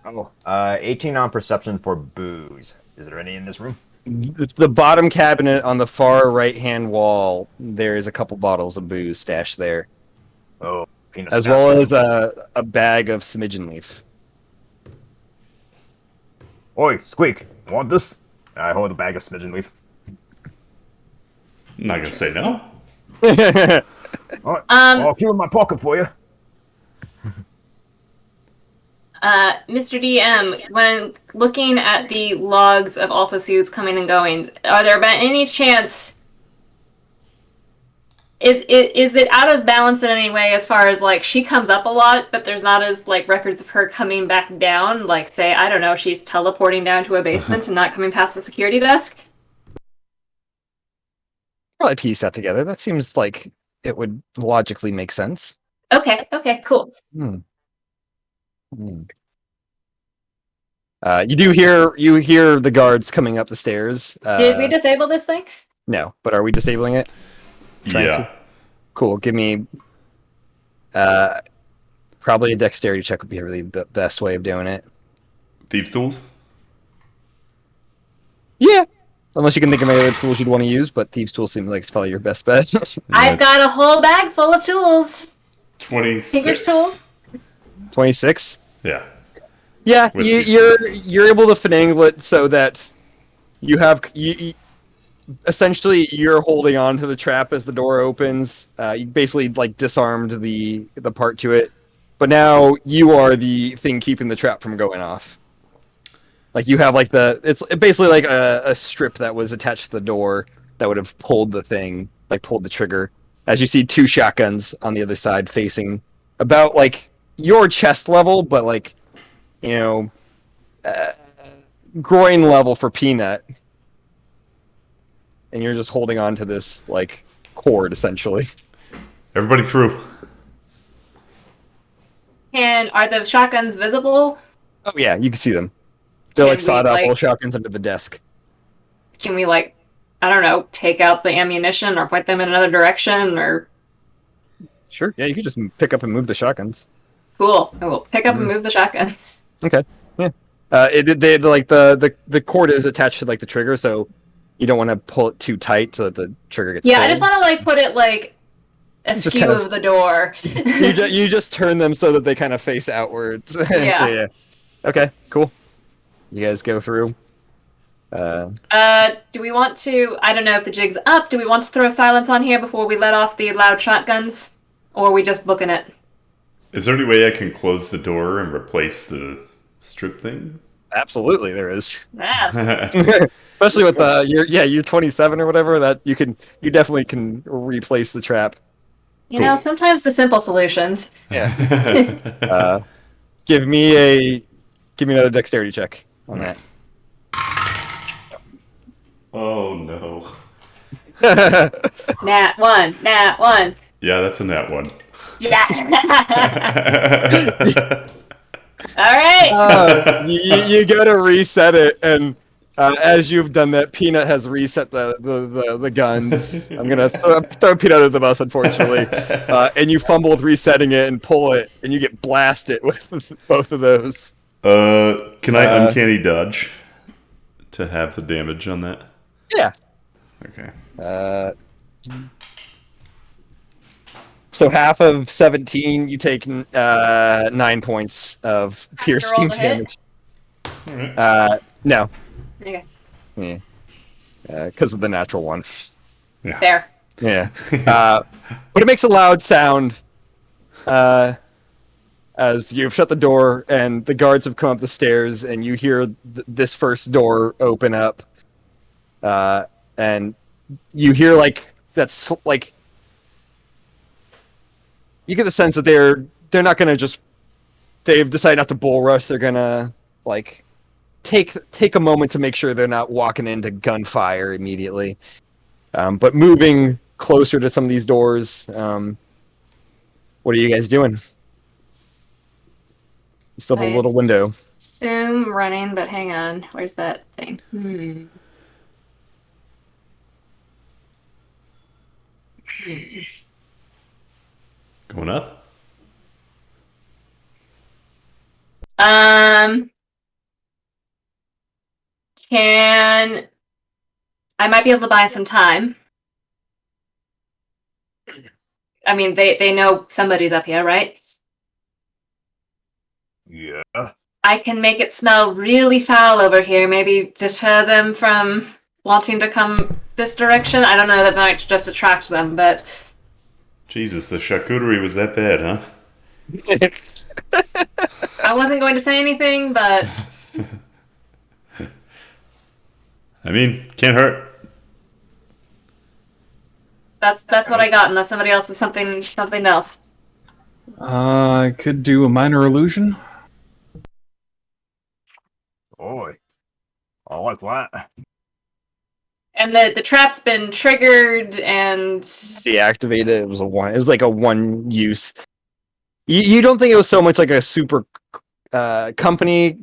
Oh, 18 on perception for booze. Is there any in this room? The bottom cabinet on the far right-hand wall, there is a couple bottles of booze stashed there, Oh, peanut as snacks. well as a bag of smidgen leaf. Oi, Squeak, want this? I hold a bag of smidgen leaf. I'm not gonna say no. Alright, I'll keep it in my pocket for you. Mr. DM, when looking at the logs of Altasu's coming and goings, are there by any chance is it out of balance in any way as far as like she comes up a lot, but there's not as like records of her coming back down? Like say, I don't know, she's teleporting down to a basement and not coming past the security desk? Probably piece that together. That seems like it would logically make sense. Okay, cool. Hmm. You hear the guards coming up the stairs. Did we disable this thing? No, but are we disabling it? Trying Yeah. to? Cool. Give me probably a dexterity check would be really the best way of doing it. Thieves' tools? Yeah. Unless you can think of any other tools you'd want to use, but Thieves' Tool seems like it's probably your best bet. I've got a whole bag full of tools. 26. Fingers tools? 26? Yeah. Yeah, With you're able to finagle it so that you have essentially you're holding on to the trap as the door opens. You basically like disarmed the part to it, but now you are the thing keeping the trap from going off. Like you have like it's basically like a strip that was attached to the door that would have pulled the thing, like pulled the trigger. As you see two shotguns on the other side facing about like your chest level, but like uh, groin level for Peanut, and you're just holding on to this like cord essentially. Everybody through. And are the shotguns visible? Oh yeah, you can see them. They're Can like we, sawed-off like- little shotguns under the desk. Can we like, I don't know, take out the ammunition or point them in another direction or Sure. Yeah, you can just pick up and move the shotguns. cool. I will pick up and move the shotguns. Okay. Yeah. They like the cord is attached to like the trigger, so you don't want to pull it too tight so that the trigger gets. Yeah, pulled. I just want to like put it like askew kind of- of the door. you just turn them so that they kind of face outwards. Yeah. Okay. Cool. You guys go through. Do we want to? I don't know if the jig's up. Do we want to throw silence on here before we let off the loud shotguns, or are we just booking it? Is there any way I can close the door and replace the strip thing? Absolutely, there is. Ah, Especially with you're 27 or whatever. That you definitely can replace the trap. you know, sometimes the simple solutions. Yeah. Give me another dexterity check on that. Oh no. Nat one. Yeah, that's a nat one. Yeah. All right. You go to reset it, and as you've done that, Peanut has reset the guns. I'm gonna throw Peanut under the bus, unfortunately. And you fumble with resetting it and pull it, and you get blasted with both of those. Can I uncanny dodge to have the damage on that? Yeah. Okay. So half of 17, you take 9 points of piercing roll to hit? damage. Alright. No. Okay. Yeah. Because of the natural one. Yeah. There. Yeah. But it makes a loud sound as you've shut the door and the guards have come up the stairs and you hear this first door open up. And you hear that's like you get the sense that they're not gonna just they've decided not to bull rush. They're gonna like take a moment to make sure they're not walking into gunfire immediately. But moving closer to some of these doors, what are you guys doing? You still have a little window. Assume running, but hang on. Where's that thing? Going up? Can I might be able to buy some time. I mean, they know somebody's up here, right? Yeah. I can make it smell really foul over here. Maybe deter them from wanting to come this direction. I don't know. That might just attract them, but Jesus, the charcuterie was that bad, huh? I wasn't going to say anything. But I mean, can't hurt. that's what I got, unless somebody else is something else. I could do a minor illusion. Boy. I like that. And the trap's been triggered and Deactivated. It was like a one use. You don't think it was so much like a super company,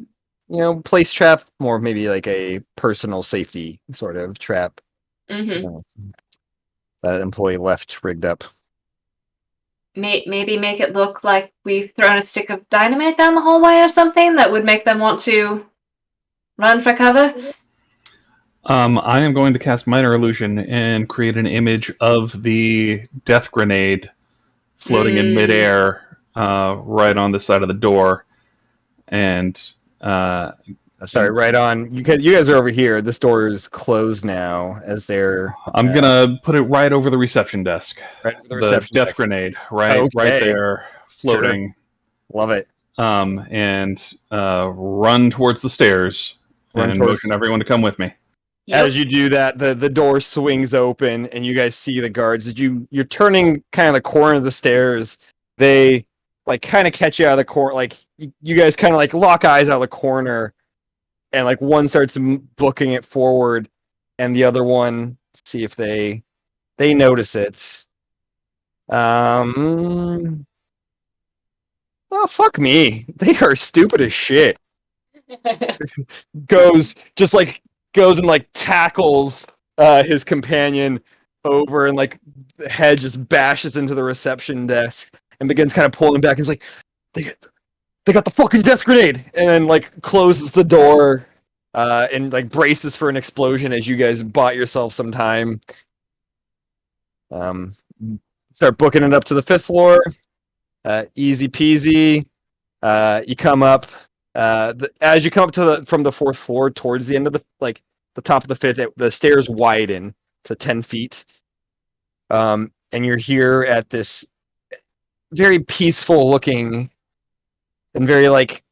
place trap, more maybe like a personal safety sort of trap. mm-hmm. That employee left rigged up. Maybe make it look like we've thrown a stick of dynamite down the hallway or something that would make them want to run for cover. I am going to cast minor illusion and create an image of the death grenade floating in midair, right on the side of the door, and sorry, right on. You guys are over here. This door is closed now, as they're. I'm gonna put it right over the reception desk. Right over the The reception death desk. grenade, right Okay. there, floating. Love it. And run towards the stairs and motion everyone to come with me. Yep. As you do that, the door swings open, and you guys see the guards. As you're turning kind of the corner of the stairs, they like kind of catch you out of the corner. Like you guys kind of like lock eyes out of the corner, and like one starts booking it forward, and the other one see if they notice it. Oh fuck me! They are stupid as shit. goes and like tackles his companion over, and like the head just bashes into the reception desk and begins kind of pulling him back. He's like, they got the fucking death grenade, and then like closes the door and like braces for an explosion as you guys bought yourself some time. Start booking it up to the 5th floor. Easy peasy. You come up. As you come up from the 4th floor towards the end of the top of the 5th, the stairs widen to 10 feet. And you're here at this very peaceful looking and very like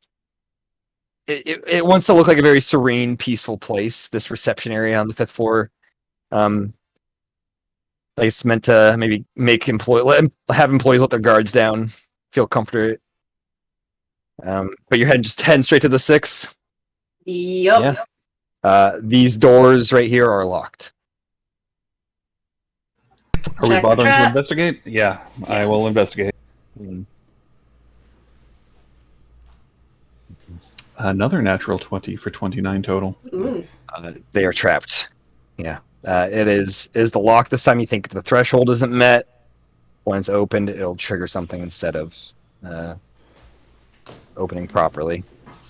it wants to look like a very serene, peaceful place. This reception area on the 5th floor. Like it's meant to maybe have employees let their guards down, feel comfortable. But you're heading straight to the 6th. Yup. Yeah. These doors right here are locked. Are we Check bothering to traps. investigate? Yeah, I will investigate. Another natural 20 for 29 total. Ooh. They are trapped. Yeah. It is the lock this time. You think if the threshold isn't met, when it's opened, it'll trigger something instead of opening properly.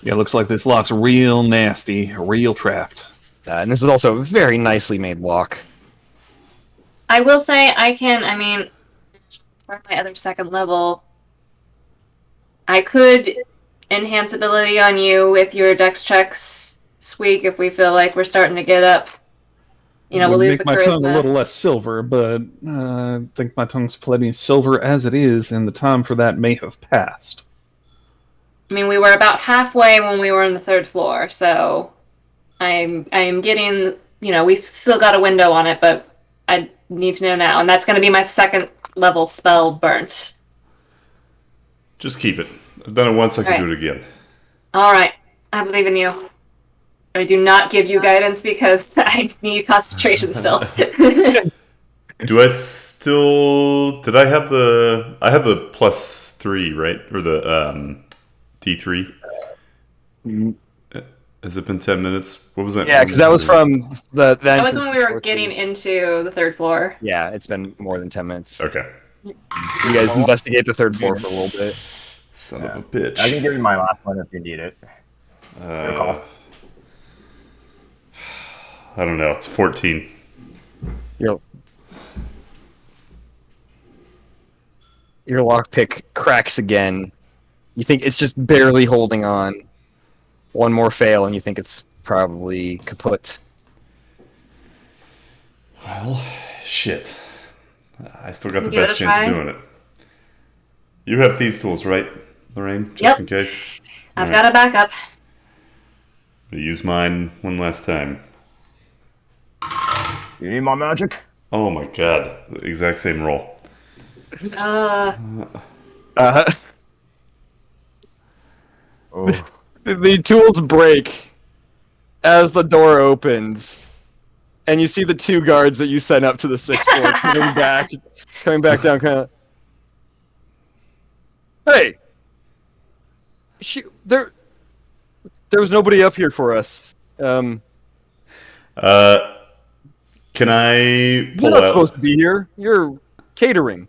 Yeah, looks like this lock's real nasty, real trapped. And this is also a very nicely made lock. I will say for my other 2nd level, I could enhance ability on you with your dex checks, Squeak, if we feel like we're starting to get up. We'll Would lose the make my tongue a charisma. little less silver, but I think my tongue's plenty silver as it is, and the time for that may have passed. We were about halfway when we were on the 3rd floor, so I am getting, we've still got a window on it, but I need to know now, and that's going to be my 2nd level spell burnt. Just keep it. I've done it once, I can Right. do it again. All right, I believe in you. I do not give you guidance because I need concentration still. Do I still... Did I have the... I have the +3, right? Or the D3? Has it been 10 minutes? What was that? Yeah, because that was from the That was when we were getting into the 3rd floor. Yeah, it's been more than 10 minutes. Okay. You guys investigate the 3rd floor for a little bit. Son of a bitch. I can give you my last one if you need it. Your call. I don't know. It's 14. Your lockpick cracks again. You think it's just barely holding on. One more fail, and you think it's probably kaput. Well, shit. I still got the Give it best a chance try. of doing it. You have thieves' tools, right, Lorraine? Just Yep. in case. I've got a backup. I'll use mine one last time. You need my magic? Oh my god. The exact same roll. Uh, Oh. the tools break as the door opens, and you see the two guards that you sent up to the sixth floor coming back down. Kind of, hey, there was nobody up here for us. Can I You're pull not out? supposed to be here. You're catering.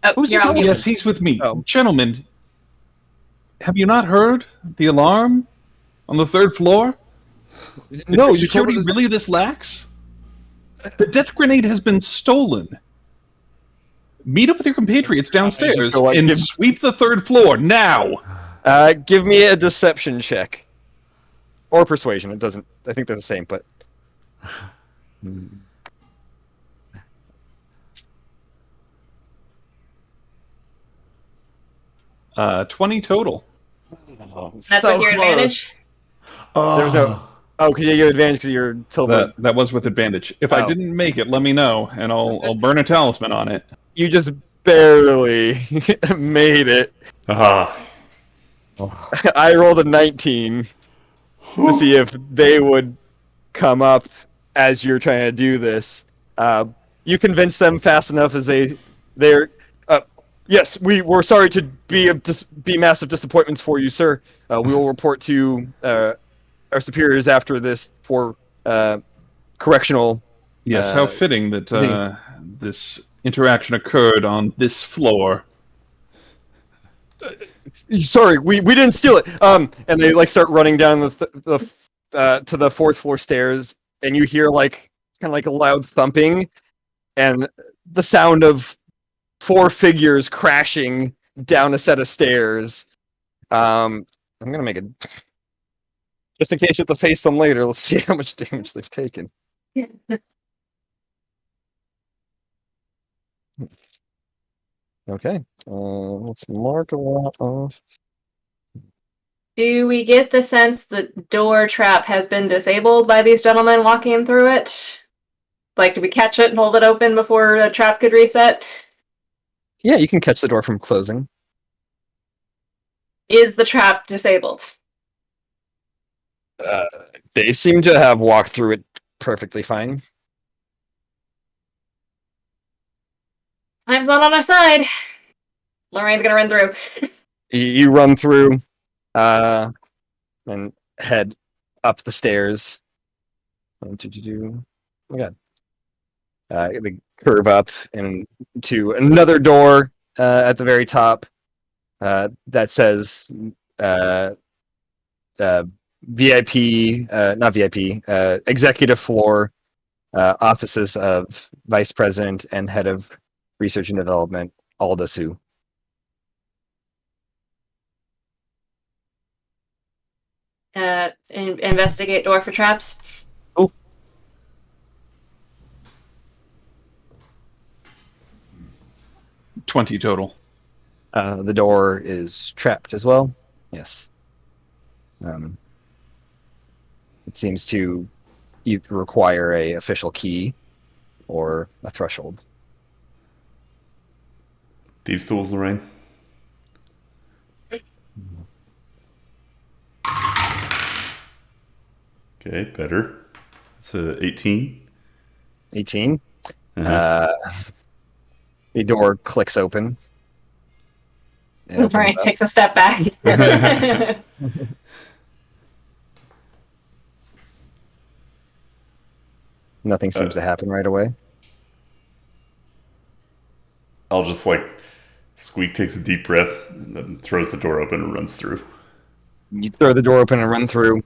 Oh, Who's you're the on mute. gentleman? Yes, he's with me. Oh. Gentlemen, have you not heard the alarm on the third floor? No, Is you told security us. really this lax? The death grenade has been stolen. Meet up with your compatriots downstairs go like, and sweep the third floor now. Give me a deception check. Or persuasion. It doesn't. I think they're the same, but. 20 total. That's with your advantage? There's no. Oh, because you get advantage because you're Tilburg. That was with advantage. If I Oh. didn't make it, let me know, and I'll burn a talisman on it. You just barely made it. Ah. I rolled a 19 to see if they would come up as you're trying to do this. You convince them fast enough as they're. Yes, we're sorry to be massive disappointments for you, sir. We will report to our superiors after this for correctional. Yes, how fitting that things. this interaction occurred on this floor. Sorry, we didn't steal it. And they like start running down the to the fourth floor stairs, and you hear like kind of like a loud thumping, and the sound of 4 figures crashing down a set of stairs. I'm gonna make it just in case you have to face them later. Let's see how much damage they've taken. Okay, let's mark a lot off. Do we get the sense the door trap has been disabled by these gentlemen walking through it? Like, do we catch it and hold it open before the trap could reset? Yeah, you can catch the door from closing. Is the trap disabled? They seem to have walked through it perfectly fine. Time's not on our side. Lorraine's gonna run through. You run through, and head up the stairs. What did you do? Oh my god. They curve up and to another door at the very top that says VIP, not VIP, executive floor, offices of vice president and head of research and development, Alda Sue. Investigate door for traps. 20 total. The door is trapped as well. Yes. It seems to either require a official key or a threshold. Thieves' tools, Lorraine. Okay, better. It's a 18. 18. Uh-huh. The door clicks open. It opens Right, up. takes a step back. Nothing seems to happen right away. I'll just like Squeak takes a deep breath and then throws the door open and runs through. You throw the door open and run through.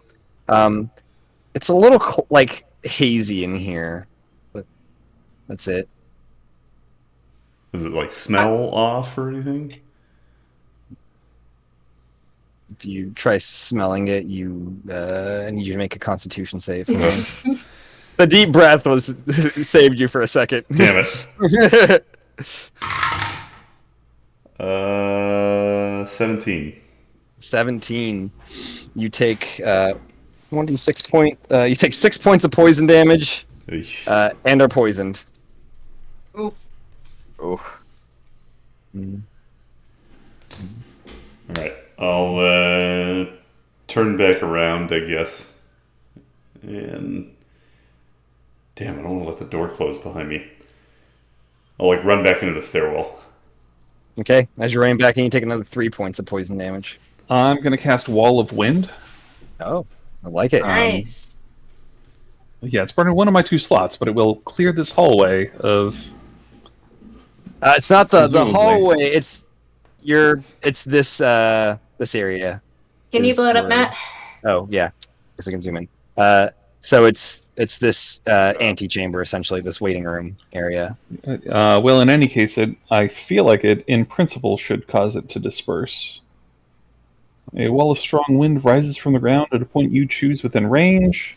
It's a little like hazy in here, but that's it. Does it like smell off or anything? If you try smelling it, I need you to make a Constitution save. The deep breath saved you for a second. Damn it. 17. 17. You take 1d6 point. You take 6 points of poison damage, and are poisoned. Oh. Alright, I'll turn back around, I guess. And damn, I don't want to let the door close behind me. I'll like run back into the stairwell. Okay, as you're running back, and you take another 3 points of poison damage. I'm going to cast Wall of Wind. Oh, I like it. Nice. Yeah, it's burning one of my 2 slots, but it will clear this hallway of... It's not the Presumably. hallway. It's this this area. Can you is blow it up, where- Matt? Oh yeah, guess I can zoom in. So it's this antechamber, essentially, this waiting room area. well, in any case, I feel like it, in principle, should cause it to disperse. A wall of strong wind rises from the ground at a point you choose within range.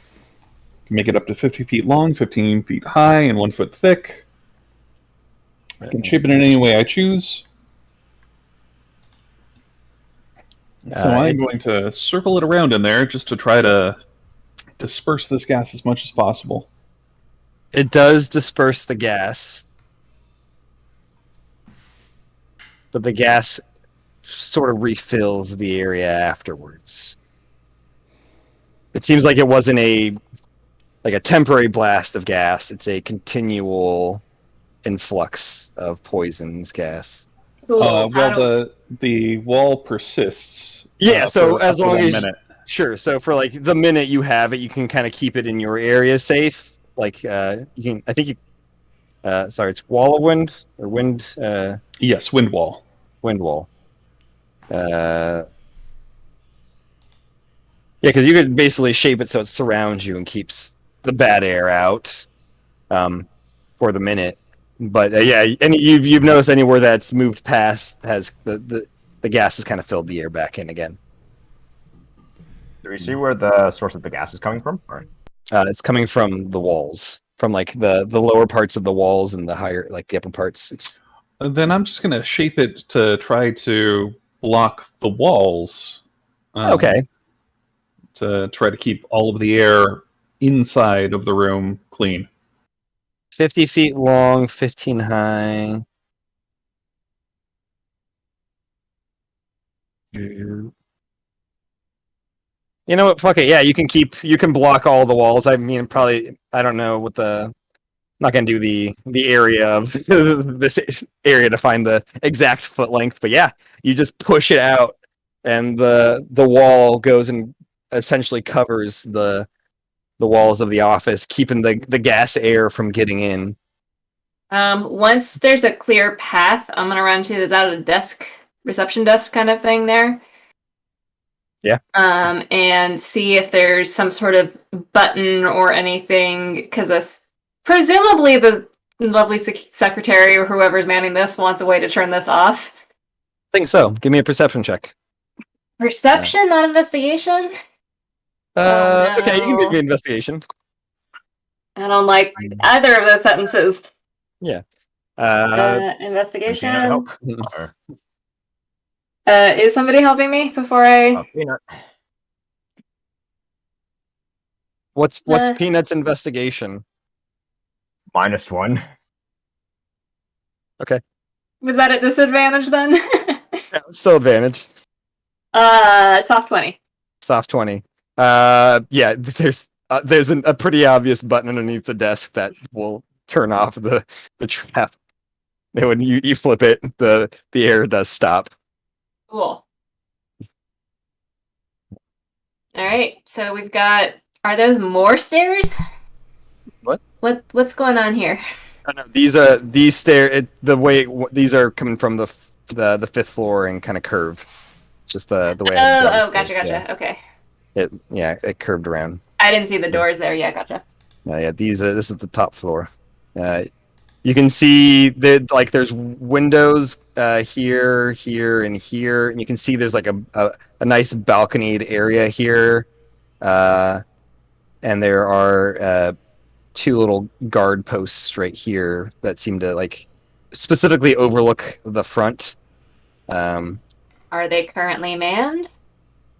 You can make it up to 50 feet long, 15 feet high, and 1 foot thick. I can shape it in any way I choose. So I'm going to circle it around in there just to try to disperse this gas as much as possible. It does disperse the gas, but the gas sort of refills the area afterwards. It seems like it wasn't a temporary blast of gas. It's a continual influx of poisons gas. Cool. Well, the wall persists. Yeah, so for as up to long 1 as minute. sure, so for like the minute you have it, you can kind of keep it in your area safe. Like you can, I think you. Sorry, it's wall of wind or wind. Yes, wind wall. Wind wall. Yeah, because you could basically shape it so it surrounds you and keeps the bad air out for the minute. But yeah, and you've noticed anywhere that's moved past has the gas has kind of filled the air back in again. Do we see where the source of the gas is coming from? Or... It's coming from the walls, from like the lower parts of the walls and the higher, like the upper parts. Then I'm just going to shape it to try to block the walls. Okay. To try to keep all of the air inside of the room clean. 50 feet long, 15 high. You know what? Fuck it. Yeah, you can block all the walls. I mean, probably, I don't know what not gonna do the area of this area to find the exact foot length, but yeah, you just push it out, and the wall goes and essentially covers the walls of the office, keeping the gas air from getting in. Once there's a clear path, I'm gonna run to that reception desk kind of thing there. Yeah. And see if there's some sort of button or anything, because presumably the lovely secretary or whoever's manning this wants a way to turn this off. I think so. Give me a perception check. Perception, not investigation? Okay, you can do an investigation. I don't like either of those sentences. Yeah. Investigation. Help. Is somebody helping me before I... Peanut. What's Peanut's investigation? -1. Okay. Was that at disadvantage then? Yeah, still advantage. Soft 20. Soft 20. Yeah, there's a pretty obvious button underneath the desk that will turn off the trap. And when you flip it, the air does stop. Cool. Alright, so we've got... Are those more stairs? What? What's going on here? No, these stairs. These are coming from the fifth floor and kind of curve. Just the way. Gotcha. Okay. It curved around. I didn't see the doors there. Yeah, gotcha. This is the top floor. You can see that like there's windows here, and here, and you can see there's like a nice balconied area here, and there are 2 little guard posts right here that seem to like specifically overlook the front. Are they currently manned?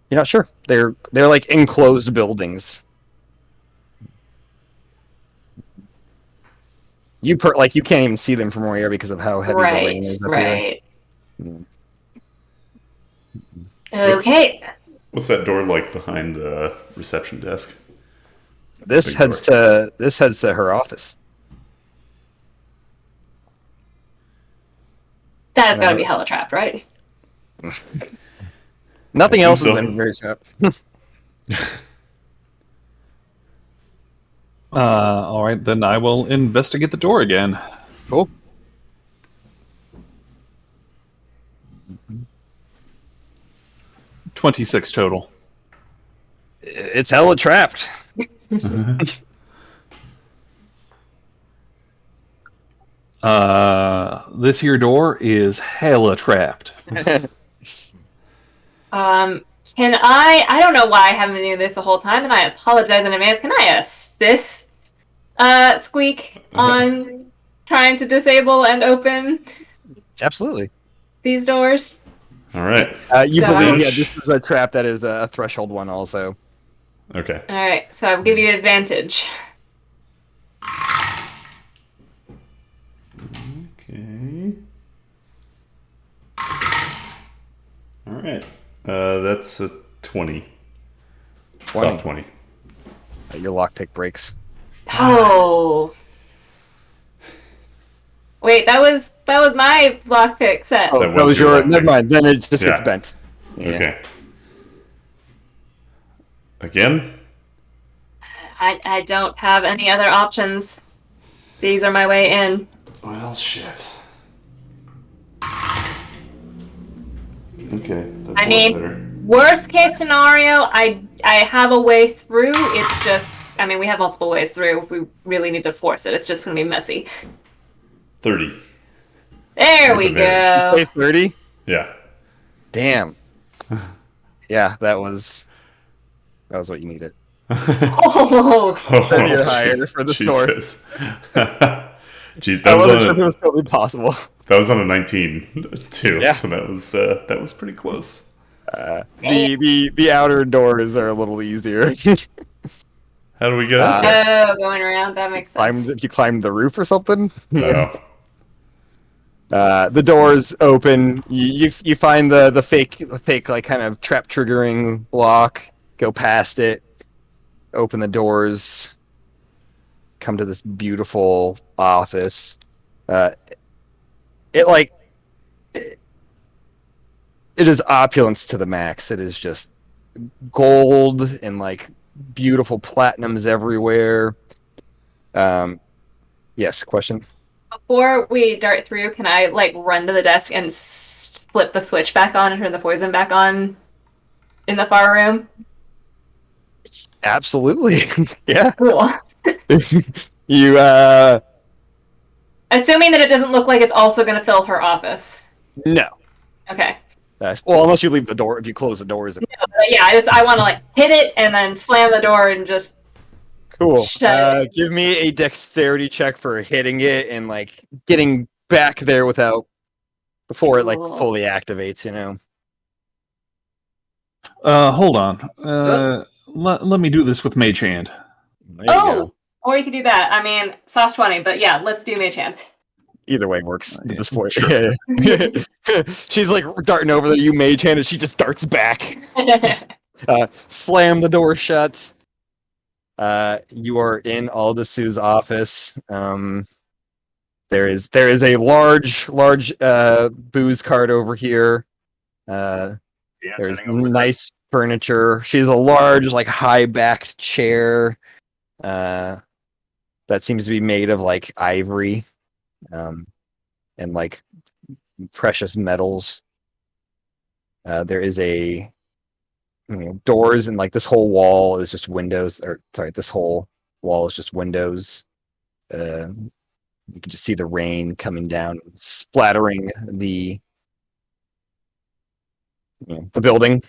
You're not sure. They're like enclosed buildings. You can't even see them from where you are because of how heavy the rain is up here. Okay. What's that door like behind the reception desk? This heads to her office. That has got to be hella trapped, right? Nothing else so. has been very trapped. All right, then I will investigate the door again. Cool. 26 total. It's hella trapped. This here door is hella trapped. Can I don't know why I haven't been doing this the whole time, and I apologize in advance. Can I assist Squeak on trying to disable and open Absolutely. these doors? All right. You So- believe, this is a trap that is a threshold one also. Okay. Alright, so I'll give you advantage. Okay. All right. That's a 20. 20. Soft 20. Your lockpick breaks. Oh. Wait, that was my lockpick set. Oh, That that was was your your. Never lockpick. mind. Then it just Yeah. gets bent. Yeah. Okay. Again? I don't have any other options. These are my way in. Well, shit. Okay, that's I a mean- lot better. Worst case scenario, I have a way through. It's just, I mean, we have multiple ways through. If we really need to force it, it's just going to be messy. 30. There we advantage. go. You say 30? Yeah. Damn. Yeah, that was what you needed. Oh, 30 or higher for the store. Jesus. Jeez, I wasn't sure if it was totally possible. that was on a 19 too, Yeah. so that was pretty close. The outer doors are a little easier. How do we get out there? oh, going around, that makes sense. If you climbed the roof or something. Oh. The doors open. You find the fake like kind of trap triggering lock. Go past it. Open the doors. Come to this beautiful office. It is opulence to the max. It is just gold and like beautiful platinums everywhere. Yes, question. Before we dart through, can I like run to the desk and flip the switch back on and turn the poison back on in the far room? Absolutely. Yeah. Cool. You Assuming that it doesn't look like it's also going to fill her office. no. Okay. Well, unless you leave the door. If you close the doors. But yeah, I want to like hit it and then slam the door and just Cool. Shut it. Give me a dexterity check for hitting it and like getting back there before it like Cool. fully activates. You know. Hold on. Let me do this with Mage Hand. There you go. Or you could do that. I mean, soft 20, but yeah, let's do mage hand. Either way works at this point. Sure. Yeah. She's like darting over there. You mage hand, and she just darts back. Slam the door shut. You are in Aldisu's office. There is a large booze cart over here. There's nice furniture. She has a large, like high-backed chair. That seems to be made of like ivory, and like precious metals. There is doors, and like this whole wall is just windows. Or sorry, this whole wall is just windows. You can just see the rain coming down, splattering the building.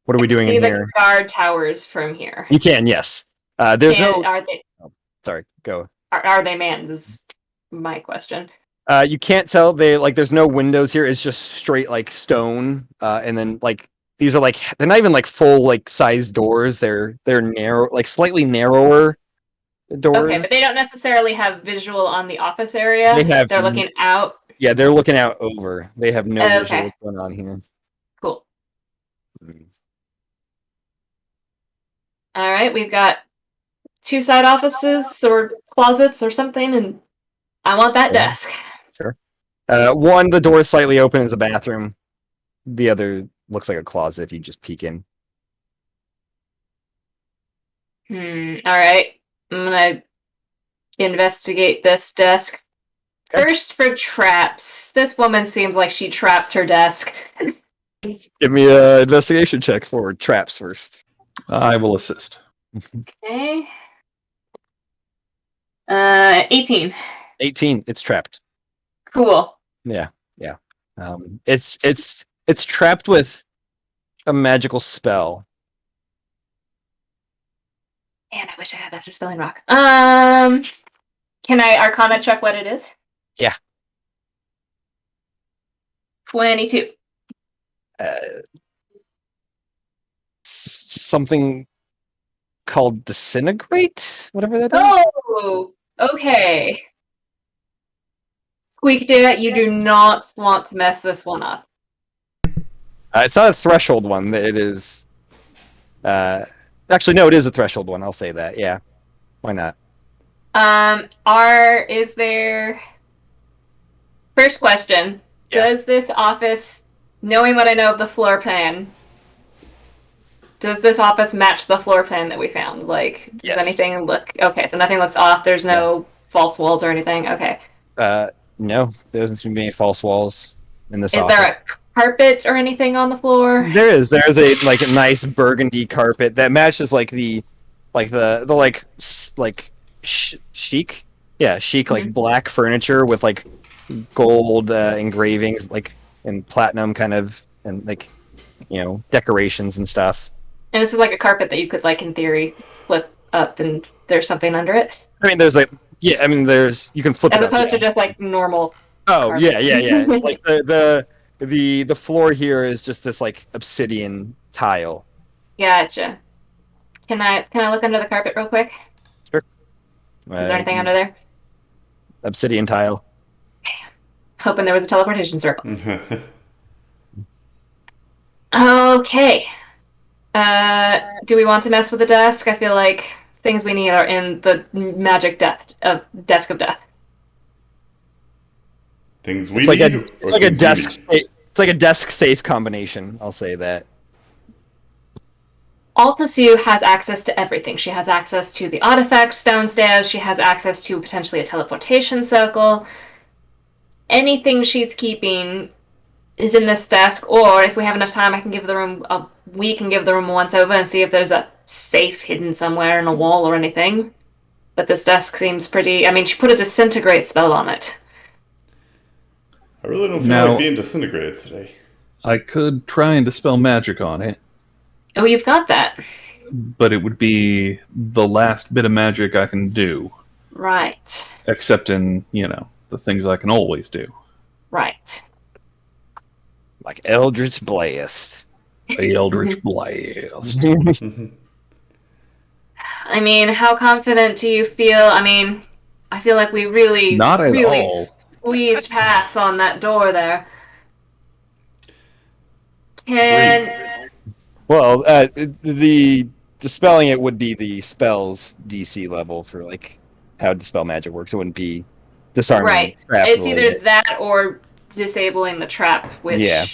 What are we doing See in the here? guard towers from here. You can, yes. There's no. Are they Sorry, go. are they manned? Is my question. You can't tell. There's no windows here. It's just straight like stone, and then like these are like they're not even like full like size doors. They're narrow, like slightly narrower doors. Okay, but they don't necessarily have visual on the office area. They're looking out. Yeah, they're looking out over. They have no Okay. visual what's going on here. Cool. All right, we've got 2 side offices or closets or something, and I want that desk. Sure. One, the door is slightly open, is a bathroom. The other looks like a closet if you just peek in. All right. I'm gonna investigate this desk. First for traps. This woman seems like she traps her desk. Give me an investigation check for traps first. I will assist. Okay. 18. 18. It's trapped. Cool. Yeah. It's trapped with a magical spell. Man, I wish I had that spelling rock. Can I Arcana check what it is? Yeah. 22. Something called disintegrate, whatever that is. Oh, okay. Squeak Data, you do not want to mess this one up. It's not a threshold one. It is. Actually, no, it is a threshold one. I'll say that. Yeah. Why not? Is there... First question. Yeah. Does this office, knowing what I know of the floor plan, does this office match the floor plan that we found? Like, does Yes. anything look... Okay, so nothing looks off. There's no false walls or anything. Okay. No, there doesn't seem to be any false walls in this Is office. there a carpet or anything on the floor? There is. There's a nice burgundy carpet that matches chic. Yeah, chic like black furniture with like gold engravings and platinum kind of and decorations and stuff. And this is like a carpet that you could in theory flip up and there's something under it. I mean, there's you can flip As it up, opposed yeah. to just normal. Oh, carpet. yeah. Like the floor here is just this obsidian tile. Gotcha. Can I look under the carpet real quick? Sure. Is there anything under there? Obsidian tile. Hoping there was a teleportation circle. Okay. Do we want to mess with the desk? I feel like things we need are in the magic desk of death. Things we It's like need. it's like a desk. It's like a desk safe combination. I'll say that. Altasu has access to everything. She has access to the artifacts downstairs. She has access to potentially a teleportation circle. Anything she's keeping is in this desk, or if we have enough time, we can give the room a once over and see if there's a safe hidden somewhere in a wall or anything. But this desk seems pretty... I mean, she put a disintegrate spell on it. I really don't feel like being disintegrated today. I could try and dispel magic on it. Oh, you've got that. But it would be the last bit of magic I can do. Right. Except in, the things I can always do. Right. Like Eldritch Blast. Eldritch Blast. I mean, how confident do you feel? I mean, I feel like we really squeezed past on that door there. Well, the dispelling it would be the spell's DC level for how dispel magic works. It wouldn't be disarming. Right. It's either that or disabling the trap, which... Yeah.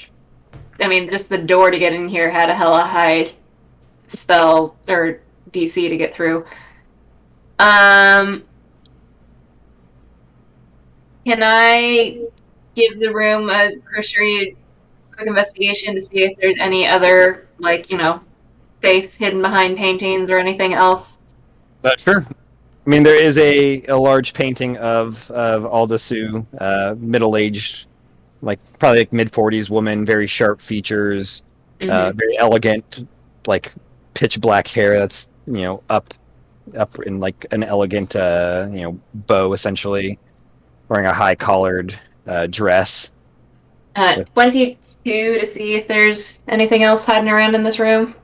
I mean, just the door to get in here had a hella high spell or DC to get through. Can I give the room a cursory quick investigation to see if there's any other, like, safes hidden behind paintings or anything else. Sure. I mean, there is a large painting of Aldasu, middle-aged, like probably like mid-40s woman, very sharp features, very elegant, like pitch black hair that's up in like an elegant bow essentially, wearing a high collared dress. 22 to see if there's anything else hiding around in this room.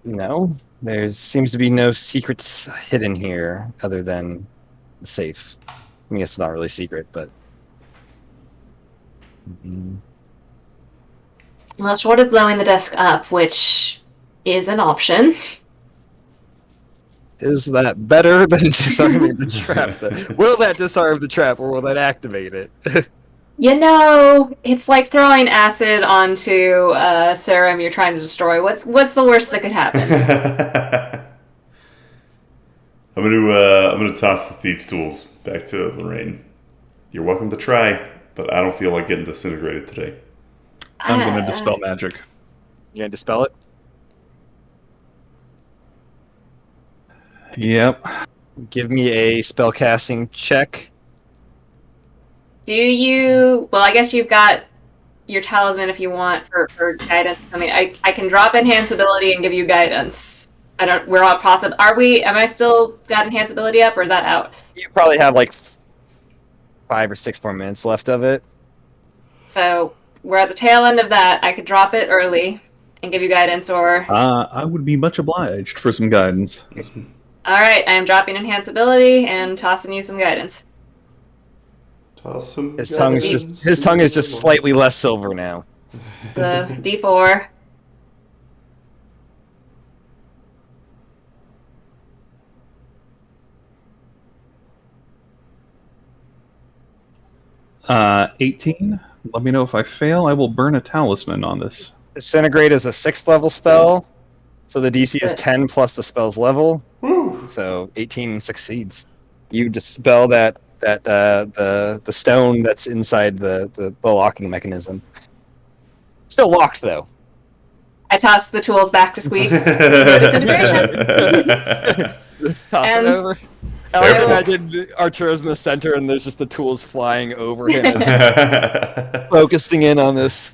No, there seems to be no secrets hidden here other than the safe. I mean, it's not really secret, but. Well, short of blowing the desk up, which is an option. Is that better than disarming the trap? Will that disarm the trap, or will that activate it? It's like throwing acid onto a serum you're trying to destroy. What's the worst that could happen? I'm gonna toss the thieves' tools back to Lorraine. You're welcome to try, but I don't feel like getting disintegrated today. I'm gonna dispel magic. You gonna dispel it? Yep. Give me a spellcasting check. Do you... Well, I guess you've got your talisman if you want for guidance. I mean, I can drop enhance ability and give you guidance. We're all process. Am I still got enhance ability up, or is that out? You probably have like 5 or 6 more minutes left of it. So we're at the tail end of that. I could drop it early and give you guidance, or... I would be much obliged for some guidance. Alright, I am dropping enhance ability and tossing you some guidance. Toss some His tongue is just slightly less silver now. It's a D4. Uh, 18. Let me know if I fail. I will burn a talisman on this. Disintegrate is a 6th level spell, so the DC is 10 plus the spell's level. Woo. So 18 succeeds. You dispel the stone that's inside the locking mechanism. Still locked though. I toss the tools back to Squeak. No disintegration. Toss And- it over. I like imagine Arturo's in the center and there's just the tools flying over him as focusing in on this.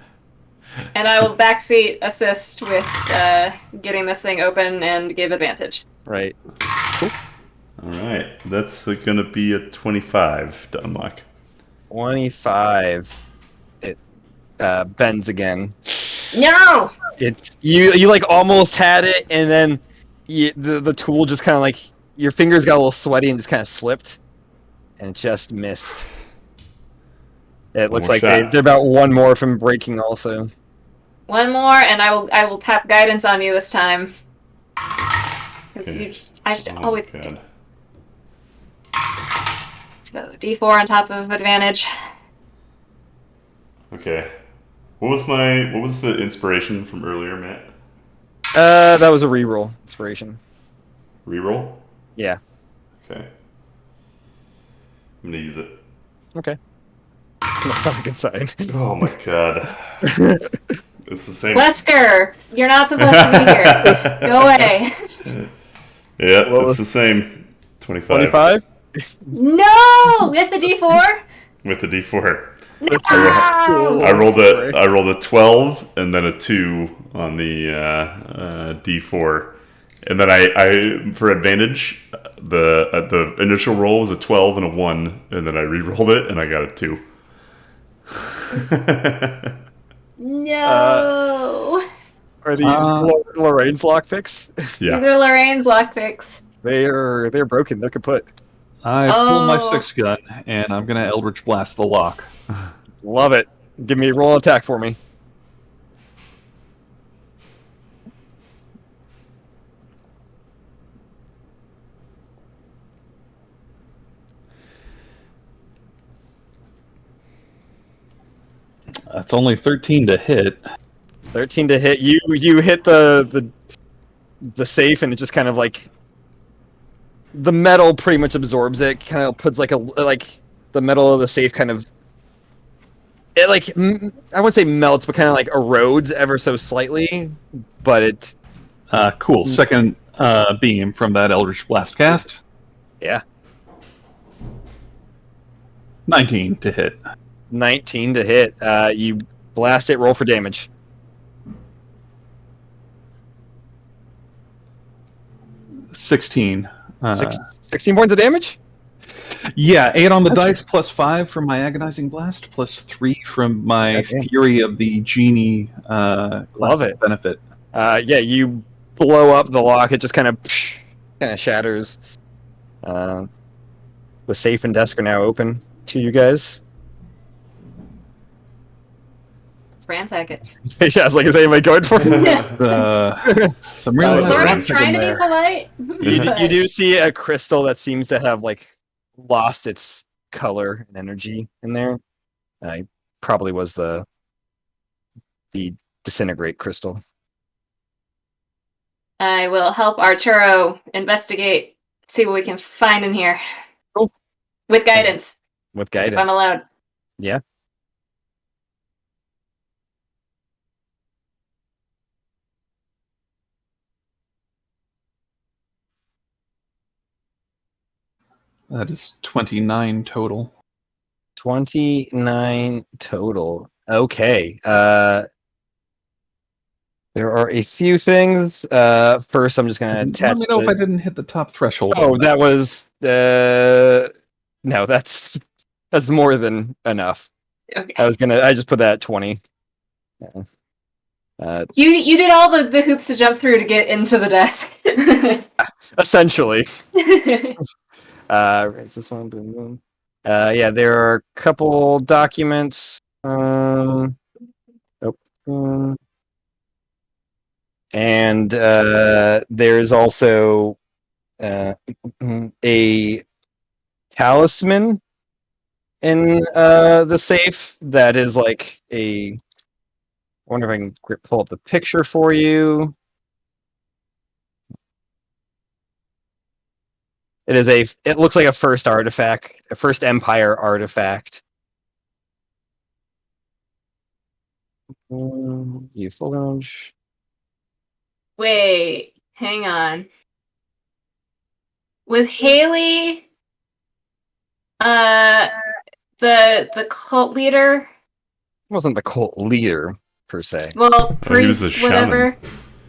And I will backseat assist with getting this thing open and give advantage. Right. Alright, that's gonna be a 25 to unlock. 25. It bends again. No! It's you like almost had it, and then the tool just kind of like your fingers got a little sweaty and just kind of slipped, and just missed. It looks like they're about one more from breaking also. One more, and I will tap guidance on you this time. Because I should always. God. So D4 on top of advantage. Okay. What was the inspiration from earlier, Matt? That was a reroll inspiration. Reroll? Yeah. Okay. I'm gonna use it. Okay. That's not a good sign. Oh my god. It's the same. Wesker, you're not supposed to be here. Go away. Yeah, What it's was- the same. 25. 25? No! With the D4? With the D4. No! I rolled a 12 and then a 2 on the D4, and then I for advantage the initial roll was a 12 and a 1, and then I re-rolled it and I got a 2. No! Are these Lorraine's lockpicks? Yeah. These are Lorraine's lockpicks. They're broken. They're kaput. I pull my Oh. 6-gun, and I'm gonna Eldritch Blast the lock. Love it. Give me a roll attack for me. That's only 13 to hit. 13 to hit. You hit the safe, and it just kind of like the metal pretty much absorbs it. Kind of puts like the metal of the safe kind of it like I wouldn't say melts, but kind of like erodes ever so slightly. But it Cool. Second beam from that Eldritch Blast cast. Yeah. 19 to hit. 19 to hit. You blast it. Roll for damage. 16. 16 points of damage. Yeah, 8 on the That's dice, plus 5 from my agonizing blast, plus 3 from my Goddamn. fury of the genie. Love it. Benefit. Yeah, you blow up the lock. It just kind of shatters. The safe and desk are now open to you guys. Let's ransack it. Yeah, I was like, is anybody going for it? Some really nice Lauren's ransack trying in to be there. polite. You do see a crystal that seems to have like lost its color and energy in there. It probably was the disintegrate crystal. I will help Arturo investigate, see what we can find in here. Cool. With guidance, With if guidance. I'm allowed. Yeah. That is 29 total. 29 total. Okay. There are a few things. First, I'm just going to attach. Let me know if I didn't hit the top threshold. Oh, that was no. That's more than enough. Okay. I just put that at 20. You did all the hoops to jump through to get into the desk. Essentially. Is this one? Boom, boom. Yeah, there are a couple documents. And there's also a talisman in the safe that is like a. I wonder if I can pull up the picture for you. It looks like a first artifact, a first Empire artifact. You full damage. Wait, hang on. Was Haley the cult leader? Wasn't the cult leader per se. Well, he was the priest, whatever.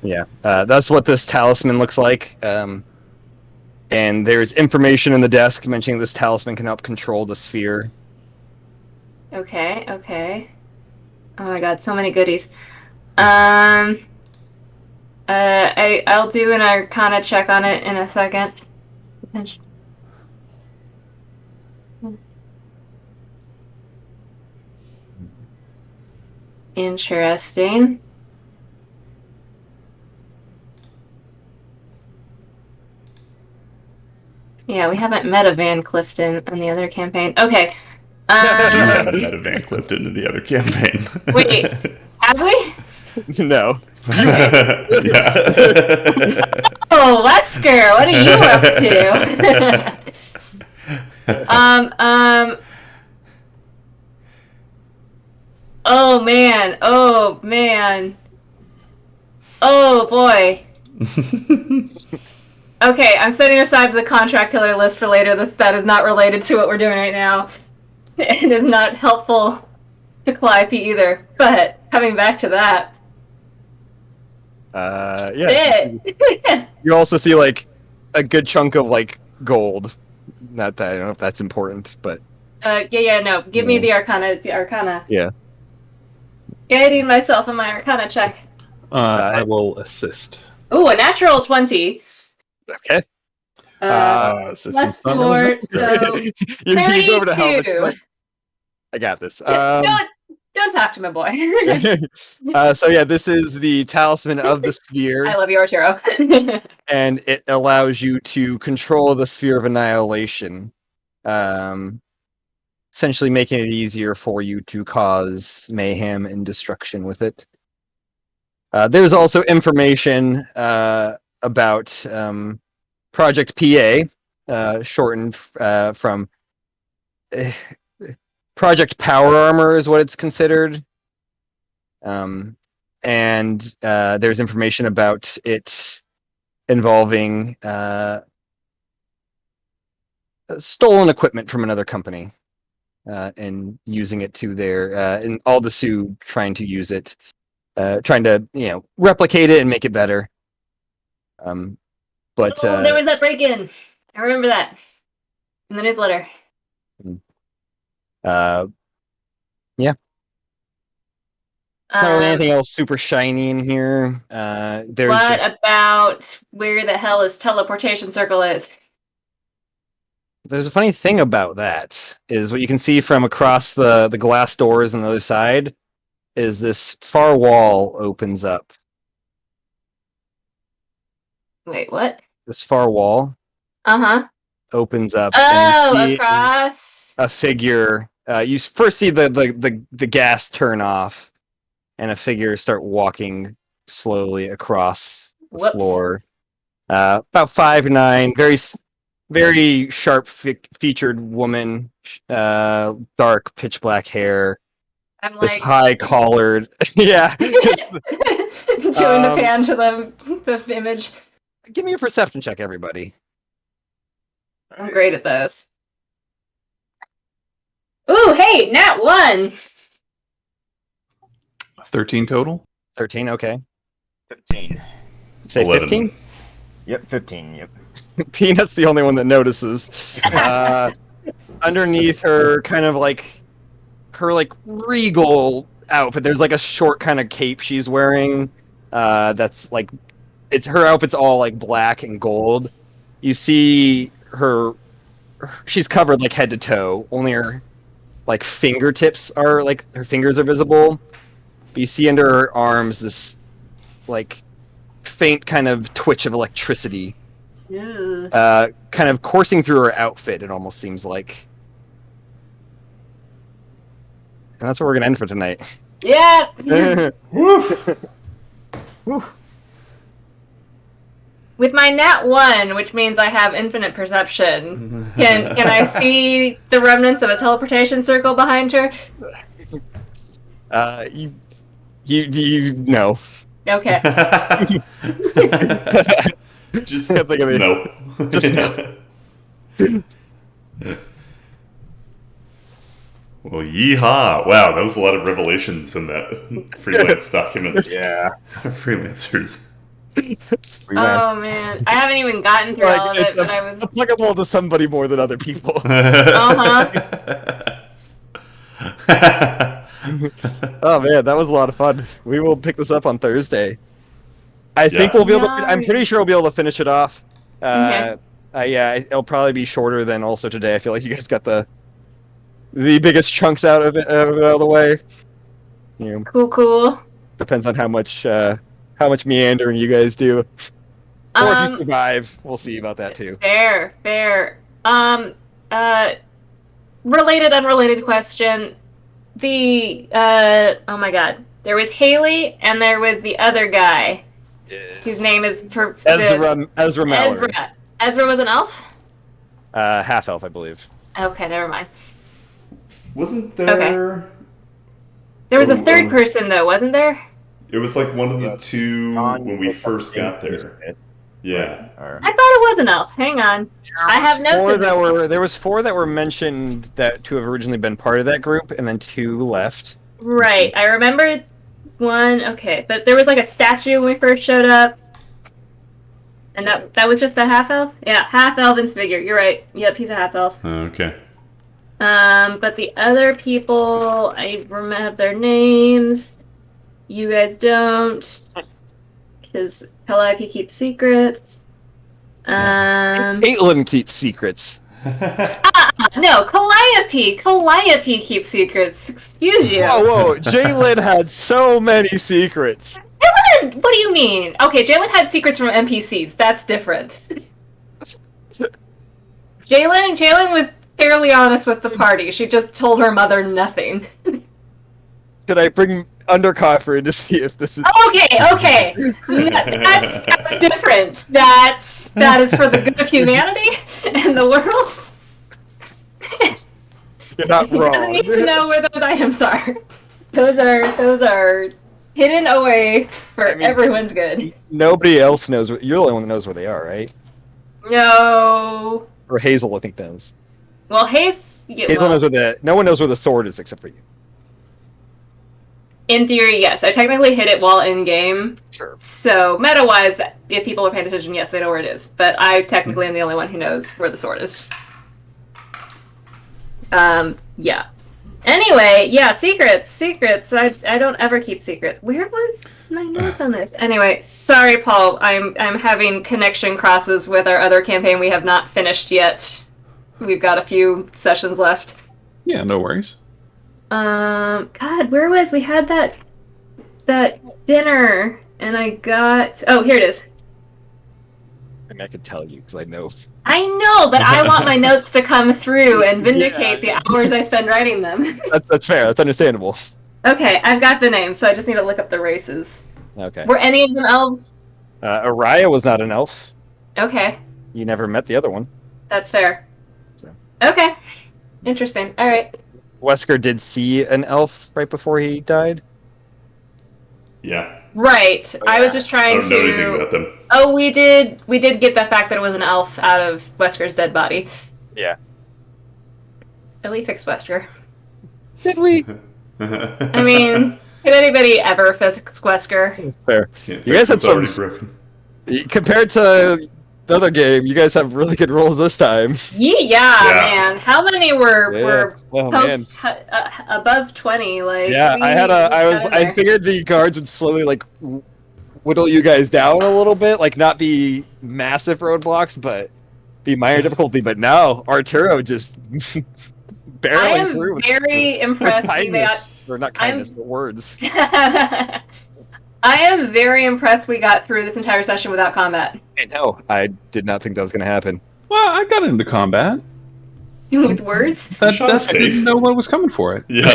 Yeah, that's what this talisman looks like. And there's information in the desk mentioning this talisman can help control the sphere. Okay. Oh my god, so many goodies. I'll do an Arcana check on it in a second. Interesting. Yeah, we haven't met a Van Clifton on the other campaign. Okay. You haven't met a Van Clifton in the other campaign. Wait, have we? No. Yeah. Oh, Wesker, what are you up to? Oh man. Oh boy. Okay, I'm setting aside the contract killer list for later. That is not related to what we're doing right now. It is not helpful to Calliope either. But coming back to that. Yeah. You also see like a good chunk of like gold. Not that I don't know if that's important, but No. Give me the Arcana. Yeah. Guiding myself in my Arcana check. I will assist. Ooh, a natural 20. Okay. Plus 4, so you go over to help. 32. Like, I got this. Don't talk to my boy. So yeah, this is the talisman of the sphere. I love you, Arturo. And it allows you to control the sphere of annihilation, essentially making it easier for you to cause mayhem and destruction with it. There's also information about Project PA, shortened from Project Power Armor is what it's considered. And there's information about it involving stolen equipment from another company and using it to their and all the Sioux trying to use it, trying to replicate it and make it better. But there was that break-in. I remember that in the newsletter. Yeah. It's not really anything else super shiny in here. There's what just, about where the hell his teleportation circle is? there's a funny thing about that is what you can see from across the glass doors on the other side is this far wall opens up. Wait, what? This far wall Uh-huh. opens up. Oh, and you see across. a figure. You first see the gas turn off, and a figure start walking slowly across the Whoops. floor. About 5'9", very sharp featured woman, dark pitch black hair. I'm This like high collared, yeah. doing the pan to the image. Give me a perception check, everybody. I'm great at those. Ooh, hey, nat 1. 13 total. 13, okay. 15. Say 11. 15. Yep, 15. Yep. Peanut's the only one that notices. Underneath her, kind of like her regal outfit. There's like a short kind of cape she's wearing. That's like, it's her outfit's all like black and gold. You see her, she's covered like head to toe. Only her like fingertips are like her fingers are visible. But you see under her arms this like faint kind of twitch of electricity. Yeah. Kind of coursing through her outfit, it almost seems like. And that's where we're gonna end for tonight. Yeah. With my nat 1, which means I have infinite perception, can I see the remnants of a teleportation circle behind her? You know. Okay. Just Can't think of it. no. Just no. Well, yeehaw! Wow, that was a lot of revelations in that freelance document. Yeah. Freelancers. Oh man, I haven't even gotten through all of it, It's but I was. applicable to somebody more than other people. Oh man, that was a lot of fun. We will pick this up on Thursday. I think we'll be able to, I'm pretty sure we'll be able to finish it off. Okay. Yeah, it'll probably be shorter than also today. I feel like you guys got the biggest chunks out of it out of the way. You know, Cool. depends on how much meandering you guys do. Or if you survive, we'll see about that too. Fair. Related, unrelated question. Oh my god. There was Haley, and there was the other guy, whose name is... Ezra Mallory. Ezra was an elf? Half elf, I believe. Okay, never mind. Wasn't there... There was a third person, though, wasn't there? It was like one of the two when we first got there. there. Yeah. I thought it was an elf. Hang on. I have notes. There was 4 that were mentioned that to have originally been part of that group, and then 2 left. Right. I remember one. Okay, but there was like a statue when we first showed up. And that was just a half elf? Yeah, half elven's figure. You're right. Yep, he's a half elf. Okay. But the other people, I remember their names. You guys don't, because Calliope keeps secrets. Caitlin keeps secrets. No, Calliope keeps secrets. Excuse you. Whoa! Jalen had so many secrets. What do you mean? Okay, Jalen had secrets from NPCs. That's different. Jalen was fairly honest with the party. She just told her mother nothing. Could I bring Undercoffer in to see if this is... Okay. That's different. That is for the good of humanity and the world. You're not He doesn't wrong. need to know where those items are. Those are hidden away for everyone's good. Nobody else knows. You're the only one that knows where they are, right? No. Or Hazel, I think, knows. Well, Hazel knows where no one knows where the sword is except for you. In theory, yes. I technically hit it while in game. Sure. So meta-wise, if people are paying attention, yes, they know where it is. But I technically am the only one who knows where the sword is. Yeah. Anyway, yeah, secrets. I don't ever keep secrets. Where was my notes on this? Anyway, sorry, Paul. I'm having connection crosses with our other campaign we have not finished yet. We've got a few sessions left. Yeah, no worries. God, where was we had that dinner and I got here it is. I mean, I could tell you because I know. I know, but I want my notes to come through and vindicate the hours I spend writing them. That's fair. That's understandable. Okay, I've got the name, so I just need to look up the races. Okay. Were any of them elves? Araya was not an elf. Okay, You never met the other one. that's fair. So. Okay, interesting. All right. Wesker did see an elf right before he died. Yeah. Right. I was just I trying don't know anything about to. them. Oh, we did get the fact that it was an elf out of Wesker's dead body. Yeah. At least fix Wesker. Did we? I mean, could anybody ever fix Wesker? Fair. Can't You guys fix had what's some. already broken. Compared to the other game, you guys have really good rolls this time. Yeah, Yeah. man. How many were Oh, man. post above 20? Like Yeah, I figured the guards would slowly like whittle you guys down a little bit, like not be massive roadblocks, but be minor difficulty. But now Arturo just I barreling am through. very impressed. Or not kindness, but words. I am very impressed we got through this entire session without combat. I know. I did not think that was going to happen. Well, I got into combat. With words? That Shot's safe. didn't know what was coming for it. Yeah.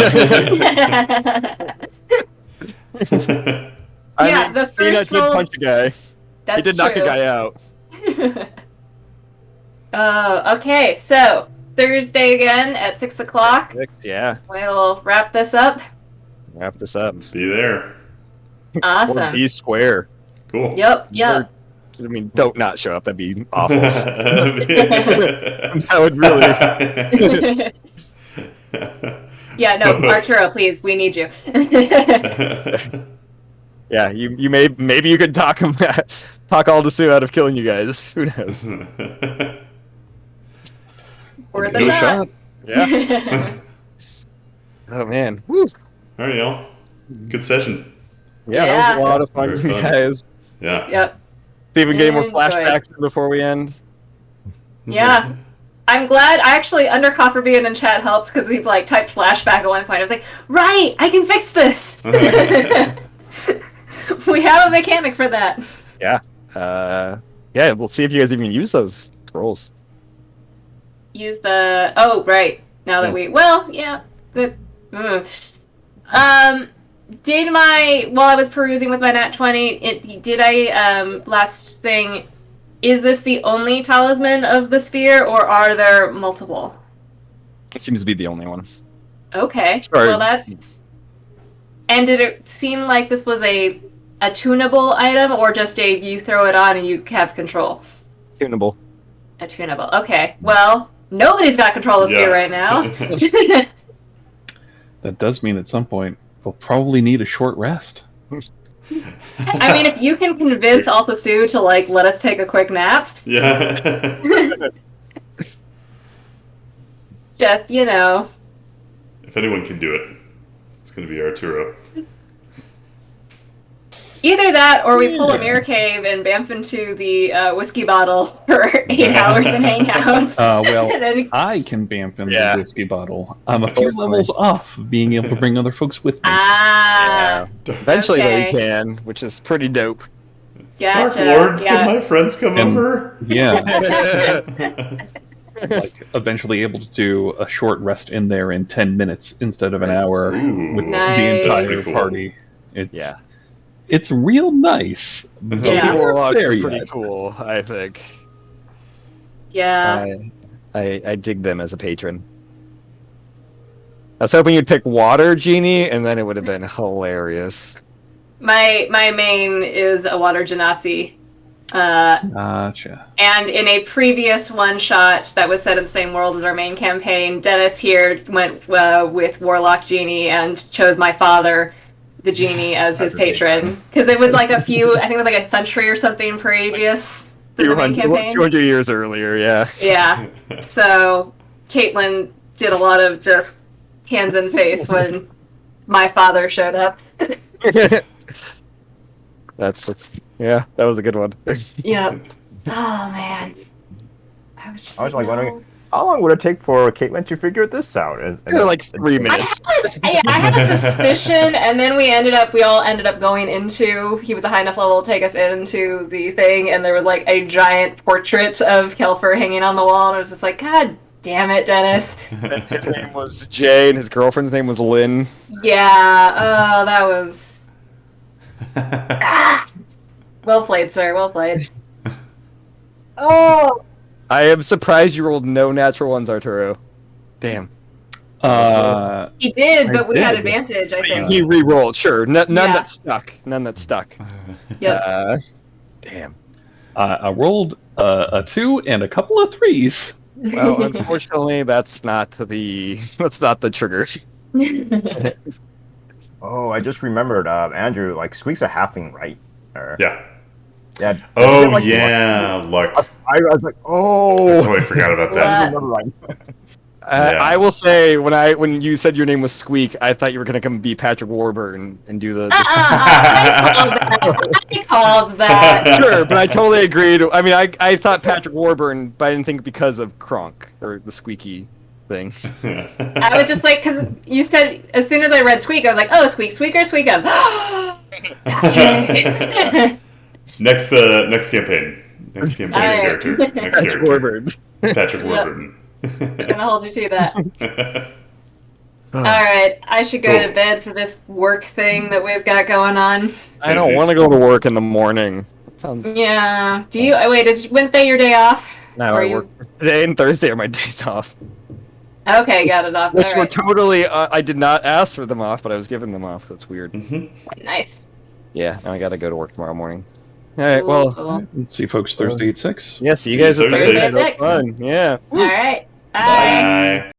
Yeah, the Nina first did roll. punch a guy. That's He did knock a true. guy out. Oh, okay. So Thursday again at 6 o'clock. Yeah. We'll wrap this up. Wrap this up. Be there. Or Awesome. be square. Cool. Yep. I mean, don't not show up. That'd be awful. that That would really. Yeah. No, Arturo, please. We need you. Yeah, you maybe you could talk Aldous out of killing you guys. Who knows? Worth Give it a shot. Yeah. Oh man. Woo. All right, y'all. Good session. Yeah, that was a lot of fun, Very you fun. guys. Yeah. Yep. Even getting more Enjoy. flashbacks before we end. Yeah. I'm glad. I actually, Undercoffer being in chat helped because we've like typed flashback at one point. I was like, right, I can fix this. We have a mechanic for that. Yeah. Yeah, we'll see if you guys even use those rolls. Use the right now that did while I was perusing with my nat 20 last thing, is this the only talisman of the sphere or are there multiple? It seems to be the only one. Okay. Sorry. Well, that's. And did it seem like this was a tunable item or just you throw it on and you have control? Tunable. A tunable. Okay. Well, nobody's got control of the sphere right now. That does mean at some point we'll probably need a short rest. I mean, if you can convince Altasu to like let us take a quick nap, Yeah. just If anyone can do it, it's going to be Arturo. either that or we pull a mirror cave and bamf into the whiskey bottle for 8 hours and hang out. Well, And then- I can bamf in Yeah. the whiskey bottle. I'm a few levels off of being able to bring other folks with me. Ah, Eventually, Okay. they can, which is pretty dope. gotcha. Dark Lord, Yeah. can my friends come And- over? Yeah, like eventually able to do a short rest in there in 10 minutes instead of an hour Ooh. with Nice. the That's entire pretty cool. party. It's Yeah. it's real nice. but Yeah. we're Warlocks there are pretty yet. cool, I think. Yeah. I dig them as a patron. I was hoping you'd pick water genie, and then it would have been hilarious. My main is a water genasi. Gotcha. And in a previous one-shot that was set in the same world as our main campaign, Dennis here went with Warlock Genie and chose my father, the genie, as his patron. Because it was like I think it was like a century or something previous to the main campaign. 200 years earlier, yeah. Yeah. So Caitlin did a lot of just hands in face when my father showed up. Yeah, that was a good one. Yep. Oh man. I was just like wondering, how long would it take for Caitlin to figure this out? Like 3 minutes. I had a suspicion, and then we all ended up going into. He was a high enough level to take us into the thing, and there was like a giant portrait of Kelfer hanging on the wall, and I was just like, God damn it, Dennis. His name was Jay, and his girlfriend's name was Lynn. Yeah. Oh, that was. Well played, sir. Well played. Oh. I am surprised you rolled no natural ones, Arturo. Damn. He did, but we had did. advantage, I think. He re-rolled, sure. None Yeah. that stuck. None that stuck. Yep. Damn. I rolled a 2 and a couple of 3s. Well, unfortunately, that's not the trigger. Oh, I just remembered, Andrew, like, Squeak's a halfling, right? Or, Yeah. Yeah. Oh, like, yeah. Luck. I was like, oh. I totally forgot about I that. remember right. Yeah. I will say, when you said your name was Squeak, I thought you were going to come be Patrick Warburton and do the... I called that. Sure, but I totally agreed. I mean, I thought Patrick Warburton, but I didn't think because of Kronk, or the squeaky thing. I was just like, because you said, as soon as I read Squeak, I was like, oh, Squeak, Squeaker, Squeakum. Next campaign. Next campaign Alright. character. Next Patrick character. Warburton. Patrick Yep. Warburton. Gonna hold you to that. Alright, I should go to bed for this work thing that we've got going on. I don't want to go to work in the morning. That sounds... Yeah. Do you, wait, is Wednesday your day off? No, Or I you- work today and Thursday are my days off. Okay, got it off. Which were Alright. totally... I did not ask for them off, but I was given them off. That's weird. Nice. Yeah, now I gotta go to work tomorrow morning. Alright, well... Cool. Let's see, folks, Thursday at 6. Yeah, see you guys at Thursday Thursday. at That was 6. fun. Yeah. Alright. Bye. Bye.